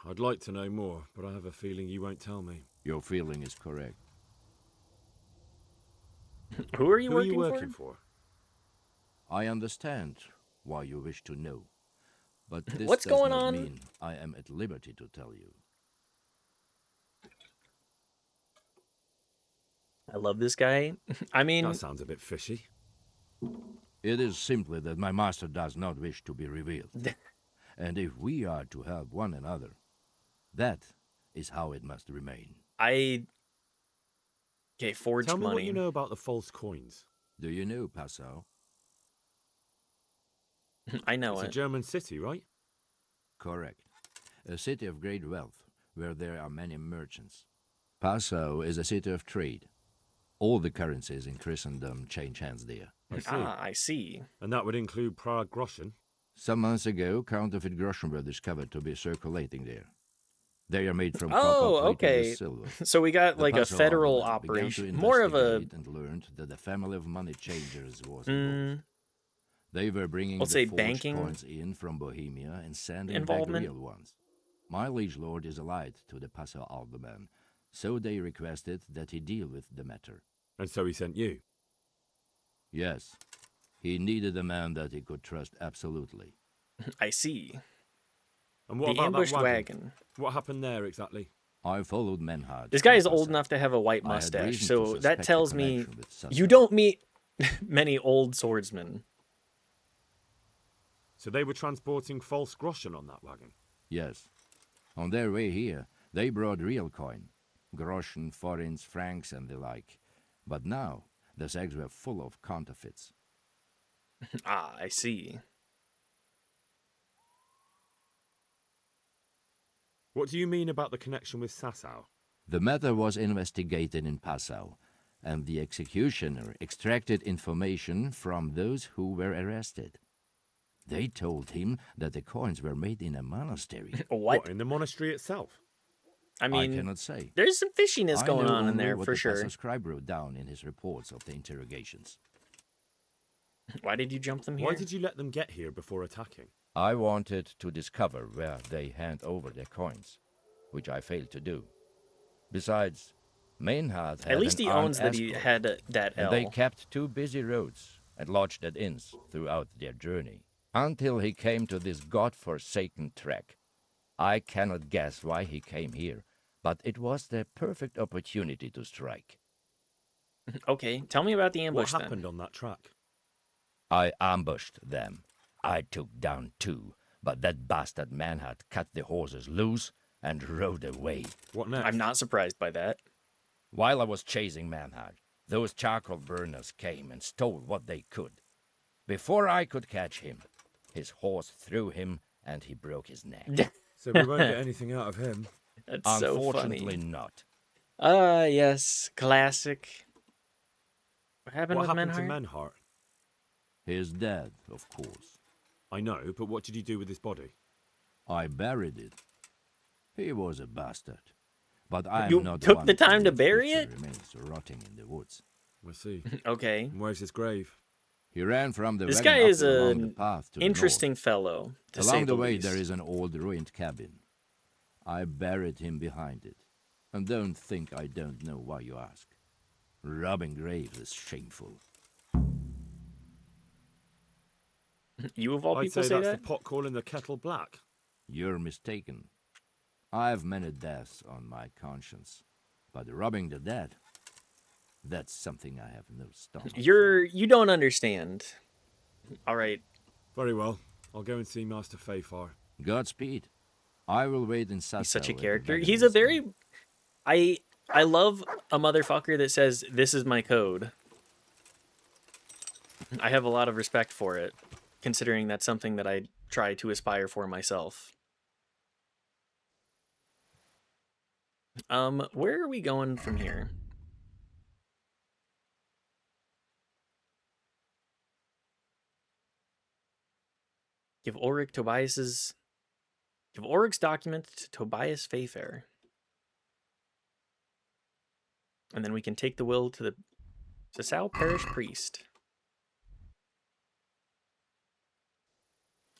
I'd like to know more, but I have a feeling you won't tell me. Your feeling is correct. Who are you Who are working, you working for? I understand why you wish to know. But this What's does going not on? mean I am at liberty to tell you. I love this guy. I mean... That sounds a bit fishy. It is simply that my master does not wish to be revealed. And if we are to help one another, that is how it must remain. Okay, forged Tell me money. what you know about the false coins. Do you know Passau? I know It's it. a German city, right? Correct. A city of great wealth, where there are many merchants. Passau is a city of trade. All the currencies in Christendom change hands there. I see. Ah, I see. And that would include Prague groschen. Some months ago, counterfeit groschen were discovered to be circulating there. They are made from Oh, copper plated okay. with silver. So we got The like a Passau federal Alderman began to operation. More of a... investigate and learned that the family of money changers was Mm, involved. They were bringing let's the say forged banking coins in from Bohemia and sending involvement. back real ones. My liege lord is allied to the Passau Alderman, so they requested that he deal with the matter. And so he sent you? Yes. He needed a man that he could trust absolutely. I see. And what The about ambushed that wagon. What happened there exactly? I followed Menhard. This guy from is old Passau. enough to have a white I had mustache, reason to so suspect that a tells me connection with Sassau. you don't meet many old swordsmen. So they were transporting false groschen on that wagon? Yes. On their way here, they brought real coin. Groschen, forints, francs, and the like. But now, the sacks were full of counterfeits. Ah, I see. What do you mean about the connection with Sassau? The matter was investigated in Passau, and the executioner extracted information from those who were arrested. They told him that the coins were made in a monastery. What? In the monastery itself? I mean, I cannot say. there's some fishiness I going know on in only there what for the sure. Passau scribe wrote down in his reports of the interrogations. Why did you jump them here? Why did you let them get here before attacking? I wanted to discover where they hand over their coins, which I failed to do. Besides, Maynard had At least an he armed owns that he escort, had that and L. they kept 2 busy roads and lodged at inns throughout their journey, until he came to this god-forsaken trek. I cannot guess why he came here, but it was the perfect opportunity to strike. Okay, tell me about the ambush What happened on that track? I ambushed them. I took down 2, but that bastard Manhart cut the horses loose and rode away. What next? I'm not surprised by that. While I was chasing Manhart, those charcoal burners came and stole what they could. Before I could catch him, his horse threw him and he broke his neck. So we won't get anything out of him. That's so funny. Unfortunately not. Yes, classic. What happened What with happened Menhart? to Menhart? He's dead, of course. I know, but what did you do with his body? I buried it. He was a bastard. But I am You not took one the time to leave bury bits of it? Remains rotting in the woods. I see. Okay. And where's his grave? He ran from the This wagon guy up is along the an path to the interesting north. fellow, to Along say the the way, least. there is an old ruined cabin. I buried him behind it. And don't think I don't know why you ask. Robbing graves is shameful. You of all I'd people say say that's that? the pot calling the kettle black. You're mistaken. I have many deaths on my conscience. But robbing the dead, that's something I have no stomach. You don't understand. All right. Very well. I'll go and see Master Fayfar. Godspeed. I will wait in Sasau. He's such a with the character. wagon He's a and very I love a motherfucker that says this is my code. I have a lot of respect for it, considering that's something that I try to aspire for myself. Where are we going from here? Give Ulric's document to Tobias Fayfair. And then we can take the will to the Sasau Parish Priest.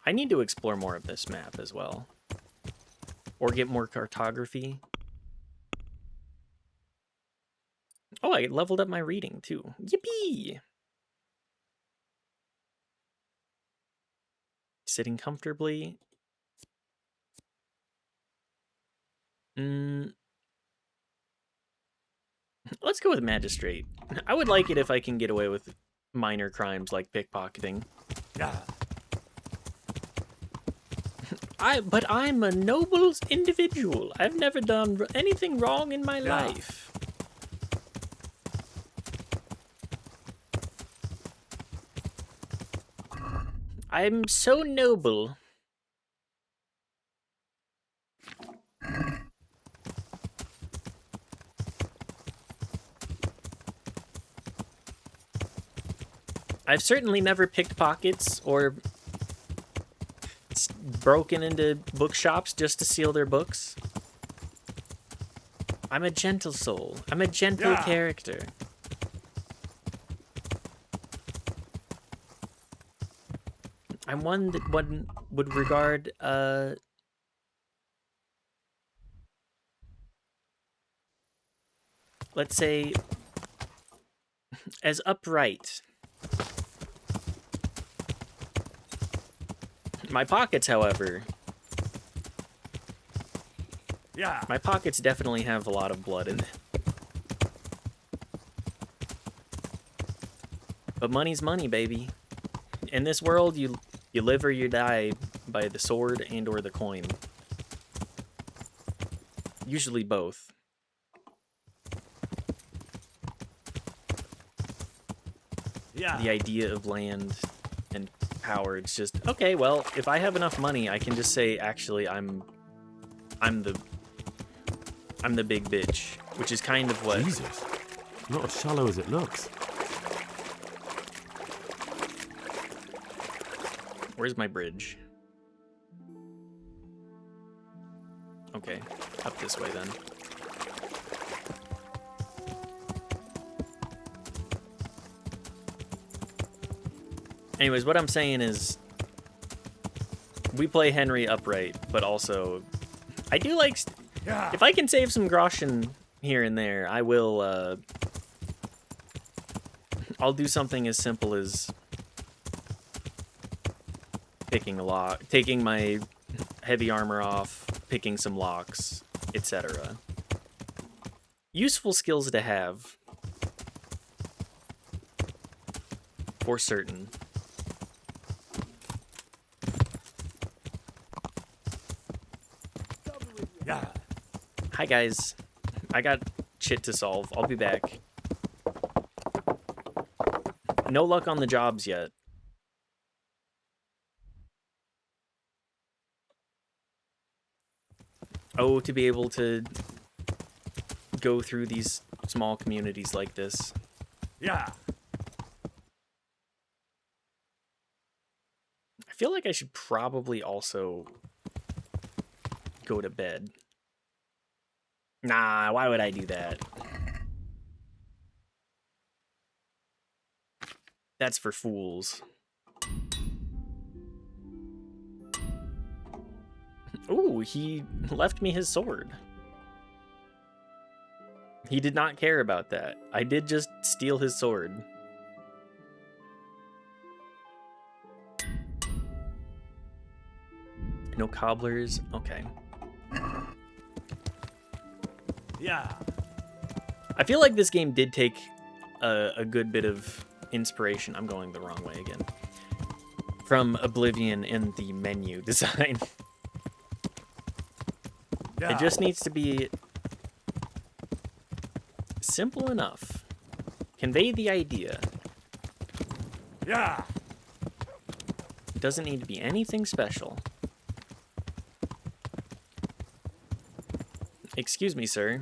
I need to explore more of this map as well. Or get more cartography. Oh, I leveled up my reading too. Yippee! Sitting comfortably. Let's go with Magistrate. I would like it if I can get away with minor crimes like pickpocketing. But I'm a noble individual. I've never done anything wrong in my life. I'm so noble. I've certainly never picked pockets or broken into bookshops just to steal their books. I'm a gentle soul. I'm a gentle character. I'm one that one would regard, let's say, as upright. My pockets, however, my pockets definitely have a lot of blood in it. But money's money, baby. In this world, you live or you die by the sword and or the coin. Usually both. The idea of land and power, it's just, okay, well, if I have enough money, I can just say, actually, I'm the big bitch, which is kind of what... Jesus, not as shallow as it looks. Where's my bridge? Okay, up this way then. Anyways, what I'm saying is, we play Henry upright, but also, I do like, if I can save some groschen here and there, I will, I'll do something as simple as picking a lock, taking my heavy armor off, picking some locks, etc. Useful skills to have. For certain. Yeah. Hi guys. I got shit to solve. I'll be back. No luck on the jobs yet. Oh, to be able to go through these small communities like this. Yeah. I feel like I should probably also go to bed. Nah, why would I do that? That's for fools. Ooh, he left me his sword. He did not care about that. I did just steal his sword. No cobblers? Okay. Yeah. I feel like this game did take a good bit of inspiration. I'm going the wrong way again. From Oblivion in the menu design. Yeah. It just needs to be simple enough. Convey the idea. Yeah. It doesn't need to be anything special. Excuse me, sir.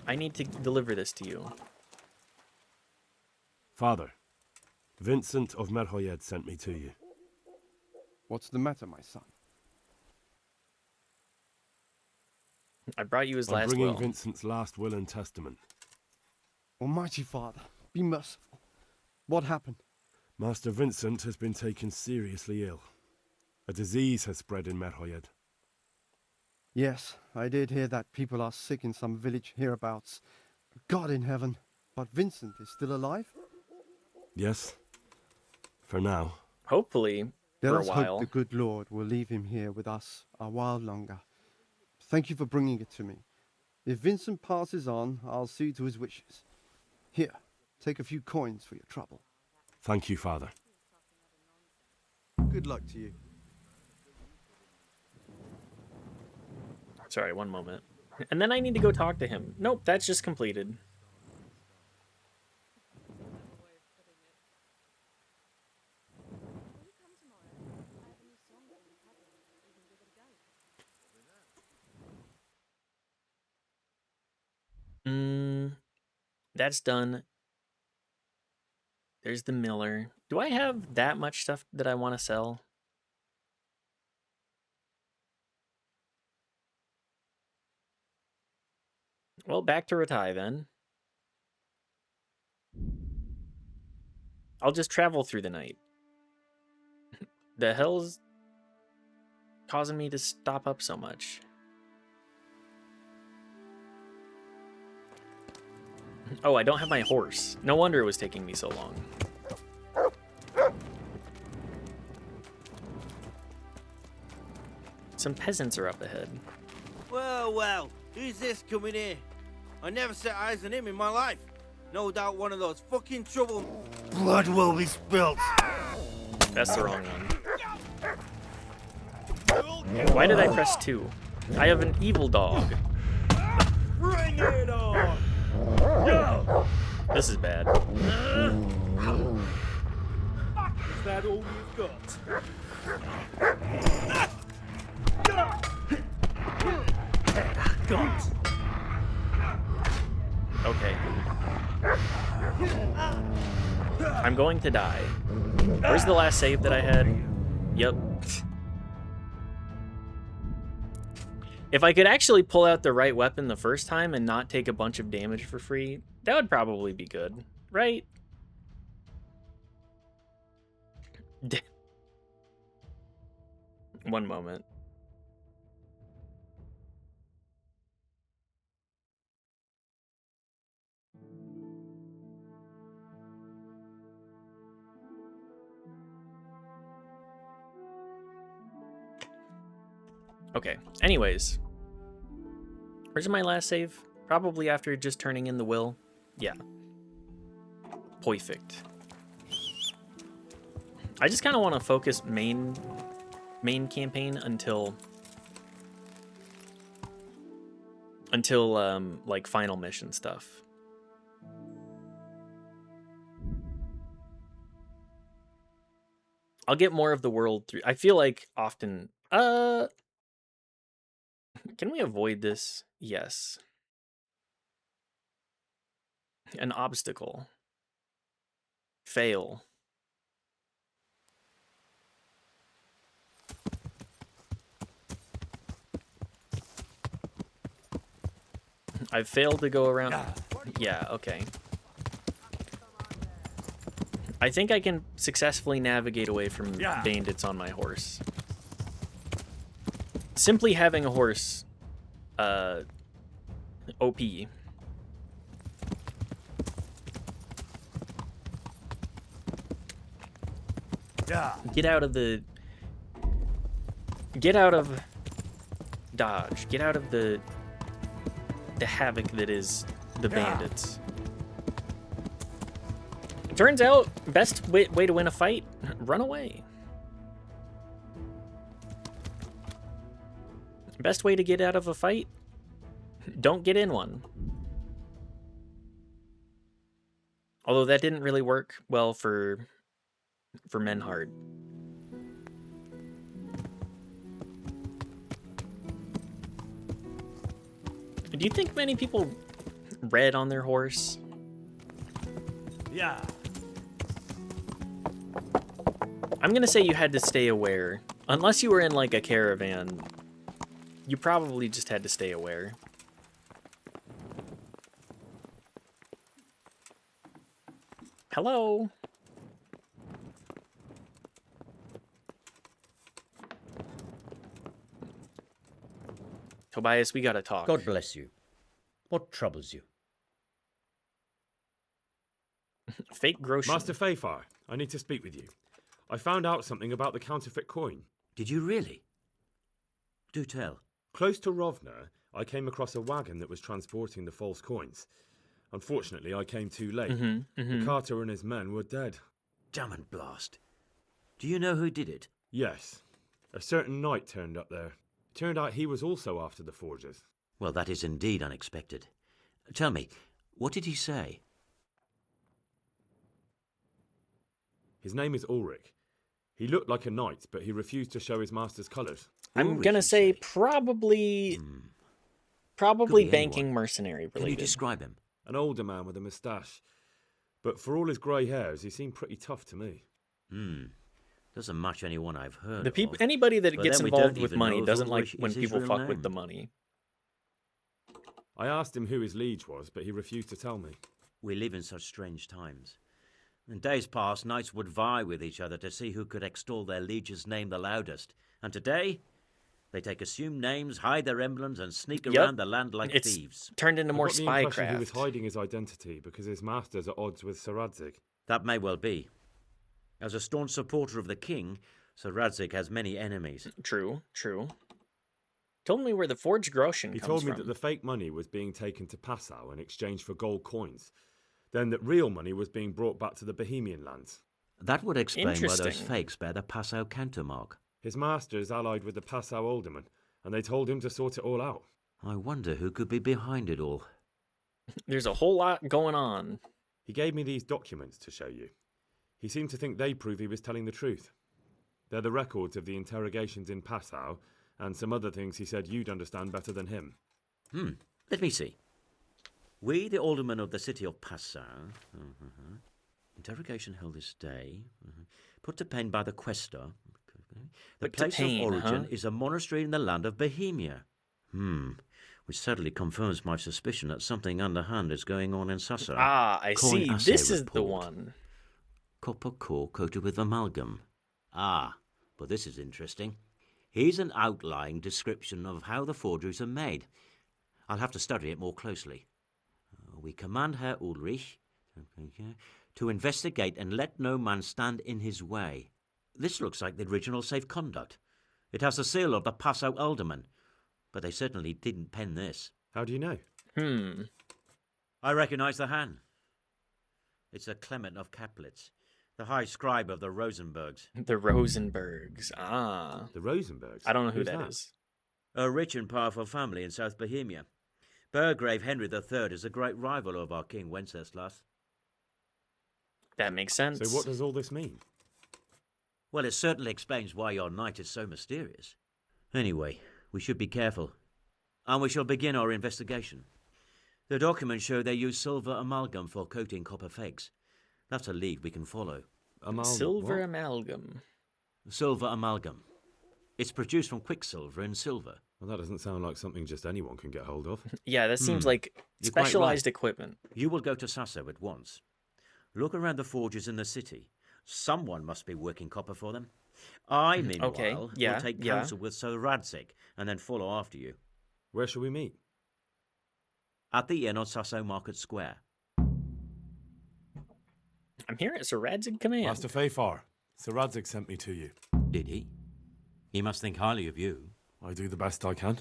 I need to deliver this to you. Father, Vincent of Merhoyed sent me to you. What's the matter, my son? I brought you his I'm last bringing will. Vincent's last will and testament. Almighty Father, be merciful. What happened? Master Vincent has been taken seriously ill. A disease has spread in Merhoyed. Yes, I did hear that people are sick in some village hereabouts. God in heaven, but Vincent is still alive? Yes, for now. Hopefully, Let for a us while. hope the good Lord will leave him here with us a while longer. Thank you for bringing it to me. If Vincent passes on, I'll see to his wishes. Here, take a few coins for your trouble. Thank you, Father. Good luck to you. Sorry, one moment. And then I need to go talk to him. Nope, that's just completed. That's done. There's the miller. Do I have that much stuff that I want to sell? Well, back to Ratai then. I'll just travel through the night. The hell's causing me to stop up so much? Oh, I don't have my horse. No wonder it was taking me so long. Some peasants are up ahead. Well, well, who's this coming here? I never set eyes on him in my life. No doubt one of those fucking trouble... Blood will be spilt. That's the wrong one. Why did I press 2? I have an evil dog. Bring it on! This is bad. Is that all you've got? God. Okay. I'm going to die. Where's the last save that I had? Yep. If I could actually pull out the right weapon the first time and not take a bunch of damage for free, that would probably be good, right? One moment. Okay, anyways. Where's my last save? Probably after just turning in the will. Yeah. Perfect. I just kind of want to focus main campaign until like final mission stuff. I'll get more of the world through. I feel like often can we avoid this? Yes. An obstacle. Fail. I've failed to go around. Yeah, okay. I think I can successfully navigate away from bandits on my horse. Simply having a horse, OP. Get out of dodge. Get out of the havoc that is the bandits. Turns out, best way to win a fight, run away. Best way to get out of a fight, don't get in one. Although that didn't really work well for Menhard. Do you think many people read on their horse? Yeah. I'm gonna say you had to stay aware. Unless you were in like a caravan, you probably just had to stay aware. Hello? Tobias, we gotta talk. God bless you. What troubles you? Fake grocery. Master Fafar, I need to speak with you. I found out something about the counterfeit coin. Did you really? Do tell. Close to Rovna, I came across a wagon that was transporting the false coins. Unfortunately, I came too late. The carter and his men were dead. Damn and blast. Do you know who did it? Yes. A certain knight turned up there. It turned out he was also after the forgers. Well, that is indeed unexpected. Tell me, what did he say? His name is Ulrich. He looked like a knight, but he refused to show his master's colours. I'm gonna say probably banking mercenary related. Can you describe him? An older man with a moustache. But for all his grey hairs, he seemed pretty tough to me. Doesn't match anyone I've heard of. Anybody that But gets then we involved don't with even money know doesn't if like Ulrich when is his people real fuck name. with the money. I asked him who his liege was, but he refused to tell me. We live in such strange times. In days past, knights would vie with each other to see who could extol their liege's name the loudest. And today, they take assumed names, hide their emblems, and sneak around the land like thieves. Turned into more I got the impression spycraft. he was hiding his identity because his master's at odds with Sir Radzig. That may well be. As a staunch supporter of the king, Sir Radzig has many enemies. True. Told me where the forged groschen He comes told me from. that the fake money was being taken to Passau in exchange for gold coins. Then that real money was being brought back to the Bohemian lands. That would explain why those Interesting. fakes bear the Passau countermark. His master is allied with the Passau alderman, and they told him to sort it all out. I wonder who could be behind it all. There's a whole lot going on. He gave me these documents to show you. He seemed to think they prove he was telling the truth. They're the records of the interrogations in Passau, and some other things he said you'd understand better than him. Let me see. We, the aldermen of the city of Passau, interrogation held this day, put to pain by the questor. The Put to place pain, of origin huh? is a monastery in the land of Bohemia. Which certainly confirms my suspicion that something underhand is going on in Sassa. Ah, I Coin see. assay This is the report. one. Copper core coated with amalgam. But this is interesting. Here's an outline description of how the forgeries are made. I'll have to study it more closely. We command Herr Ulrich to investigate and let no man stand in his way. This looks like the original safe conduct. It has the seal of the Passau alderman, but they certainly didn't pen this. How do you know? I recognize the hand. It's a Clement of Kaplitz, the high scribe of the Rosenbergs. The Rosenbergs, ah. The Rosenbergs? I don't know who Who's that is. A rich and powerful family in South Bohemia. Burgrave Henry III is a great rival of our King Wenceslas. That makes sense. So what does all this mean? Well, it certainly explains why your knight is so mysterious. Anyway, we should be careful. And we shall begin our investigation. The documents show they use silver amalgam for coating copper fakes. That's a lead we can follow. Silver amalgam. Silver amalgam. It's produced from quicksilver and silver. Well, that doesn't sound like something just anyone can get hold of. Yeah, that seems like You're quite specialized right. equipment. You will go to Sasso at once. Look around the forges in the city. Someone must be working copper for them. I, meanwhile, will take counsel with Sir Radzig and then follow after you. Where shall we meet? At the inn on Sasso Market Square. I'm here at Sir Radzig command. Master Fafar, Sir Radzig sent me to you. Did he? He must think highly of you. I do the best I can.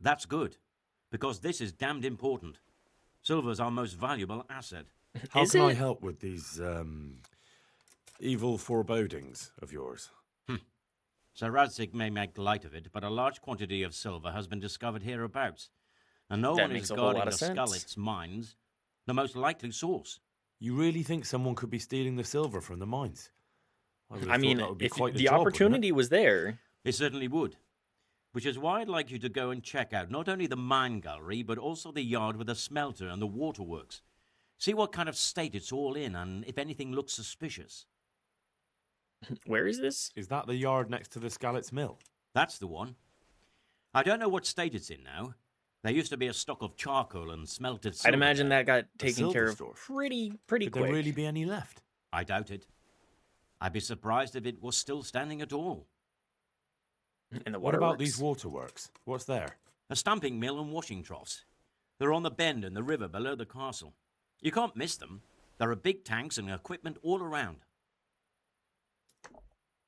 That's good, because this is damned important. Silver's our most valuable asset. How can I help with these, evil forebodings of yours? Sir Radzig may make light of it, but a large quantity of silver has been discovered hereabouts, and no one is guarding the Skalitz mines, the most likely source. You really think someone could be stealing the silver from the mines? I mean, if the opportunity was there... It certainly would. Which is why I'd like you to go and check out not only the mine gallery, but also the yard with the smelter and the waterworks. See what kind of state it's all in, and if anything looks suspicious. Where is this? Is that the yard next to the Skalitz mill? That's the one. I don't know what state it's in now. There used to be a stock of charcoal and smelted silver. I'd imagine that got taken care of store. pretty Could quick. there really be any left? I doubt it. I'd be surprised if it was still standing at all. And the What about these waterworks? What's there? A stamping mill and washing troughs. They're on the bend in the river below the castle. You can't miss them. There are big tanks and equipment all around.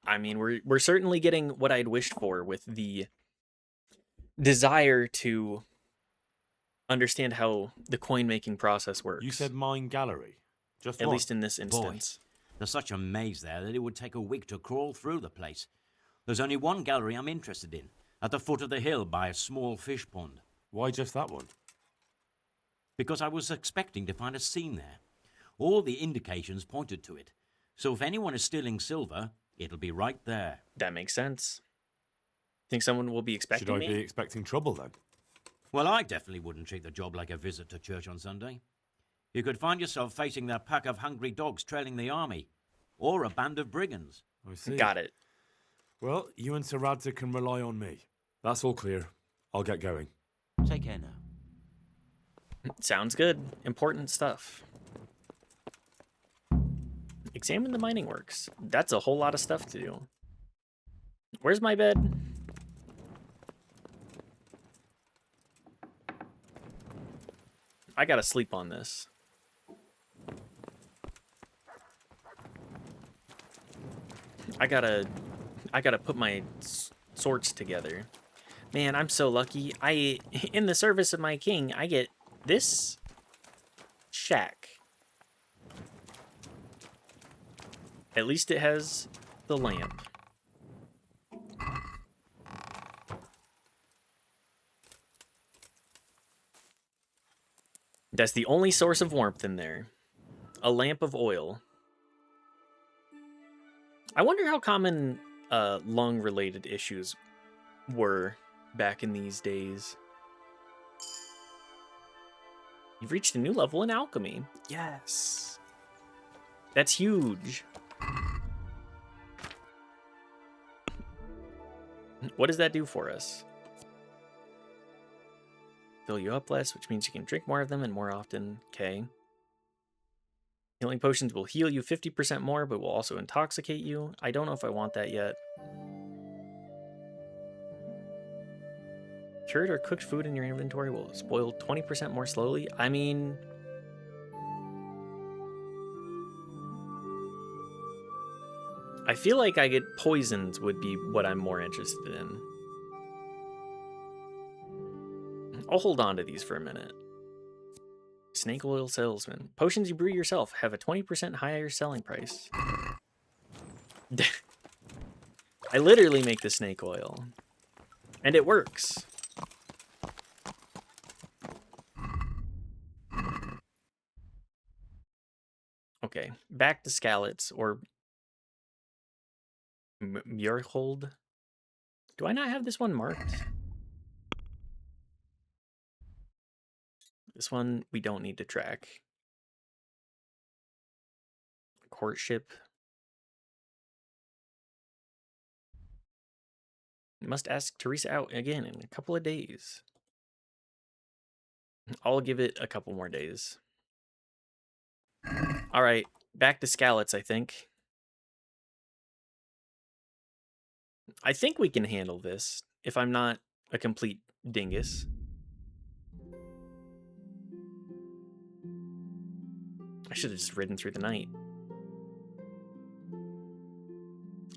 I mean, we're certainly getting what I'd wished for with the desire to understand how the coin making process works. You said mine gallery. Just at one? least in this instance. Boy, there's such a maze there that it would take a week to crawl through the place. There's only one gallery I'm interested in, at the foot of the hill by a small fish pond. Why just that one? Because I was expecting to find a scene there. All the indications pointed to it. So if anyone is stealing silver, it'll be right there. That makes sense. Think someone will be expecting Should I me? be expecting trouble then? Well, I definitely wouldn't treat the job like a visit to church on Sunday. You could find yourself facing that pack of hungry dogs trailing the army, or a band of brigands. I see. Got it. Well, you and Sir Radzig can rely on me. That's all clear. I'll get going. Take care now. Sounds good. Important stuff. Examine the mining works. That's a whole lot of stuff to do. Where's my bed? I gotta sleep on this. I gotta put my sorts together. Man, I'm so lucky. In the service of my king, I get this shack. At least it has the lamp. That's the only source of warmth in there. A lamp of oil. I wonder how common lung-related issues were back in these days. You've reached a new level in alchemy. Yes. That's huge. What does that do for us? Fill you up less, which means you can drink more of them and more often. Okay. Healing potions will heal you 50% more, but will also intoxicate you. I don't know if I want that yet. Cured or cooked food in your inventory will spoil 20% more slowly. I mean... I feel like I get poisoned would be what I'm more interested in. I'll hold on to these for a minute. Snake oil salesman. Potions you brew yourself have a 20% higher selling price. I literally make the snake oil. And it works. Okay, back to Skalitz, or Mjorhold. Do I not have this one marked? This one we don't need to track. Courtship. Must ask Teresa out again in a couple of days. I'll give it a couple more days. All right, back to Skalitz, I think. I think we can handle this if I'm not a complete dingus. I should have just ridden through the night.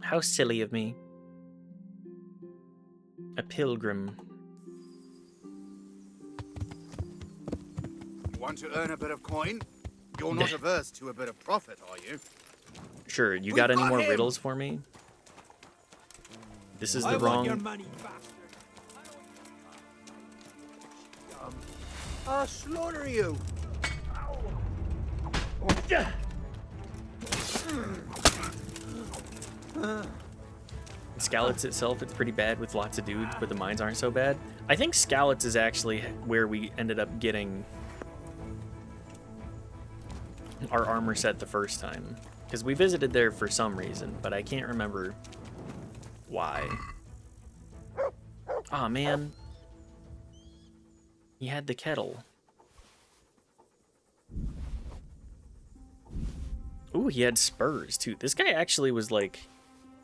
How silly of me. A pilgrim. Want to earn a bit of coin? You're not averse to a bit of profit, are you? Sure, you got any more riddles for me? This is the wrong... your money, bastard. I'll slaughter you. Skalitz itself, it's pretty bad with lots of dudes, but the mines aren't so bad. I think Skalitz is actually where we ended up getting our armor set the first time. Because we visited there for some reason, but I can't remember why. Aw, man. He had the kettle. Ooh, he had spurs, too. This guy actually was, like,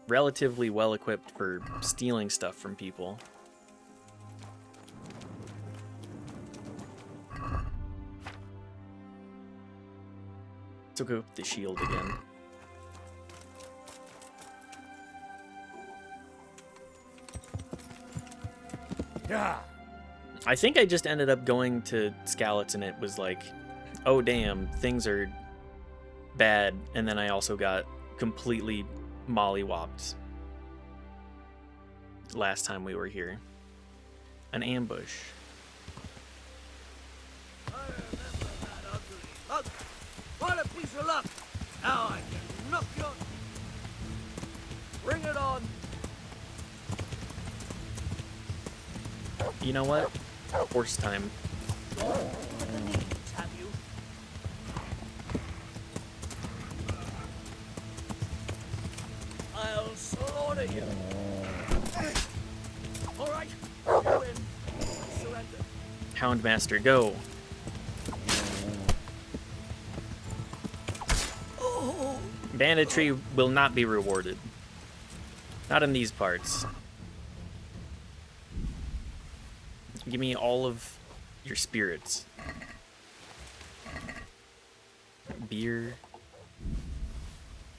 relatively well-equipped for stealing stuff from people. Let's go up the shield again. Yeah. I think I just ended up going to Skalitz and it was like, oh damn, things are bad, and then I also got completely mollywopped last time we were here. An ambush. Look, what a piece of luck! Now I can knock you on. Bring it on. You know what? Horse time. Have you? I'll slaughter you. All right, you win. Surrender. Houndmaster, go. Banditry will not be rewarded. Not in these parts. Give me all of your spirits. Beer.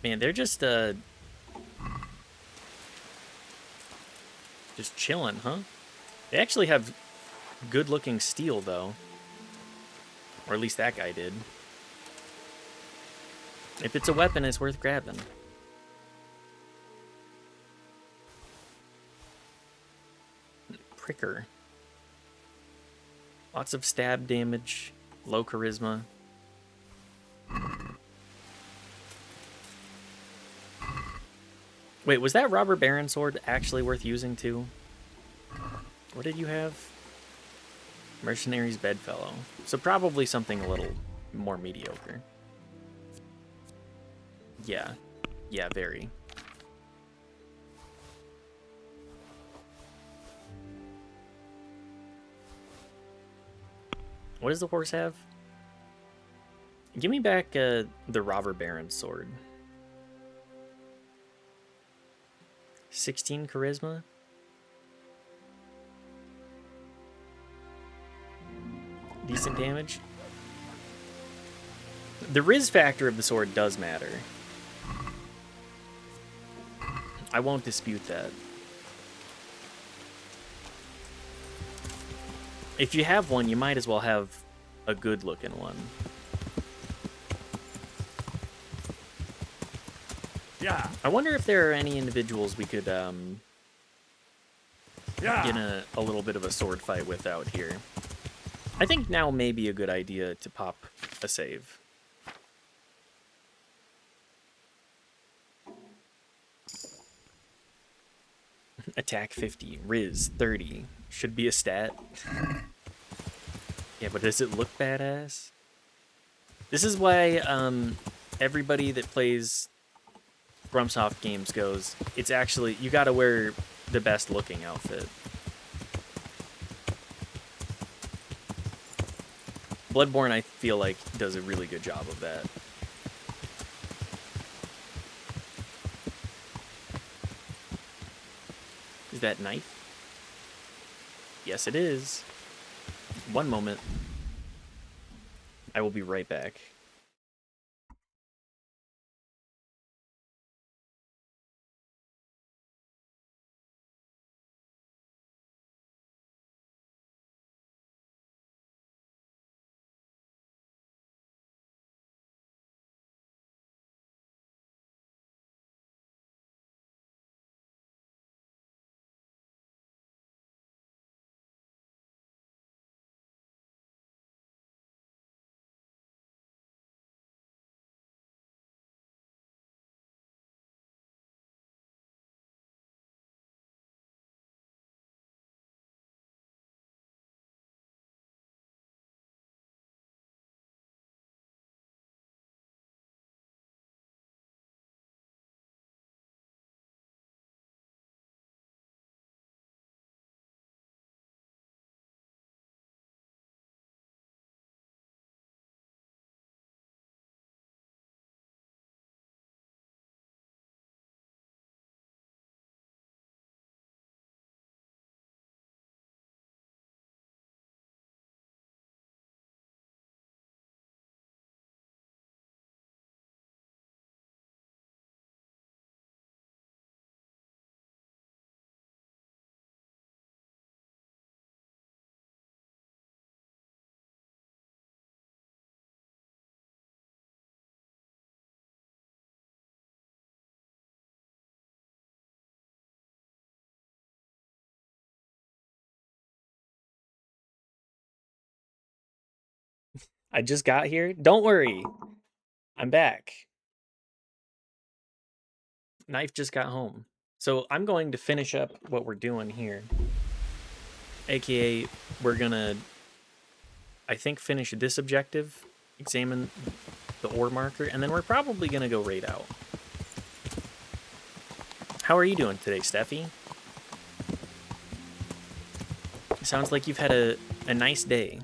Man, they're just chilling, huh? They actually have good-looking steel, though. Or at least that guy did. If it's a weapon, it's worth grabbing. Pricker. Lots of stab damage, low charisma. Wait, was that Robber Baron sword actually worth using too? What did you have? Mercenary's Bedfellow. So probably something a little more mediocre. Yeah. Yeah, very. What does the horse have? Give me back the Robber Baron sword. 16 charisma. Decent damage. The Riz factor of the sword does matter. I won't dispute that. If you have one, you might as well have a good-looking one. Yeah. I wonder if there are any individuals we could get in a little bit of a sword fight with out here. I think now may be a good idea to pop a save. Attack 50, Riz 30. Should be a stat. Yeah, but does it look badass? This is why everybody that plays FromSoft games goes, it's actually, you gotta wear the best looking outfit. Bloodborne, I feel like, does a really good job of that. Is that knife? Yes, it is. One moment. I will be right back. I just got here. Don't worry. I'm back. Knife just got home. So I'm going to finish up what we're doing here. AKA, we're gonna, I think, finish this objective, examine the ore marker, and then we're probably gonna go raid out. How are you doing today, Steffi? Sounds like you've had a nice day.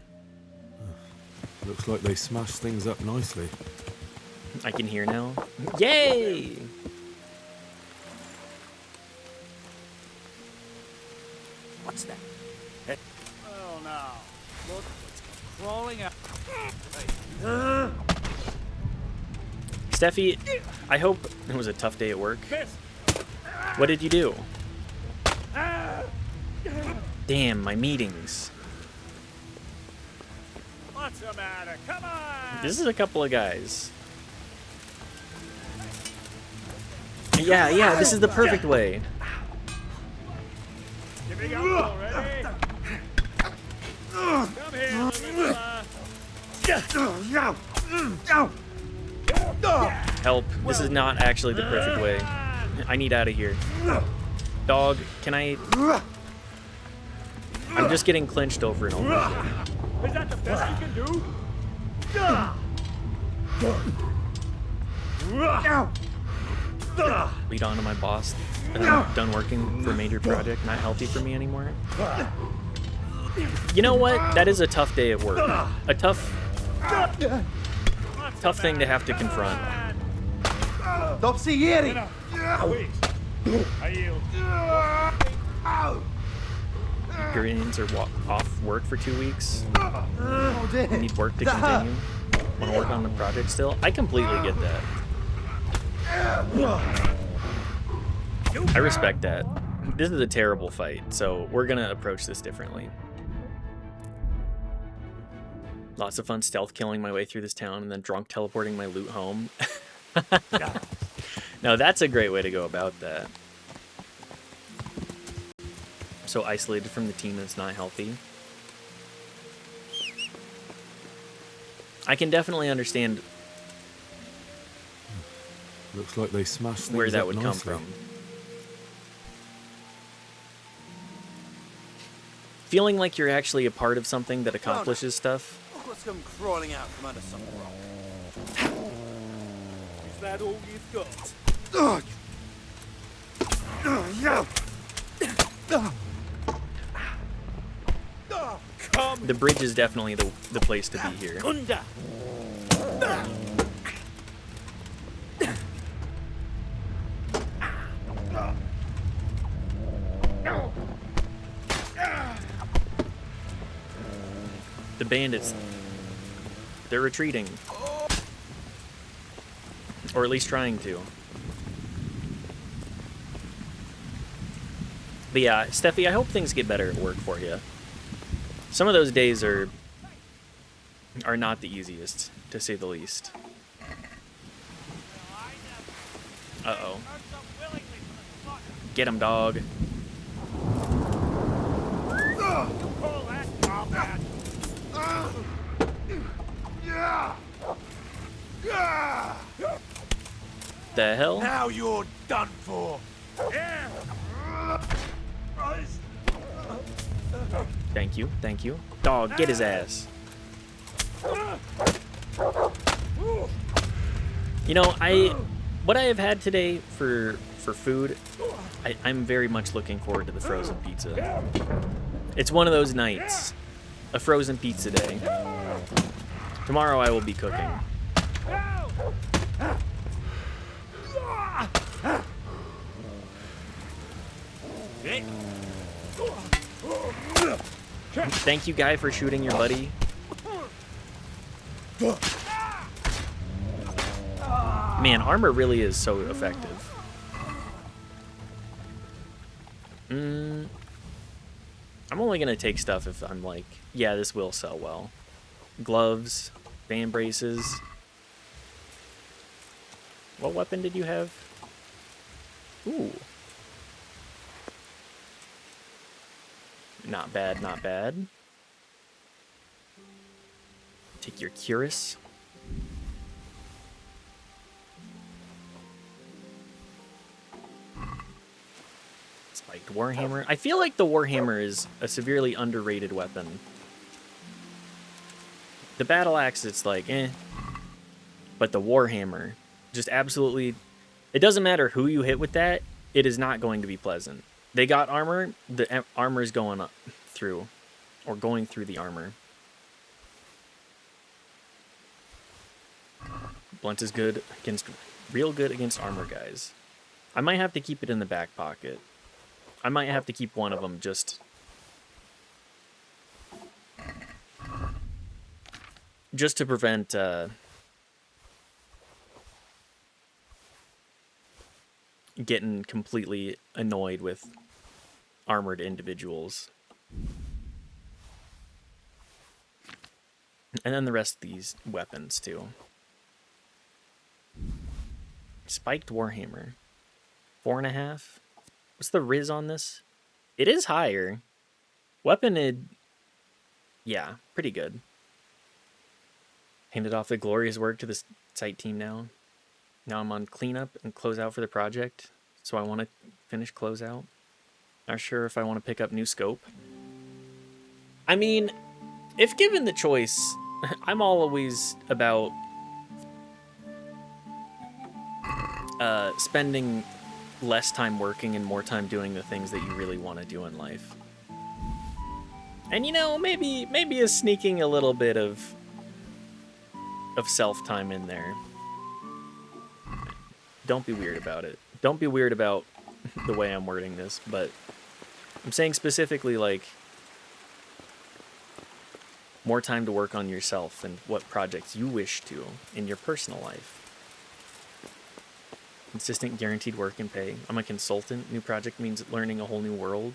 Looks like they smashed things up nicely. I can hear now. Yay! What's that? Oh no. Look what's crawling out. Steffi, I hope it was a tough day at work. What did you do? Damn, my meetings. What's the matter? Come on! This is a couple of guys. Yeah, this is the perfect way. Giving up already? Come here, little Help. This is not actually the perfect way. I need out of here. Dog, can I... I'm just getting clinched over and over again. Is that the best you can do? Lead on to my boss. I'm done working for a major project. Not healthy for me anymore. You know what? That is a tough day at work. A tough thing to have to confront. Wait. I yield. Koreans are off work for 2 weeks. You need work to continue. Want to work on the project still? I completely get that. I respect that. This is a terrible fight, so we're gonna approach this differently. Lots of fun stealth killing my way through this town and then drunk teleporting my loot home. No, that's a great way to go about that. So isolated from the team, it's not healthy. I can definitely understand Looks like they smashed where things that up would come nicely. from. Feeling like you're actually a part of something that accomplishes stuff. I've got some crawling out from under some rock. Is that all you've got? The bridge is definitely the place to be here. The bandits, they're retreating. Or at least trying to. But yeah, Steffi, I hope things get better at work for you. Some of those days are not the easiest, to say the least. Uh-oh. Get him, dog. The hell? Now you're done for. Thank you, thank you. Dog, get his ass. You know, what I have had today for food, I'm very much looking forward to the frozen pizza. It's one of those nights. A frozen pizza day. Tomorrow I will be cooking. Thank you, guy, for shooting your buddy. Man, armor really is so effective. I'm only gonna take stuff if I'm like, yeah, this will sell well. Gloves, band braces. What weapon did you have? Ooh. Not bad, not bad. Take your cuirass. Spiked warhammer. I feel like the warhammer is a severely underrated weapon. The battle axe, it's like, eh. But the warhammer, just absolutely... It doesn't matter who you hit with that, it is not going to be pleasant. They got armor, the armor is going up through, or going through the armor. Blunt is good against, real good against armor guys. I might have to keep it in the back pocket. I might have to keep one of them just to prevent getting completely annoyed with armored individuals. And then the rest of these weapons too. Spiked warhammer. 4.5. What's the Riz on this? It is higher. Weaponed. Yeah, pretty good. Handed off the glorious work to the site team now. Now I'm on cleanup and close out for the project. So I want to finish closeout. Not sure if I want to pick up new scope. I mean, if given the choice, I'm always about spending less time working and more time doing the things that you really want to do in life. And you know, maybe a sneaking a little bit of self-time in there. Don't be weird about it. Don't be weird about the way I'm wording this, but I'm saying specifically, like, more time to work on yourself and what projects you wish to in your personal life. Consistent guaranteed work and pay. I'm a consultant. New project means learning a whole new world.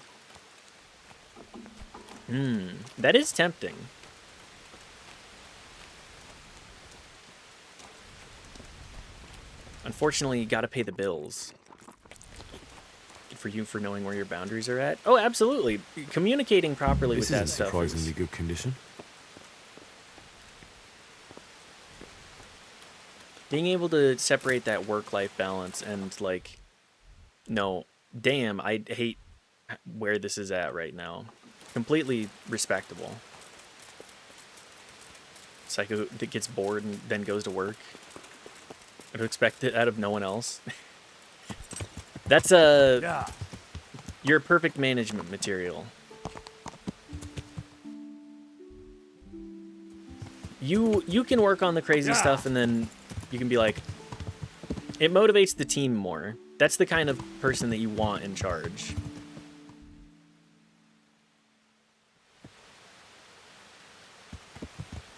That is tempting. Unfortunately, you gotta pay the bills. Good for you for knowing where your boundaries are at. Oh, absolutely. Communicating properly with that stuff. Surprisingly good condition. Being able to separate that work-life balance and, like, no, damn, I hate where this is at right now. Completely respectable. Psycho that gets bored and then goes to work. I'd expect it out of no one else. That's you're perfect management material. You can work on the crazy stuff and then you can be like, it motivates the team more. That's the kind of person that you want in charge.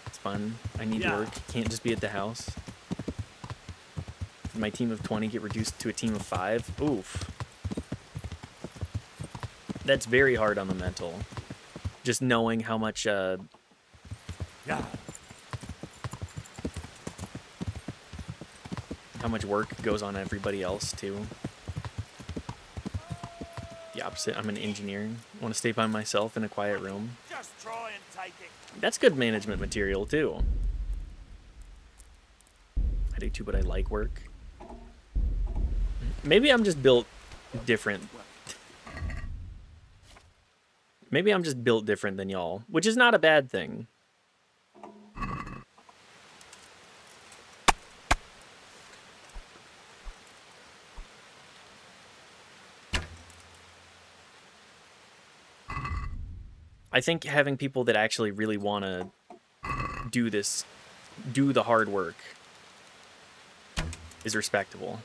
It's fun. I need work. Can't just be at the house. My team of 20 get reduced to a team of 5. Oof. That's very hard on the mental. Just knowing how much how much work goes on everybody else too. The opposite. I'm an engineer. I want to stay by myself in a quiet room. Just try and take it. That's good management material too. I do too, but I like work. Maybe I'm just built different. Maybe I'm just built different than y'all, which is not a bad thing. I think having people that actually really want to do this, do the hard work, is respectable.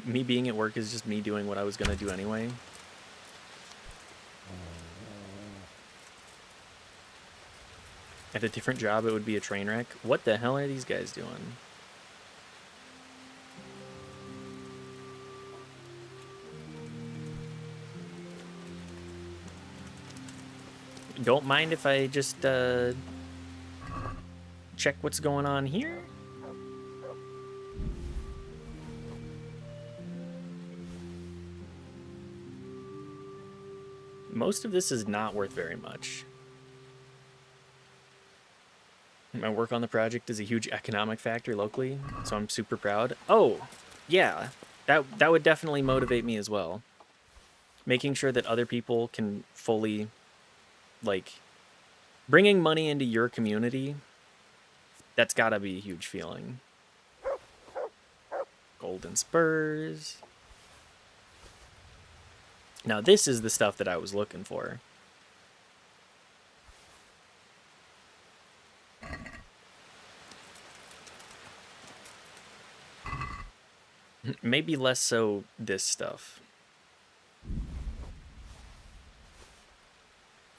Me being at work is just me doing what I was going to do anyway. At a different job, it would be a train wreck. What the hell are these guys doing? Don't mind if I just check what's going on here. Most of this is not worth very much. My work on the project is a huge economic factor locally, so I'm super proud. Oh, yeah, that would definitely motivate me as well. Making sure that other people can fully, like, bringing money into your community, that's gotta be a huge feeling. Golden spurs. Now this is the stuff that I was looking for. Maybe less so this stuff.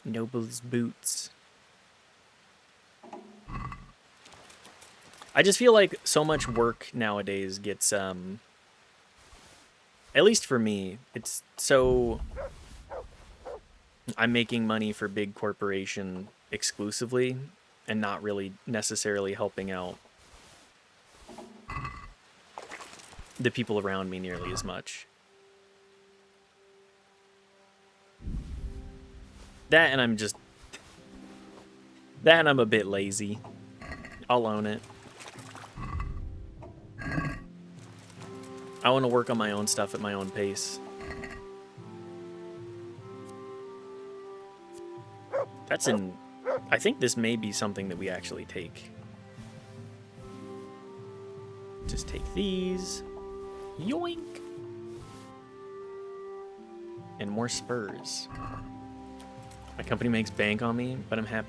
Noble's boots. I just feel like so much work nowadays gets at least for me, it's so I'm making money for big corporation exclusively and not really necessarily helping out the people around me nearly as much. That and I'm a bit lazy. I'll own it. I want to work on my own stuff at my own pace. I think this may be something that we actually take. Just take these. Yoink! And more spurs. My company makes bank on me, but I'm happy.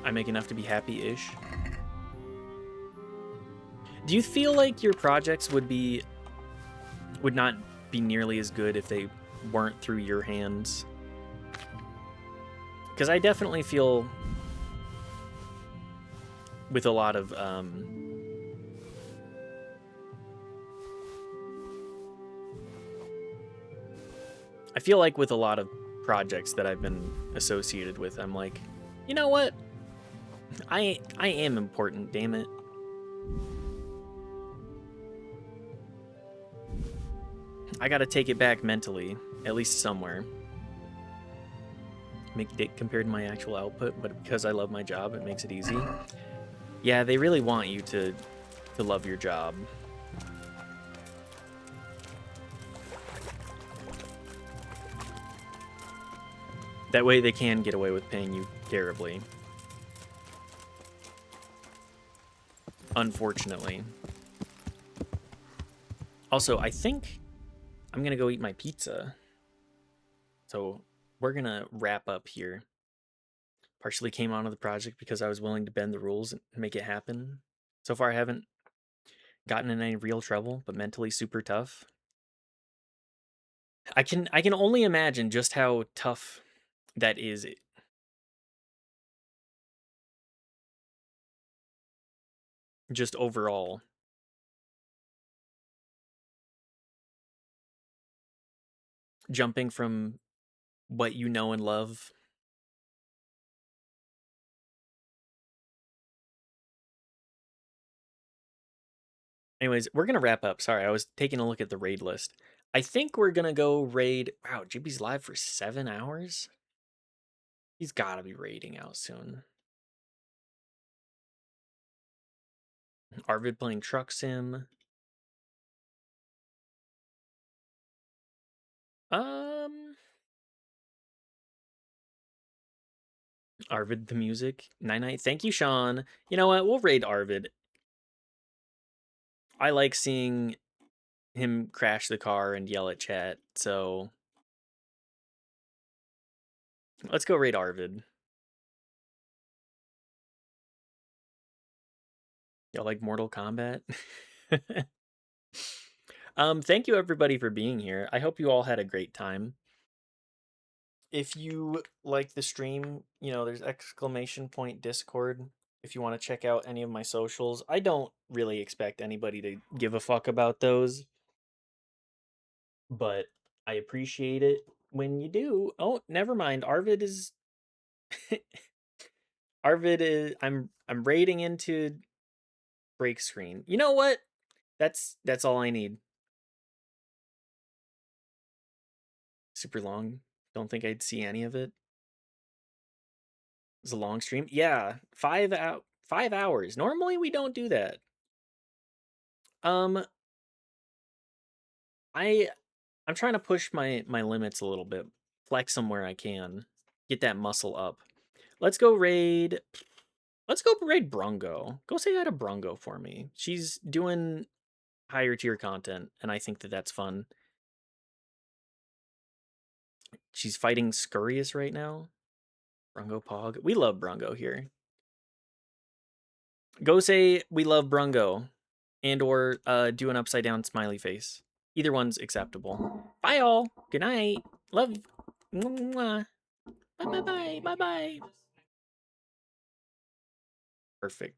I make enough to be happy-ish. Do you feel like your projects would not be nearly as good if they weren't through your hands? Because I definitely feel with a lot of I feel like with a lot of projects that I've been associated with, I'm like, you know what? I am important, damn it. I gotta take it back mentally, at least somewhere. Make dick compared to my actual output, but because I love my job, it makes it easy. Yeah, they really want you to love your job. That way they can get away with paying you terribly. Unfortunately. Also, I think I'm gonna go eat my pizza. So we're gonna wrap up here. Partially came onto the project because I was willing to bend the rules and make it happen. So far I haven't gotten in any real trouble, but mentally super tough. I can only imagine just how tough that is. Just overall. Jumping from what you know and love. Anyways, we're going to wrap up. Sorry, I was taking a look at the raid list. I think we're going to go raid... Wow, Jimmy's live for 7 hours? He's got to be raiding out soon. Arvid playing Truck Sim. Arvid the music. Night. Thank you, Sean. You know what? We'll raid Arvid. I like seeing him crash the car and yell at chat, so let's go raid Arvid. Y'all like Mortal Kombat? Thank you everybody for being here. I hope you all had a great time. If you like the stream, you know, there's !Discord if you want to check out any of my socials. I don't really expect anybody to give a fuck about those, but I appreciate it when you do. Oh, never mind. Arvid is Arvid is I'm raiding into break screen. You know what? That's all I need. Super long. Don't think I'd see any of it. It's a long stream. Yeah, 5 hours. Normally we don't do that. I'm trying to push my limits a little bit. Flex them where I can. Get that muscle up. Let's go raid Brungo. Go say hi to Brungo for me. She's doing higher tier content, and I think that that's fun. She's fighting Scurious right now. Brungo Pog. We love Brungo here. Go say we love Brungo. And or do an upside down smiley face. Either one's acceptable. Bye all. Good night. Love. Mwah. Bye bye bye. Bye bye. Perfect.